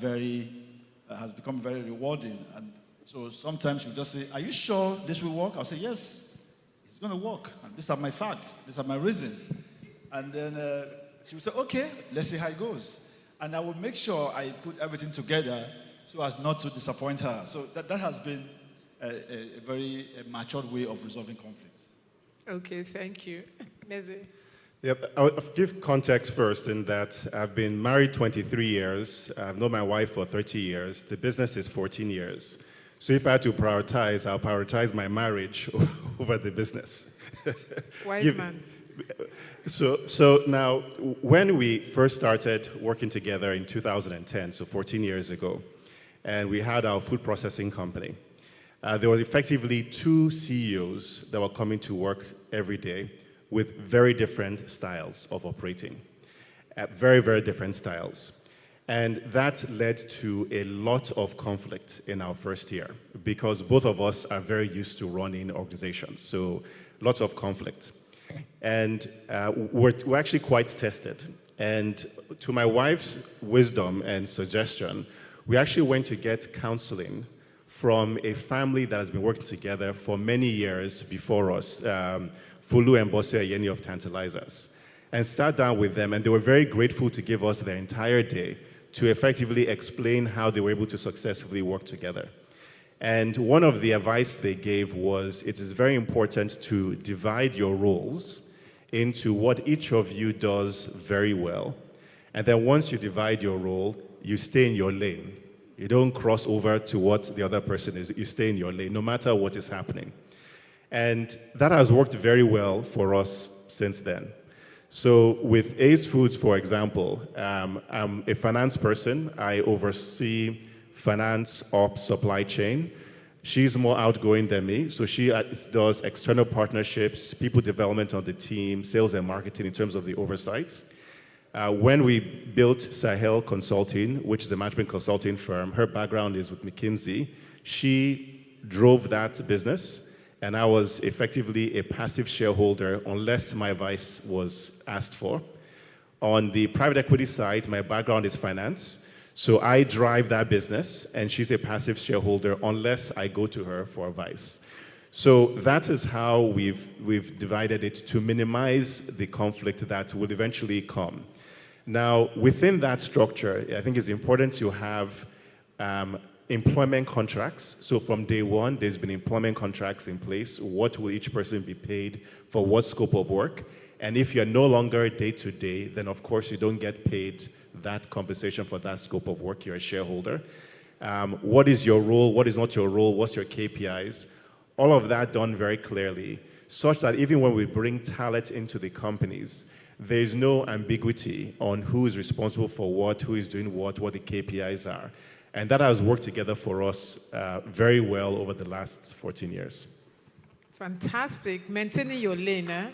has become very rewarding. And so sometimes she just say, are you sure this will work? I'll say, yes, it's going to work. And these are my facts. These are my reasons. And then she will say, okay, let's see how it goes. And I will make sure I put everything together so as not to disappoint her. So that has been a very matured way of resolving conflicts. Okay, thank you. Meze. Yep, I'll give context first in that I've been married 23 years. I've known my wife for 30 years. The business is 14 years. So if I had to prioritize, I'll prioritize my marriage over the business. Wise man. So now, when we first started working together in 2010, so 14 years ago, and we had our food processing company, there were effectively two CEOs that were coming to work every day with very different styles of operating, very, very different styles. And that led to a lot of conflict in our first year because both of us are very used to running organizations, so lots of conflict. And we're actually quite tested. And to my wife's wisdom and suggestion, we actually went to get counseling from a family that has been working together for many years before us, Fulu and Bosse Ayeni of Tantalizers, and sat down with them, and they were very grateful to give us their entire day to effectively explain how they were able to successfully work together. And one of the advice they gave was, it is very important to divide your roles into what each of you does very well. And then once you divide your role, you stay in your lane. You don't cross over to what the other person is. You stay in your lane, no matter what is happening. And that has worked very well for us since then. So with Ace Foods, for example, I'm a finance person. I oversee finance, ops, supply chain. She's more outgoing than me, so she does external partnerships, people development on the team, sales and marketing in terms of the oversight. When we built Sahel Consulting, which is a management consulting firm, her background is with McKinsey. She drove that business, and I was effectively a passive shareholder unless my advice was asked for. On the private equity side, my background is finance, so I drive that business, and she's a passive shareholder unless I go to her for advice. So that is how we've divided it to minimize the conflict that will eventually come. Now, within that structure, I think it's important to have employment contracts. So from day one, there's been employment contracts in place. What will each person be paid for what scope of work? And if you're no longer day-to-day, then of course you don't get paid that compensation for that scope of work. You're a shareholder. What is your role? What is not your role? What's your KPIs? All of that done very clearly, such that even when we bring talent into the companies, there's no ambiguity on who is responsible for what, who is doing what the KPIs are. And that has worked together for us very well over the last 14 years. Fantastic. Maintaining your lane, eh?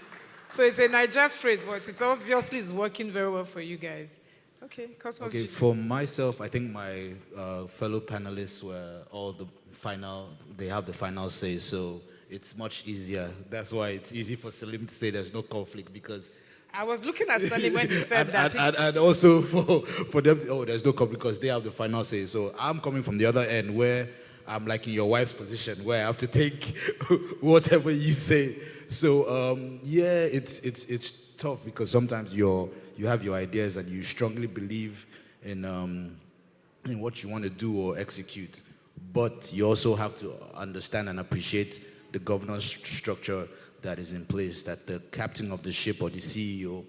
So it's a Niger phrase, but it obviously is working very well for you guys. Okay, Cosmos. Okay, for myself, I think my fellow panelists were all they have the final say, so it's much easier. That's why it's easy for Salim to say there's no conflict, because I was looking at Stanley when he said that. And also for them, there's no conflict because they have the final say. So I'm coming from the other end where I'm like in your wife's position where I have to take whatever you say. So yeah, it's tough because sometimes you have your ideas and you strongly believe in what you want to do or execute, but you also have to understand and appreciate the governance structure that is in place, that the captain of the ship or the CEO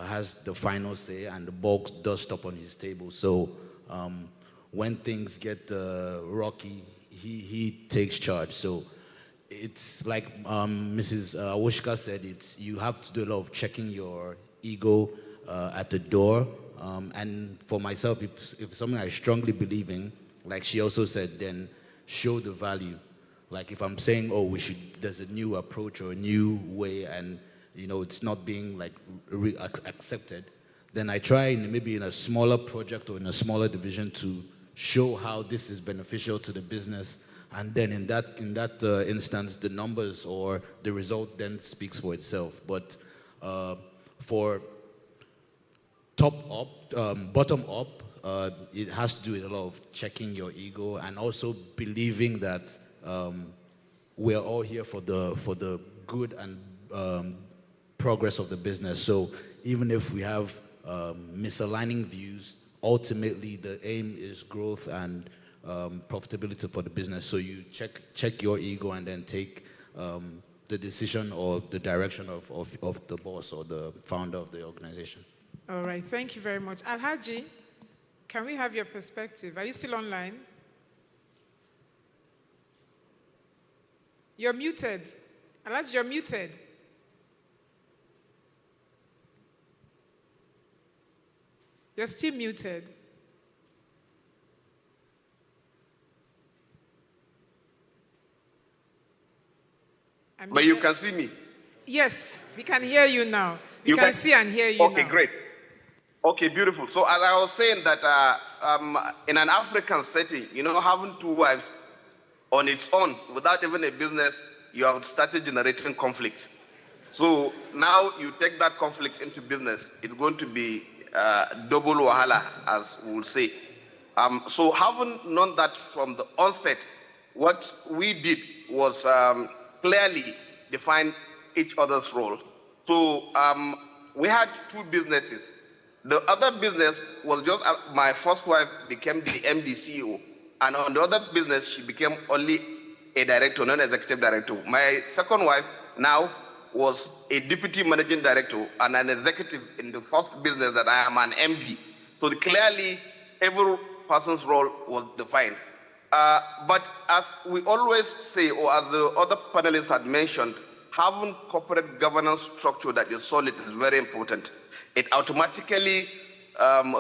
has the final say and the ball does stop on his table. So when things get rocky, he takes charge. So it's like Mrs. Awoshika said, you have to do a lot of checking your ego at the door. And for myself, if something I strongly believe in, like she also said, then show the value. Like if I'm saying, there's a new approach or a new way, and it's not being like accepted, then I try maybe in a smaller project or in a smaller division to show how this is beneficial to the business, and then in that instance, the numbers or the result then speaks for itself. But for bottom up, it has to do with a lot of checking your ego and also believing that we're all here for the good and progress of the business. So even if we have misaligning views, ultimately the aim is growth and profitability for the business. So you check your ego and then take the decision or the direction of the boss or the founder of the organization. All right, thank you very much. Alhaji, can we have your perspective? Are you still online? You're muted. Alhaji, you're muted. You're still muted. But you can see me. Yes, we can hear you now. We can see and hear you now. Okay, great. Okay, beautiful. So as I was saying that in an African setting, having two wives on its own, without even a business, you have started generating conflict. So now you take that conflict into business, it's going to be double wahala, as we will say. So having known that from the onset, what we did was clearly define each other's role. So we had two businesses. The other business was just my first wife became the MD CEO. And on the other business, she became only a director, non-executive director. My second wife now was a deputy managing director and an executive in the first business that I am an MD. So clearly, every person's role was defined. But as we always say, or as the other panelists had mentioned, having corporate governance structure that is solid is very important. It automatically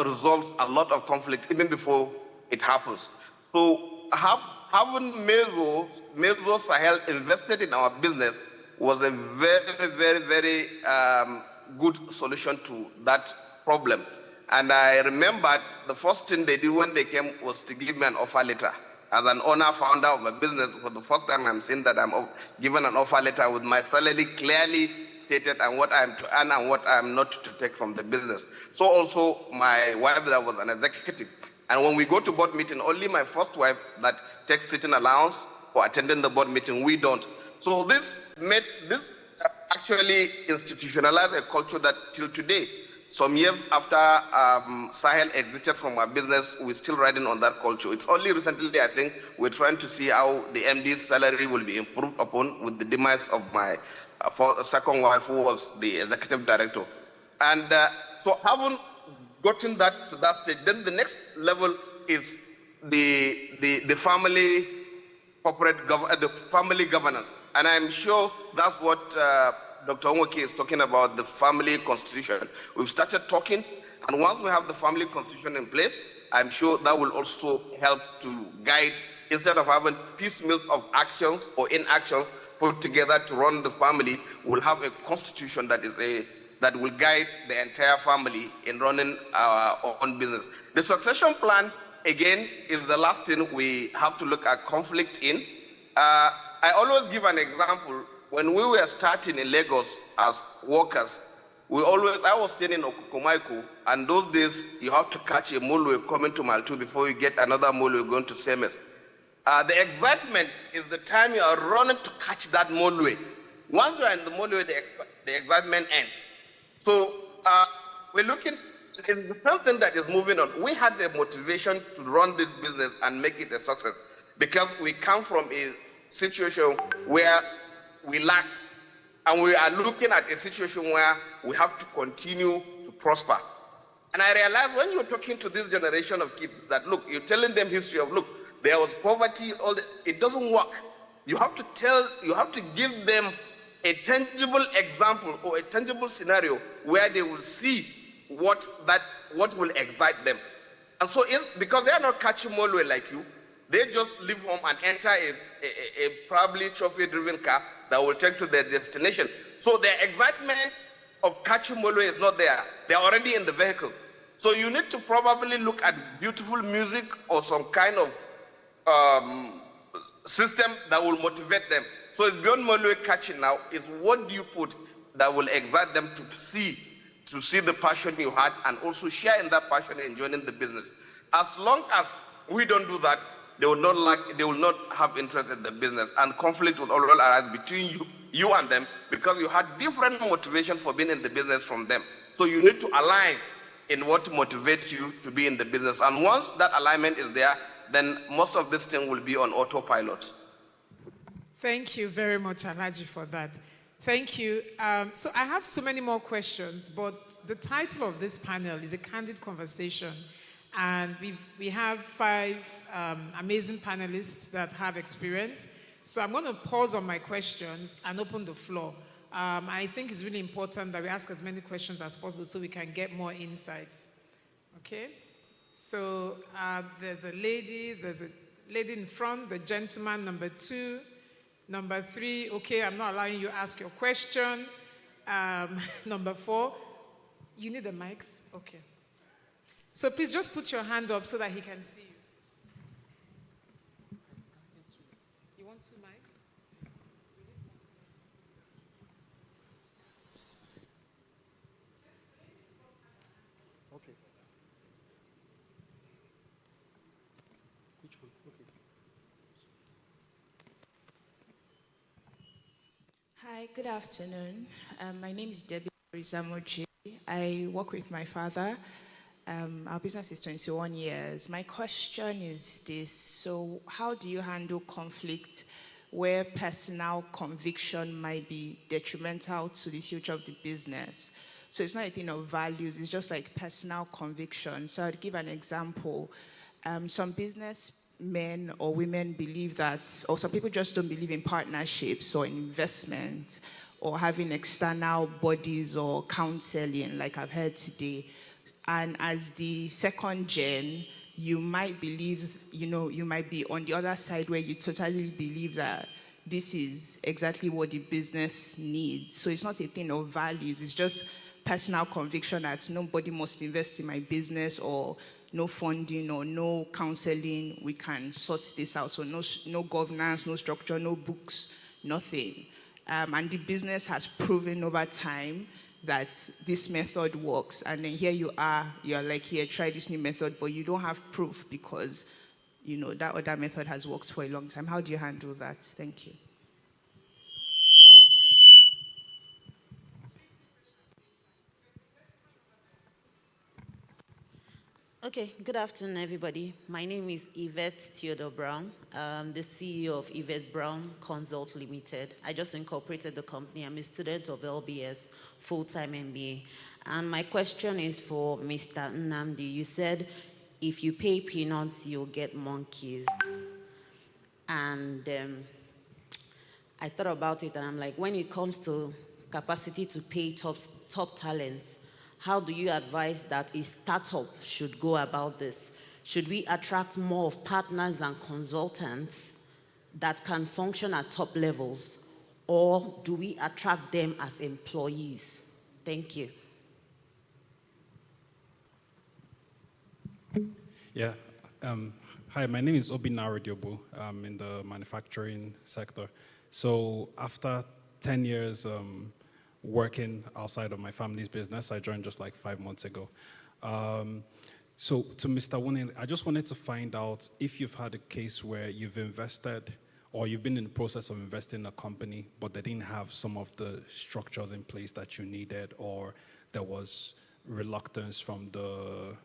resolves a lot of conflict even before it happens. So having Meso Sahel invested in our business was a very, very, very good solution to that problem. And I remembered the first thing they did when they came was to give me an offer letter. as an owner, founder of a business, for the first time I'm seeing that I'm given an offer letter with my salary clearly stated and what I'm to earn and what I'm not to take from the business. So also my wife that was an executive. And when we go to board meeting, only my first wife that takes sitting allowance for attending the board meeting, we don't. So this actually institutionalized a culture that till today, some years after Sahel exited from our business, we're still riding on that culture. It's only recently, I think, we're trying to see how the MD's salary will be improved upon with the demise of my second wife, who was the executive director. And so having gotten that to that stage, then the next level is the family the family governance. And I'm sure that's what Dr. Onwoke is talking about, the family constitution. We've started talking, and once we have the family constitution in place, I'm sure that will also help to guide, instead of having piecemeal of actions or inactions put together to run the family, we'll have a constitution that will guide the entire family in running our own business. The succession plan, again, is the last thing we have to look at conflict in. I always give an example. When we were starting in Lagos as workers, I was staying in Okukomaiku, and those days you have to catch a molue coming to Mile 2 before you get another molue going to Semes. The excitement is the time you are running to catch that molue. Once you are in the molue, the excitement ends. So we're looking at something that is moving on. We had the motivation to run this business and make it a success because we come from a situation where we lack, and we are looking at a situation where we have to continue to prosper. And I realized when you're talking to this generation of kids that, look, you're telling them history of, look, there was poverty, it doesn't work. You have to give them a tangible example or a tangible scenario where they will see what will excite them. And so because they are not catching molue like you, they just leave home and enter a probably trophy-driven car that will take to their destination. So their excitement of catching molue is not there. They're already in the vehicle. So you need to probably look at beautiful music or some kind of system that will motivate them. So it's beyond molue catching now, is what do you put that will excite them to see the passion you had and also share in that passion and joining the business. As long as we don't do that, they will not have interest in the business, and conflict will always arise between you and them because you had different motivation for being in the business from them. So you need to align in what motivates you to be in the business. And once that alignment is there, then most of this thing will be on autopilot. Thank you very much, Alhaji, for that. Thank you. So I have so many more questions, but the title of this panel is A Candid Conversation. And we have 5 amazing panelists that have experience. So I'm going to pause on my questions and open the floor. I think it's really important that we ask as many questions as possible so we can get more insights. Okay? So there's a lady in front, the gentleman, number 2. Number 3, okay, I'm not allowing you to ask your question. Number 4, you need the mics? Okay. So please just put your hand up so that he can see you. You want 2 mics? Okay. Which one? Okay. Hi, good afternoon. My name is Debbie Rizamoji. I work with my father. Our business is 21 years. My question is this: so how do you handle conflict where personal conviction might be detrimental to the future of the business? So it's not a thing of values, it's just like personal conviction. So I'd give an example. Some businessmen or women believe that, or some people just don't believe in partnerships or investment or having external bodies or counseling like I've heard today. And as the second gen, you might believe, you might be on the other side where you totally believe that this is exactly what the business needs. So it's not a thing of values, it's just personal conviction that nobody must invest in my business or no funding or no counseling, we can sort this out. So no governance, no structure, no books, nothing. And the business has proven over time that this method works. And then here you are, you're like, here, try this new method, but you don't have proof because, that other method has worked for a long time. How do you handle that? Thank you. Okay, good afternoon, everybody. My name is Yvette Theodore Brown. I'm the CEO of Yvette Brown Consult Limited. I just incorporated the company. I'm a student of LBS, full-time MBA. And my question is for Mr. Nnamdi. You said, if you pay peanuts, you'll get monkeys. And I thought about it, and I'm like, when it comes to capacity to pay top talents, how do you advise that a startup should go about this? Should we attract more of partners and consultants that can function at top levels, or do we attract them as employees? Thank you. Yeah. Hi, my name is Obinna Radiobu. I'm in the manufacturing sector. So after 10 years working outside of my family's business, I joined just like 5 months ago. So to Mr. Wunin, I just wanted to find out if you've had a case where you've invested or you've been in the process of investing in a company, but they didn't have some of the structures in place that you needed, or there was reluctance from the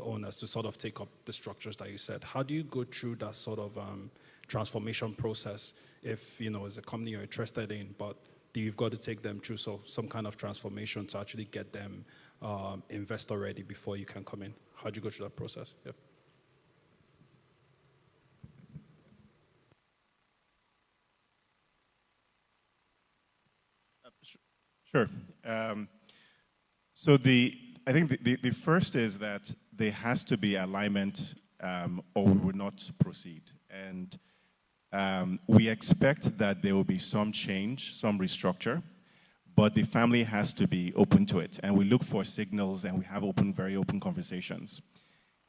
owners to sort of take up the structures that you said. How do you go through that sort of transformation process if, as a company you're interested in, but you've got to take them through some kind of transformation to actually get them investor ready before you can come in? How do you go through that process? Yep. Sure. So I think the first is that there has to be alignment or we will not proceed. And we expect that there will be some change, some restructure, but the family has to be open to it. And we look for signals, and we have very open conversations.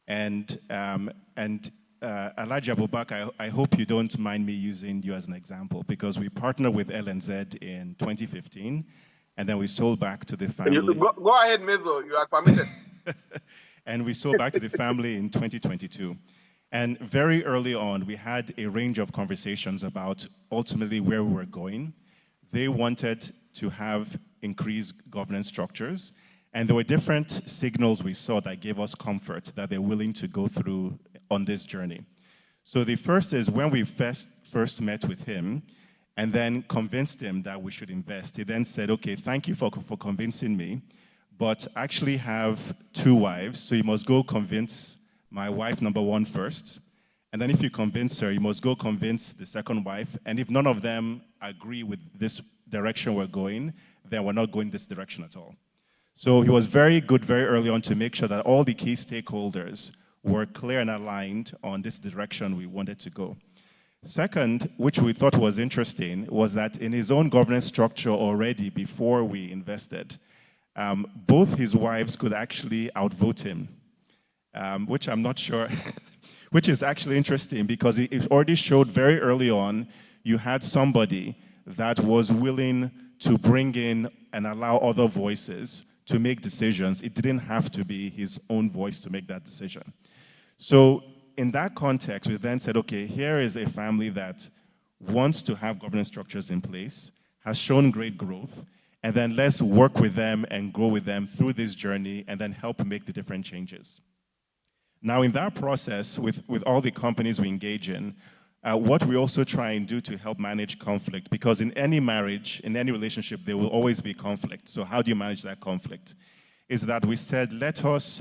And Alhaji Abubakar, I hope you don't mind me using you as an example, because we partnered with LNZ in 2015, and then we sold back to the family. Go ahead, Mezo, you are permitted. And we sold back to the family in 2022. And very early on, we had a range of conversations about ultimately where we were going. They wanted to have increased governance structures, and there were different signals we saw that gave us comfort that they're willing to go through on this journey. So the first is when we first met with him and then convinced him that we should invest, he then said, okay, thank you for convincing me, but actually have 2 wives, so you must go convince my wife number 1 first, and then if you convince her, you must go convince the second wife, and if none of them agree with this direction we're going, then we're not going this direction at all. So he was very good very early on to make sure that all the key stakeholders were clear and aligned on this direction we wanted to go. Second, which we thought was interesting, was that in his own governance structure already before we invested, both his wives could actually outvote him. Which I'm not sure, which is actually interesting because it already showed very early on you had somebody that was willing to bring in and allow other voices to make decisions. It didn't have to be his own voice to make that decision. So in that context, we then said, okay, here is a family that wants to have governance structures in place, has shown great growth, and then let's work with them and grow with them through this journey and then help make the different changes. Now, in that process, with all the companies we engage in, what we also try and do to help manage conflict, because in any marriage, in any relationship, there will always be conflict. So how do you manage that conflict? Is that we said, let us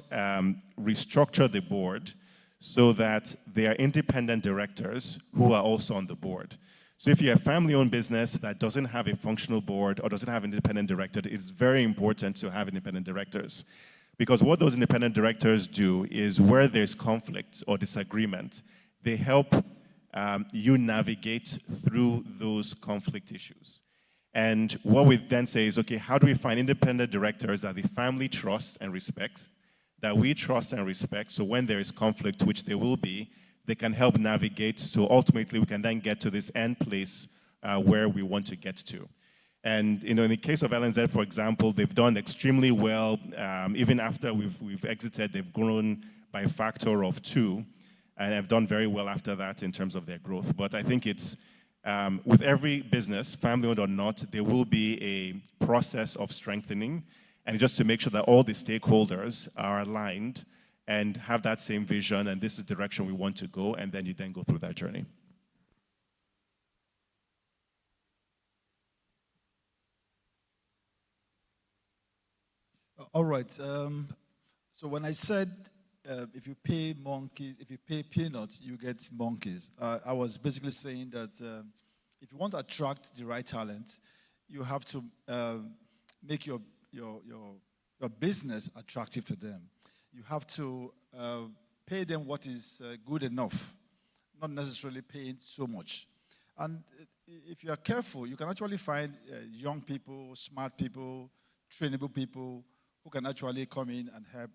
restructure the board so that they are independent directors who are also on the board. So if you're a family-owned business that doesn't have a functional board or doesn't have an independent director, it's very important to have independent directors. Because what those independent directors do is where there's conflict or disagreement, they help you navigate through those conflict issues. And what we then say is, okay, how do we find independent directors that the family trusts and respects, that we trust and respect. So when there is conflict, which there will be, they can help navigate. So ultimately, we can then get to this end place where we want to get to. And in the case of LNZ, for example, they've done extremely well. Even after we've exited, they've grown by a factor of 2, and have done very well after that in terms of their growth. But I think it's with every business, family-owned or not, there will be a process of strengthening, and just to make sure that all the stakeholders are aligned and have that same vision, and this is the direction we want to go, and then you then go through that journey. All right. So when I said if you pay monkeys, if you pay peanuts, you get monkeys, I was basically saying that if you want to attract the right talent, you have to make your business attractive to them. You have to pay them what is good enough, not necessarily paying so much. And if you are careful, you can actually find young people, smart people, trainable people who can actually come in and help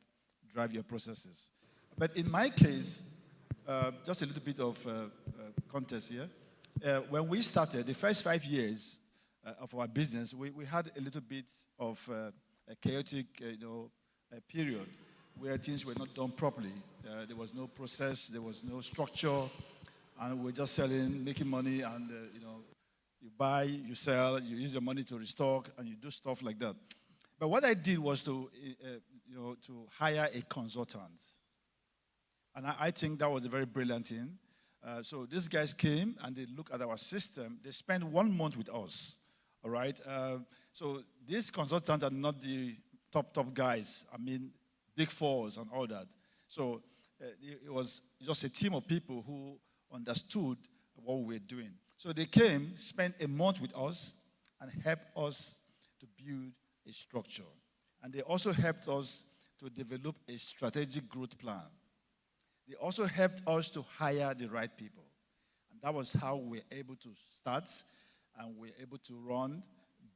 drive your processes. But in my case, just a little bit of context here. When we started, the first 5 years of our business, we had a little bit of a chaotic period where things were not done properly. There was no process, there was no structure, and we were just selling, making money, and you buy, you sell, you use your money to restock, and you do stuff like that. But what I did was to hire a consultant. And I think that was a very brilliant thing. So these guys came and they looked at our system. They spent 1 month with us, all right? So these consultants are not the top guys. I mean, big fours and all that. So it was just a team of people who understood what we were doing. So they came, spent a month with us, and helped us to build a structure. And they also helped us to develop a strategic growth plan. They also helped us to hire the right people. And that was how we were able to start, and we were able to run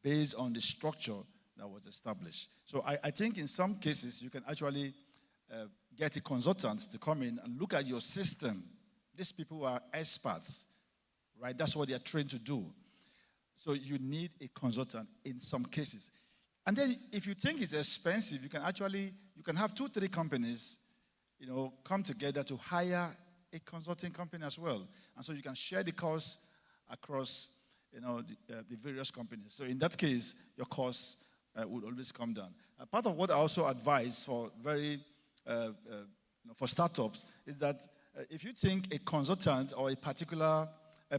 based on the structure that was established. So I think in some cases, you can actually get a consultant to come in and look at your system. These people are experts, right? That's what they're trained to do. So you need a consultant in some cases. And then if you think it's expensive, you can have 2-3 companies, come together to hire a consulting company as well. And so you can share the cost across, the various companies. So in that case, your costs would always come down. Part of what I also advise for for startups is that if you think a consultant or a particular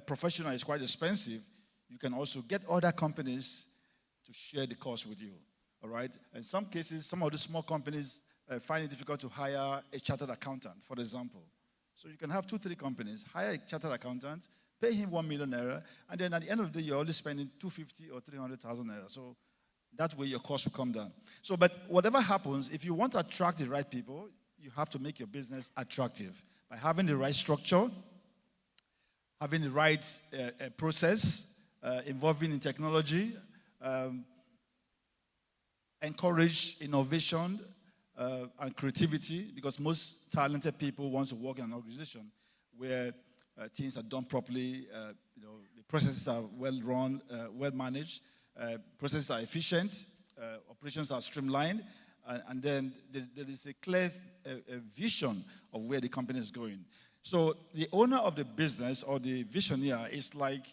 professional is quite expensive, you can also get other companies to share the cost with you, all right? In some cases, some of the small companies find it difficult to hire a chartered accountant, for example. So you can have 2-3 companies, hire a chartered accountant, pay him 1 million naira, and then at the end of the day, you're only spending 250 or 300,000 naira. So that way your cost will come down. So, but whatever happens, if you want to attract the right people, you have to make your business attractive by having the right structure, having the right process, involving in technology, encourage innovation and creativity, because most talented people want to work in an organization where things are done properly, the processes are well run, well managed, processes are efficient, operations are streamlined, and then there is a clear vision of where the company is going. So the owner of the business or the visionary is like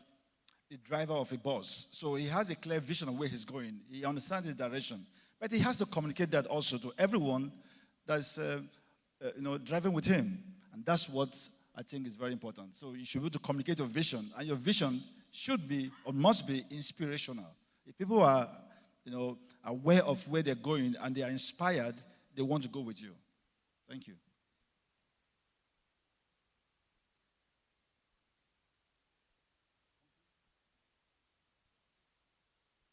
the driver of a bus. So he has a clear vision of where he's going. He understands his direction. But he has to communicate that also to everyone that's driving with him. And that's what I think is very important. So you should be able to communicate your vision. And your vision should be or must be inspirational. If people are aware of where they're going and they are inspired, they want to go with you. Thank you.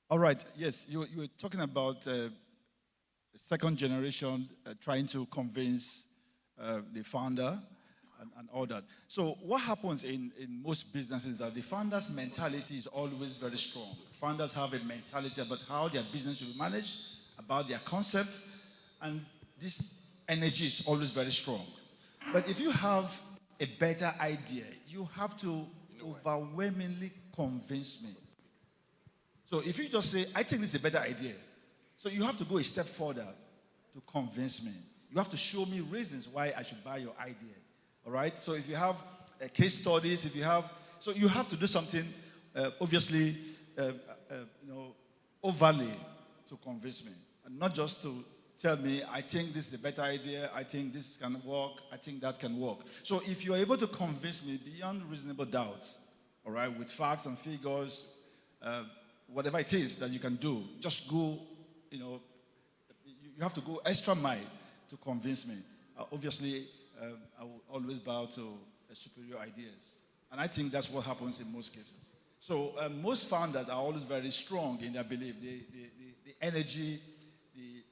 All right, yes, you were talking about second generation trying to convince the founder and all that. So what happens in most businesses is that the founder's mentality is always very strong. Founders have a mentality about how their business should be managed, about their concept, and this energy is always very strong. But if you have a better idea, you have to overwhelmingly convince me. So if you just say, I think this is a better idea, so you have to go a step further to convince me. You have to show me reasons why I should buy your idea. All right? So if you have case studies, so you have to do something, obviously, overly to convince me. And not just to tell me, I think this is a better idea, I think this can work, I think that can work. So if you're able to convince me beyond reasonable doubts, all right, with facts and figures, whatever it is that you can do, just go, you have to go extra mile to convince me. Obviously, I will always bow to superior ideas. And I think that's what happens in most cases. So most founders are always very strong in their belief. The energy, the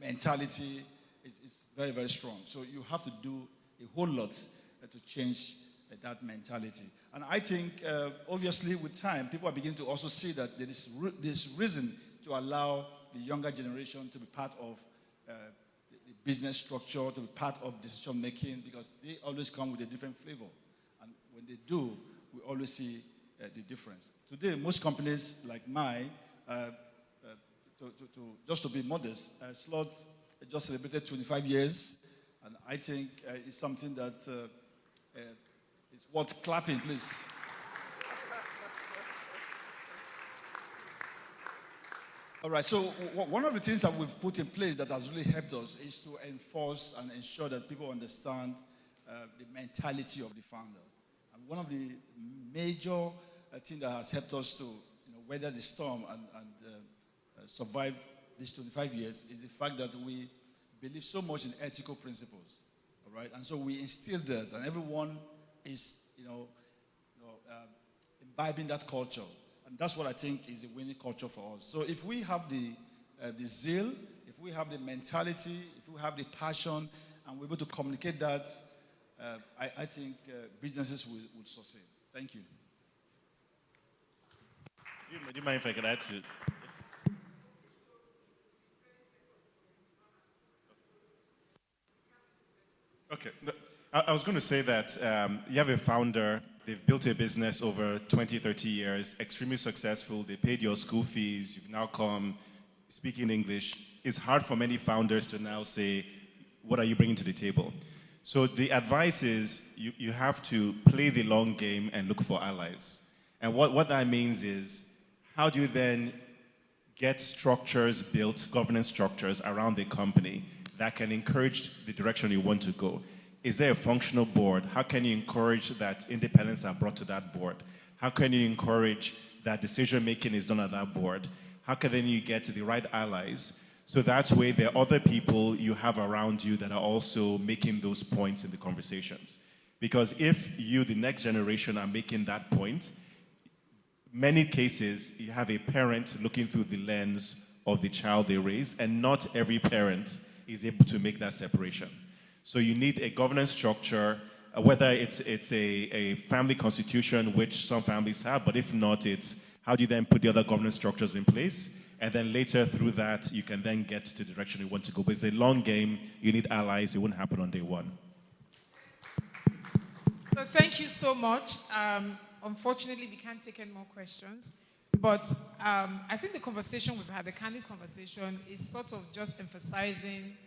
mentality is very, very strong. So you have to do a whole lot to change that mentality. And I think, obviously, with time, people are beginning to also see that there is this reason to allow the younger generation to be part of the business structure, to be part of decision making, because they always come with a different flavor. And when they do, we always see the difference. Today, most companies like mine, just to be modest, Slot just celebrated 25 years, and I think it's something that is worth clapping, please. All right, so one of the things that we've put in place that has really helped us is to enforce and ensure that people understand the mentality of the founder. And one of the major things that has helped us to weather the storm and survive these 25 years is the fact that we believe so much in ethical principles, all right? And so we instill that, and everyone is, imbibing that culture. And that's what I think is a winning culture for us. So if we have the zeal, if we have the mentality, if we have the passion, and we're able to communicate that, I think businesses will succeed. Thank you. Do you mind if I could add to? Okay. I was going to say that you have a founder, they've built a business over 20, 30 years, extremely successful, they paid your school fees, you've now come speaking English. It's hard for many founders to now say, what are you bringing to the table? So the advice is you have to play the long game and look for allies. And what that means is, how do you then get structures built, governance structures around the company that can encourage the direction you want to go? Is there a functional board? How can you encourage that independence are brought to that board? How can you encourage that decision-making is done at that board? How can then you get the right allies? So that way there are other people you have around you that are also making those points in the conversations. Because if you, the next generation, are making that point, many cases you have a parent looking through the lens of the child they raise, and not every parent is able to make that separation. So you need a governance structure, whether it's a family constitution, which some families have, but if not, it's how do you then put the other governance structures in place? And then later through that, you can then get to the direction you want to go. But it's a long game. You need allies. It won't happen on day one. So thank you so much. Unfortunately, we can't take any more questions. But I think the conversation we've had, the candid conversation, is sort of just emphasizing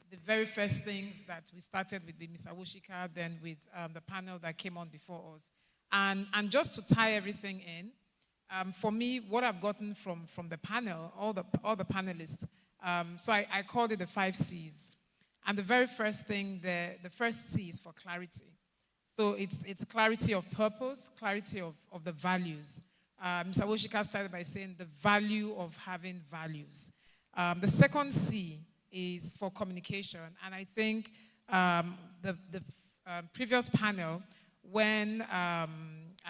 the very first things that we started with Mr. Awoshika, then with the panel that came on before us. And just to tie everything in, for me, what I've gotten from the panel, all the panelists, so I called it the 5 C's. And the very first thing, the first C is for clarity. So it's clarity of purpose, clarity of the values. Mr. Awoshika started by saying the value of having values. The second C is for communication. And I think the previous panel, when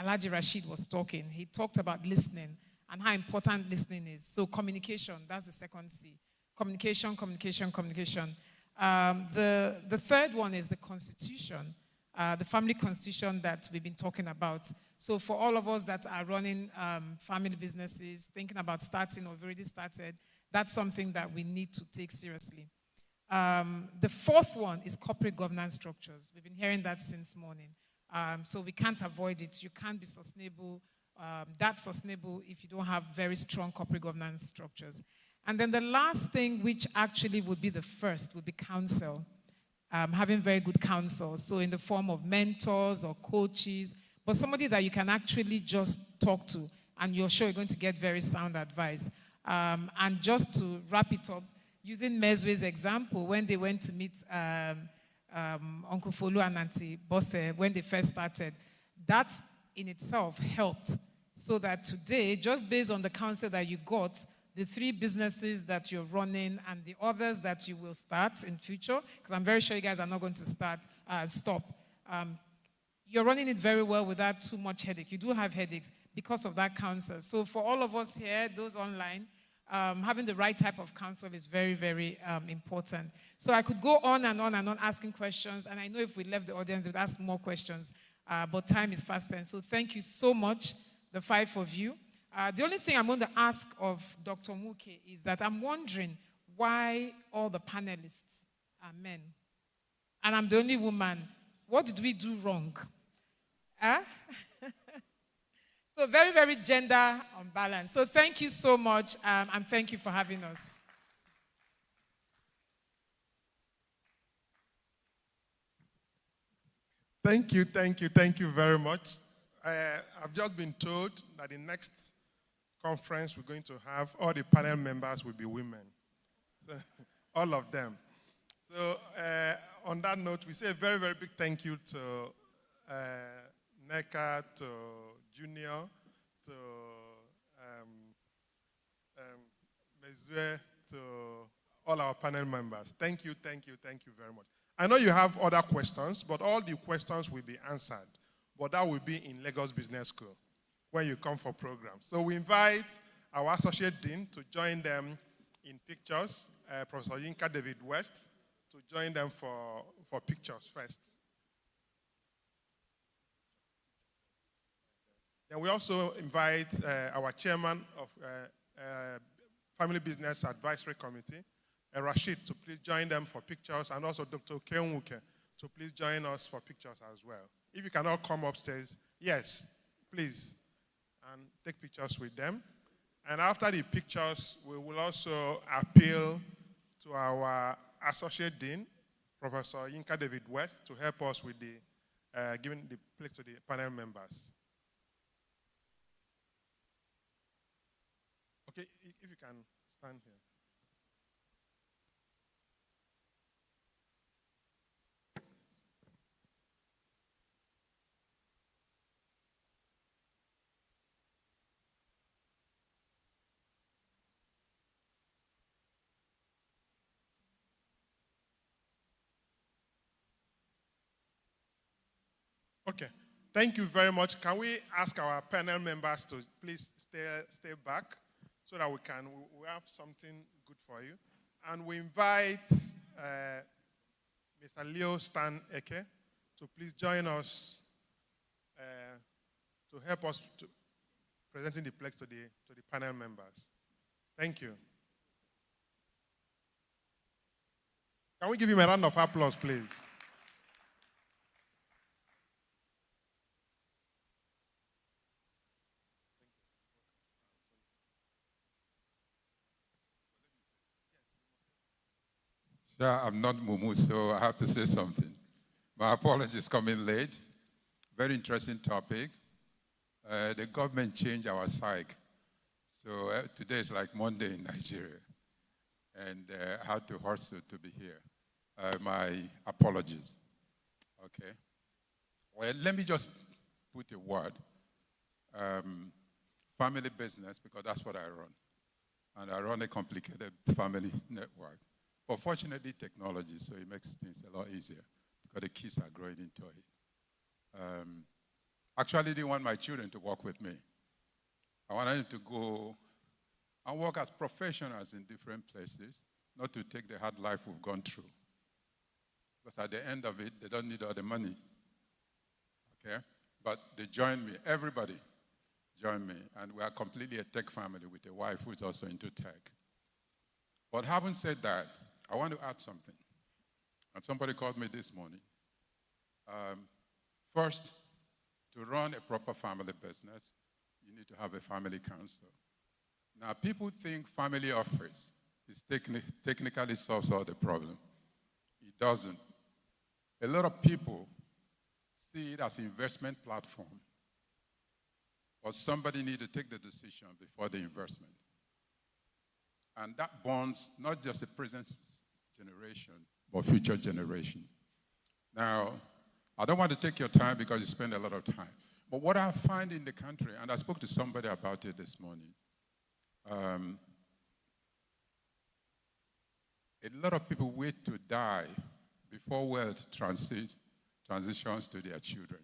Alhaji Rashid was talking, he talked about listening and how important listening is. So communication, that's the second C. Communication, communication, communication. The third one is the constitution, the family constitution that we've been talking about. So for all of us that are running family businesses, thinking about starting or have already started, that's something that we need to take seriously. The fourth one is corporate governance structures. We've been hearing that since morning. So we can't avoid it. You can't be sustainable, that sustainable if you don't have very strong corporate governance structures. And then the last thing, which actually would be the first, would be counsel. Having very good counsel. So in the form of mentors or coaches, but somebody that you can actually just talk to and you're sure you're going to get very sound advice. And just to wrap it up, using Meswe's example, when they went to meet Uncle Folu and Auntie Bosse when they first started, that in itself helped so that today, just based on the counsel that you got, the 3 businesses that you're running and the others that you will start in future, because I'm very sure you guys are not going to stop. You're running it very well without too much headache. You do have headaches because of that counsel. So for all of us here, those online, having the right type of counsel is very, very important. So I could go on and on and on asking questions, and I know if we left the audience, they'd ask more questions, but time is fast spent. So thank you so much, the 5 of you. The only thing I'm going to ask of Dr. Muke is that I'm wondering why all the panelists are men. And I'm the only woman. What did we do wrong? So very, very gender unbalanced. So thank you so much, and thank you for having us. Thank you very much. I've just been told that the next conference we're going to have, all the panel members will be women. So, all of them. So on that note, we say a very, very big thank you to NECA, to Junior, to Mezue, to all our panel members. Thank you very much. I know you have other questions, but all the questions will be answered. But that will be in Lagos Business School when you come for programs. So we invite our Associate Dean to join them in pictures, Professor Yinka David West, to join them for pictures first. Then we also invite our chairman of Family Business Advisory Committee, Rashid, to please join them for pictures, and also Dr. Keonwuke to please join us for pictures as well. If you cannot come upstairs, yes, please, and take pictures with them. And after the pictures, we will also appeal to our Associate Dean, Professor Yinka David West, to help us with the giving the place to the panel members. Okay, if you can stand here. Okay, thank you very much. Can we ask our panel members to please stay back so that we have something good for you. And we invite Mr. Leo Stan Eke to please join us to help us to presenting the plaque to the panel members. Thank you. Can we give him a round of applause, please? Sure, I'm not Mumu, so I have to say something. My apologies coming late. Very interesting topic. The government changed our psyche. So today is like Monday in Nigeria. And I had to hustle to be here. My apologies. Okay. Well, let me just put a word. Family business, because that's what I run. And I run a complicated family network. But fortunately, technology, so it makes things a lot easier because the kids are growing into it. Actually, didn't want my children to work with me. I wanted them to go and work as professionals in different places, not to take the hard life we've gone through. Because at the end of it, they don't need all the money. Okay? But they joined me. Everybody joined me. And we are completely a tech family with a wife who's also into tech. But having said that, I want to add something. And somebody called me this morning. First, to run a proper family business, you need to have a family council. Now, people think family office is technically solves all the problem. It doesn't. A lot of people see it as an investment platform, but somebody needs to take the decision before the investment. And that bonds not just the present generation, but future generation. Now, I don't want to take your time because you spend a lot of time. But what I find in the country, and I spoke to somebody about it this morning, a lot of people wait to die before wealth transitions to their children.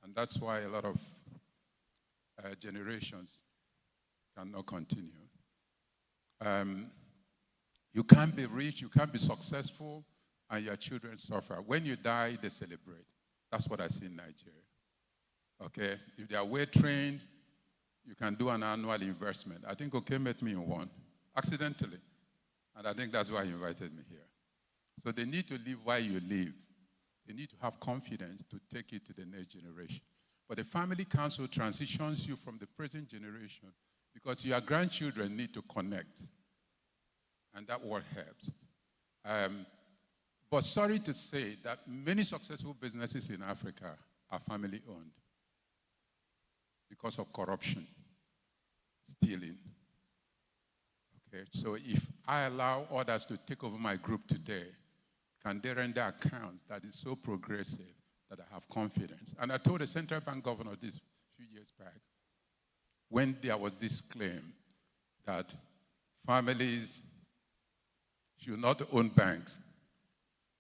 And that's why a lot of generations cannot continue. You can't be rich, you can't be successful, and your children suffer. When you die, they celebrate. That's what I see in Nigeria. Okay, if they are well trained, you can do an annual investment. I think Oke met me in one, accidentally. And I think that's why he invited me here. So they need to live while you live. They need to have confidence to take it to the next generation. But the family council transitions you from the present generation because your grandchildren need to connect. And that what helps. But sorry to say that many successful businesses in Africa are family owned because of corruption, stealing. Okay, so if I allow others to take over my group today, can they render accounts that is so progressive that I have confidence? And I told the central bank governor this few years back, when there was this claim that families should not own banks.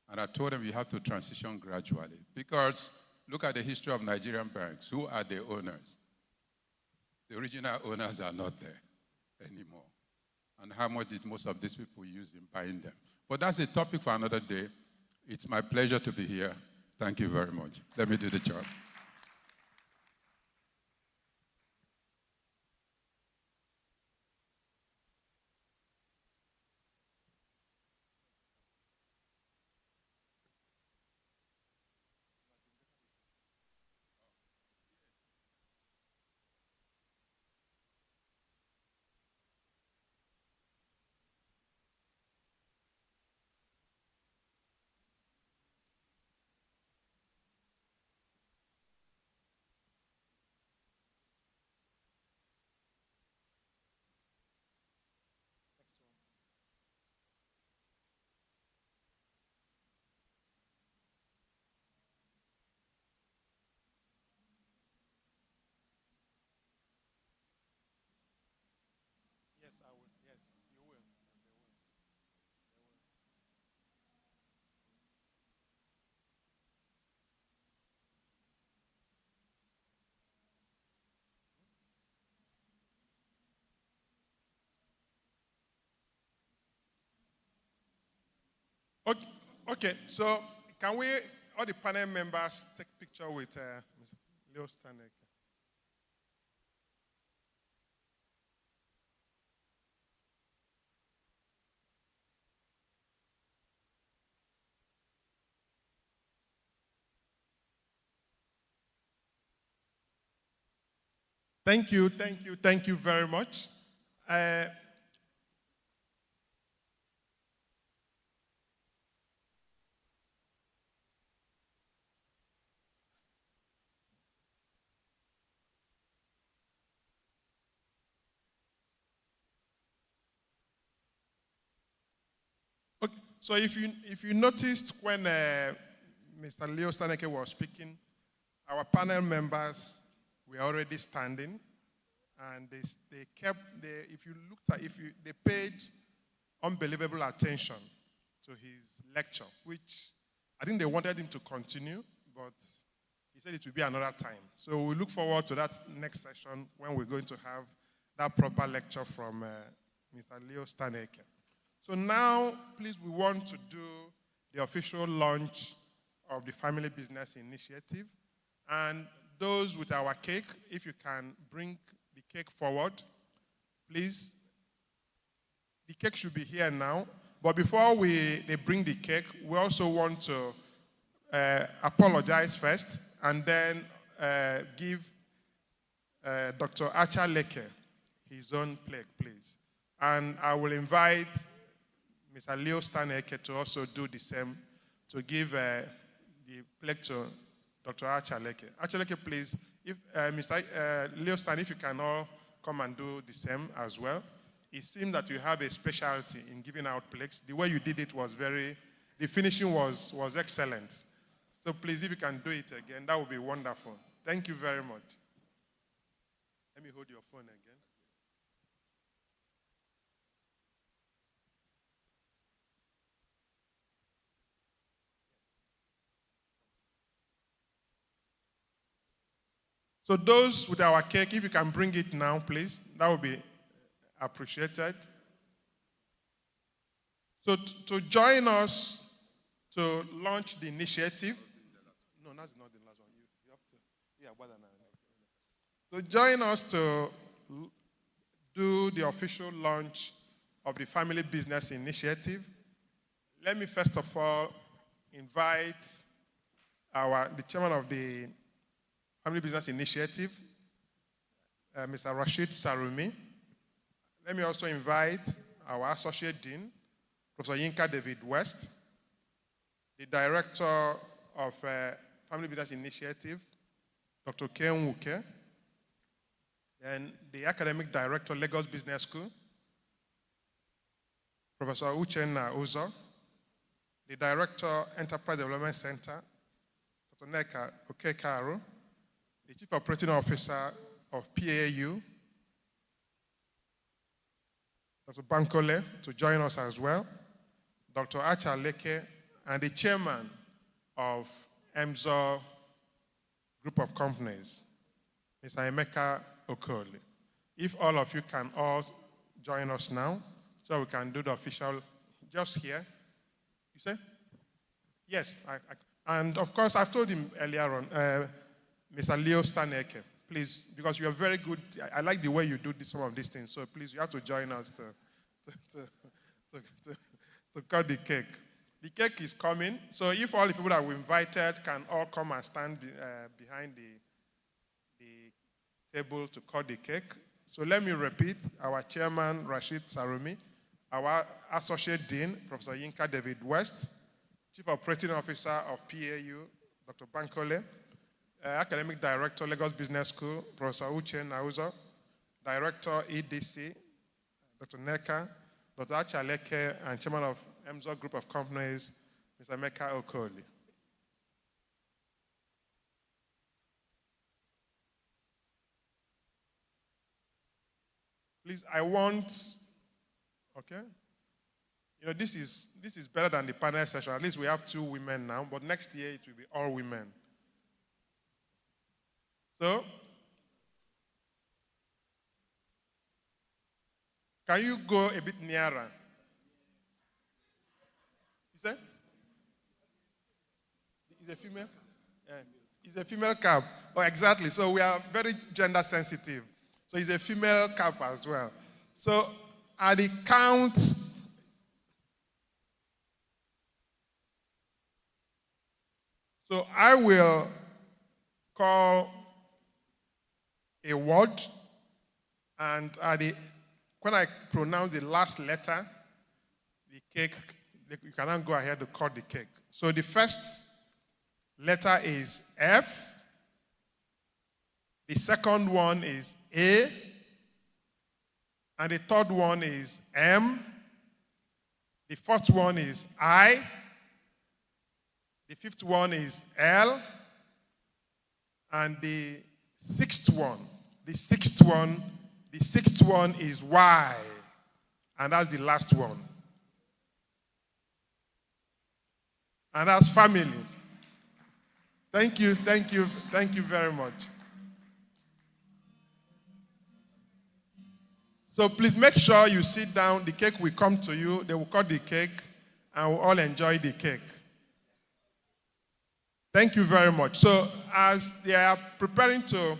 And I told them you have to transition gradually. Because look at the history of Nigerian banks. Who are the owners? The original owners are not there anymore. And how much did most of these people use in buying them? But that's a topic for another day. It's my pleasure to be here. Thank you very much. Let me do the job. Yes, I will. Yes, you will. Okay, okay, so can we, all the panel members, take picture with Mr. Leo Stanek? Thank you, thank you, thank you very much. Okay, so if you noticed when Mr. Leo Staneke was speaking, our panel members were already standing, and they kept, if you looked at, they paid unbelievable attention to his lecture, which I think they wanted him to continue, but he said it will be another time. So we look forward to that next session when we're going to have that proper lecture from Mr. Leo Staneke. So now, please, we want to do the official launch of the Family Business Initiative. And those with our cake, if you can bring the cake forward, please. The cake should be here now, But before they bring the cake, we also want to apologize first and then give Dr. Acha Leke his own plaque, please. And I will invite Mr. Leo Staneke to also do the same, to give the plaque to Dr. Acha Leke. Acha Leke, please, if Mr. Leo Stan, if you can all come and do the same as well. It seems that you have a specialty in giving out plaques. The way you did it was the finishing was excellent. So please, if you can do it again, that would be wonderful. Thank you very much. Let me hold your phone again. So those with our cake, if you can bring it now, please, that would be appreciated. So to join us to launch the initiative, no, that's not the last one. You have to, yeah, what an So join us to do the official launch of the Family Business Initiative. Let me first of all invite the chairman of the Family Business Initiative, Mr. Rashid Sarumi. Let me also invite our Associate Dean, Professor Yinka David West, the Director of Family Business Initiative, Dr. Ken Wuke, and the Academic Director, Lagos Business School, Professor Uchenna Uzo, the Director, Enterprise Development Center, Dr. Neka Okekaru, the Chief Operating Officer of PAU, Dr. Bankole, to join us as well, Dr. Acha Leke, and the Chairman of EMZO Group of Companies, Mr. Emeka Okoli. If all of you can all join us now, so we can do the official, just here. You say? Yes. And of course, I've told him earlier on, Mr. Leo Staneke, please, because you are very good. I like the way you do some of these things. So please, you have to join us to cut the cake. The cake is coming. So if all the people that we invited can all come and stand behind the table to cut the cake. So let me repeat: our chairman, Rashid Sarumi, our associate dean, Professor Yinka David West, Chief Operating Officer of PAU, Dr. Bankole, Academic Director, Lagos Business School, Professor Uche Nauzo, Director, EDC, Dr. Neka, Dr. Achaleke, and Chairman of EMZO Group of Companies, Mr. Emeka Okoli. Please, I want, okay? You know, this is better than the panel session. At least we have 2 women now, but next year it will be all women. So, can you go a bit nearer? You say? Is a female? Yeah. It's a female cap. Oh, exactly. So we are very gender sensitive. So it's a female cap as well. So at the count, so I will call a word, and when I pronounce the last letter, the cake, you cannot go ahead to cut the cake. So the first letter is F, the second one is A, and the third one is M, the fourth one is I, the fifth one is L, and the sixth one is Y, and that's the last one. And that's family. Thank you very much. So please make sure you sit down. The cake will come to you. They will cut the cake, and we'll all enjoy the cake. Thank you very much. So as they are preparing to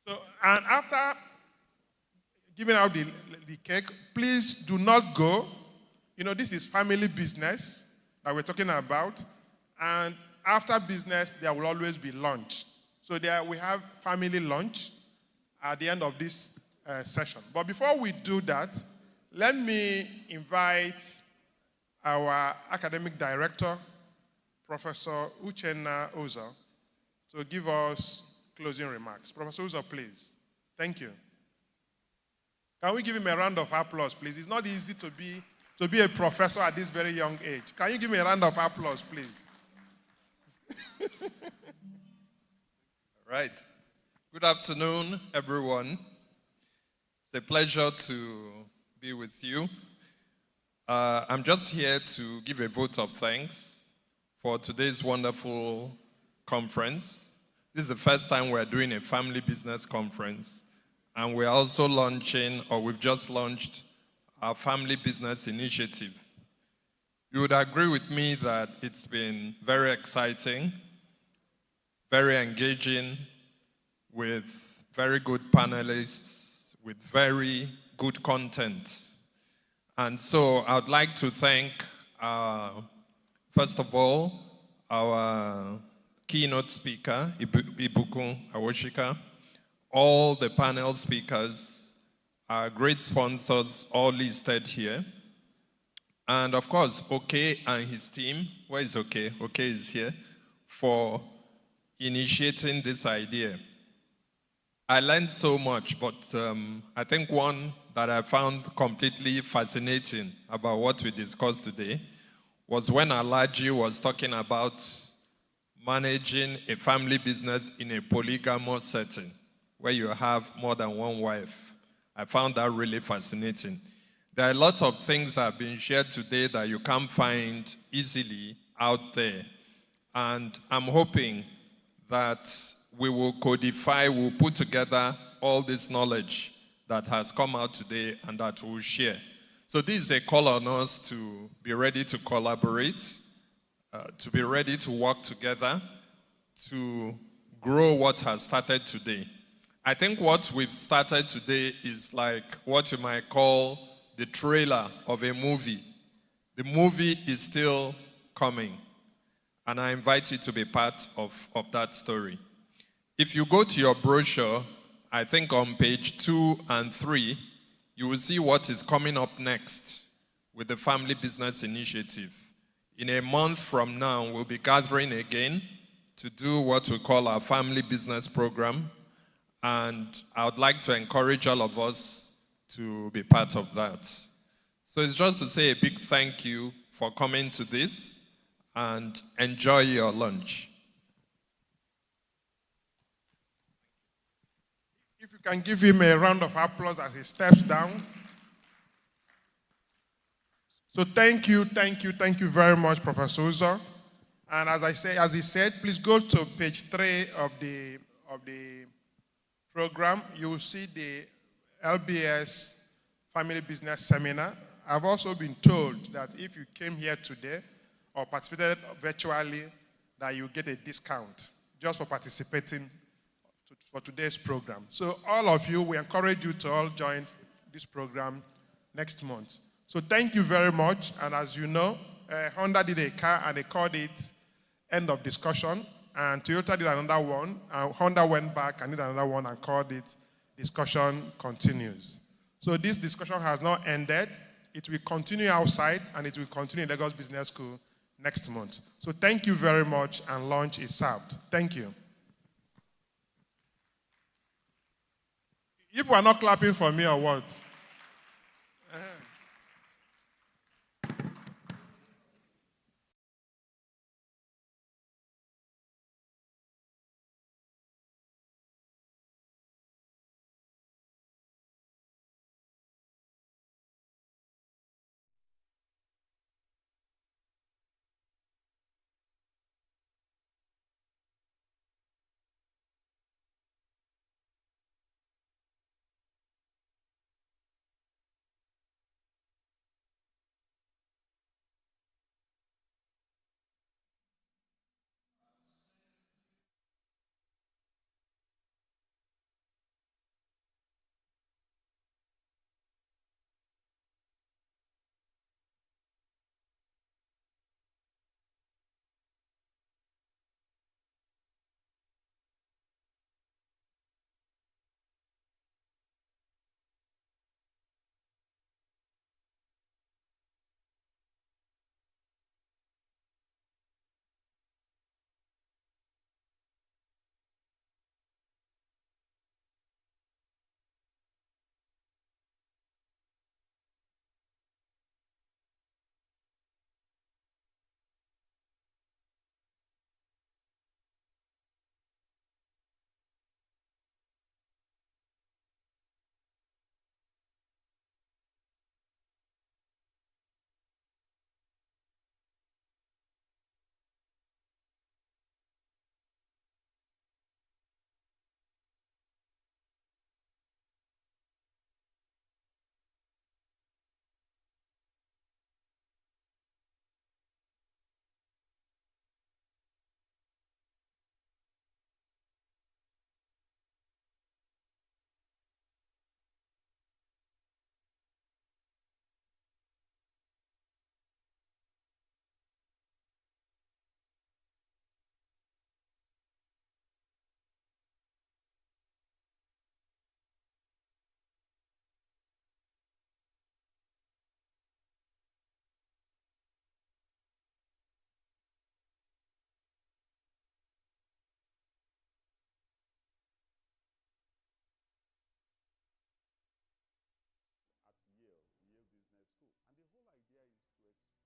So, and after giving out the cake, please do not go. You know, this is family business that we're talking about. And after business, there will always be lunch. So there we have family lunch at the end of this session. But before we do that, let me invite our academic director, Professor Uchenna Ozo, to give us closing remarks. Professor Ozo, please. Thank you. Can we give him a round of applause, please? It's not easy to be a professor at this very young age. Can you give me a round of applause, please? Right. Good afternoon, everyone. It's a pleasure to be with you. I'm just here to give a vote of thanks for today's wonderful conference. This is the first time we're doing a family business conference, and we're also launching, or we've just launched, our family business initiative. You would agree with me that it's been very exciting, very engaging, with very good panelists, with very good content. And so I'd like to thank, first of all, our keynote speaker, Ibukun Awoshika, all the panel speakers, our great sponsors, all listed here. And of course, Oke and his team, where is Oke? Oke is here, for initiating this idea. I learned so much, but I think one that I found completely fascinating about what we discussed today was when Alaji was talking about managing a family business in a polygamous setting where you have more than one wife. I found that really fascinating. There are a lot of things that have been shared today that you can't find easily out there. And I'm hoping that we will codify, we'll put together all this knowledge that has come out today and that we'll share. So this is a call on us to be ready to collaborate, to be ready to work together, to grow what has started today. I think what we've started today is like what you might call the trailer of a movie. The movie is still coming, and I invite you to be part of that story. If you go to your brochure, I think on page 2 and 3, you will see what is coming up next with the Family Business Initiative. In a month from now, we'll be gathering again to do what we call our Family Business Program, and I would like to encourage all of us to be part of that. So it's just to say a big thank you for coming to this, and enjoy your lunch. If you can give him a round of applause as he steps down. So thank you very much, Professor Uzo. And as he said, please go to page 3 of the program. You will see the LBS Family Business Seminar. I've also been told that if you came here today or participated virtually, that you get a discount just for participating for today's program. So all of you, we encourage you to all join this program next month. So thank you very much. And as you know, Honda did a car and they called it end of discussion. And Toyota did another one. And Honda went back and did another one and called it discussion continues. So this discussion has not ended. It will continue outside and it will continue in Lagos Business School next month. So thank you very much, and lunch is served. Thank you. If we are not clapping for me or what?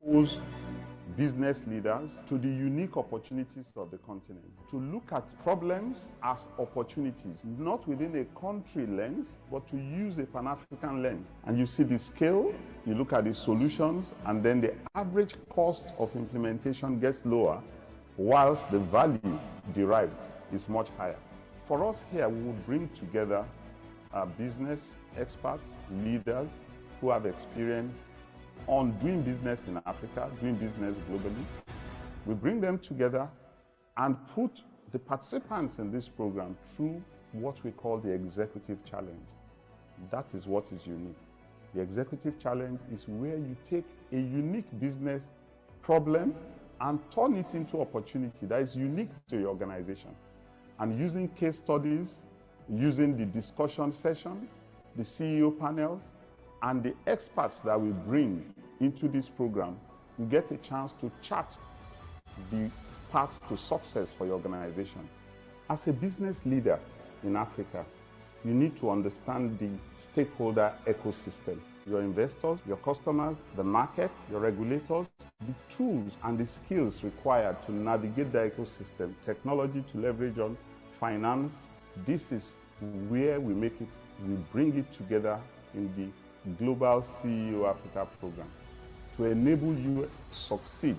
expose business leaders to the unique opportunities of the continent, to look at problems as opportunities, not within a country lens, but to use a Pan-African lens. And you see the scale, you look at the solutions, and then the average cost of implementation gets lower, whilst the value derived is much higher. For us here, we will bring together business experts, leaders who have experience on doing business in Africa, doing business globally. We bring them together and put the participants in this program through what we call the Executive Challenge. That is what is unique. The Executive Challenge is where you take a unique business problem and turn it into opportunity that is unique to your organization. And using case studies, using the discussion sessions, the CEO panels, and the experts that we bring into this program, you get a chance to chart the path to success for your organization. As a business leader in Africa, you need to understand the stakeholder ecosystem. Your investors, your customers, the market, your regulators, the tools and the skills required to navigate the ecosystem, technology to leverage on, finance. This is where we make it, we bring it together in the Global CEO Africa program to enable you to succeed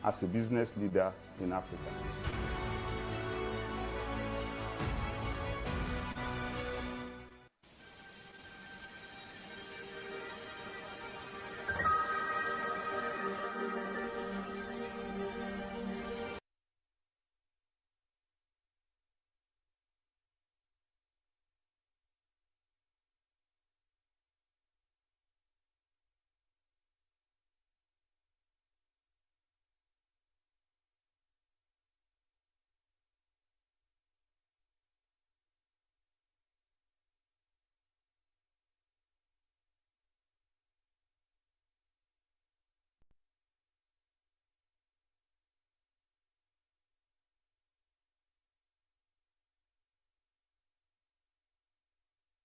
as a business leader in Africa.